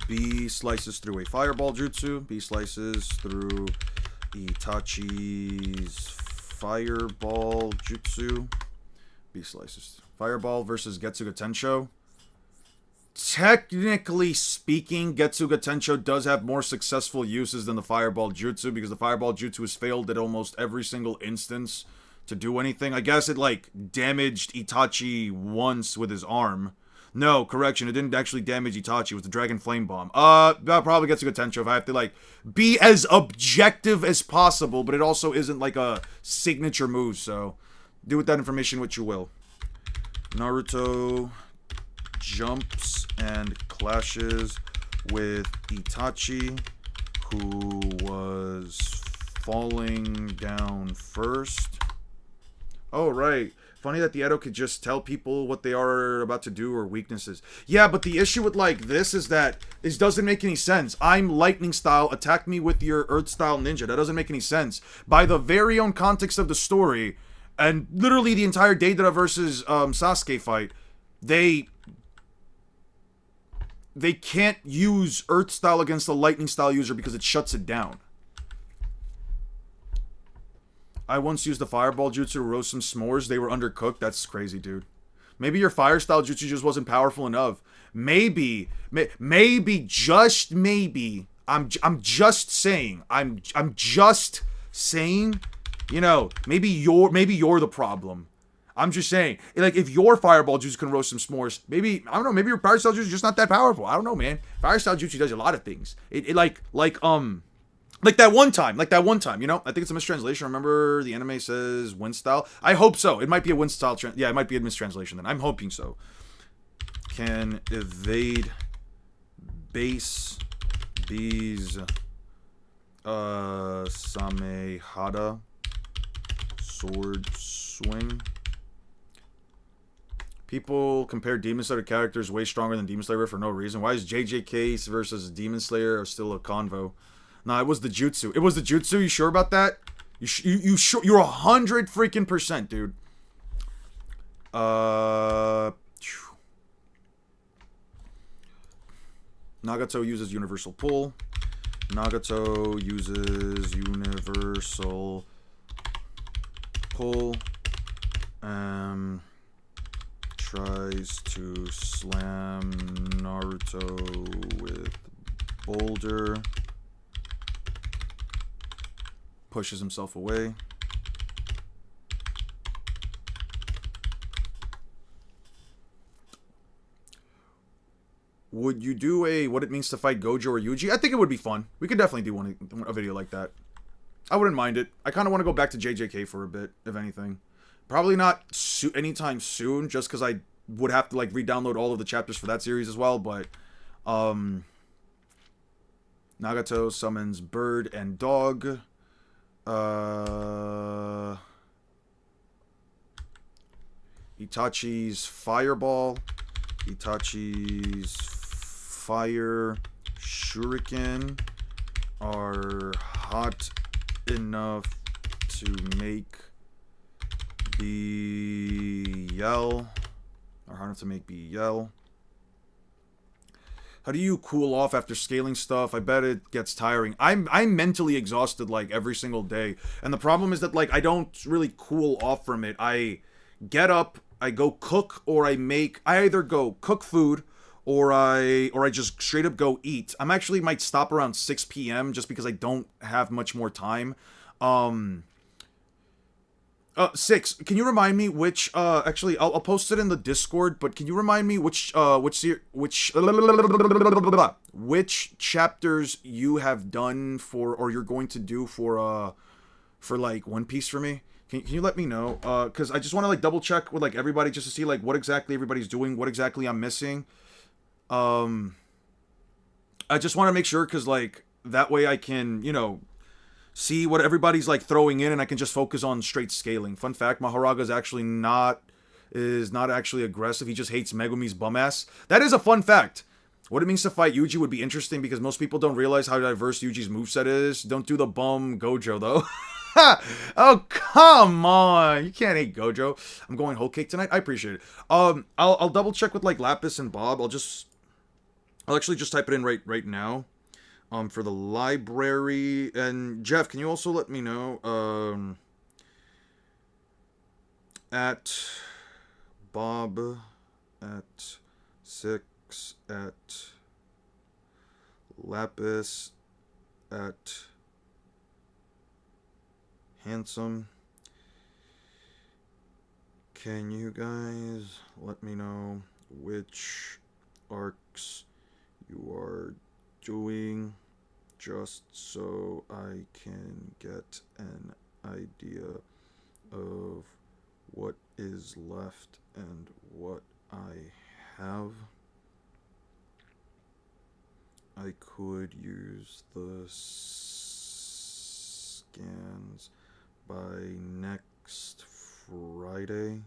A: B slices through a fireball jutsu. B slices through Itachi's fireball jutsu. B slices. Fireball versus Getsuga Tensho. Technically speaking, Getsuga Tensho does have more successful uses than the fireball jutsu, because the fireball jutsu has failed at almost every single instance to do anything. I guess it, like, damaged Itachi once with his arm. No, correction, it didn't actually damage Itachi. It was the Dragon Flame Bomb. That probably gets a good Tensho if I have to, like, be as objective as possible, but it also isn't, like, a signature move, so do with that information what you will. Naruto jumps and clashes with Itachi, who was falling down first. Oh, right. Funny that the Edo could just tell people what they are about to do or weaknesses. Yeah, but the issue with, like, this is that it doesn't make any sense. I'm lightning style, attack me with your earth style ninja. That doesn't make any sense. By the very own context of the story, and literally the entire Deidara versus Sasuke fight, they can't use earth style against a lightning style user because it shuts it down. I once used the fireball jutsu to roast some s'mores. They were undercooked. That's crazy, dude. Maybe your fire style jutsu just wasn't powerful enough. Maybe, just maybe. I'm just saying. I'm just saying. You know, maybe you're the problem. I'm just saying. Like, if your fireball jutsu can roast some s'mores, maybe, I don't know, maybe your fire style jutsu is just not that powerful. I don't know, man. Fire style jutsu does a lot of things. Like that one time, you know? I think it's a mistranslation. Remember the anime says wind style? I hope so. It might be a wind style. Yeah, it might be a mistranslation then. I'm hoping so. Can evade base B's Samehada sword swing. People compare Demon Slayer characters way stronger than Demon Slayer for no reason. Why is JJK versus Demon Slayer still a convo? Nah, it was the jutsu. It was the jutsu. You sure about that? You sure? You're 100 freaking %, dude. Nagato uses universal pull. Nagato uses universal pull. Tries to slam Naruto with boulder. Pushes himself away. would you do a what it means to fight Gojo or Yuji? I think it would be fun. We could definitely do a video like that. I wouldn't mind it. I kind of want to go back to JJK for a bit, if anything. Probably not anytime soon, just because I would have to like re-download all of the chapters for that series as well. But Nagato summons bird and dog. Itachi's fireball. Itachi's fire shuriken are hot enough to make B yell. Or hot enough to make B yell. How do you cool off after scaling stuff? I bet it gets tiring. I'm mentally exhausted like every single day. And the problem is that like I don't really cool off from it. I get up, I go cook, or I either go cook food or I just straight up go eat. I'm actually might stop around 6 p.m. just because I don't have much more time. 6. Can you remind me which actually I'll post it in the Discord, but can you remind me which chapters you have done for or you're going to do for like One Piece for me? Can you let me know? Cuz I just want to like double check with like everybody just to see like what exactly everybody's doing, what exactly I'm missing. I just want to make sure cuz like that way I can, you know, see what everybody's like throwing in and I can just focus on straight scaling. Fun fact, Maharaga is not actually aggressive. He just hates Megumi's bum ass. That is a fun fact. What it means to fight Yuji would be interesting because most people don't realize how diverse Yuji's moveset is. Don't do the bum Gojo though. Oh, come on. You can't hate Gojo. I'm going whole cake tonight. I appreciate it. I'll double check with like Lapis and Bob. I'll actually just type it in right now. For the library. And Jeff, can you also let me know at Bob at 6 at Lapis at Handsome. Can you guys let me know which arcs you are doing just so I can get an idea of what is left and what I have? I could use the scans by next Friday.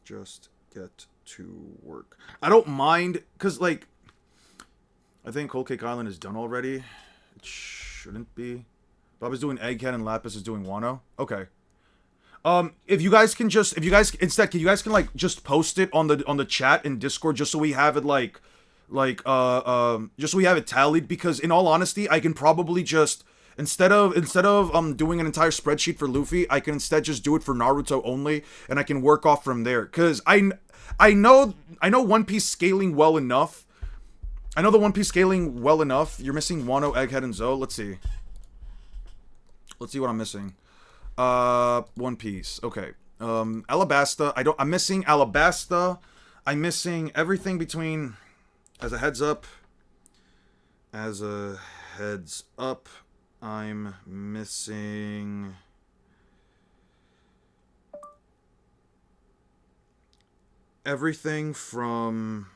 A: Just get to work. I don't mind, because, like, I think Whole Cake Island is done already. It shouldn't be. Bob is doing Egghead and Lapis is doing Wano. Okay. If you guys can just just post it on the chat in Discord just so we have it just so we have it tallied, because in all honesty, I can probably just instead of doing an entire spreadsheet for Luffy, I can instead just do it for Naruto only, and I can work off from there. Cause I know One Piece scaling well enough. I know the One Piece scaling well enough. You're missing Wano, Egghead, and Zoe. Let's see what I'm missing. One Piece. Okay. Alabasta. I'm missing Alabasta. I'm missing everything between. As a heads up, I'm missing everything from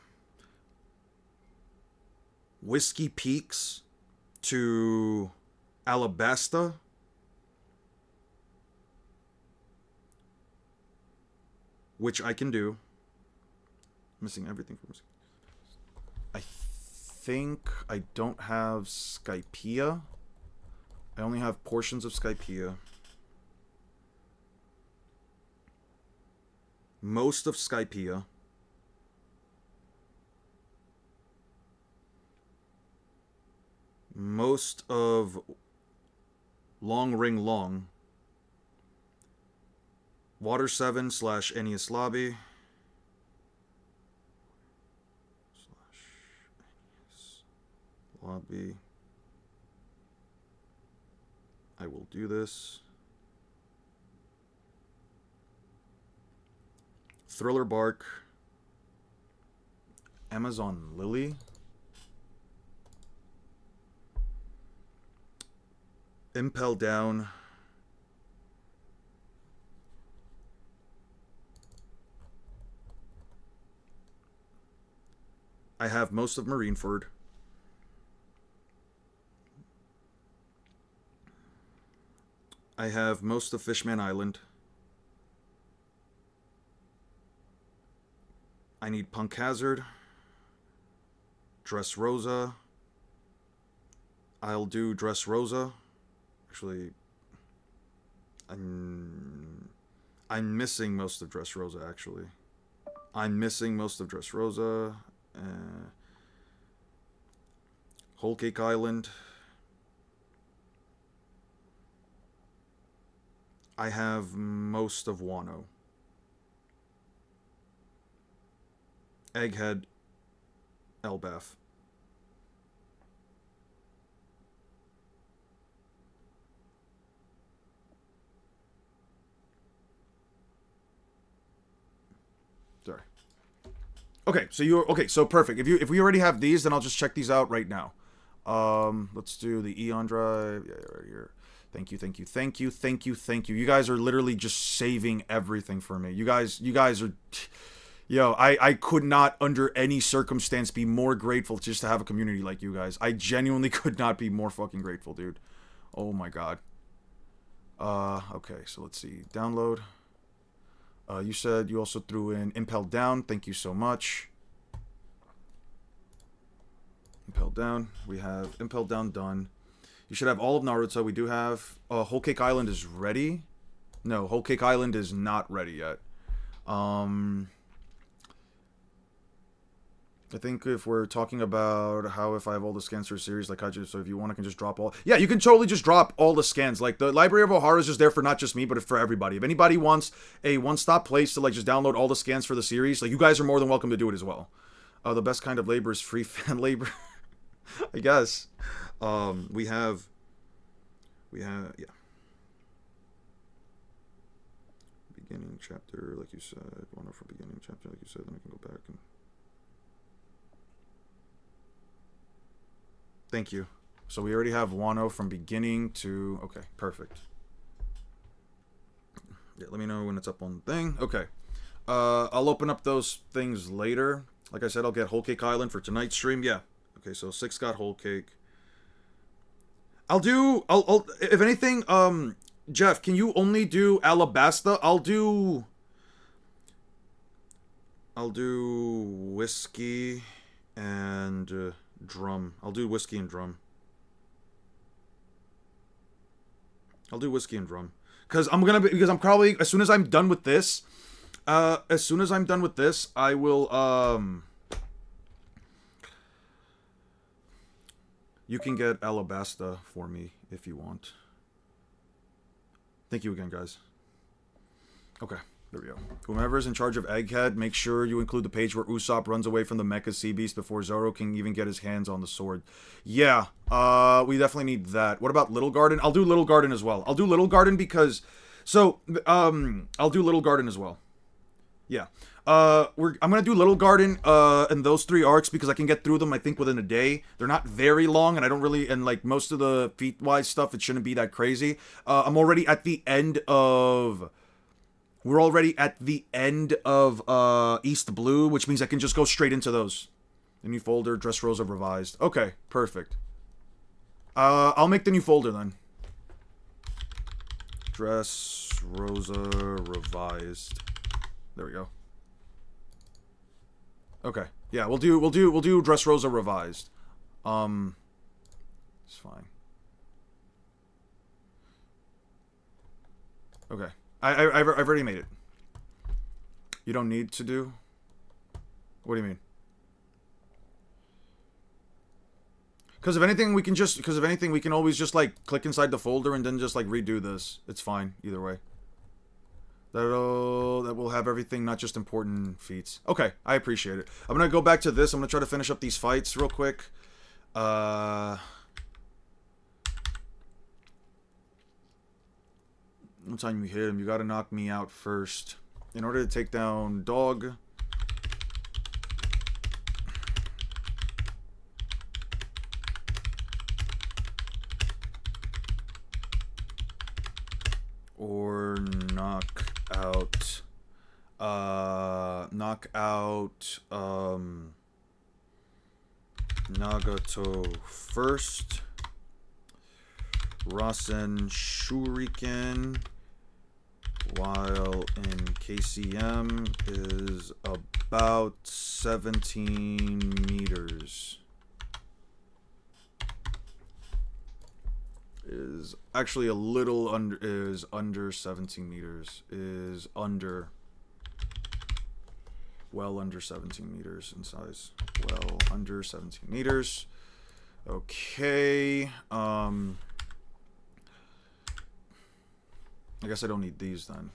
A: Whiskey Peaks to Alabasta. Which I can do. Missing everything from Whiskey. I think I don't have Skypiea. I only have portions of Skypiea. Most of Skypiea. Most of Long Ring Long. Water 7 / Ennius Lobby. Lobby. I will do this. Thriller Bark. Amazon Lily. Impel down. I have most of Marineford. I have most of Fishman Island. I need Punk Hazard. Dressrosa. I'll do Dressrosa. Actually, I'm missing most of Dressrosa, actually. I'm missing most of Dressrosa. Whole Cake Island. I have most of Wano. Egghead. Elbaf. Sorry. Okay, so perfect. If we already have these, then I'll just check these out right now. Let's do the Eon drive. Yeah, right here. Thank you. You guys are literally just saving everything for me. You guys are, yo, I could not under any circumstance be more grateful just to have a community like you guys. I genuinely could not be more fucking grateful, dude. Oh my god. Okay, so let's see. Download. You said you also threw in Impel Down. Thank you so much. Impel Down. We have Impel Down done. You should have all of Naruto. We do have... Whole Cake Island is ready. No, Whole Cake Island is not ready yet. I think if we're talking about how if I have all the scans for a series like Kaiju, so if you want, I can just drop all... Yeah, you can totally just drop all the scans. Like, the Library of Ohara is just there for not just me, but for everybody. If anybody wants a one-stop place to, like, just download all the scans for the series, like, you guys are more than welcome to do it as well. The best kind of labor is free fan labor. I guess. We have, yeah. Beginning chapter, like you said. One for beginning chapter, like you said. Then I can go back and... Thank you. So we already have Wano from beginning to... Okay, perfect. Yeah, let me know when it's up on the thing. Okay. I'll open up those things later. Like I said, I'll get Whole Cake Island for tonight's stream. Yeah. Okay, so 6 got Whole Cake. I'll if anything, Jeff, can you only do Alabasta? I'll do whiskey and drum. I'll do whiskey and drum. I'll do whiskey and drum. Because I'm probably, as soon as I'm done with this, I will, you can get Alabasta for me if you want. Thank you again, guys. Okay, there we go. Whomever is in charge of Egghead, make sure you include the page where Usopp runs away from the Mecha Sea Beast before Zoro can even get his hands on the sword. Yeah, we definitely need that. What about Little Garden? I'll do Little Garden as well. I'll do Little Garden because... So, I'll do Little Garden as well. Yeah. I'm gonna do Little Garden and those 3 arcs because I can get through them I think within a day. They're not very long and I don't really, and like most of the feat-wise stuff, it shouldn't be that crazy. I'm already at the end of... We're already at the end of East Blue, which means I can just go straight into those. The new folder, Dressrosa Revised. Okay, perfect. I'll make the new folder then. Dressrosa Revised. There we go. Okay. Yeah, we'll do Dressrosa Revised. It's fine. Okay. I've already made it. You don't need to do? What do you mean? Because if anything, we can always just, like, click inside the folder and then just, like, redo this. It's fine, either way. That will have everything, not just important feats. Okay, I appreciate it. I'm gonna go back to this. I'm gonna try to finish up these fights real quick. What time you hit him, you gotta knock me out first. In order to take down Dog. or knock out Nagato first. Rasen Shuriken while in KCM is about 17 meters. Is actually a little under, is under 17 meters. Is under, well under 17 meters in size. Well under 17 meters. Okay. I guess I don't need these then.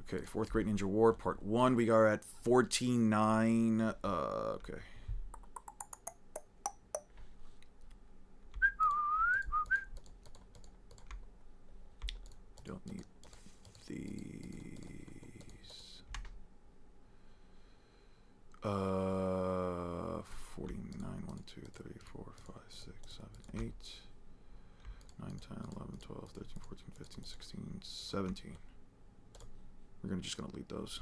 A: Okay, Fourth Great Ninja War, Part 1. We are at 14.9. Okay. Don't need these. 49, 1, 2, 3, 4, 5, 6, 7, 8. 9, 10, 11, 12, 13, 14, 15, 16, 17. We're just gonna lead those.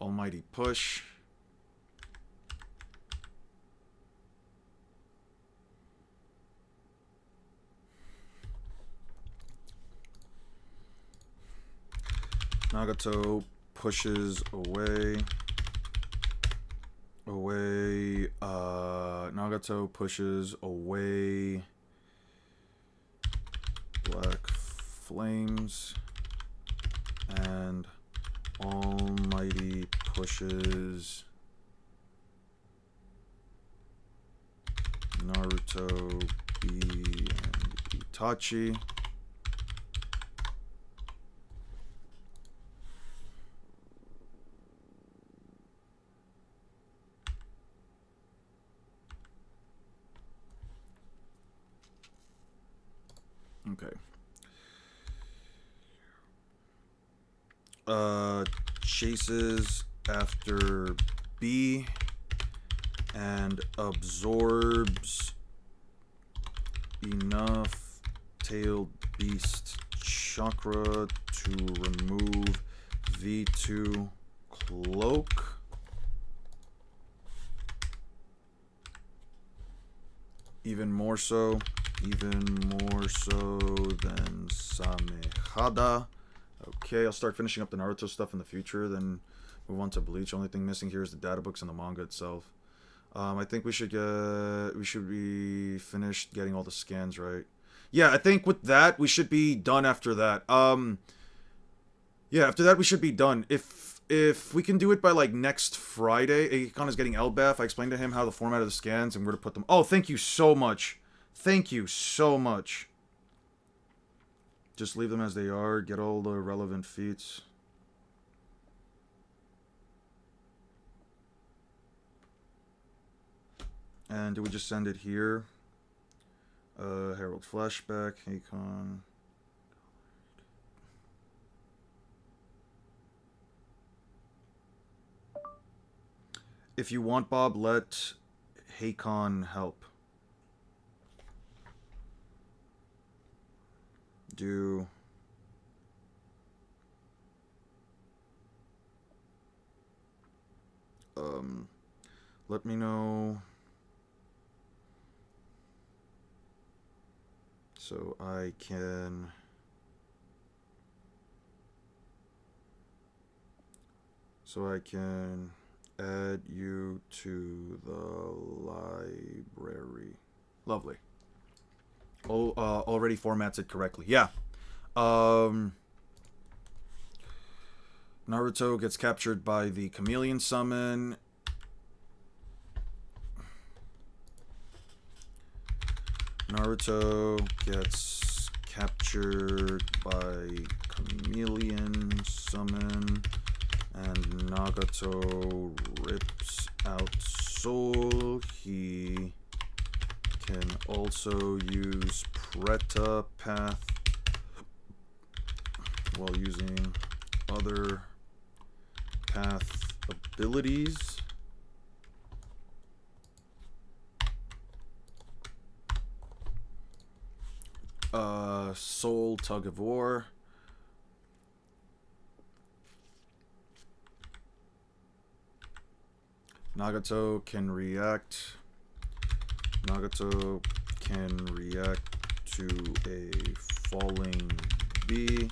A: Almighty push. Nagato pushes away. Nagato pushes away. Black flames. And Almighty pushes Naruto, B, and Itachi. Okay. Chases after B and absorbs enough tailed beast chakra to remove V2 cloak. Even more so than Samehada. Okay, I'll start finishing up the Naruto stuff in the future, then move on to Bleach. Only thing missing here is the data books and the manga itself. I think we should be finished getting all the scans right. Yeah, I think with that we should be done after that. Yeah, after that we should be done. If we can do it by like next Friday, Akon is getting LBAF. I explained to him how the format of the scans and where to put them. Oh, thank you so much. Thank you so much. Just leave them as they are. Get all the relevant feats. And do we just send it here? Herald flashback, Akon. If you want, Bob, let Hakon help. Do let me know so I can add you to the library. Lovely. Oh, already formats it correctly. Yeah. Naruto gets captured by the chameleon summon. Naruto gets captured by chameleon summon, and Nagato rips out soul. He can also use Preta Path while using other path abilities. Soul Tug of War. Nagato can react. Nagato can react to a falling bee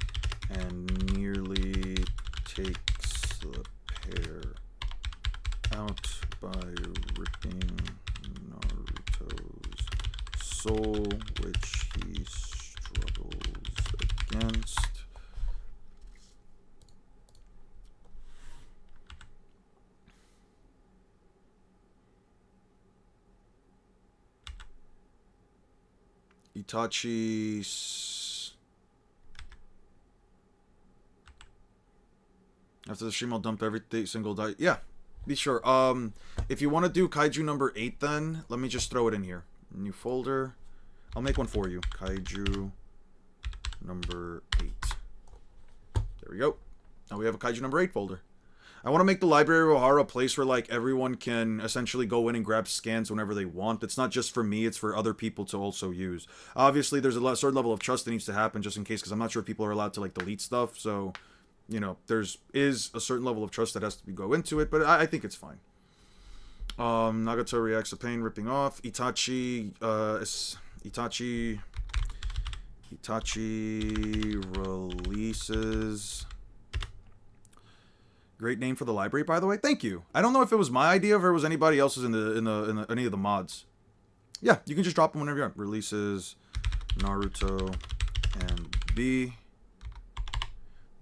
A: and nearly takes the pair out by ripping Naruto's soul, which he struggles against. Itachi. After the stream, I'll dump every single die. Yeah, be sure. If you want to do Kaiju number 8, then let me just throw it in here. New folder. I'll make one for you. Kaiju number 8. There we go. Now we have a Kaiju number 8 folder. I want to make the Library of Ohara a place where, like, everyone can essentially go in and grab scans whenever they want. It's not just for me, it's for other people to also use. Obviously, there's a certain level of trust that needs to happen just in case, because I'm not sure if people are allowed to, like, delete stuff, so, you know, is a certain level of trust that has to go into it, but I think it's fine. Nagato reacts to pain, ripping off. Itachi releases... Great name for the library, by the way. Thank you. I don't know if it was my idea or if it was anybody else's in any of the mods. Yeah, you can just drop them whenever you want. Releases Naruto and B.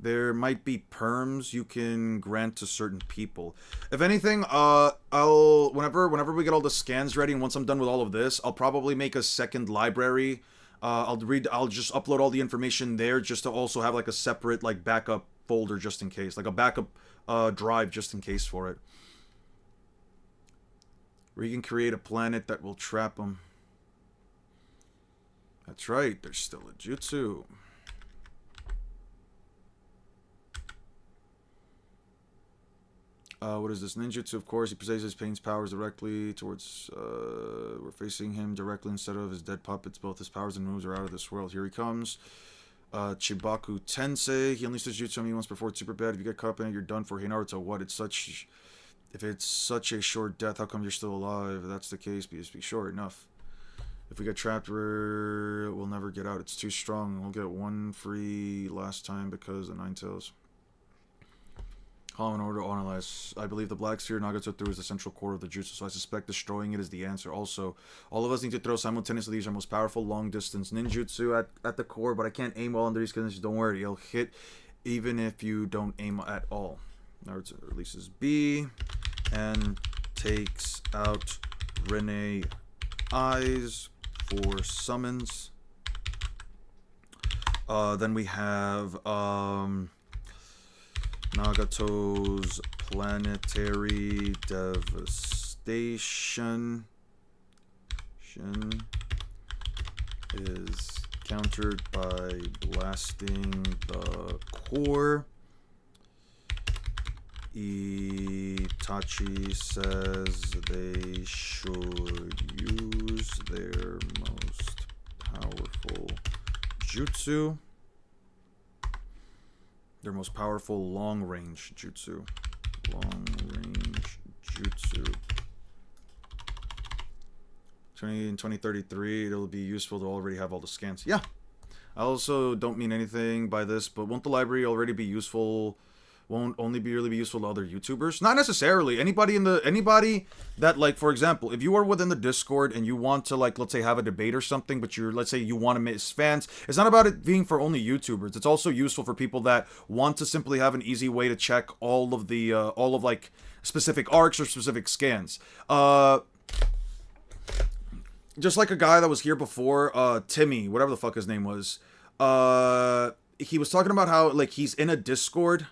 A: There might be perms you can grant to certain people. If anything, I'll whenever we get all the scans ready and once I'm done with all of this, I'll probably make a second library. I'll just upload all the information there just to also have like a separate like backup folder just in case, like a backup drive just in case for it. Where you can create a planet that will trap them. That's right, there's still a jutsu. What is this? Ninjutsu, of course. He possesses Pain's powers directly towards... we're facing him directly instead of his dead puppets. Both his powers and moves are out of this world. Here he comes. Chibaku Tensei. He unleashed his jutsu on me once before. It's super bad. If you get caught up in it, you're done for. Hey, Naruto, what? If it's such a short death, how come you're still alive? If that's the case, be short enough. If we get trapped, we'll never get out. It's too strong. We'll get one free last time because of Nine Tails. Call in order to analyze. I believe the black sphere Nagato threw is the central core of the jutsu, so I suspect destroying it is the answer. Also, all of us need to throw simultaneously. These are most powerful long-distance ninjutsu at the core, but I can't aim well under these conditions. Don't worry, it'll hit even if you don't aim at all. Naruto releases B and takes out Rene Eyes for summons. Then we have Nagato's planetary devastation is countered by blasting the core. Itachi says they should use their most powerful jutsu. Their most powerful long-range jutsu. Long-range jutsu. In 2033, it'll be useful to already have all the scans. Yeah. I also don't mean anything by this, but won't the library already be useful won't only be really be useful to other YouTubers? Not necessarily. Anybody that, like, for example, if you are within the Discord and you want to, like, let's say have a debate or something, but let's say you want to miss fans, it's not about it being for only YouTubers. It's also useful for people that want to simply have an easy way to check all of like specific arcs or specific scans. Just like a guy that was here before, Timmy, whatever the fuck his name was. He was talking about how, like, he's in a Discord.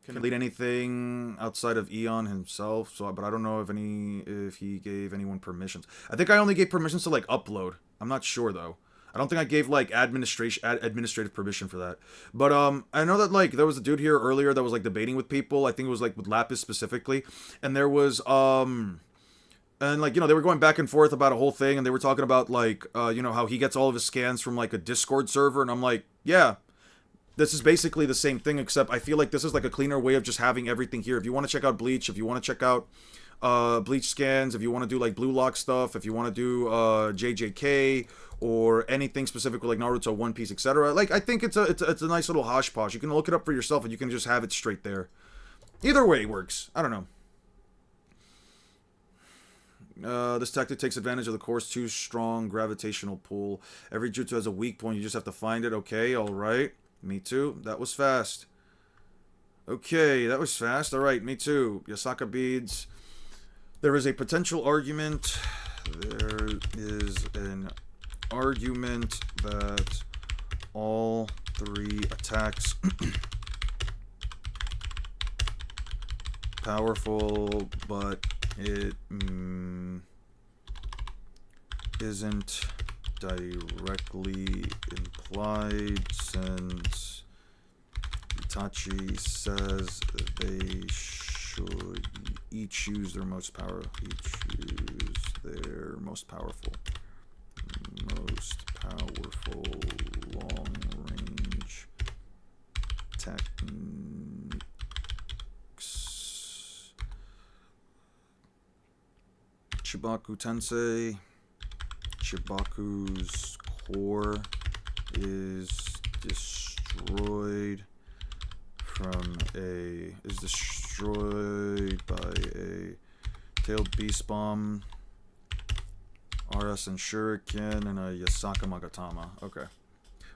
A: Can delete anything outside of Eon himself. So, but I don't know if he gave anyone permissions. I think I only gave permissions to, like, upload. I'm not sure though. I don't think I gave, like, administrative permission for that. But I know that, like, there was a dude here earlier that was, like, debating with people. I think it was, like, with Lapis specifically, and there was and, like, you know, they were going back and forth about a whole thing, and they were talking about, like, you know, how he gets all of his scans from, like, a Discord server, and I'm like, yeah, this is basically the same thing, except I feel like this is, like, a cleaner way of just having everything here. If you want to check out Bleach, if you want to check out Bleach scans, if you want to do, like, Blue Lock stuff, if you want to do JJK, or anything specific with, like, Naruto, One Piece, etc., like, I think it's a nice little hodgepodge. You can look it up for yourself, and you can just have it straight there. Either way works. I don't know. This tactic takes advantage of the core's too strong gravitational pull. Every jutsu has a weak point. You just have to find it. Okay, alright. Me too. That was fast. Okay, that was fast. Alright, me too. Yasaka beads. There is a potential argument. There is an argument that all three attacks powerful, but it isn't directly implied since Itachi says they should each use their most powerful long range techniques. Chibaku Tensei. Chibaku's core is destroyed by a tailed beast bomb, RS and Shuriken, and a Yasaka Magatama. Okay.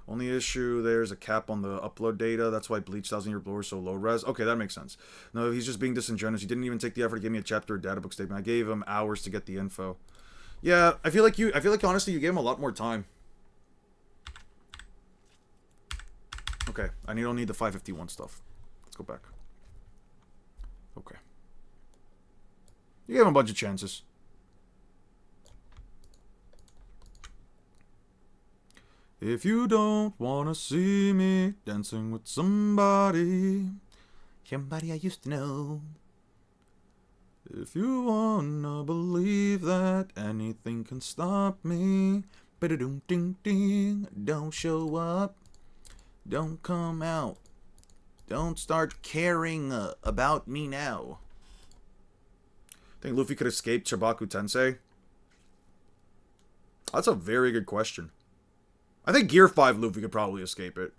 A: Only issue, there's a cap on the upload data. That's why Bleach 1000-year blower is so low res. Okay, that makes sense. No, he's just being disingenuous. He didn't even take the effort to give me a chapter or data book statement. I gave him hours to get the info. Yeah, I feel like honestly you gave him a lot more time. Okay, I don't need the 551 stuff. Let's go back. Okay. You gave him a bunch of chances. If you don't want to see me dancing with somebody I used to know. If you wanna believe that anything can stop me, ba-da-dum-ding-ding, don't show up, don't come out, don't start caring about me now. Think Luffy could escape Chibaku Tensei? That's a very good question. I think Gear 5 Luffy could probably escape it.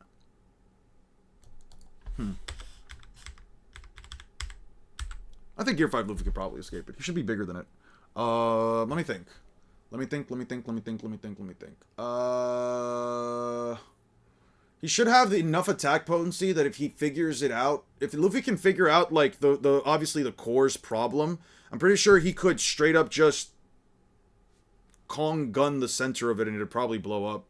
A: I think Gear 5 Luffy could probably escape it. He should be bigger than it. Let me think. He should have enough attack potency that if he figures it out, if Luffy can figure out, like, the obviously the core's problem, I'm pretty sure he could straight up just Kong gun the center of it and it'd probably blow up.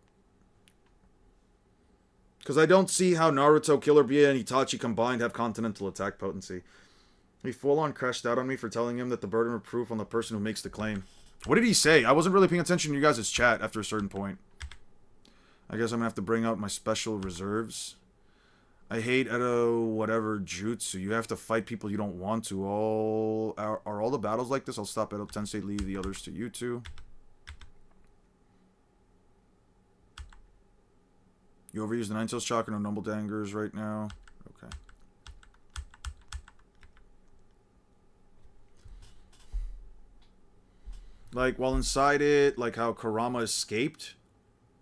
A: Because I don't see how Naruto, Killer Bee, and Itachi combined have continental attack potency. He full-on crashed out on me for telling him that the burden of proof on the person who makes the claim. What did he say? I wasn't really paying attention to you guys' chat after a certain point. I guess I'm gonna have to bring out my special reserves. I hate Edo whatever jutsu. You have to fight people you don't want to. Are all the battles like this? I'll stop Edo Tensei, leave the others to you two. You overuse the Nine Tails Chakra, no Noble Dangers right now. Okay. Like, while inside it, like how Kurama escaped.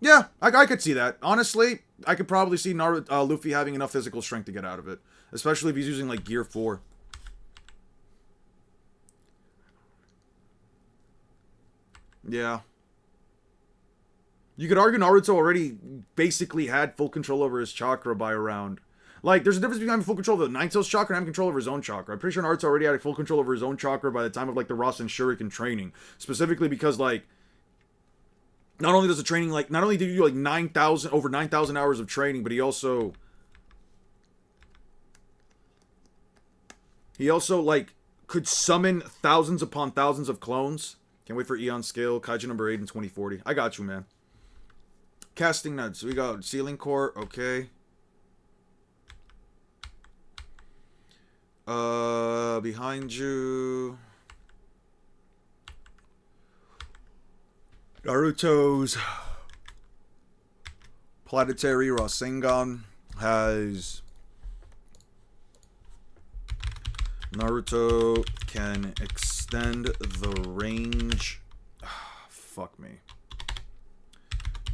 A: Yeah, I could see that. Honestly, I could probably see Naruto, Luffy having enough physical strength to get out of it. Especially if he's using, like, Gear 4. Yeah. You could argue Naruto already basically had full control over his chakra by around. Like, there's a difference between having full control of the Nine Tails chakra and having control over his own chakra. I'm pretty sure Naruto already had full control over his own chakra by the time of, like, the Rasen Shuriken training. Specifically because, like, not only does the training, like, not only did you do, like, over 9,000 hours of training, but he also, like, could summon thousands upon thousands of clones. Can't wait for Eon Scale, Kaiju number 8 in 2040. I got you, man. Casting nuts. We got Ceiling Court, okay. Behind you. Naruto's Planetary Rasengan has... Naruto can extend the range... fuck me.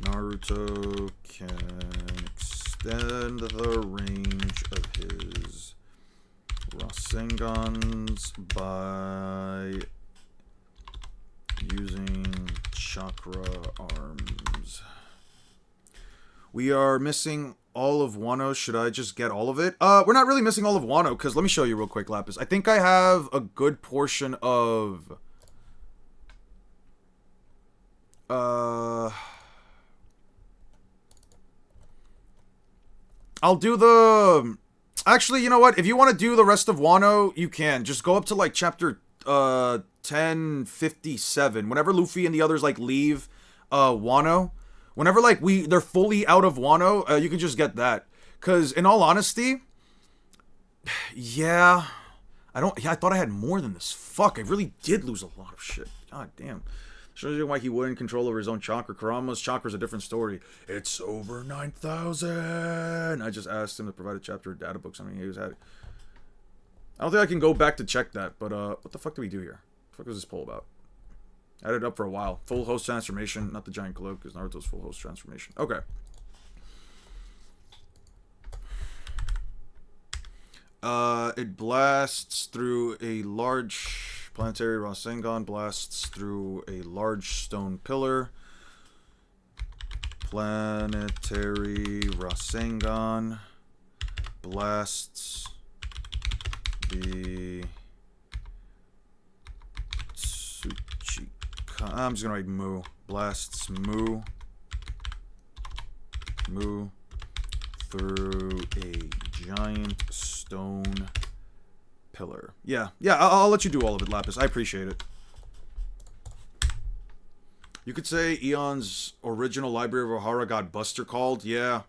A: Naruto can extend the range of his Rasengans by using chakra arms. We are missing all of Wano. Should I just get all of it? We're not really missing all of Wano, because let me show you real quick, Lapis. I think I have a good portion of... I'll do the... Actually, you know what? If you want to do the rest of Wano, you can. Just go up to, like, chapter 1057. Whenever Luffy and the others, like, leave Wano, whenever, like, they're fully out of Wano, you can just get that. Because, in all honesty, yeah, I thought I had more than this. Fuck, I really did lose a lot of shit. God damn. Shows you why he wouldn't control over his own chakra. Kurama's chakra's a different story. It's over 9,000. I just asked him to provide a chapter of data books. I mean, he was had. I don't think I can go back to check that, but what the fuck do we do here? What the fuck was this poll about? I had it up for a while. Full host transformation, not the giant cloak, because Naruto's full host transformation. Okay. It blasts through a large... Planetary Rasengan blasts through a large stone pillar. Planetary Rasengan blasts the Tsuchika. I'm just gonna write Mu. Blasts Mu through a giant stone pillar. Yeah, I'll let you do all of it, Lapis. I appreciate it. You could say Eon's original Library of Ohara got buster called. Yeah,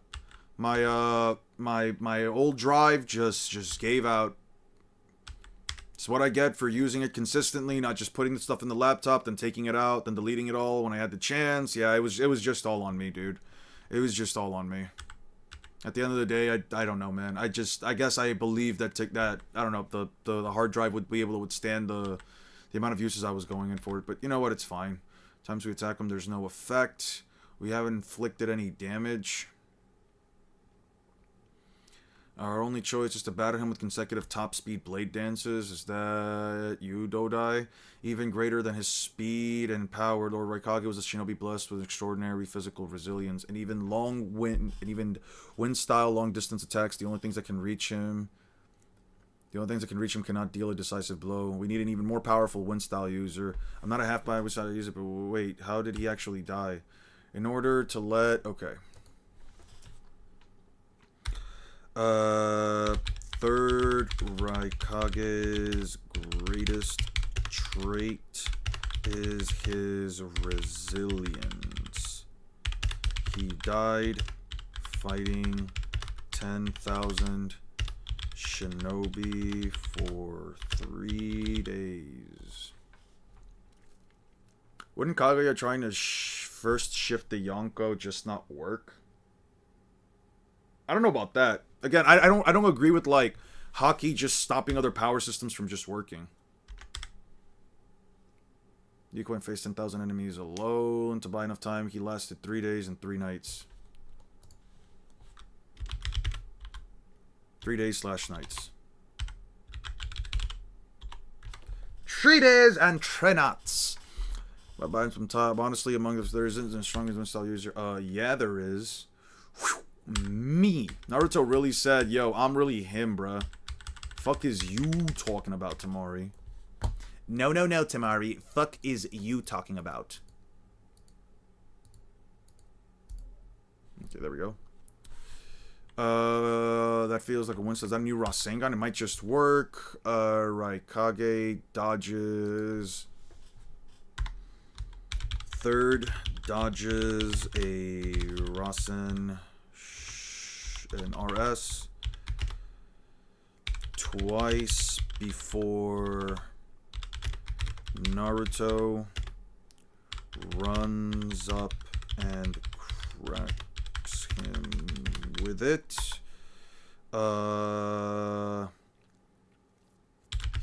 A: my my old drive just gave out. It's what I get for using it consistently, not just putting the stuff in the laptop, then taking it out, then deleting it all when I had the chance. Yeah, it was just all on me, dude. It was just all on me. At the end of the day, I don't know, man. I guess I believe that I don't know, the hard drive would be able to withstand the amount of uses I was going in for it. But you know what? It's fine. Times we attack him, there's no effect. We haven't inflicted any damage. Our only choice is to batter him with consecutive top speed blade dances. Is that you, Dodai? Even greater than his speed and power, Lord Raikage was a shinobi blessed with extraordinary physical resilience and even wind style long distance attacks. The only things that can reach him cannot deal a decisive blow. We need an even more powerful wind style user. I'm not a half by which side I use it, but wait, how did he actually die? In order to let third Raikage's greatest trait is his resilience. He died fighting 10,000 shinobi for 3 days. Wouldn't Kaguya trying to first shift the Yonko just not work? I don't know about that. Again, I don't agree with, like, Haki just stopping other power systems from just working. Yuko faced 10,000 enemies alone. To buy enough time, he lasted 3 days and 3 nights. 3 days/nights. 3 days and 3 nights. By some time, honestly, among us, there isn't as strong as one style user. Yeah, there is. Whew. Me. Naruto really said, yo, I'm really him, bruh. Fuck is you talking about, Tamari? No, Tamari. Fuck is you talking about? Okay, there we go. That feels like a win. Says that a new Rasengan? It might just work. Raikage dodges. Third dodges a Rasen, an RS twice before Naruto runs up and cracks him with it.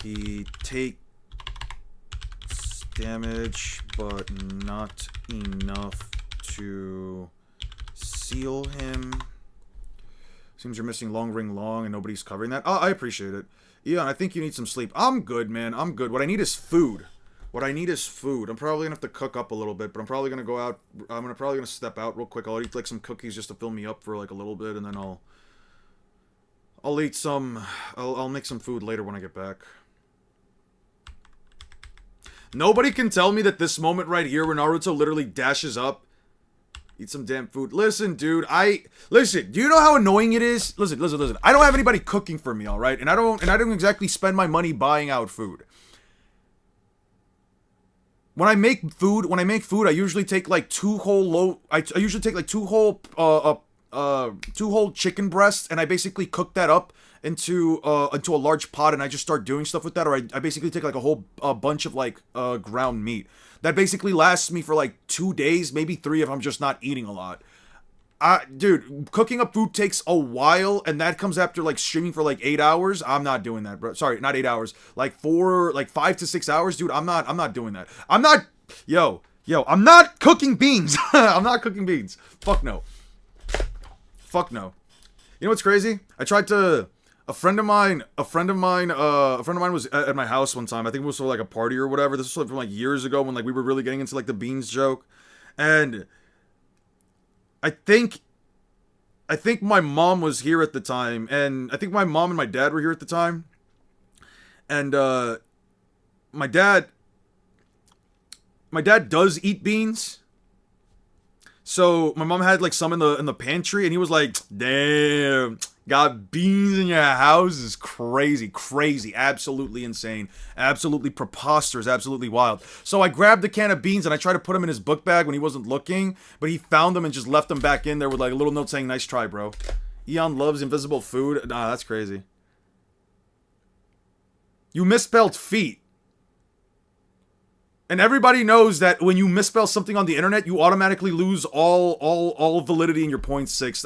A: He takes damage, but not enough to seal him. Seems you're missing long ring long and nobody's covering that. Oh, I appreciate it. Yeah, I think you need some sleep. I'm good, man. I'm good. What I need is food. I'm probably gonna have to cook up a little bit, but I'm probably gonna go out. Probably gonna step out real quick. I'll eat like some cookies just to fill me up for like a little bit, and then I'll eat some. I'll make some food later when I get back. Nobody can tell me that this moment right here where Naruto literally dashes up. Eat some damn food. Listen, dude, listen, do you know how annoying it is? Listen. I don't have anybody cooking for me, alright? And I don't exactly spend my money buying out food. When I make food, I usually take like two whole chicken breasts, and I basically cook that up into a large pot, and I just start doing stuff with that, or I basically take like a whole bunch of like ground meat that basically lasts me for like 2 days, maybe 3 if I'm just not eating a lot. Dude, cooking up food takes a while, and that comes after like streaming for like 8 hours. I'm not doing that, bro. Sorry, not 8 hours. Like 5 to 6 hours, dude. I'm not doing that. I'm not cooking beans. I'm not cooking beans. Fuck no. You know what's crazy? I tried to. A friend of mine was at my house one time. I think it was for like a party or whatever. This was from like years ago when like we were really getting into like the beans joke, and I think my mom was here at the time, and I think my mom and my dad were here at the time, and my dad does eat beans. So my mom had like some in the pantry, and he was like, "Damn, got beans in your house is crazy, absolutely insane, absolutely preposterous, absolutely wild." So I grabbed a can of beans and I tried to put them in his book bag when he wasn't looking, but he found them and just left them back in there with like a little note saying, "Nice try, bro." Eon loves invisible food. Nah, that's crazy. You misspelled feet. And everybody knows that when you misspell something on the internet, you automatically lose all validity in your 0.6.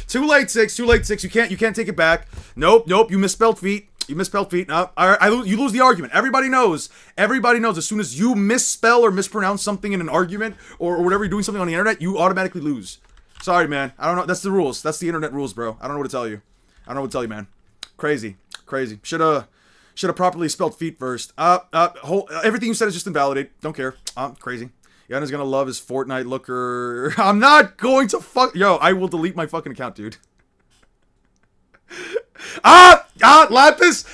A: Too late, 6. You can't take it back. Nope. You misspelled feet. You lose the argument. Everybody knows. As soon as you misspell or mispronounce something in an argument or whatever you're doing something on the internet, you automatically lose. Sorry, man. I don't know. That's the rules. That's the internet rules, bro. I don't know what to tell you. Man. Crazy. Should have properly spelled feet first. Everything you said is just invalidated. Don't care. Crazy. Yana's gonna love his Fortnite looker. I'm not going to Yo, I will delete my fucking account, dude. Lapis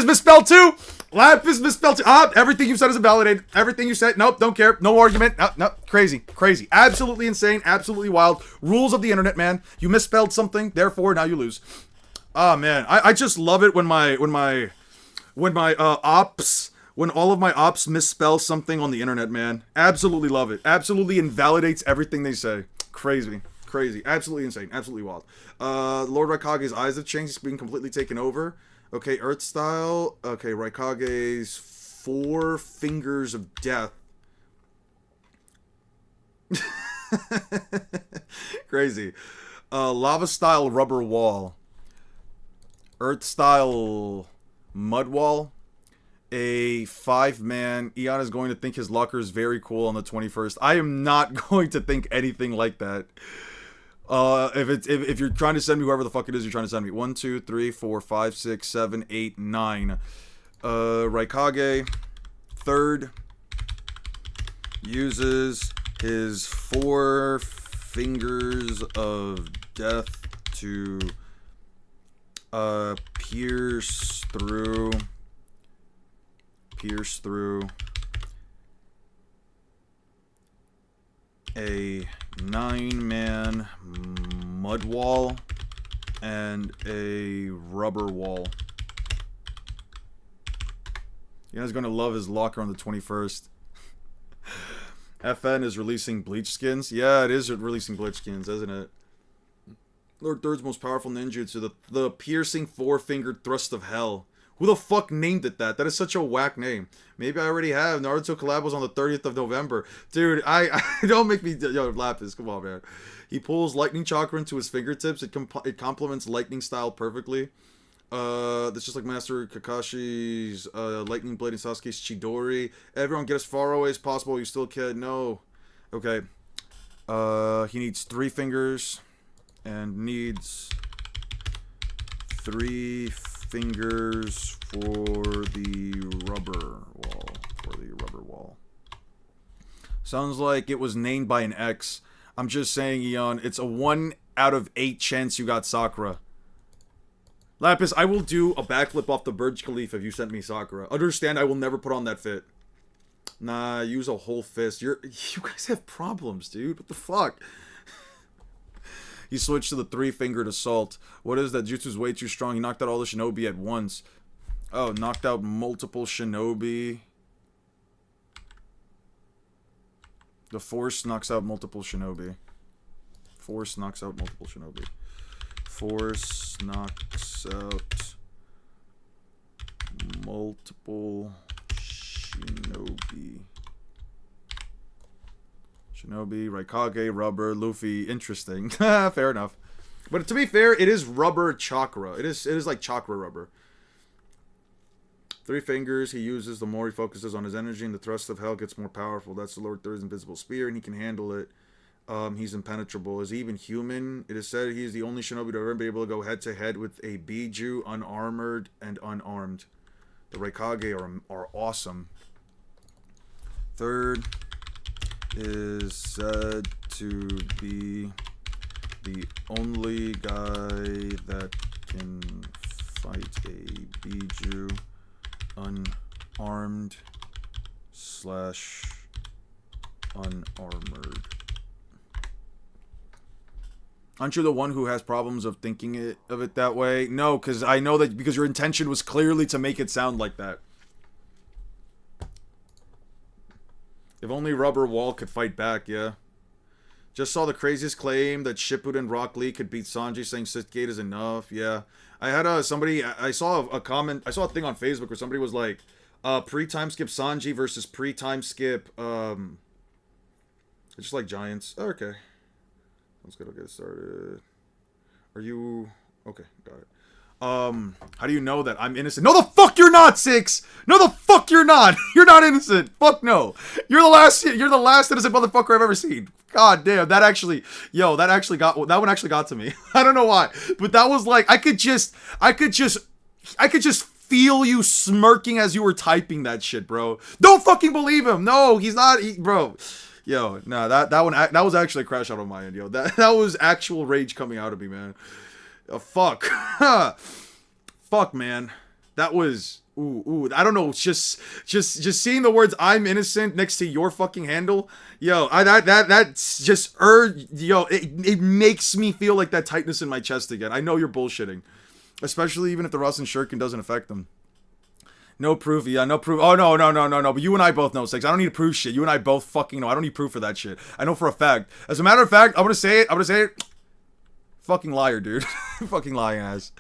A: misspelled too. Everything you said is invalidated. Everything you said. Nope, don't care. No argument. No. Crazy. Absolutely insane. Absolutely wild. Rules of the internet, man. You misspelled something, therefore now you lose. Oh man, I just love it when all of my ops misspell something on the internet, man. Absolutely love it. Absolutely invalidates everything they say. Crazy. Absolutely insane. Absolutely wild. Lord Raikage's eyes have changed. He's being completely taken over. Okay, Earth style. Okay, Raikage's 4 fingers of death. Crazy. Lava style rubber wall. Earth style mud wall. A 5-man. Eon is going to think his locker is very cool on the 21st. I am not going to think anything like that. If you're trying to send me whoever the fuck it is you're trying to send me. 1, 2, 3, 4, 5, 6, 7, 8, 9. Raikage, third, uses his 4 fingers of death to pierce through a 9-man mud wall and a rubber wall. You guys are gonna love his locker on the 21st. FN is releasing bleach skins. Yeah, it is releasing bleach skins, isn't it? Lord Third's most powerful ninjutsu, the piercing 4-fingered thrust of hell. Who the fuck named it that? That is such a whack name. Maybe I already have. Naruto collab was on the 30th of November. Dude, I don't make me... Yo, Lapis, come on, man. He pulls lightning chakra into his fingertips. It complements lightning style perfectly. That's just like Master Kakashi's lightning blade and Sasuke's Chidori. Everyone get as far away as possible. You still can. No. Okay. He needs 3 fingers. And needs 3 fingers for the rubber wall. Sounds like it was named by an X. I'm just saying, Eon, it's a 1 out of 8 chance you got Sakura. Lapis, I will do a backflip off the Burj Khalifa if you sent me Sakura. Understand, I will never put on that fit. Nah, use a whole fist. You guys have problems, dude. What the fuck? He switched to the 3-fingered assault. What is that? Jutsu's way too strong. He knocked out all the shinobi at once. Oh, knocked out multiple shinobi. The force knocks out multiple shinobi. Force knocks out multiple shinobi. Force knocks out multiple shinobi. Shinobi, Raikage, rubber, Luffy. Interesting. Fair enough. But to be fair, it is rubber chakra. It is like chakra rubber. 3 fingers he uses, the more he focuses on his energy, and the thrust of hell gets more powerful. That's the Lord Third's invisible spear, and he can handle it. He's impenetrable. Is he even human? It is said he is the only shinobi to ever be able to go head-to-head with a Biju, unarmored and unarmed. The Raikage are awesome. Third is said to be the only guy that can fight a Biju unarmed / unarmored. Aren't you the one who has problems of thinking of it that way? No, because I know that because your intention was clearly to make it sound like that. If only Rubber Wall could fight back, yeah. Just saw the craziest claim that Shippuden Rock Lee could beat Sanji, saying Sith-Gate is enough. Yeah. I had somebody, I saw a comment, I saw a thing on Facebook where somebody was like, pre-time skip Sanji versus pre-time skip, it's just like Giants. Oh, okay. Let's get started. Are you, okay, got it. How do you know that I'm innocent? No, the fuck you're not, Six! No, the fuck you're not! You're not innocent! Fuck no! You're the last innocent motherfucker I've ever seen. God damn, that one actually got to me. I don't know why, but that was like, I could just feel you smirking as you were typing that shit, bro. Don't fucking believe him! No, he's not, bro. Yo, nah, that was actually a crash out on my end, yo. That was actual rage coming out of me, man. Fuck. Fuck, man. That was... Ooh. I don't know. Just seeing the words "I'm innocent" next to your fucking handle, yo. That's just yo. It makes me feel like that tightness in my chest again. I know you're bullshitting, especially even if the Rasen Shuriken doesn't affect them. No proof, yeah, no proof. Oh, no. But you and I both know, Six. I don't need to prove shit. You and I both fucking know. I don't need proof for that shit. I know for a fact. As a matter of fact, I'm gonna say it. Fucking liar, dude. Fucking lying ass.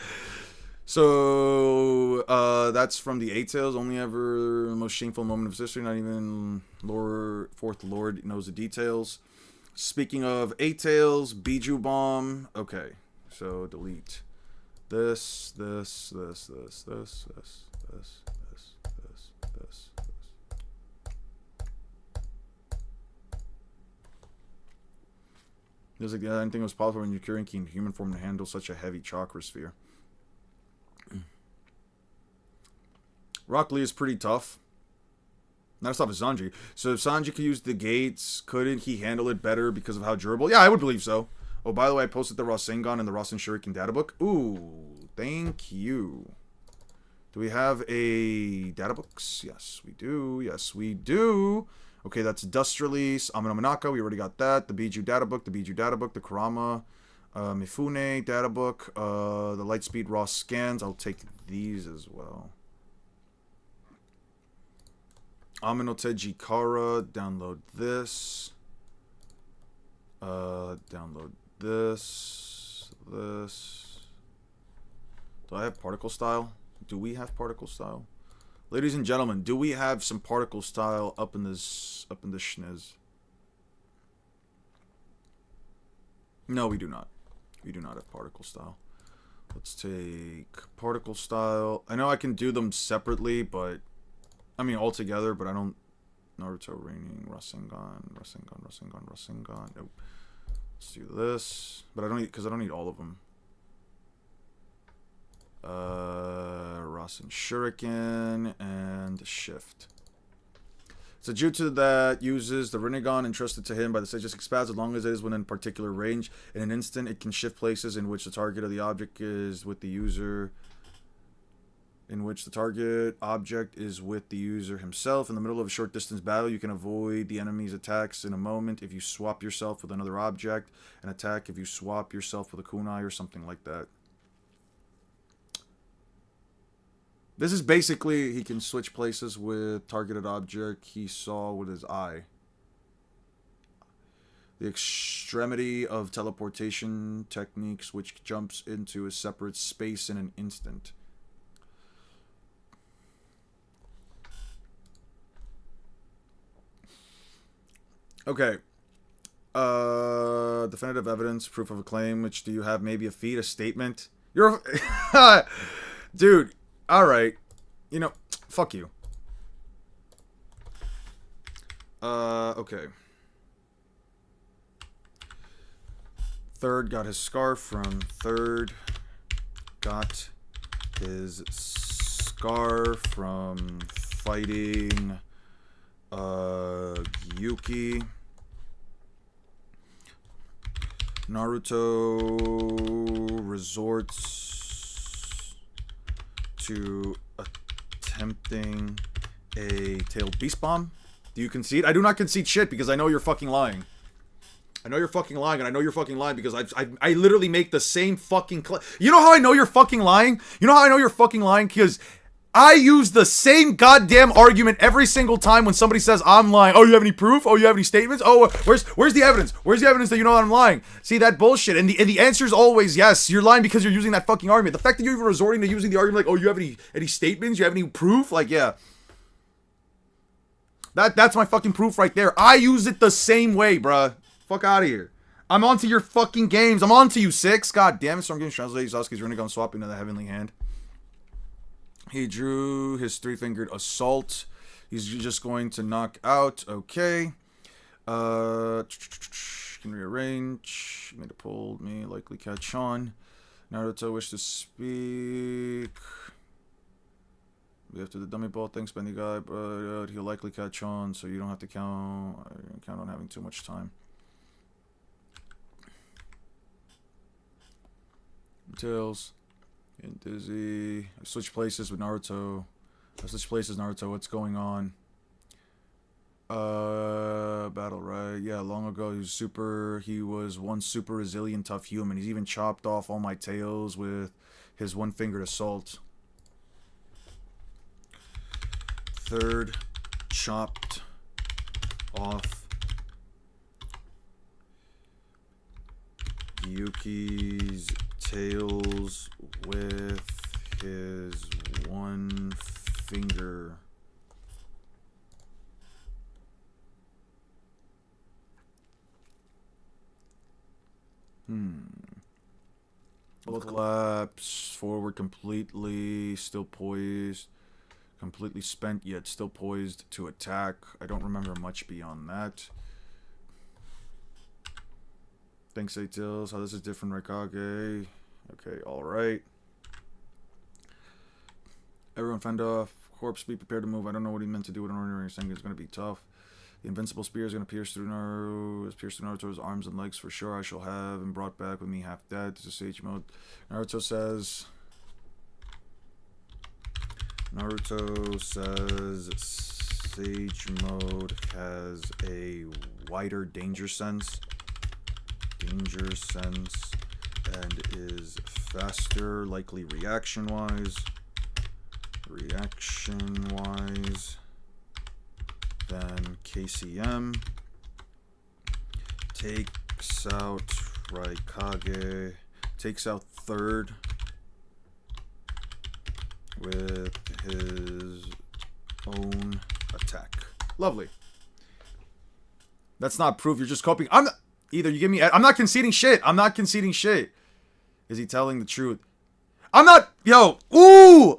A: So, that's from the Eight Tails. Only ever most shameful moment of history. Not even Fourth Lord knows the details. Speaking of Eight Tails, Biju Bomb. Okay, so delete this. There's like, I didn't think it was possible when you're Kyurem in human form to handle such a heavy chakra sphere. Rock Lee is pretty tough. Not as tough as Sanji. So if Sanji could use the gates, couldn't he handle it better because of how durable? Yeah, I would believe so. Oh, by the way, I posted the Rasengan and the Rasen Shuriken data book. Ooh, thank you. Do we have a data books? Yes, we do. Yes, we do. Okay, that's Dust Release, Amanomanaka, we already got that. The Biju data book, the Kurama, Mifune data book, the Lightspeed Raw scans. I'll take these as well. Aminote Jikara, download this. Download this. Do I have particle style? Do we have particle style? Ladies and gentlemen, do we have some particle style up in this schniz? No, we do not. We do not have particle style. Let's take particle style. I know I can do them separately, but I mean all together, but I don't. Naruto raining, Rasengan. Nope. Let's do this, but I don't need, because I don't need all of them. Rasen Shuriken and Shift. It's a jutsu that uses the Rinnegan entrusted to him by the sage expands as long as it is within particular range. In an instant, it can shift places in which the target of the object is with the user. In which the target object is with the user himself. In the middle of a short distance battle, you can avoid the enemy's attacks in a moment if you swap yourself with another object, and attack if you swap yourself with a kunai or something like that. This is basically, he can switch places with targeted object he saw with his eye. The extremity of teleportation techniques, which jumps into a separate space in an instant. Okay. Definitive evidence, proof of a claim, which do you have? Maybe a feat, a statement? You're dude, alright. You know, fuck you. Okay. Third got his scarf from Third. Got his scar from fighting Yuki. Naruto resorts to attempting a tailed beast bomb. Do you concede? I do not concede shit because I know you're fucking lying. I know you're fucking lying, and I know you're fucking lying because I literally make the same fucking You know how I know you're fucking lying? You know how I know you're fucking lying? Because I use the same goddamn argument every single time when somebody says I'm lying. Oh, you have any proof? Oh, you have any statements? Oh, where's the evidence? Where's the evidence that you know that I'm lying? See, that bullshit. And the answer is always yes. You're lying because you're using that fucking argument. The fact that you're even resorting to using the argument like, oh, you have any statements? You have any proof? Like, yeah. That's my fucking proof right there. I use it the same way, bruh. Fuck out of here. I'm onto your fucking games. I'm onto you, Six. God damn it. Storm Games translated Sasuke's Rinnegan swap into the Heavenly Hand. He drew his three-fingered assault. He's just going to knock out. Okay. Can rearrange. Made a pull. May likely catch on. Naruto wished to speak. After the dummy ball, thanks, Bendy Guy, but he'll likely catch on, so you don't have to count on having too much time. Tails. Getting dizzy. I switched places with Naruto. What's going on? Battle, right? Yeah, long ago he was one super resilient, tough human. He's even chopped off all my tails with his one-fingered assault. Third chopped off Yuki's tails with his one finger. Collapse, forward completely, still poised. Completely spent, yet still poised to attack. I don't remember much beyond that. Thanks, Eight Tails. How this is different, Raikage. Okay, alright. Everyone fend off. Corpse, be prepared to move. I don't know what he meant to do with an ordinary thing. It's going to be tough. The invincible spear is going to pierce through Naruto's arms and legs for sure. I shall have him brought back with me half dead. This is Sage mode. Naruto says Sage mode has a wider danger sense. And is faster, likely reaction-wise than KCM. Takes out Raikage. Takes out third with his own attack. Lovely. That's not proof. You're just coping. I'm not, either you give me. I'm not conceding shit. I'm not conceding shit. Is he telling the truth? I'm not. Yo. Ooh.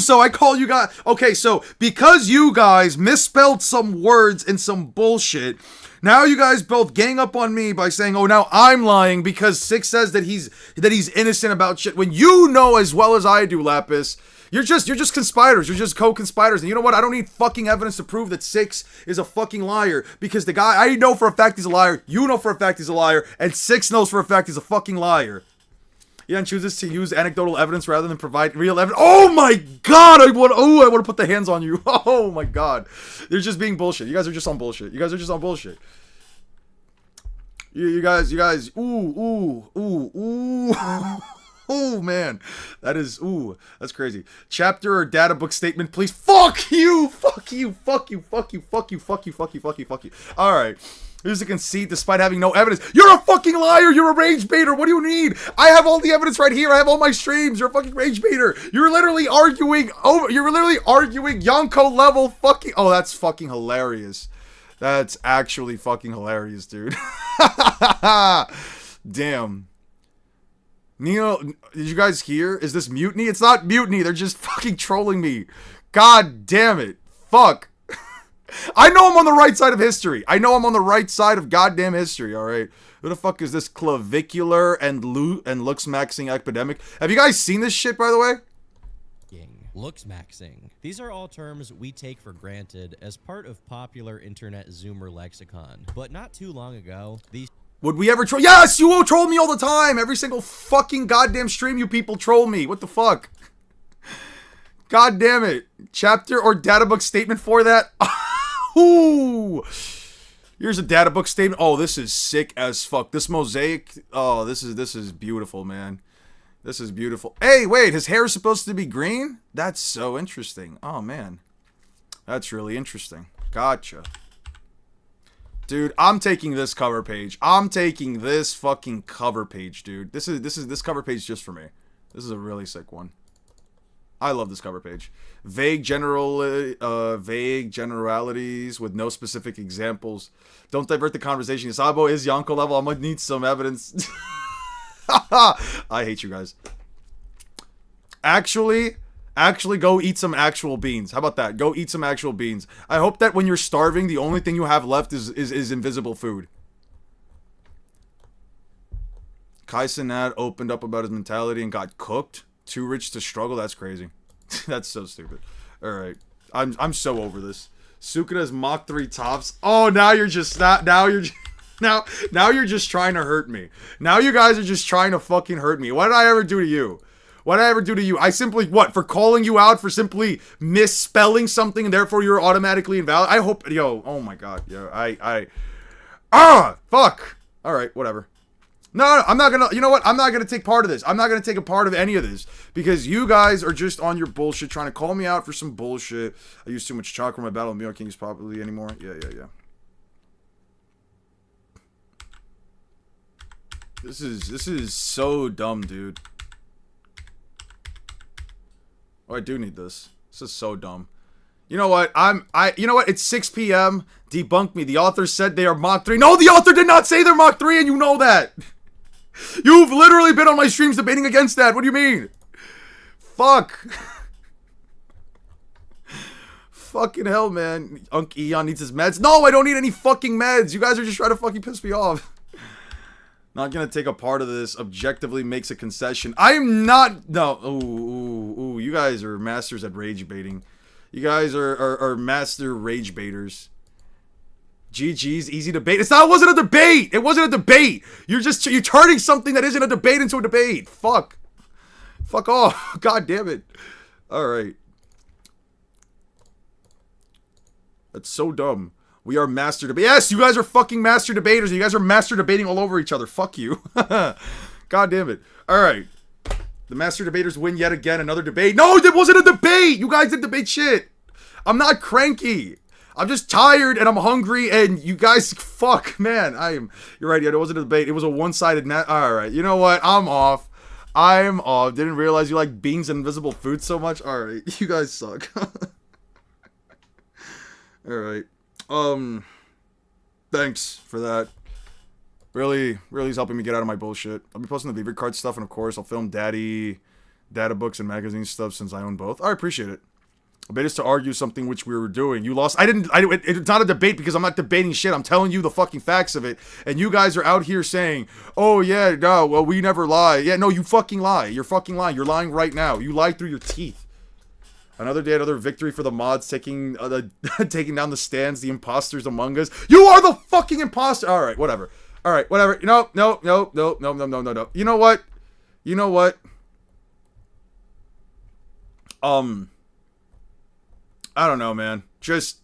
A: So I call you guys. Okay. So because you guys misspelled some words in some bullshit, now you guys both gang up on me by saying, "Oh, now I'm lying because Six says that he's innocent about shit." When you know as well as I do, Lapis. You're just conspirators. You're just co-conspirators. And you know what? I don't need fucking evidence to prove that Six is a fucking liar. Because the guy, I know for a fact he's a liar. You know for a fact he's a liar. And Six knows for a fact he's a fucking liar. Yeah, and chooses to use anecdotal evidence rather than provide real evidence. Oh my god! I want to put the hands on you. Oh my god. They're just being bullshit. You guys are just on bullshit. You guys, ooh. Oh man, that's crazy. Chapter or data book statement, please. Fuck you. All right. Here's a conceit despite having no evidence. You're a fucking liar. You're a rage baiter. What do you need? I have all the evidence right here. I have all my streams. You're a fucking rage baiter. You're literally arguing Yonko level fucking. Oh, that's fucking hilarious. That's actually fucking hilarious, dude. Damn. Neo, did you guys hear? Is this mutiny? It's not mutiny. They're just fucking trolling me. God damn it. Fuck. I know I'm on the right side of history. I know I'm on the right side of goddamn history, alright? Who the fuck is this clavicular and looks maxing epidemic? Have you guys seen this shit, by the way?
D: Looks maxing. These are all terms we take for granted as part of popular internet Zoomer lexicon. But not too long ago, these...
A: Would we ever troll? Yes, you will troll me all the time. Every single fucking goddamn stream you people troll me. What the fuck? God damn it. Chapter or data book statement for that? Ooh. Here's a data book statement. Oh, this is sick as fuck. This mosaic. Oh, this is beautiful, man. This is beautiful. Hey, wait, his hair is supposed to be green? That's so interesting. Oh, man. That's really interesting. Gotcha. Dude, I'm taking this cover page. I'm taking this fucking cover page, dude. This cover page just for me. This is a really sick one. I love this cover page. Vague generalities with no specific examples. Don't divert the conversation. Sabo is Yonko level. I'm gonna need some evidence. I hate you guys. Actually, go eat some actual beans. How about that? Go eat some actual beans. I hope that when you're starving, the only thing you have left is invisible food. Kai Cenat opened up about his mentality and got cooked. Too rich to struggle. That's crazy. That's so stupid. All right, I'm so over this. Sukada's Mach 3 tops. Oh, now you're just now you're just trying to hurt me. Now you guys are just trying to fucking hurt me. What did I ever do to you? What did I ever do to you? I simply, what? For calling you out for simply misspelling something and therefore you're automatically invalid? I hope, yo, oh my god, yo, fuck. All right, whatever. No, I'm not gonna, you know what? I'm not gonna take part of this. I'm not gonna take a part of any of this because you guys are just on your bullshit trying to call me out for some bullshit. I use too much chocolate. My battle of Mirror King is properly anymore. Yeah. This is so dumb, dude. Oh, I do need this. This is so dumb. You know what? You know what? It's 6 p.m. Debunk me. The author said they are Mach 3. No, the author did not say they're Mach 3, and you know that. You've literally been on my streams debating against that. What do you mean? Fuck. Fucking hell, man. Unc Eon needs his meds. No, I don't need any fucking meds. You guys are just trying to fucking piss me off. Not gonna take a part of this. Objectively makes a concession. I'm not. No. Ooh. You guys are masters at rage baiting. You guys are master rage baiters. GG's easy debate. It wasn't a debate. It wasn't a debate. You're turning something that isn't a debate into a debate. Fuck off. God damn it. All right. That's so dumb. We are master debate. Yes, you guys are fucking master debaters. You guys are master debating all over each other. Fuck you. God damn it. All right. The master debaters win yet again. Another debate. No, it wasn't a debate. You guys didn't debate shit. I'm not cranky. I'm just tired and I'm hungry and you guys, fuck, man. You're right. Yeah, it wasn't a debate. It was a one-sided net. All right. You know what? I'm off. Didn't realize you like beans and invisible food so much. All right. You guys suck. All right. Thanks for that. Really is helping me get out of my bullshit. I'll be posting the Beaver card stuff, and of course, I'll film daddy data books and magazine stuff since I own both. I appreciate it. I bet it's to argue something which we were doing. You lost. It's not a debate because I'm not debating shit. I'm telling you the fucking facts of it. And you guys are out here saying, oh yeah, no, well, we never lie. Yeah, no, you fucking lie. You're fucking lying. You're lying right now. You lied through your teeth. Another day, another victory for the mods taking down the stands, the imposters among us. You are the fucking imposter. All right, whatever. All right, whatever. No. You know what? I don't know, man. Just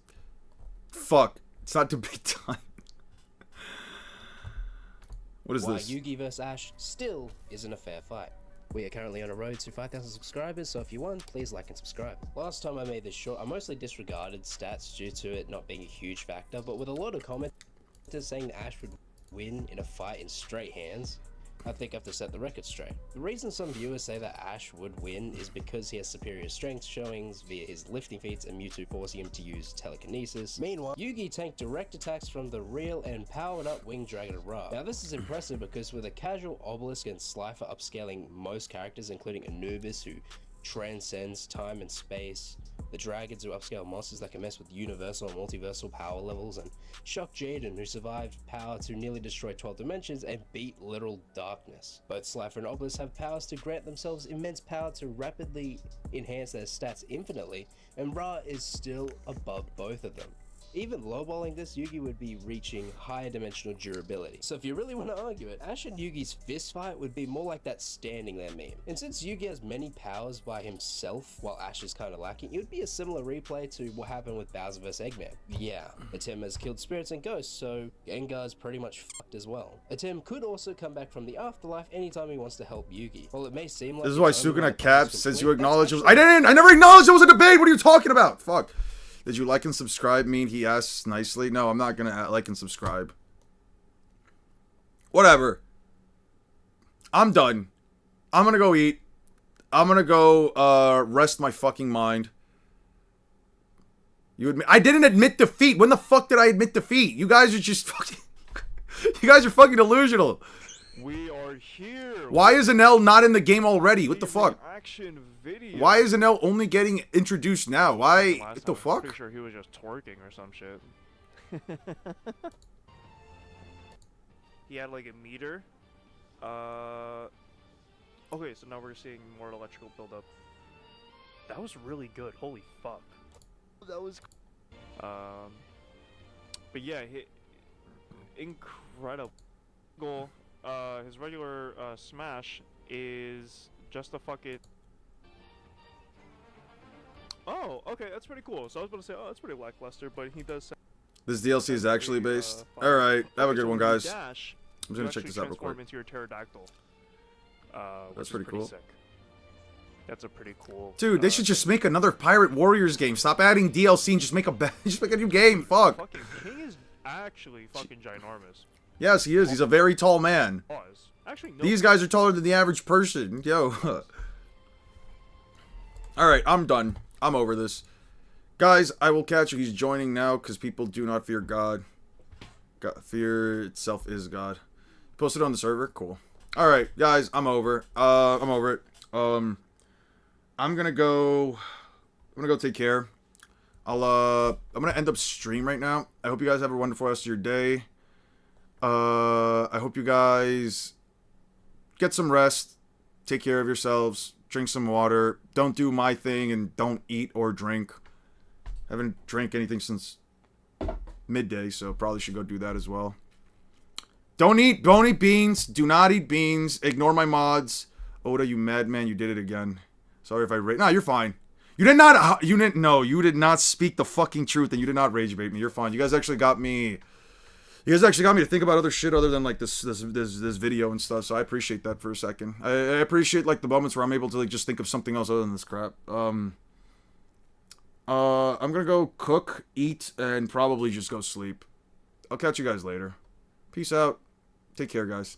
A: fuck. It's not debate time. What is this?
E: Yugi vs Ash still isn't a fair fight. We are currently on a road to 5,000 subscribers, so if you want, please like and subscribe. Last time I made this short, I mostly disregarded stats due to it not being a huge factor, but with a lot of comments saying that Ash would win in a fight in straight hands, I think I have to set the record straight. The reason some viewers say that Ash would win is because he has superior strength showings via his lifting feats and Mewtwo forcing him to use telekinesis. Meanwhile, Yugi tanked direct attacks from the real and powered up Winged Dragon of Ra. Now this is impressive because with a casual Obelisk and Slifer upscaling most characters including Anubis who transcends time and space, the dragons who upscale monsters that can mess with universal and multiversal power levels, and Shock Jaden who survived power to nearly destroy 12 dimensions and beat literal darkness. Both Slifer and Obelisk have powers to grant themselves immense power to rapidly enhance their stats infinitely, and Ra is still above both of them. Even lowballing this, Yugi would be reaching higher dimensional durability. So if you really want to argue it, Ash and Yugi's fist fight would be more like that standing there meme. And since Yugi has many powers by himself, while Ash is kind of lacking, it would be a similar replay to what happened with Bowser vs Eggman. Yeah, Atem has killed spirits and ghosts, so Gengar's pretty much fucked as well. Atem could also come back from the afterlife anytime he wants to help Yugi. While it may seem like
A: this is why Sukuna caps since you acknowledged it was. I never acknowledged it was a debate. What are you talking about? Fuck. Did you like and subscribe mean he asks nicely? No, I'm not gonna like and subscribe. Whatever. I'm done. I'm gonna go eat. I'm gonna go rest my fucking mind. I didn't admit defeat. When the fuck did I admit defeat? You guys are just fucking. You guys are fucking delusional.
F: We are here.
A: Why is Anel not in the game already? What the fuck?
F: Action video.
A: Why is Anel only getting introduced now? Why? What the fuck?
F: I'm pretty sure he was just twerking or some shit. He had like a meter. Okay, so now we're seeing more electrical buildup. That was really good. Holy fuck. That was. But yeah, incredible. His regular smash is just a fucking. Oh, okay, that's pretty cool. So I was about to say, oh, that's pretty lackluster, but he does say
A: this DLC is actually based. All right, have a good one, guys. I'm just gonna check this out real quick.
F: Into your pterodactyl.
A: That's pretty cool.
F: Sick. That's a pretty cool.
A: Dude, they should just make another Pirate Warriors game. Stop adding DLC and just make a new game. Fuck.
F: Fucking King is actually fucking ginormous.
A: Yes, he is. He's a very tall man.
F: Actually, no.
A: These guys are taller than the average person. Yo. Alright, I'm done. I'm over this. Guys, I will catch you. He's joining now because people do not fear God. Fear itself is God. Posted on the server? Cool. Alright, guys, I'm over. I'm over it. I'm gonna go take care. I'm gonna end up stream right now. I hope you guys have a wonderful rest of your day. I hope you guys get some rest. Take care of yourselves. Drink some water. Don't do my thing and don't eat or drink. Haven't drank anything since midday, so probably should go do that as well. Don't eat beans. Do not eat beans. Ignore my mods. Oda, you madman, you did it again. Sorry if I rage. Nah, you're fine. You did not speak the fucking truth, and you did not rage bait me. You're fine. You guys actually got me to think about other shit other than like this video and stuff. So I appreciate that for a second. I appreciate like the moments where I'm able to like just think of something else other than this crap. I'm gonna go cook, eat, and probably just go sleep. I'll catch you guys later. Peace out. Take care, guys.